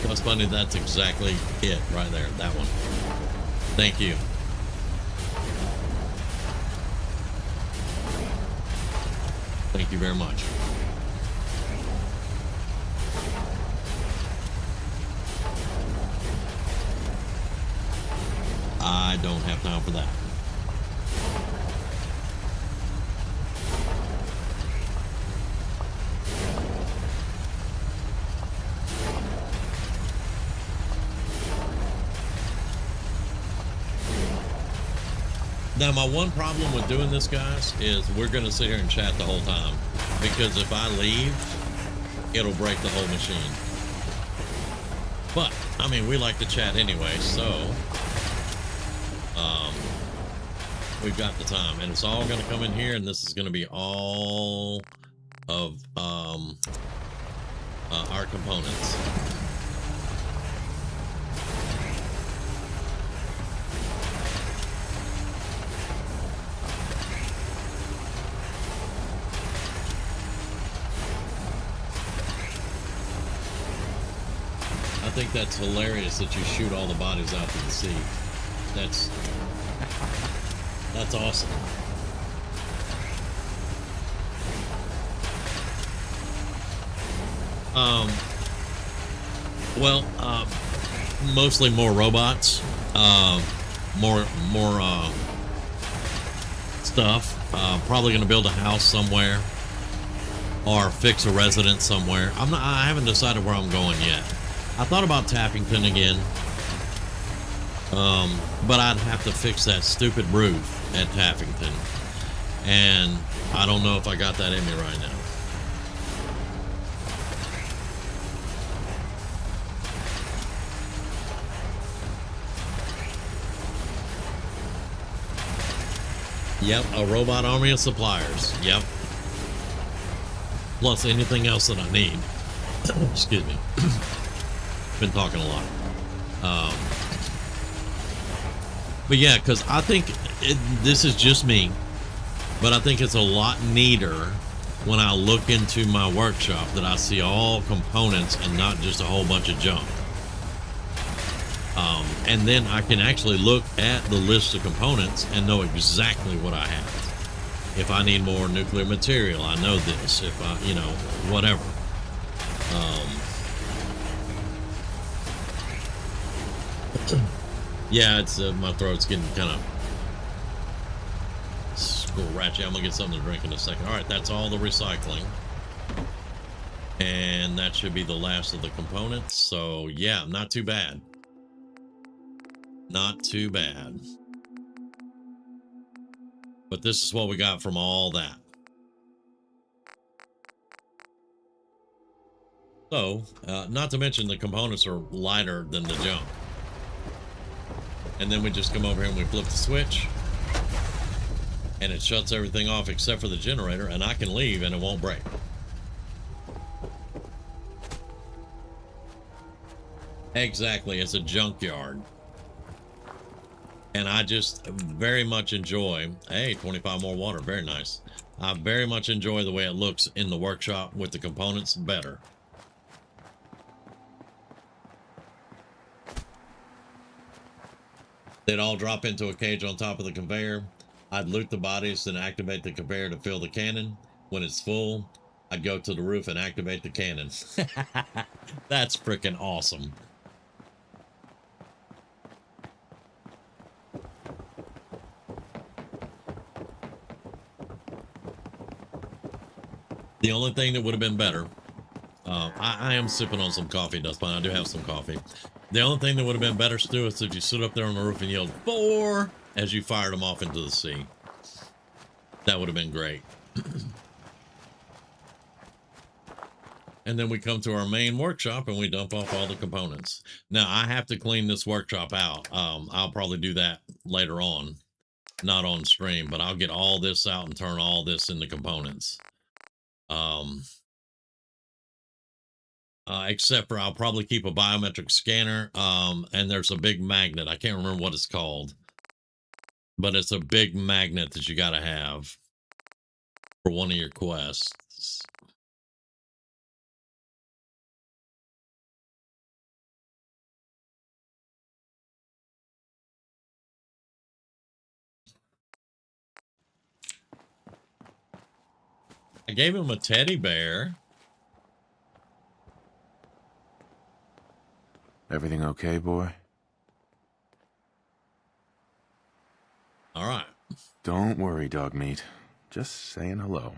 What's funny, that's exactly it right there. That one. Thank you. Thank you very much. I don't have time for that. Now, my one problem with doing this, guys, is we're going to sit here and chat the whole time. Because if I leave, it'll break the whole machine. But, I mean, we like to chat anyway, so... we've got the time. And it's all going to come in here, and this is going to be all of our components. I think that's hilarious that you shoot all the bodies out to the sea. That's awesome. Well, mostly more robots, more stuff. Probably going to build a house somewhere or fix a residence somewhere. I haven't decided where I'm going yet. I thought about Tappington again, but I'd have to fix that stupid roof at Tappington, and I don't know if I got that in me right now. Yep, a robot army of suppliers. Yep. Plus anything else that I need. Excuse me. Been talking a lot. But yeah, because I think this is just me, but I think it's a lot neater when I look into my workshop that I see all components and not just a whole bunch of junk. And then I can actually look at the list of components and know exactly what I have. If I need more nuclear material, I know this. If I, you know, whatever. Yeah, it's my throat's getting kind of scratchy. I'm gonna get something to drink in a second. All right, that's all the recycling, and that should be the last of the components. So yeah, not too bad. Not too bad. But this is what we got from all that. So, not to mention the components are lighter than the junk. And then we just come over here and we flip the switch, and it shuts everything off except for the generator, and I can leave and it won't break. Exactly, it's a junkyard. And I just very much enjoy, hey, 25 more water, very nice. I very much enjoy the way it looks in the workshop with the components better. They'd all drop into a cage on top of the conveyor. I'd loot the bodies, then activate the conveyor to fill the cannon. When it's full, I'd go to the roof and activate the cannon. That's freaking awesome. The only thing that would have been better, I am sipping on some coffee, Dustpine. I do have some coffee. The only thing that would have been better, Stu, is if you stood up there on the roof and yelled 4 as you fired them off into the sea. That would have been great. And then we come to our main workshop and we dump off all the components. Now, I have to clean this workshop out. I'll probably do that later on, not on stream, but I'll get all this out and turn all this into components. Um, except for I'll probably keep a biometric scanner. And there's a big magnet. I can't remember what it's called, but it's a big magnet that you got to have for one of your quests. I gave him a teddy bear. Everything okay, boy? All right. Don't worry, dog meat. Just saying hello.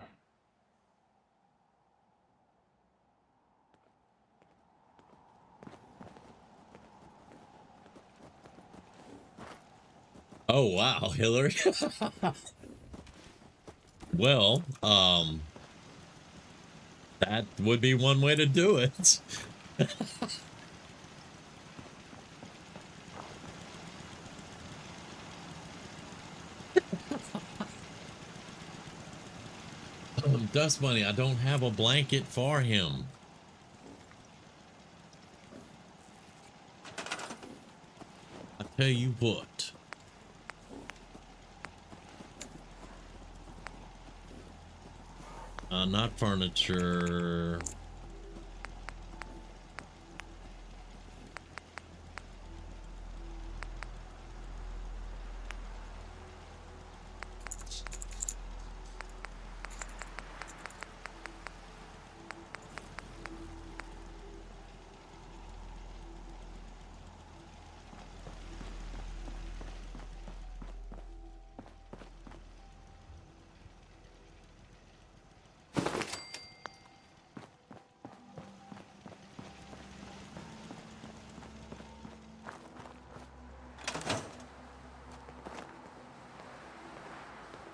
Oh, wow, Hillary. Well, that would be one way to do it. Dust Bunny, I don't have a blanket for him. I tell you what. Not furniture.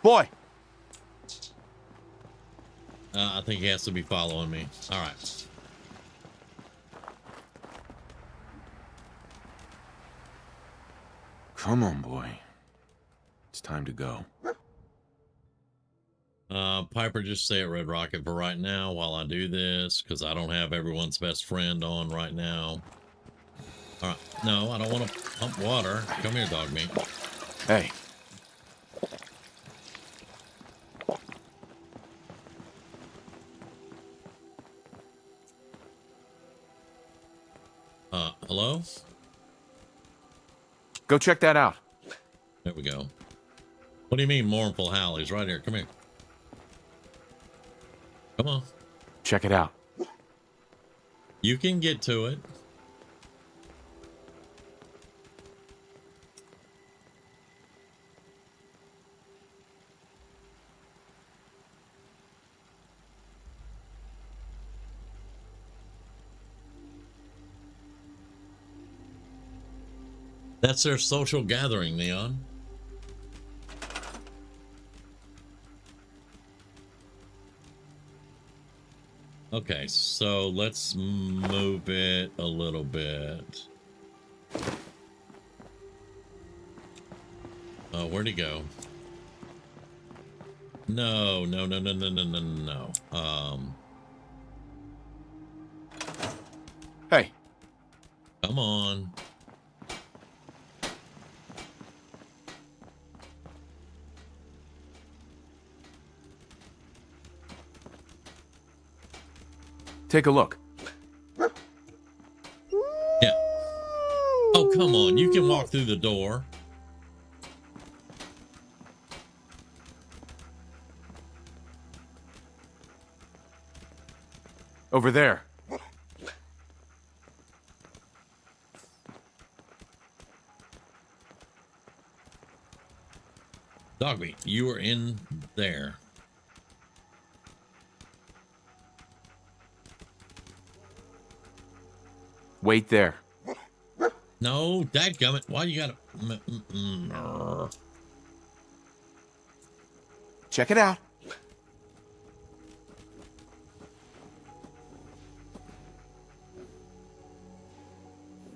Boy! I think he has to be following me. All right. Come on, boy. It's time to go. Piper, just stay at Red Rocket for right now while I do this, because I don't have everyone's best friend on right now. All right. No, I don't want to pump water. Come here, dog meat. Hey. Hello? Go check that out. There we go. What do you mean, mournful howl? He's right here. Come here. Come on. Check it out. You can get to it. That's their social gathering, Neon. Okay, so let's move it a little bit. Oh, where'd he go? No. Hey. Come on. Take a look. Yeah. Oh, come on. You can walk through the door. Over there. Dogby, you are in there. Wait there. No, dadgummit. Why you gotta... Check it out.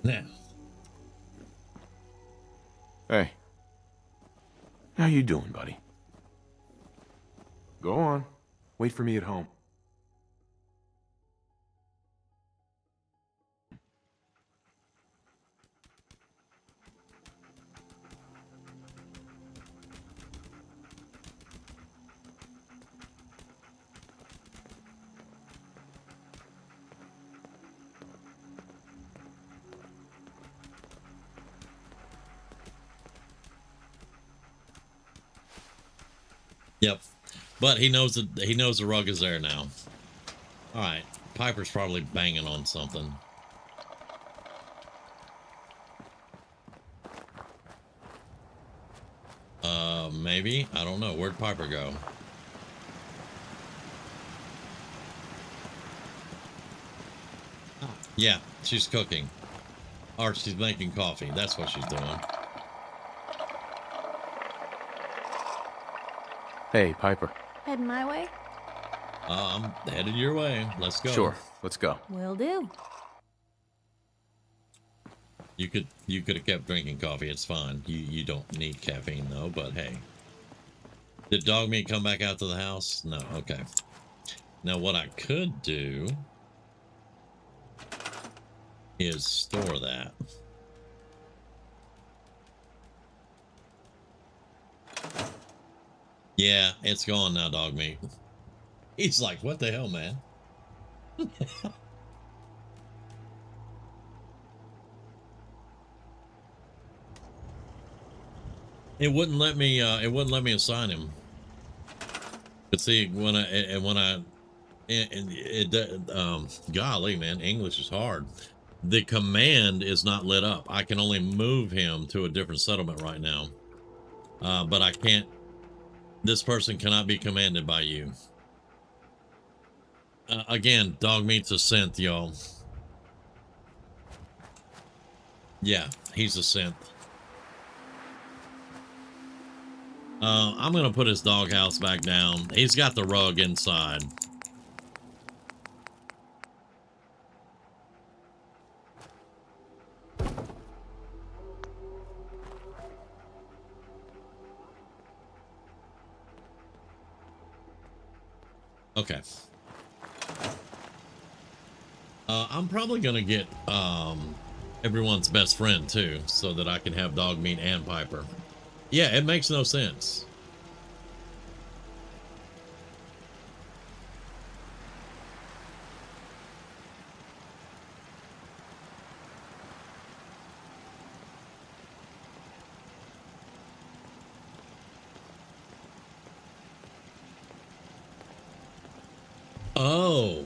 Now. Hey. How you doing, buddy? Go on. Wait for me at home. Yep. But he knows the rug is there now. All right. Piper's probably banging on something. Maybe. I don't know. Where'd Piper go? Yeah, she's cooking. Or she's making coffee. That's what she's doing. Hey, Piper. Heading my way? I'm headed your way. Let's go. Sure, let's go. Will do. You could have kept drinking coffee. It's fine. You don't need caffeine though. But hey, did dog meat come back out to the house? No. Okay. Now what I could do is store that. Yeah, it's gone now, dog meat. He's like, what the hell, man? It wouldn't let me assign him. But see, golly, man, English is hard. The command is not lit up. I can only move him to a different settlement right now. But I can't, this person cannot be commanded by you. Again, dog meat's a synth, y'all. Yeah, he's a synth. I'm gonna put his doghouse back down. He's got the rug inside. Okay. I'm probably gonna get everyone's best friend too, so that I can have dog meat and Piper. Yeah, it makes no sense. Oh,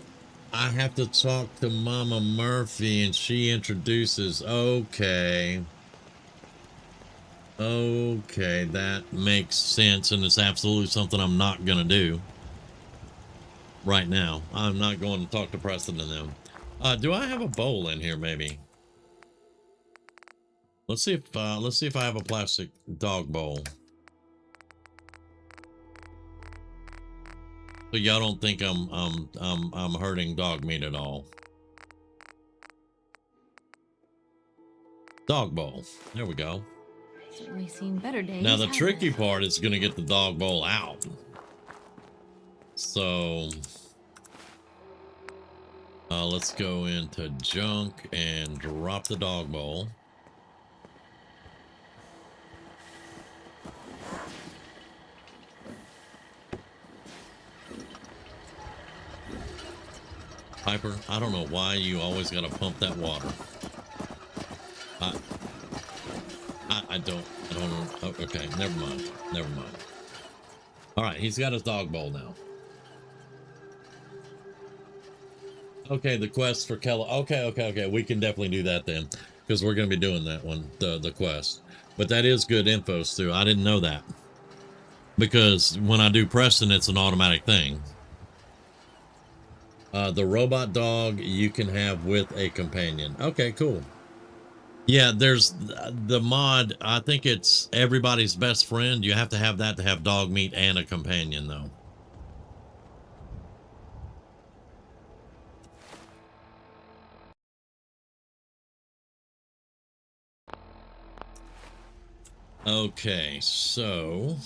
I have to talk to Mama Murphy and she introduces. Okay. Okay, that makes sense, and it's absolutely something I'm not gonna do right now. I'm not going to talk to Preston and them. Do I have a bowl in here? Maybe. Let's see if I have a plastic dog bowl. So y'all don't think I'm hurting dog meat at all. Dog bowl. There we go. Certainly seen better days. Now the tricky part is going to get the dog bowl out. So let's go into junk and drop the dog bowl. Piper, I don't know why you always got to pump that water. I don't know. Oh, okay, never mind. All right, he's got his dog bowl now. Okay, the quest for Kella. Okay. We can definitely do that then, because we're going to be doing that one, the quest. But that is good info, Stu. I didn't know that. Because when I do Preston, it's an automatic thing. The robot dog you can have with a companion. Okay, cool. Yeah, there's the mod. I think it's everybody's best friend. You have to have that to have dog meat and a companion, though. Okay, so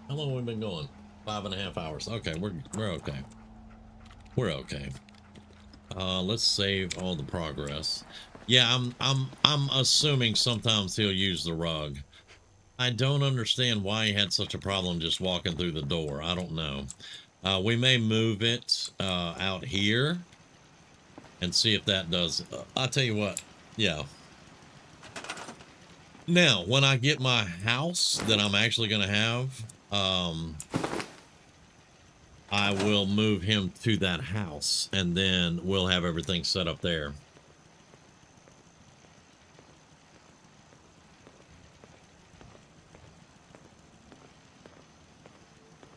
how long have we been going? 5.5 hours. Okay, we're okay. We're okay. Let's save all the progress. Yeah, I'm assuming sometimes he'll use the rug. I don't understand why he had such a problem just walking through the door. I don't know. We may move it out here and see if that does. I'll tell you what. Yeah. Now, when I get my house that I'm actually going to have, I will move him to that house, and then we'll have everything set up there.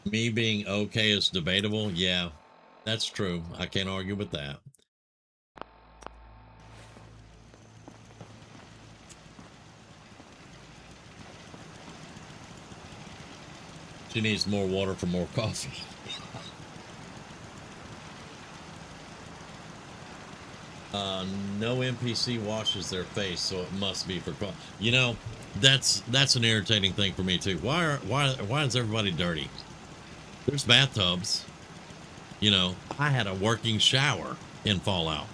Me being okay is debatable. Yeah, that's true. I can't argue with that. She needs more water for more coffee. No NPC washes their face, so it must be for coffee. You know, that's an irritating thing for me too. Why is everybody dirty? There's bathtubs. You know, I had a working shower in Fallout.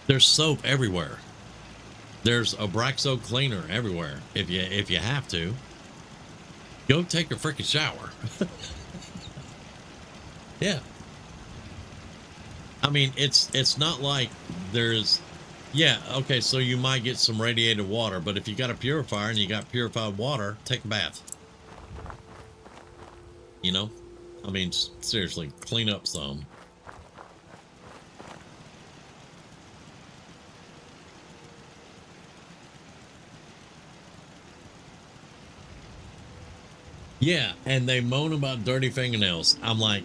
There's soap everywhere. There's a Braxo cleaner everywhere. If you have to, go take a freaking shower. Yeah. I mean, it's not like there's, yeah, okay, so you might get some radiated water, but if you got a purifier and you got purified water, take a bath. You know? I mean, seriously, clean up some. Yeah, and they moan about dirty fingernails. I'm like,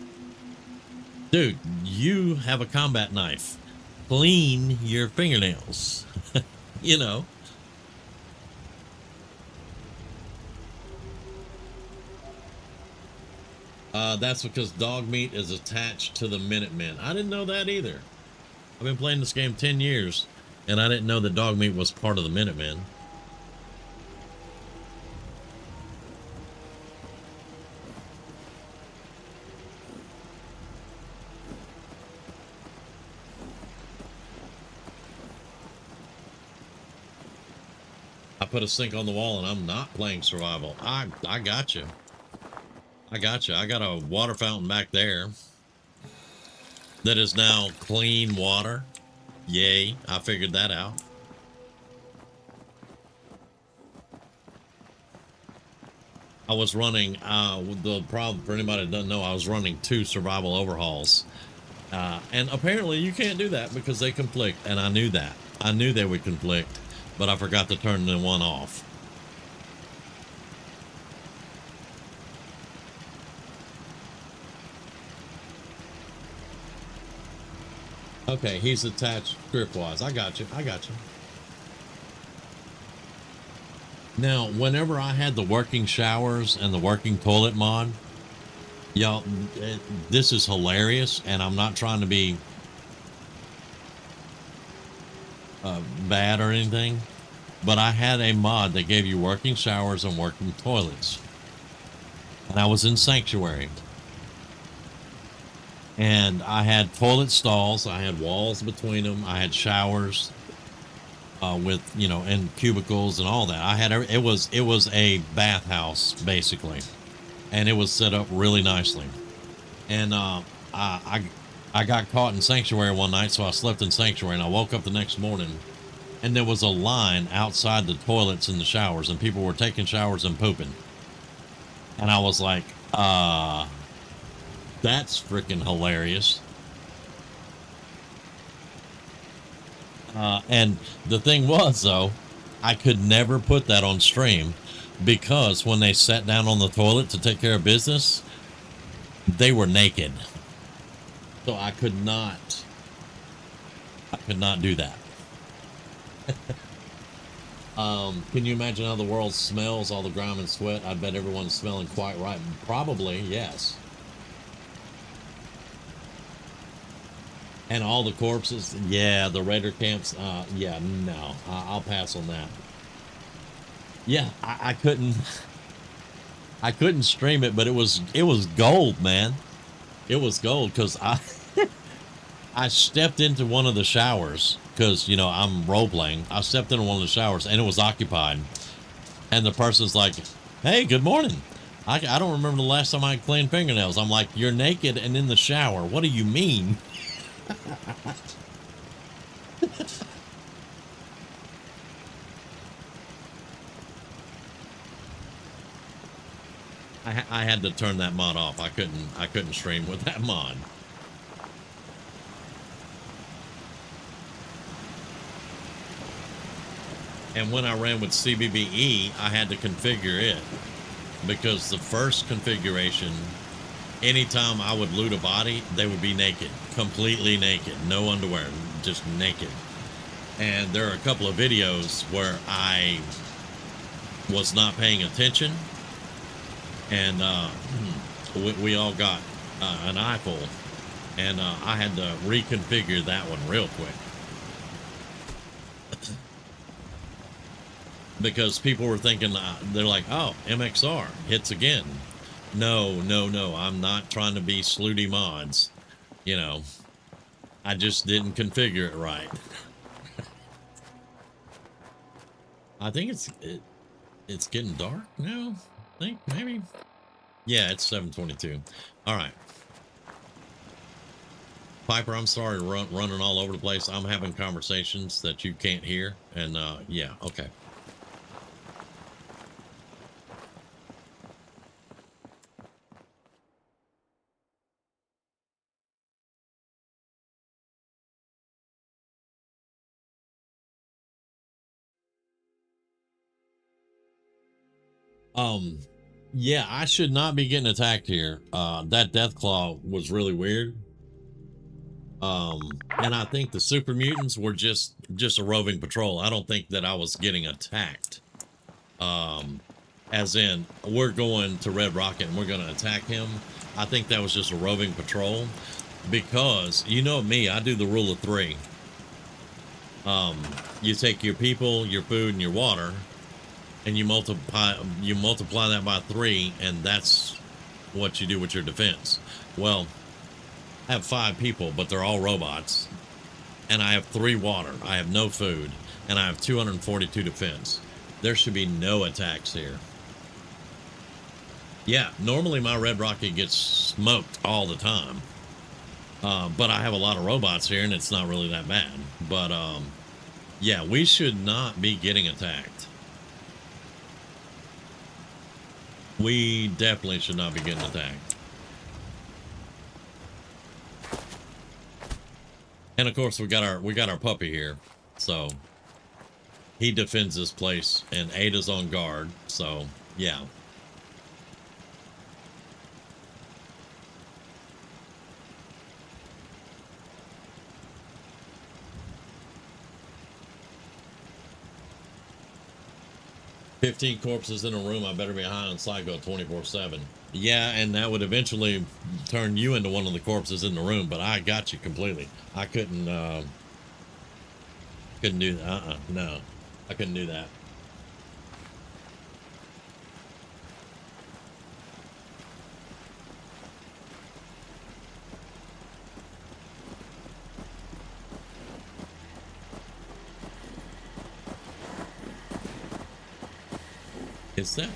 dude, you have a combat knife. Clean your fingernails. You know? That's because dog meat is attached to the Minutemen. I didn't know that either. I've been playing this game 10 years, and I didn't know that dog meat was part of the Minutemen. I put a sink on the wall, and I'm not playing survival. I got you. I got you. I got a water fountain back there that is now clean water. Yay, I figured that out. I was running, the problem for anybody that doesn't know, I was running 2 survival overhauls. And apparently you can't do that because they conflict, and I knew that. I knew they would conflict, but I forgot to turn the one off. Okay, he's attached script-wise. I got you. I got you. Now, whenever I had the working showers and the working toilet mod, y'all, this is hilarious, and I'm not trying to be bad or anything, but I had a mod that gave you working showers and working toilets. And I was in Sanctuary. And I had toilet stalls, I had walls between them, I had showers with, you know, and cubicles and all that. I had it was a bathhouse basically, and it was set up really nicely. And I got caught in Sanctuary one night, so I slept in Sanctuary, and I woke up the next morning, and there was a line outside the toilets and the showers, and people were taking showers and pooping. And I was like, that's freaking hilarious. And the thing was, though, I could never put that on stream because when they sat down on the toilet to take care of business, they were naked. So I could not do that. Can you imagine how the world smells, all the grime and sweat? I bet everyone's smelling quite right. Probably, yes. And all the corpses, yeah, the Raider camps, yeah, no, I'll pass on that. Yeah, I couldn't stream it, but it was gold, man. It was gold because I stepped into one of the showers because, you know, I'm role playing. I stepped into one of the showers and it was occupied, and the person's like, "Hey, good morning. I don't remember the last time I cleaned fingernails." I'm like, "You're naked and in the shower. What do you mean?" I had to turn that mod off. I couldn't stream with that mod. And when I ran with CBBE, I had to configure it because the first configuration, anytime I would loot a body, they would be naked, completely naked, no underwear, just naked. And there are a couple of videos where I was not paying attention, and we all got an eyeful, and I had to reconfigure that one real quick because people were thinking they're like, oh, MXR hits again. No, I'm not trying to be slooty mods, you know. I just didn't configure it right. I think it's getting dark now. I think maybe. Yeah, it's 7:22. All right. Piper, I'm sorry running all over the place. I'm having conversations that you can't hear. And yeah, okay. Yeah, I should not be getting attacked here. That death claw was really weird. And I think the super mutants were just a roving patrol. I don't think that I was getting attacked. As in, we're going to Red Rocket and we're going to attack him. I think that was just a roving patrol because you know me, I do the rule of 3. You take your people, your food, and your water, and you multiply that by 3, and that's what you do with your defense. Well, I have 5 people, but they're all robots, and I have 3 water, I have no food, and I have 242 defense. There should be no attacks here. Yeah, normally my Red Rocket gets smoked all the time, but I have a lot of robots here, and it's not really that bad. But yeah, we should not be getting attacked. We definitely should not be getting attacked. And of course, we got our puppy here, so he defends this place, and Ada's on guard. So yeah. "15 corpses in a room. I better be high on Psycho 24/7. Yeah, and that would eventually turn you into one of the corpses in the room. But I got you completely. I couldn't do that. No, I couldn't do that. Is that?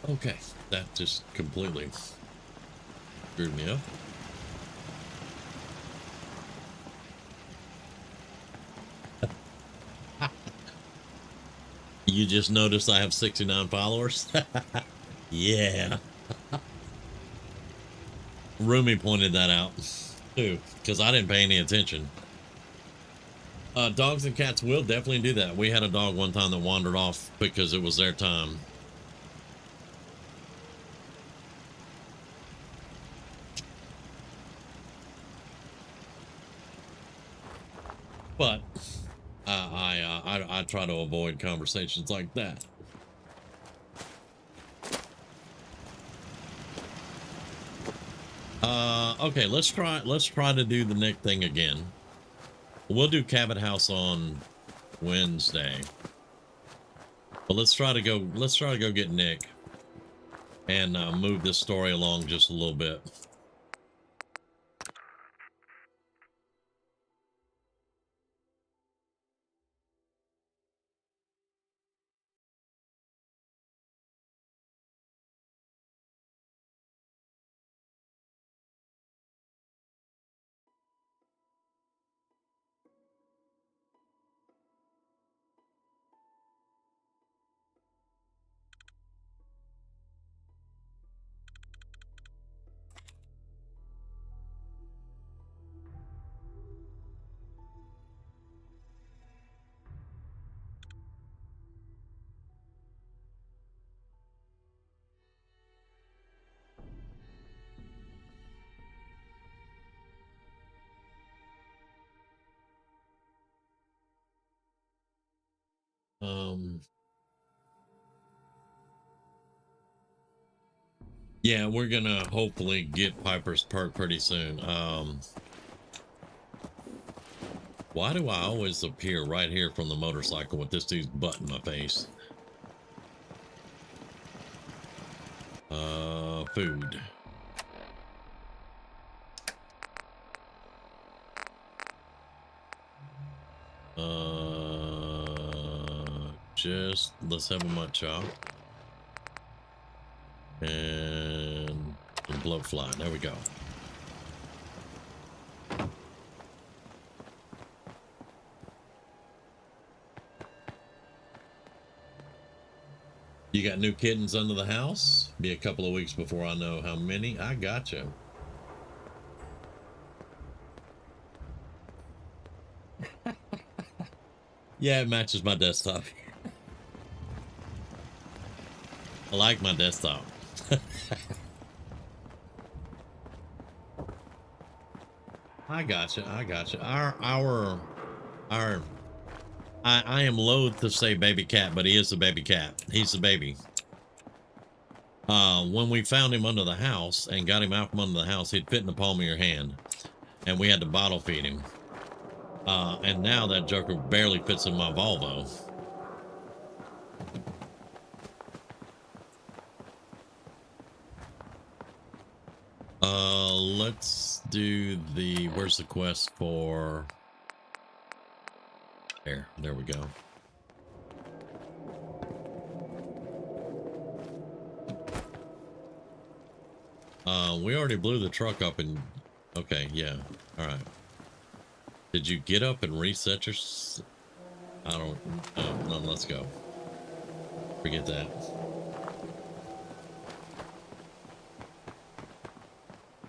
Okay, that just completely screwed me up. You just noticed I have 69 followers? Yeah. Rumi pointed that out too, because I didn't pay any attention. Dogs and cats will definitely do that. We had a dog one time that wandered off because it was their time. But I try to avoid conversations like that. Okay, let's try to do the Nick thing again. We'll do Cabot House on Wednesday. But let's try to go get Nick and move this story along just a little bit. Yeah, we're gonna hopefully get Piper's perk pretty soon. Why do I always appear right here from the motorcycle with this dude's butt in my face? Food. Just let's have a mud chop and some blowfly. There we go. You got new kittens under the house? Be a couple of weeks before I know how many. I gotcha. Yeah, it matches my desktop. I like my desktop. I gotcha. I gotcha. I am loath to say baby cat, but he is a baby cat. He's the baby. When we found him under the house and got him out from under the house, he'd fit in the palm of your hand, and we had to bottle feed him. And now that joker barely fits in my Volvo. Let's do the, where's the quest for, there we go. We already blew the truck up and, okay, yeah, all right. Did you get up and reset your, I don't, no, let's go. Forget that.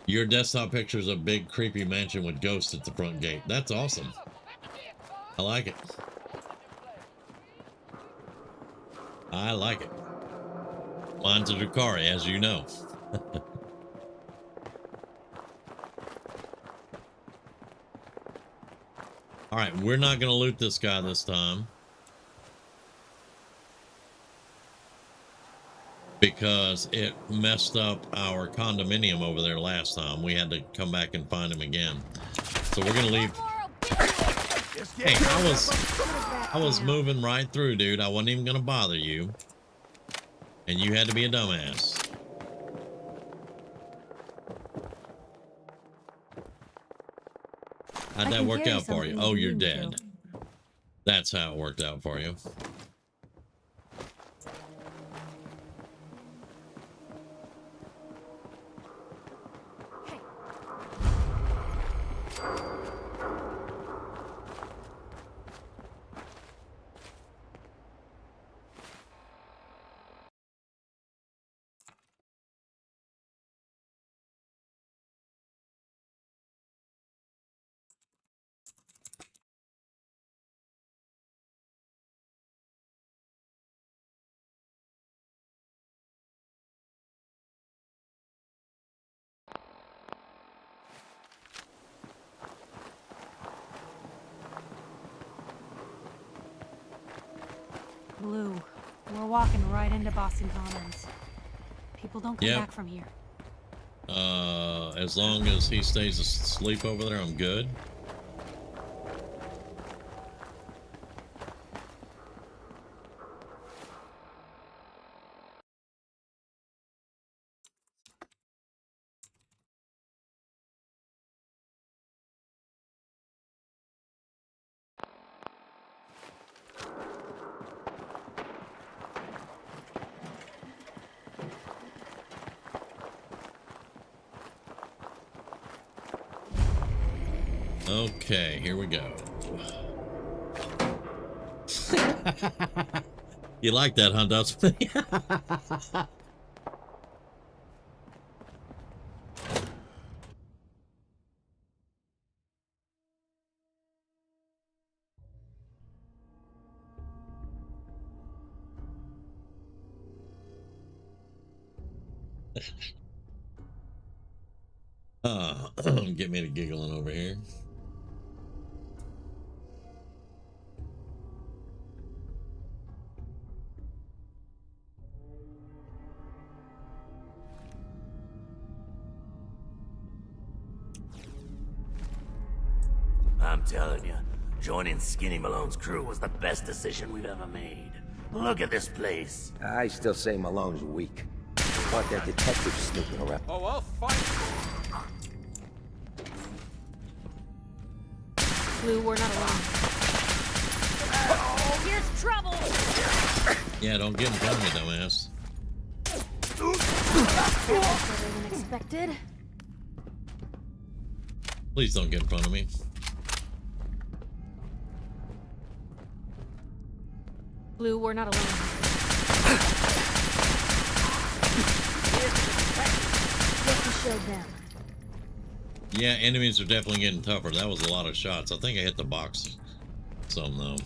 Your desktop picture is a big creepy mansion with ghosts at the front gate. That's awesome. I like it. I like it. Mine's a Drukhari, as you know. All right, we're not going to loot this guy this time, because it messed up our condominium over there last time. We had to come back and find him again. So we're going to leave. Hey, I was moving right through, dude. I wasn't even going to bother you. And you had to be a dumbass. How'd that work out for you? Oh, you're dead. That's how it worked out for you. Blue, we're walking right into Boston Commons. People don't come back from here. As long as he stays asleep over there, I'm good. Okay, here we go. You like that, huh, Dustin? Get me to giggling over here. I'm telling you, joining Skinny Malone's crew was the best decision we've ever made. Look at this place. I still say Malone's weak. Thought that detective snooping around. Oh, I'll fight. Blue, we're not alone. Oh, here's trouble! Yeah, don't get in front of me, dumbass. Better than expected. Please don't get in front of me. Blue, we're not alone. What you showed them. Yeah, enemies are definitely getting tougher. That was a lot of shots. I think I hit the box some though.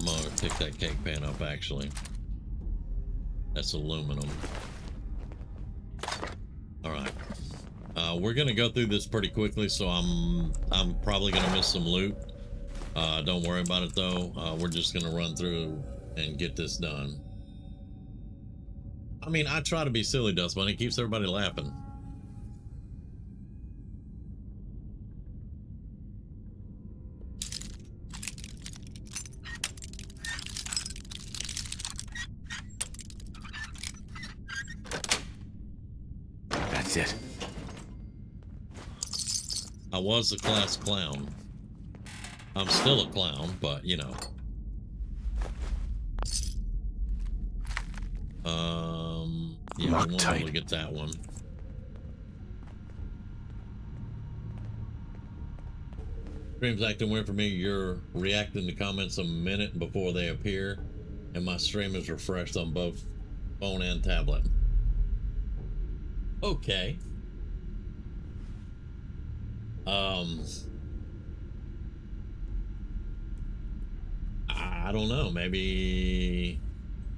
I'm gonna pick that cake pan up actually. That's aluminum. All right. We're gonna go through this pretty quickly, so I'm probably gonna miss some loot. Don't worry about it though. We're just gonna run through and get this done. I mean, I try to be silly, Dust Bunny. It keeps everybody laughing. That's it. I was a class clown. I'm still a clown, but you know. Yeah, we won't be able to get that one. Stream's acting weird for me. You're reacting to comments a minute before they appear, and my stream is refreshed on both phone and tablet. Okay. I don't know, maybe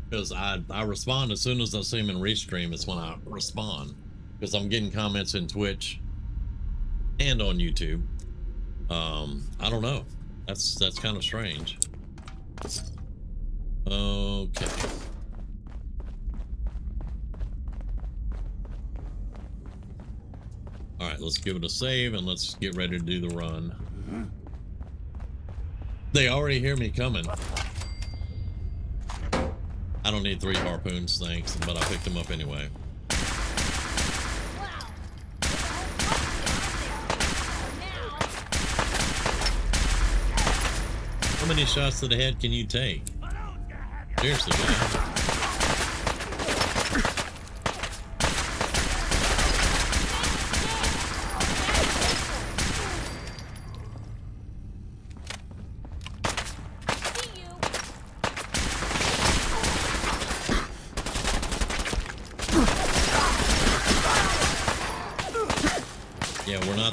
because I respond as soon as I see them in restream. It's when I respond because I'm getting comments in Twitch and on YouTube. I don't know. That's kind of strange. Okay. All right, let's give it a save and let's get ready to do the run. They already hear me coming. I don't need 3 harpoons, thanks, but I picked them up anyway. How many shots to the head can you take? Seriously, man.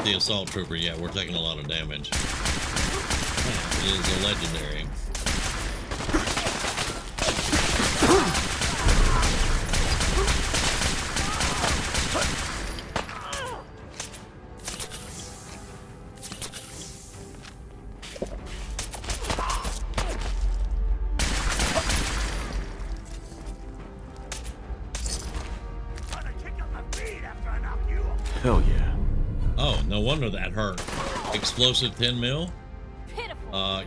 The assault trooper yet. We're taking a lot of damage. It is a legendary. Hell yeah. Oh, no wonder that hurt. Explosive 10 mil? Yeah. Oh,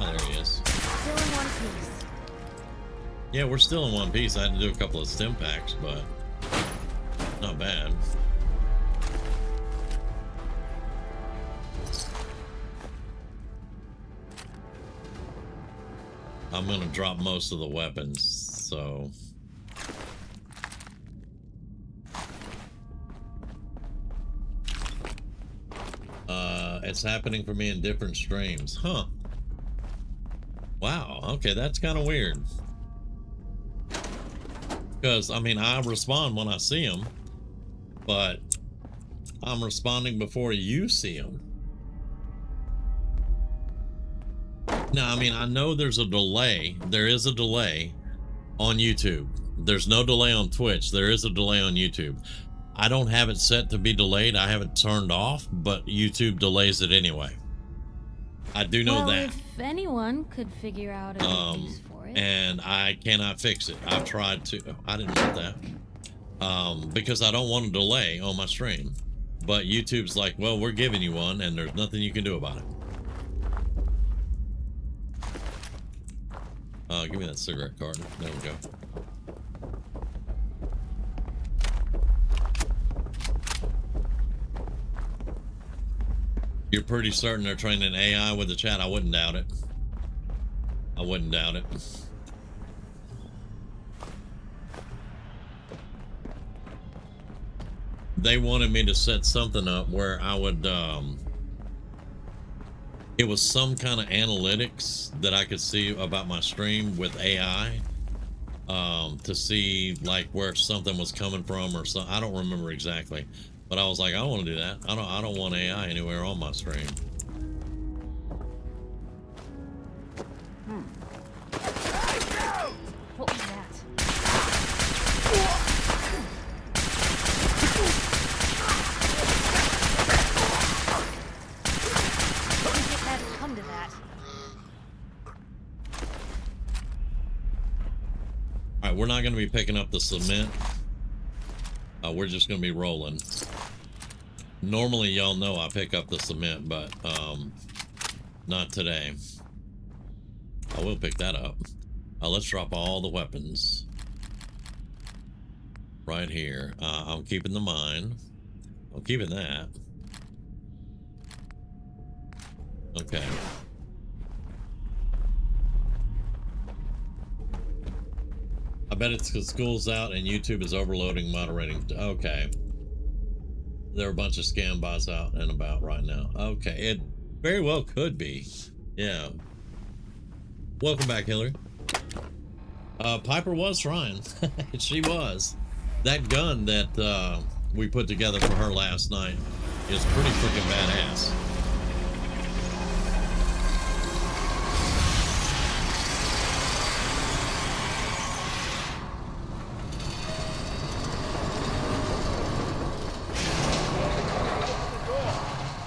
there he is. Still in one piece. Yeah, we're still in one piece. I had to do a couple of stim packs, but not bad. I'm gonna drop most of the weapons, so... It's happening for me in different streams. Huh. Wow, okay, that's kind of weird. Because, I mean, I respond when I see them, but I'm responding before you see them. Now, I mean, I know there's a delay. There is a delay on YouTube. There's no delay on Twitch. There is a delay on YouTube. I don't have it set to be delayed. I have it turned off, but YouTube delays it anyway. I do know well, that. If anyone could figure out a good use for it. And I cannot fix it. I've tried to. I didn't want that. Because I don't want to delay on my stream. But YouTube's like, well, we're giving you one, and there's nothing you can do about it. Give me that cigarette carton. There we go. You're pretty certain they're training AI with the chat? I wouldn't doubt it. I wouldn't doubt it. They wanted me to set something up where I would, it was some kind of analytics that I could see about my stream with AI, to see like where something was coming from or something. I don't remember exactly, but I was like, I don't want to do that. I don't want AI anywhere on my stream. What was that? It had come to that. All right, we're not going to be picking up the cement. We're just going to be rolling. Normally, y'all know I pick up the cement, but not today. I will pick that up. Let's drop all the weapons right here. I'm keeping the mine. I'm keeping that. Okay. I bet it's because school's out and YouTube is overloading moderating. Okay. There are a bunch of scam bots out and about right now. Okay. It very well could be. Yeah. Welcome back, Hillary. Piper was trying. She was. That gun that we put together for her last night is pretty freaking badass.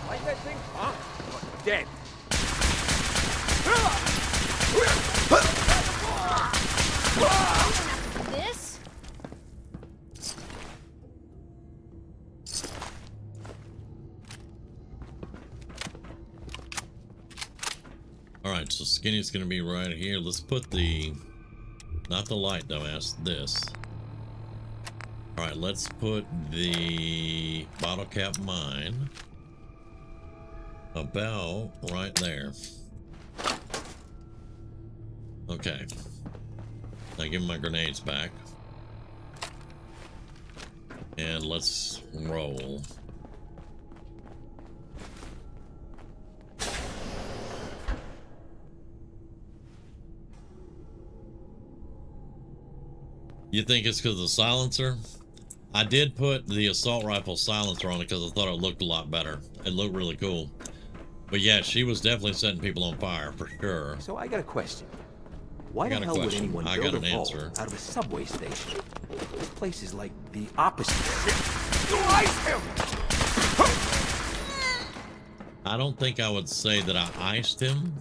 Like that thing? Huh? Dead. This? All right, so Skinny's gonna be right here. Let's put the, not the light dumbass, this. All right, let's put the bottle cap mine about right there. Okay. Now give me my grenades back. And let's roll. You think it's because of the silencer? I did put the assault rifle silencer on it because I thought it looked a lot better. It looked really cool. But yeah, she was definitely setting people on fire for sure. So I got a question. Why the hell would anyone build a vault out of a subway station? This place is like the opposite. I don't think I would say that I iced him.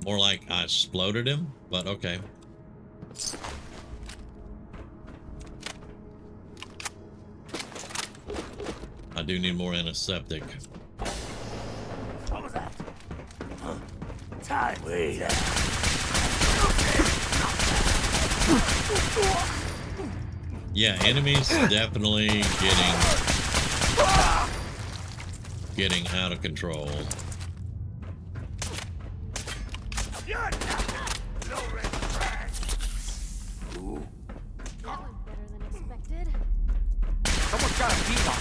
More like I exploded him, but okay. I do need more antiseptic. What was that? Huh? Time. Wait. Yeah, enemies definitely getting out of control. Ooh. That went better than expected. Someone's got a beat on.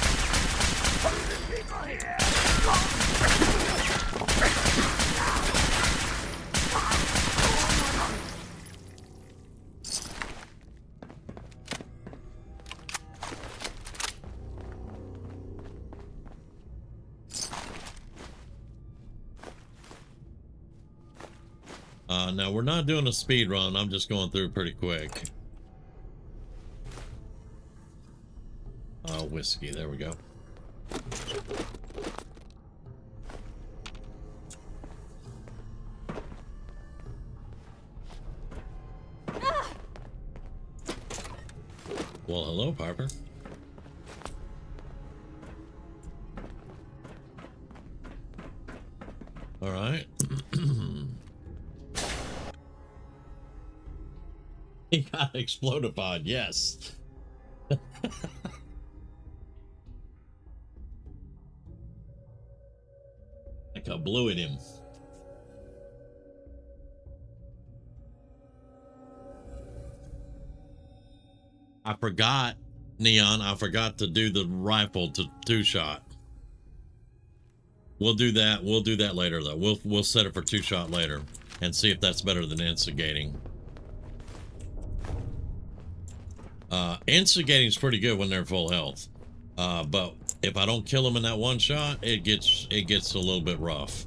Now we're not doing a speed run. I'm just going through pretty quick. whiskey. There we go. Well, hello, Piper. All right. He got exploded-pod, yes. Like I blew at him. I forgot, Neon, I forgot to do the rifle to 2-shot. We'll do that. We'll do that later, though. We'll set it for 2-shot later and see if that's better than instigating. Instigating is pretty good when they're full health, but if I don't kill them in that 1 shot, it gets a little bit rough.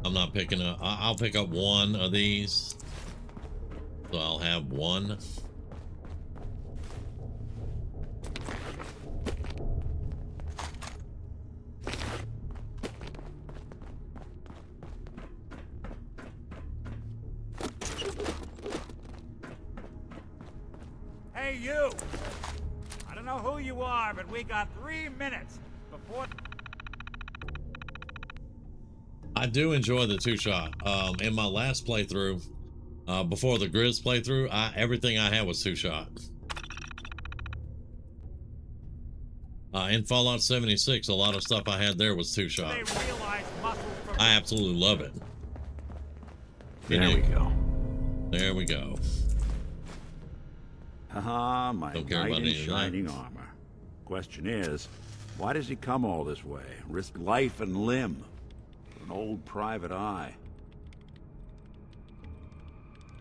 I'm not picking up. I'll pick up 1 of these, so I'll have 1. Hey, you! I don't know who you are, but we got 3 minutes before... I do enjoy the 2-shot. In my last playthrough, before the Grizz playthrough, everything I had was 2-shot. In Fallout 76, a lot of stuff I had there was 2-shot. I absolutely love it. There we go. There we go. Haha, my Don't care knight about in any of that. shining armor. Question is, why does he come all this way? Risk life and limb for an old private eye.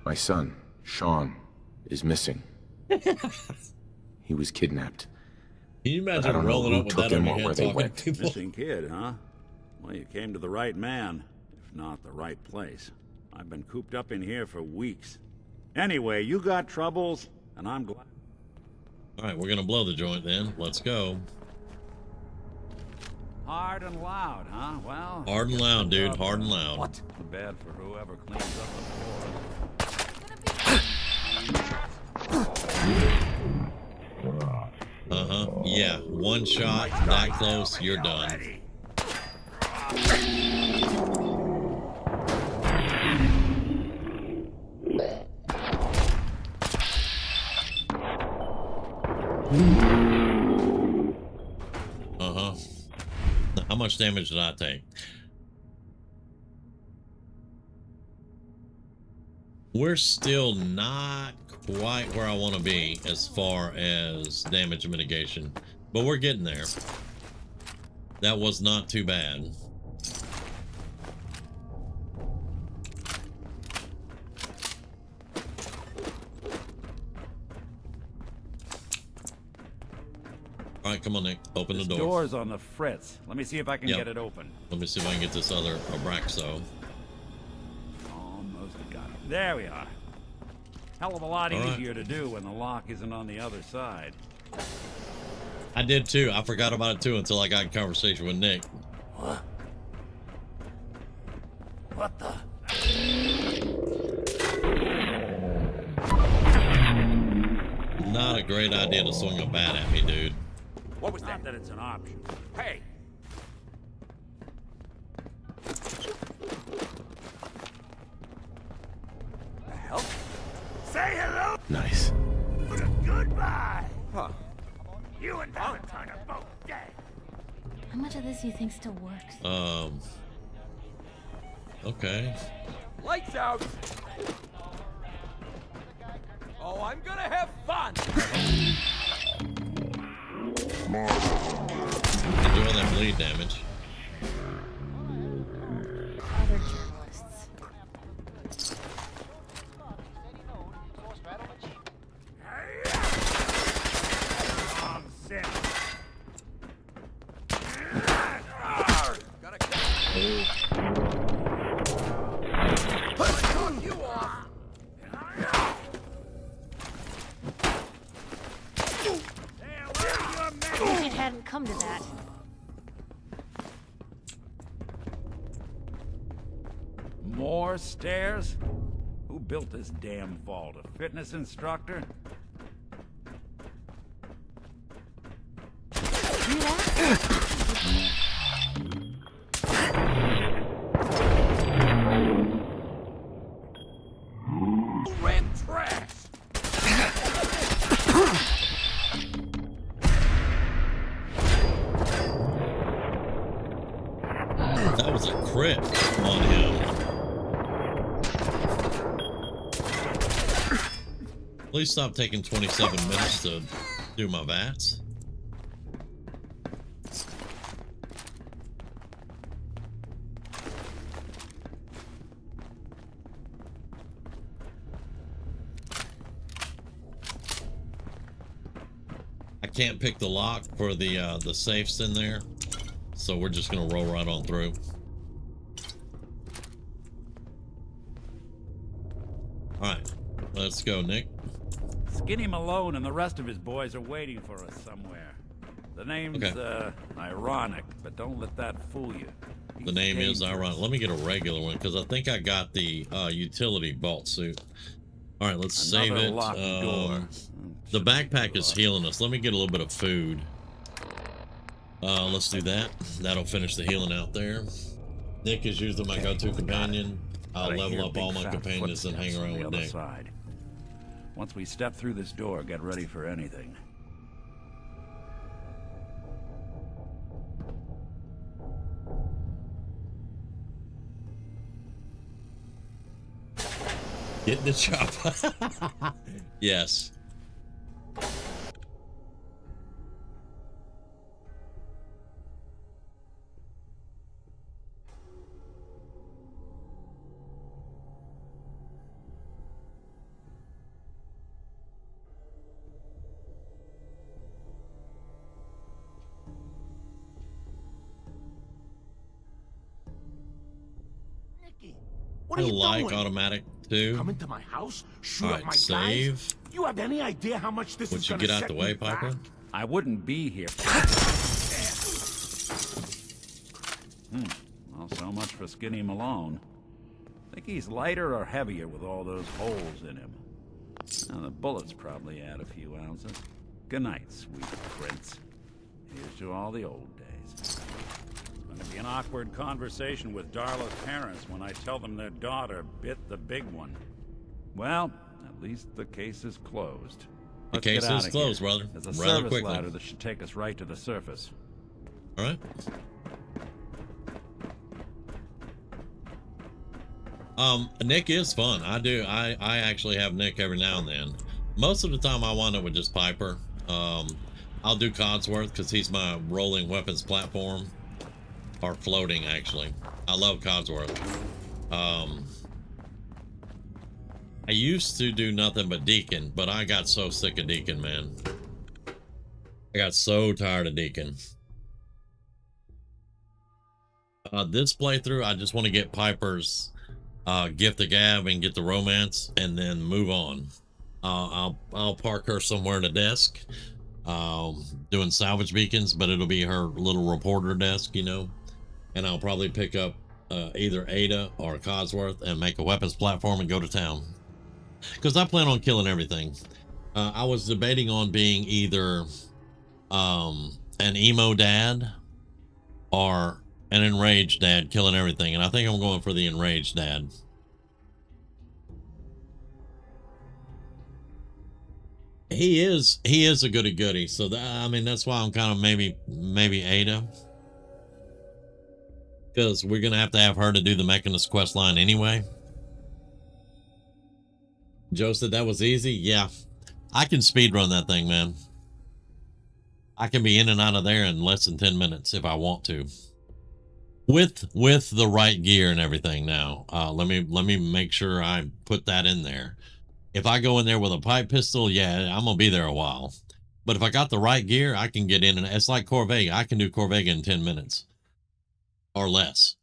My son, Sean, is missing. He was kidnapped. Can you But I imagine don't know rolling who up with took that him on or your where head they talking went. to people? Missing kid, huh? Well, you came to the right man, if not the right place. I've been cooped up in here for weeks. Anyway, you got troubles, and I'm glad. All right, we're gonna blow the joint then. Let's go. Hard and loud, huh? Well... Hard and loud, dude. Hard and loud. What? Bad for whoever cleans up the floor. Yeah, 1 shot, that close, you're done. How much damage did I take? We're still not quite where I want to be as far as damage mitigation, but we're getting there. That was not too bad. All right, come on, Nick. Open the door. Door's on the fritz. Let me see if I can Yep. get it open. Let me see if I can get this other Abraxo. Almost got it. There we are. Hell of a lot All right. easier to do when the lock isn't on the other side. I did too. I forgot about it too until I got in conversation with Nick. What? What the? Not a great idea to swing a bat at me, dude. What was that? Not that it's an option. Hey! The hell? Say hello! Nice. Put a goodbye! Huh. You and Valentine are both dead. How much of this you think still works? Okay. Lights out! Oh, I'm gonna have fun! Enjoy that bleed damage. Other journalists. hadn't come to that. More stairs? Who built this damn vault? A fitness instructor? Red trash! That was a crit on him. Please stop taking 27 minutes to do my VATS. I can't pick the lock for the safes in there, so we're just gonna roll right on through. All right, let's go, Nick. Skinny Malone and the rest of his boys are waiting for us somewhere. The name's, ironic, but don't let that fool you. The name is ironic. Let me get a regular one, because I think I got the utility vault suit. All right, let's save it. The backpack is healing us. Let me get a little bit of food. Let's do that. That'll finish the healing out there. Nick is usually my go-to companion. I'll level up all my companions and hang around with Nick. Once we step through this door, get ready for anything. Get in the chopper. Yes. What are you like doing? automatic too. Come into my house, shoot All up right, my save. guys? You have any idea how much this Would is you gonna get out set the me way, back? Piper? I wouldn't be here. Well, so much for Skinny Malone. Think he's lighter or heavier with all those holes in him? Now, the bullets probably add a few ounces. Good night, sweet prince. Here's to all the old days. Gonna be an awkward conversation with Darla's parents when I tell them their daughter bit the big one. Well, at least the case is closed. The Let's case get out is of closed, here. brother. There's a Rather service quickly. ladder that should take us right to the surface. All right. Nick is fun. I actually have Nick every now and then. Most of the time I wind up with just Piper. I'll do Codsworth because he's my rolling weapons platform. Or floating, actually. I love Codsworth. I used to do nothing but Deacon, but I got so sick of Deacon, man. I got so tired of Deacon. This playthrough, I just want to get Piper's gift of gab and get the romance and then move on. I'll park her somewhere at a desk doing salvage beacons, but it'll be her little reporter desk, you know, and I'll probably pick up either Ada or Codsworth and make a weapons platform and go to town, because I plan on killing everything. I was debating on being either an emo dad or an enraged dad, killing everything, and I think I'm going for the enraged dad. He is a goody-goody, so I mean, that's why I'm kind of maybe Ada, because we're gonna have to have her to do the Mechanist quest line anyway. Joe said that was easy. Yeah, I can speed run that thing, man. I can be in and out of there in less than 10 minutes if I want to, with the right gear and everything. Now let me make sure I put that in there. If I go in there with a pipe pistol, yeah, I'm gonna be there a while. But if I got the right gear, I can get in, and it's like Corvega. I can do Corvega in 10 minutes or less.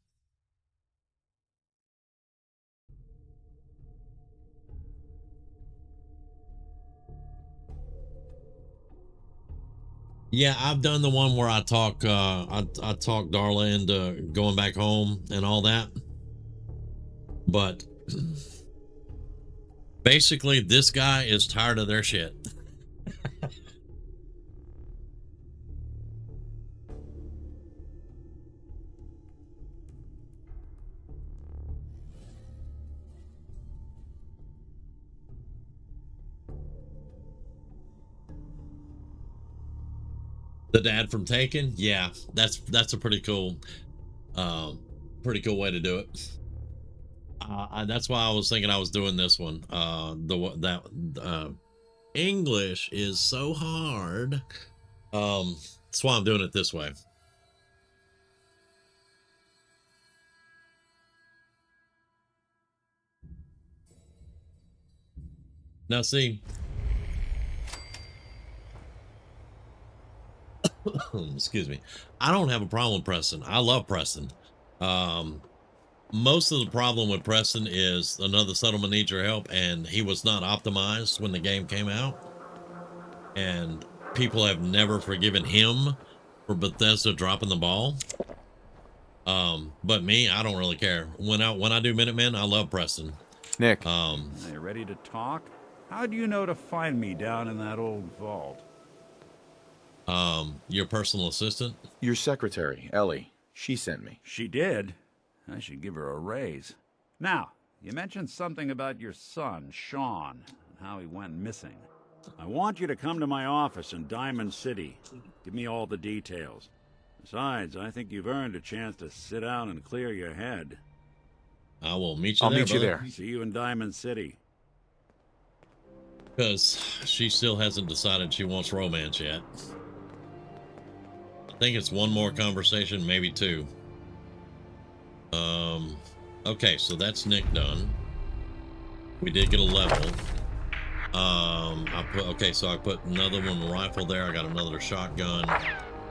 Yeah, I've done the one where I talk I talk Darla into going back home and all that. But basically this guy is tired of their shit. The dad from Taken? Yeah, that's a pretty cool way to do it. That's why I was thinking I was doing this one. English is so hard. That's why I'm doing it this way. Now, see, excuse me. I don't have a problem with Preston. I love Preston. Most of the problem with Preston is another settlement needs your help, and he was not optimized when the game came out. And people have never forgiven him for Bethesda dropping the ball. But me, I don't really care. When I do Minutemen, I love Preston. Nick. Are you ready to talk? How do you know to find me down in that old vault? Your personal assistant? Your secretary, Ellie. She sent me. She did? I should give her a raise. Now, you mentioned something about your son, Sean, and how he went missing. I want you to come to my office in Diamond City. Give me all the details. Besides, I think you've earned a chance to sit down and clear your head. I will meet you I'll there, meet you there. See you in Diamond City. Because she still hasn't decided she wants romance yet. I think it's one more conversation, maybe two. Okay, so that's Nick done. We did get a level. So I put another one rifle there. I got another shotgun.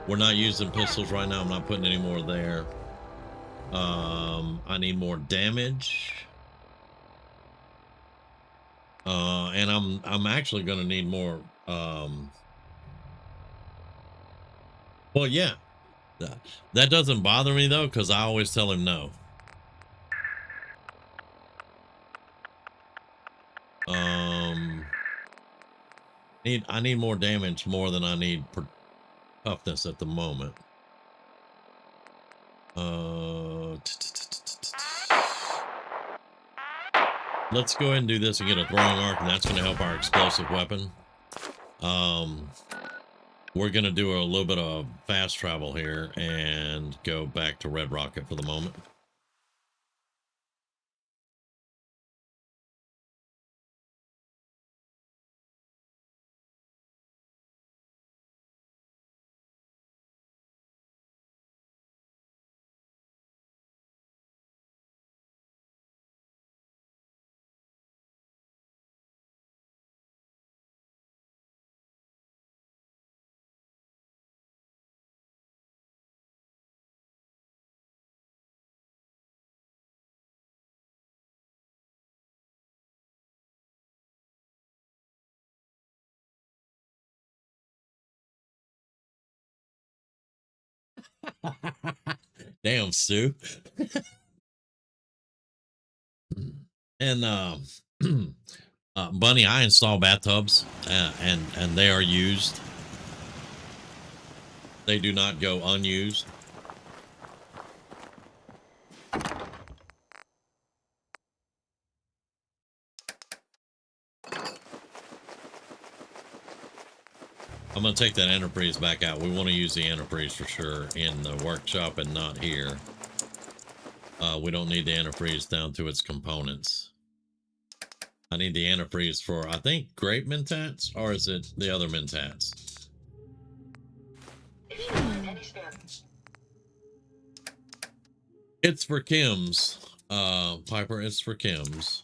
We're not using pistols right now. I'm not putting any more there. I need more damage. And I'm actually gonna need more well, yeah. That doesn't bother me though, because I always tell him no. I need more damage more than I need toughness at the moment. Let's go ahead and do this and get a throwing arc, and that's going to help our explosive weapon. We're going to do a little bit of fast travel here and go back to Red Rocket for the moment. Damn, Stu. And Bunny, I install bathtubs, and they are used. They do not go unused. I'm going to take that antifreeze back out. We want to use the antifreeze for sure in the workshop and not here. We don't need the antifreeze down to its components. I need the antifreeze for, I think, grape mentats, or is it the other mentats? It's for Kim's, Piper. It's for Kim's.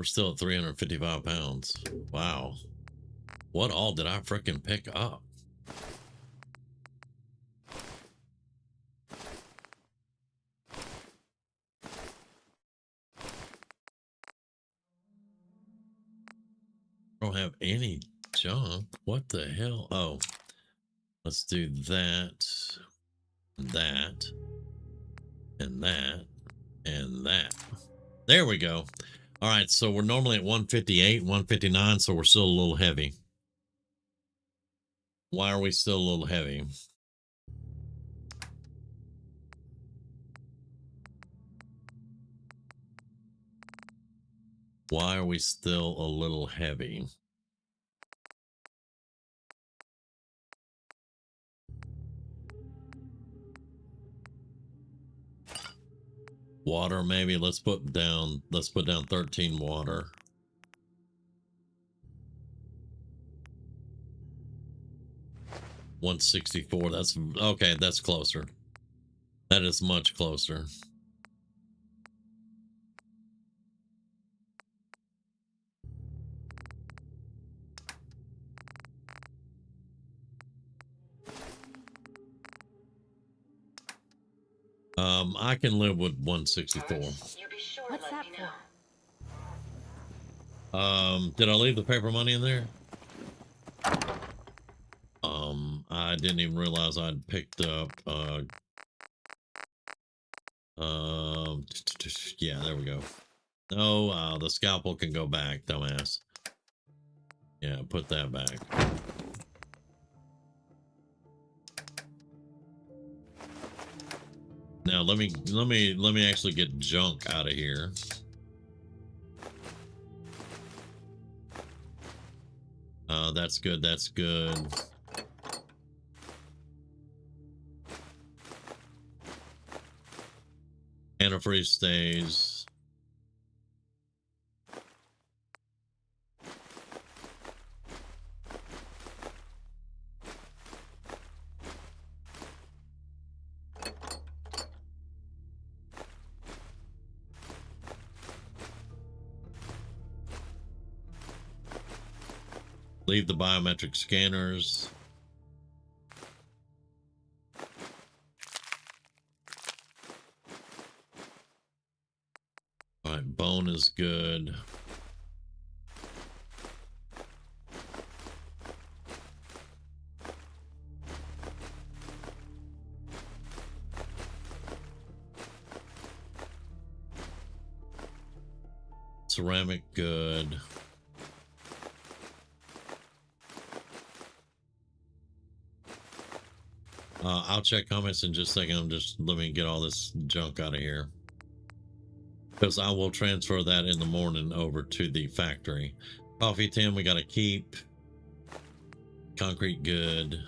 We're still at 355 pounds. Wow. What all did I frickin' pick up? I don't have any junk. What the hell? Oh, let's do that, that, and that, and that. There we go. All right, so we're normally at 158, 159, so we're still a little heavy. Why are we still a little heavy? Why are we still a little heavy? Water, maybe. Let's put down 13 water. $164. That's okay, that's closer. That is much closer. I can live with 164. What's that for? Did I leave the paper money in there? I didn't even realize I'd picked up, yeah, there we go. No, the scalpel can go back, dumbass. Yeah, put that back. Now let me actually get junk out of here. That's good. That's good. Antifreeze stays. Leave the biometric scanners. All right, bone is good. Ceramic good. I'll check comments in just a second. Let me get all this junk out of here, because I will transfer that in the morning over to the factory. Coffee tin we got to keep. Concrete good.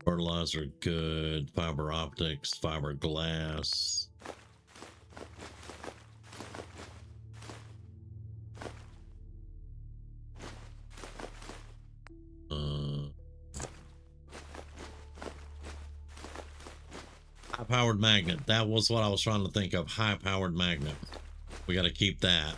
Fertilizer good. Fiber optics, fiberglass. High-powered magnet. That was what I was trying to think of. High-powered magnet. We got to keep that.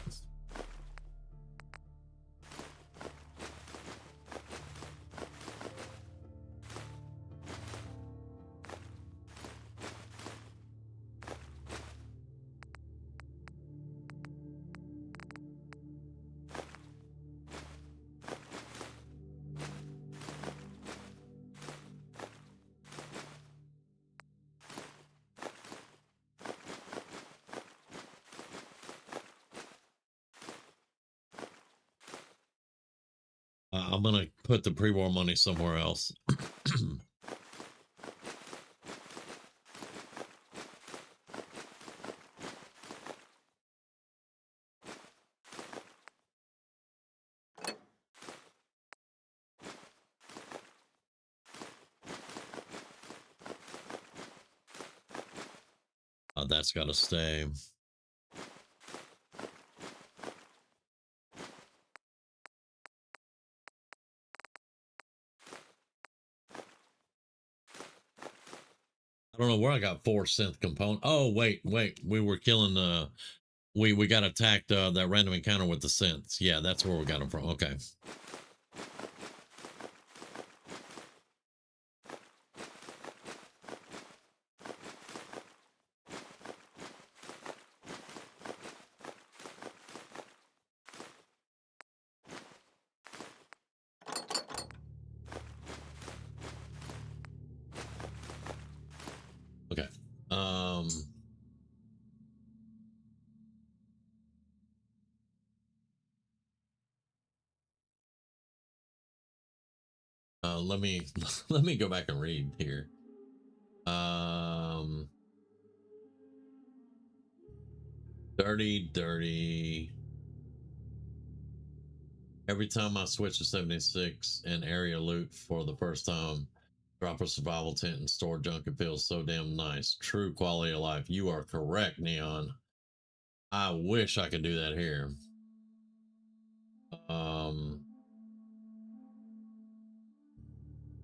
I'm gonna put the pre-war money somewhere else. That's got to stay. I don't know where I got 4 synth component. Oh, wait. We were killing we got attacked that random encounter with the synths. Yeah, that's where we got them from. Okay. Okay. Let me let me go back and read here. Dirty. Every time I switch to 76 and area loot for the first time, drop a survival tent and store junk, it feels so damn nice. True quality of life. You are correct, Neon. I wish I could do that here.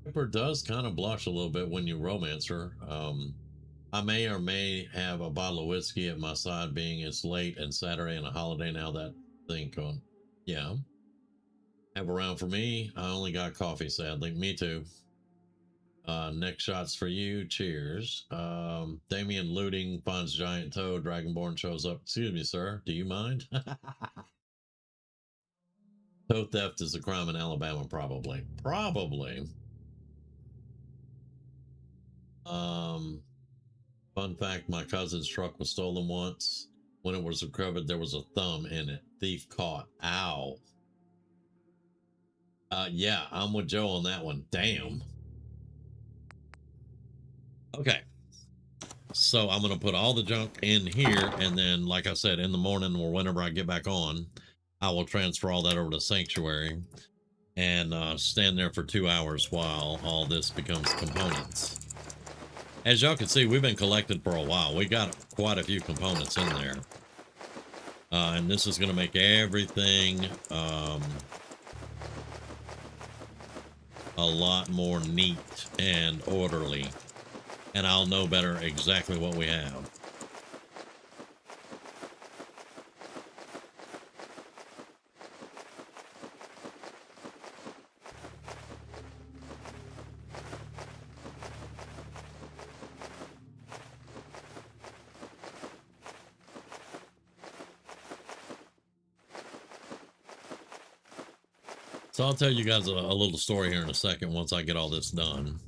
Pepper does kind of blush a little bit when you romance her. I may or may have a bottle of whiskey at my side, being it's late and Saturday and a holiday now. That thing going, yeah. Have a round for me. I only got coffee, sadly. Me too. Next shot's for you. Cheers. Damien looting finds giant toad. Dragonborn shows up. Excuse me, sir. Do you mind? Toad theft is a crime in Alabama, probably. Probably. Fun fact, my cousin's truck was stolen once. When it was recovered, there was a thumb in it. Thief caught. Ow. Yeah, I'm with Joe on that one. Damn. Okay. So I'm going to put all the junk in here, and then, like I said, in the morning or whenever I get back on, I will transfer all that over to Sanctuary and stand there for 2 hours while all this becomes components. As y'all can see, we've been collecting for a while. We got quite a few components in there. And this is going to make everything a lot more neat and orderly. And I'll know better exactly what we have. So I'll tell you guys a little story here in a second once I get all this done.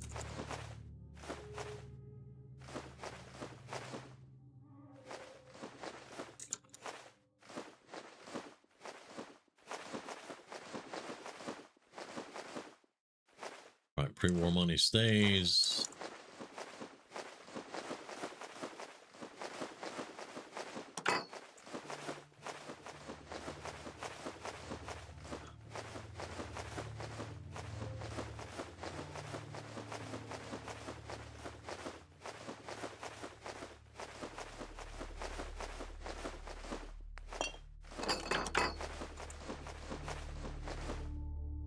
All right, pre-war money stays.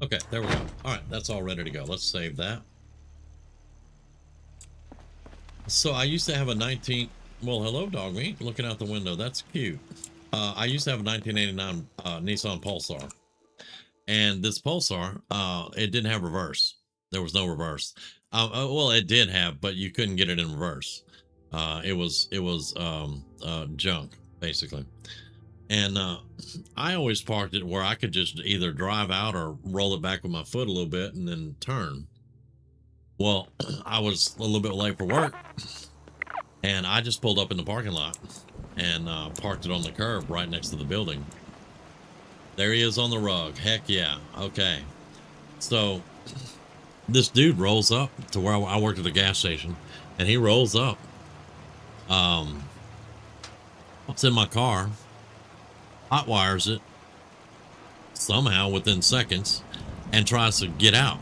Okay, there we go. All right, that's all ready to go. Let's save that. So I used to have a well, hello, dog meat. Looking out the window. That's cute. I used to have a 1989 Nissan Pulsar. And this Pulsar, it didn't have reverse. There was no reverse. Well, it did have, but you couldn't get it in reverse. It was junk, basically. And I always parked it where I could just either drive out or roll it back with my foot a little bit and then turn. Well, I was a little bit late for work, and I just pulled up in the parking lot and parked it on the curb right next to the building. There he is on the rug. Heck yeah. Okay. So this dude rolls up to where I worked at the gas station, and he rolls up. It's in my car. Hot wires it somehow within seconds and tries to get out.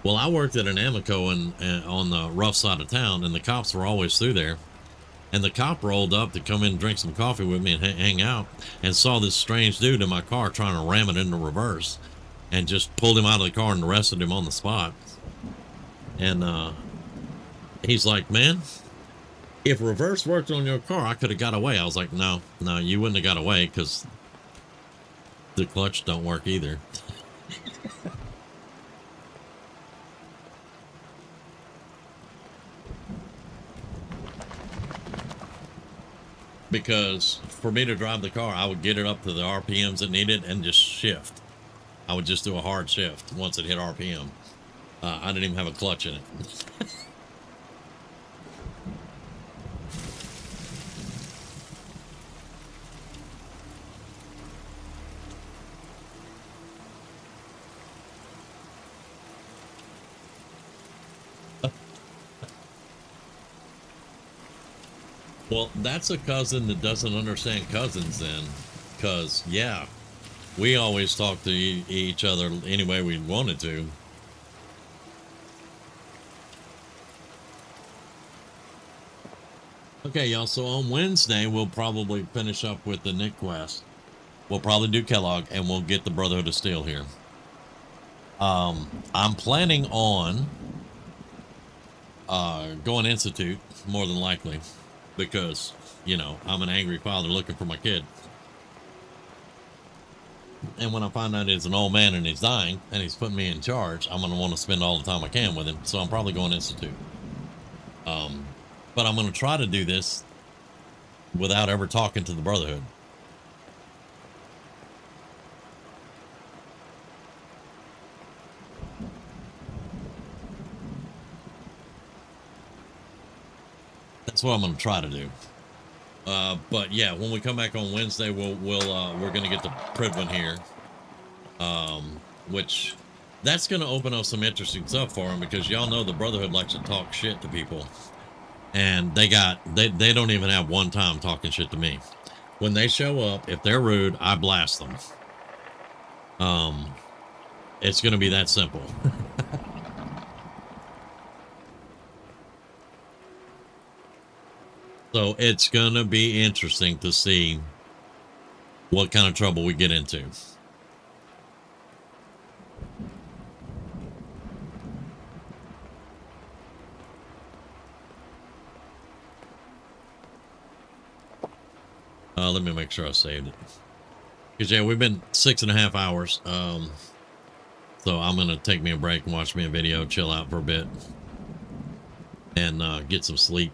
Well, I worked at an Amoco on the rough side of town, and the cops were always through there. And the cop rolled up to come in and drink some coffee with me and hang out, and saw this strange dude in my car trying to ram it into reverse, and just pulled him out of the car and arrested him on the spot. And he's like, man, if reverse worked on your car, I could have got away. I was like, no, you wouldn't have got away because the clutch don't work either. Because for me to drive the car, I would get it up to the RPMs it needed and just shift. I would just do a hard shift once it hit RPM. I didn't even have a clutch in it. Well, that's a cousin that doesn't understand cousins then. Because, yeah, we always talk to each other any way we wanted to. Okay, y'all, so on Wednesday, we'll probably finish up with the Nick quest. We'll probably do Kellogg, and we'll get the Brotherhood of Steel here. I'm planning on going Institute, more than likely, because, you know, I'm an angry father looking for my kid. And when I find out he's an old man and he's dying, and he's putting me in charge, I'm going to want to spend all the time I can with him, so I'm probably going Institute. But I'm going to try to do this without ever talking to the Brotherhood. That's what I'm going to try to do. But yeah, when we come back on Wednesday, we're going to get the Pridwin here, which that's going to open up some interesting stuff for him, because y'all know the Brotherhood likes to talk shit to people. And they don't even have one time talking shit to me. When they show up, if they're rude, I blast them. It's going to be that simple. So it's going to be interesting to see what kind of trouble we get into. Let me make sure I saved it. Because, yeah, we've been 6.5 hours. So I'm going to take me a break and watch me a video, chill out for a bit, and get some sleep.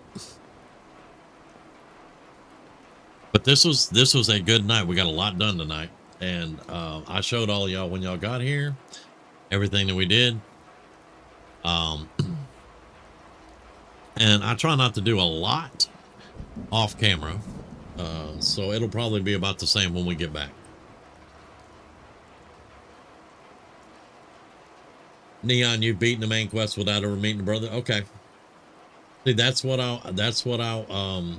But this was a good night. We got a lot done tonight. And I showed all of y'all when y'all got here, everything that we did. And I try not to do a lot off camera. So it'll probably be about the same when we get back. Neon, you've beaten the main quest without ever meeting the brother. Okay. See, that's what I'll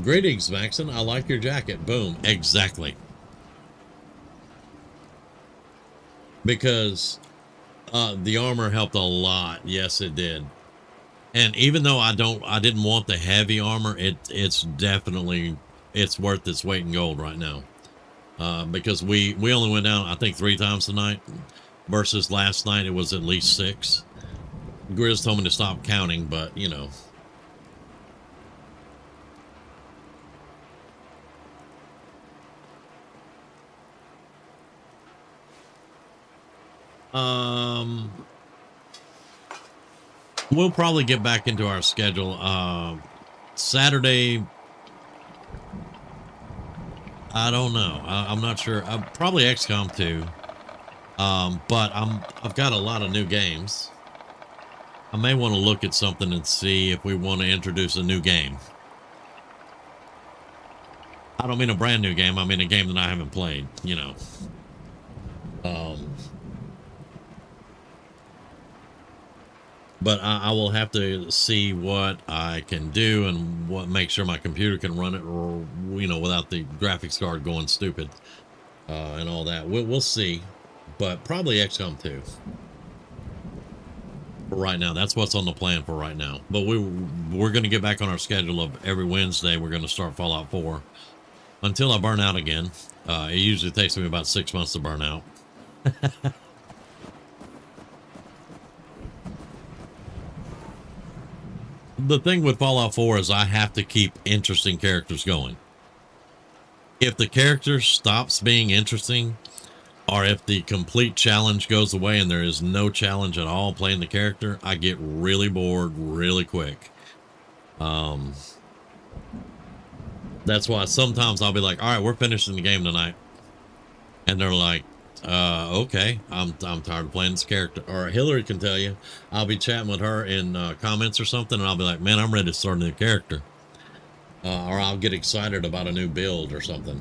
greetings, Maxon. I like your jacket. Boom. Exactly. Because the armor helped a lot. Yes, it did. And even though I didn't want the heavy armor, it's definitely, it's worth its weight in gold right now. Because we only went down, I think, 3 times tonight, versus last night it was at least 6. Grizz told me to stop counting, but you know. We'll probably get back into our schedule. Saturday, I don't know. I'm not sure. Probably XCOM 2. But I've got a lot of new games. I may want to look at something and see if we want to introduce a new game. I don't mean a brand new game. I mean a game that I haven't played, you know. But I will have to see what I can do and make sure my computer can run it, or, you know, without the graphics card going stupid, and all that. We'll see, but probably XCOM 2. for right now. That's what's on the plan for right now. But we're going to get back on our schedule of every Wednesday. We're going to start Fallout 4 until I burn out again. It usually takes me about 6 months to burn out. The thing with Fallout 4 is I have to keep interesting characters going. If the character stops being interesting, or if the complete challenge goes away and there is no challenge at all playing the character, I get really bored really quick. That's why sometimes I'll be like, all right, we're finishing the game tonight. And they're like, okay, I'm tired of playing this character. Or Hillary can tell you, I'll be chatting with her in comments or something, and I'll be like, man, I'm ready to start a new character. Or I'll get excited about a new build or something.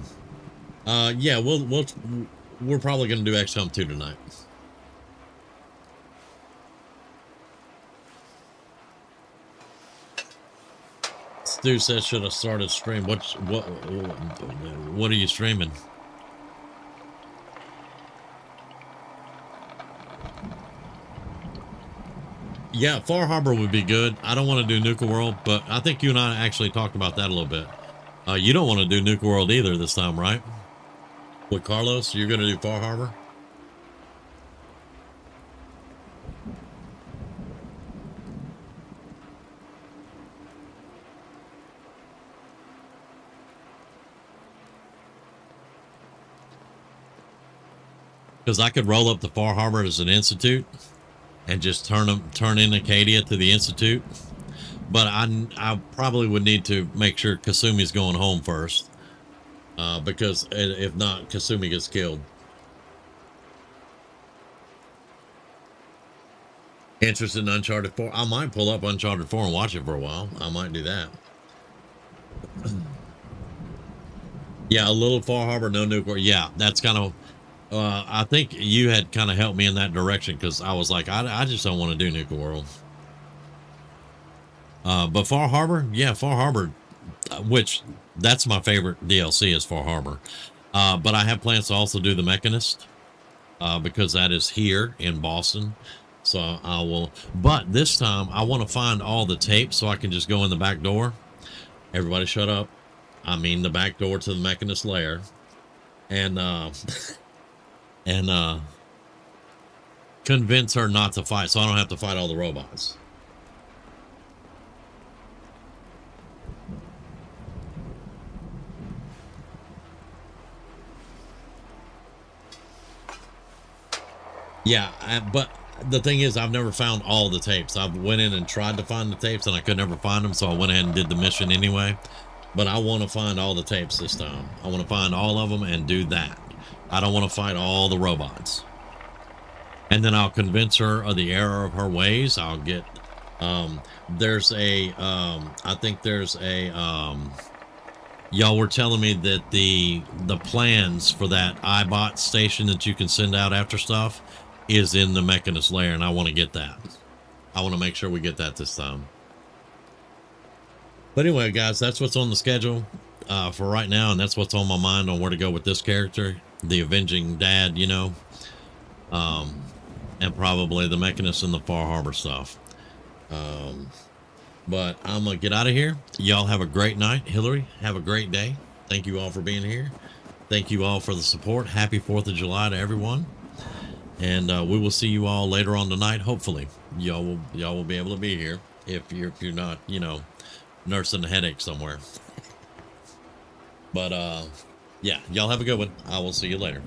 Yeah, we're probably going to do XCOM 2 tonight. Stu says, should have started stream. What are you streaming? Yeah, Far Harbor would be good. I don't want to do Nuka World, but I think you and I actually talked about that a little bit. You don't want to do Nuka World either this time, right? With Carlos, you're going to do Far Harbor? Because I could roll up the Far Harbor as an institute and just turn in Acadia to the institute, but I probably would need to make sure Kasumi's going home first, because if not, Kasumi gets killed. Interested in Uncharted 4? I might pull up Uncharted 4 and watch it for a while. I might do that. Yeah, a little Far Harbor, no nuclear. Yeah, that's kind of. I think you had kind of helped me in that direction, because I was like, I just don't want to do Nuka World. But Far Harbor, yeah, Far Harbor, which that's my favorite DLC is Far Harbor. But I have plans to also do The Mechanist, because that is here in Boston. So I will, but this time I want to find all the tapes so I can just go in the back door. Everybody shut up. I mean the back door to the Mechanist lair. And, convince her not to fight so I don't have to fight all the robots. Yeah, but the thing is, I've never found all the tapes. I've went in and tried to find the tapes and I could never find them, so I went ahead and did the mission anyway. But I want to find all the tapes this time. I want to find all of them and do that. I don't want to fight all the robots. And then I'll convince her of the error of her ways. I'll get, there's a, I think there's a, y'all were telling me that the plans for that iBot station that you can send out after stuff is in the Mechanist lair, and I want to get that. I want to make sure we get that this time. But anyway, guys, that's what's on the schedule for right now, and that's what's on my mind on where to go with this character, the Avenging Dad, you know. And probably the Mechanist and the Far Harbor stuff. But I'm gonna get out of here. Y'all have a great night. Hillary, have a great day. Thank you all for being here. Thank you all for the support. Happy 4th of July to everyone. And we will see you all later on tonight. Hopefully y'all will be able to be here if you're not, you know, nursing a headache somewhere. But yeah, y'all have a good one. I will see you later.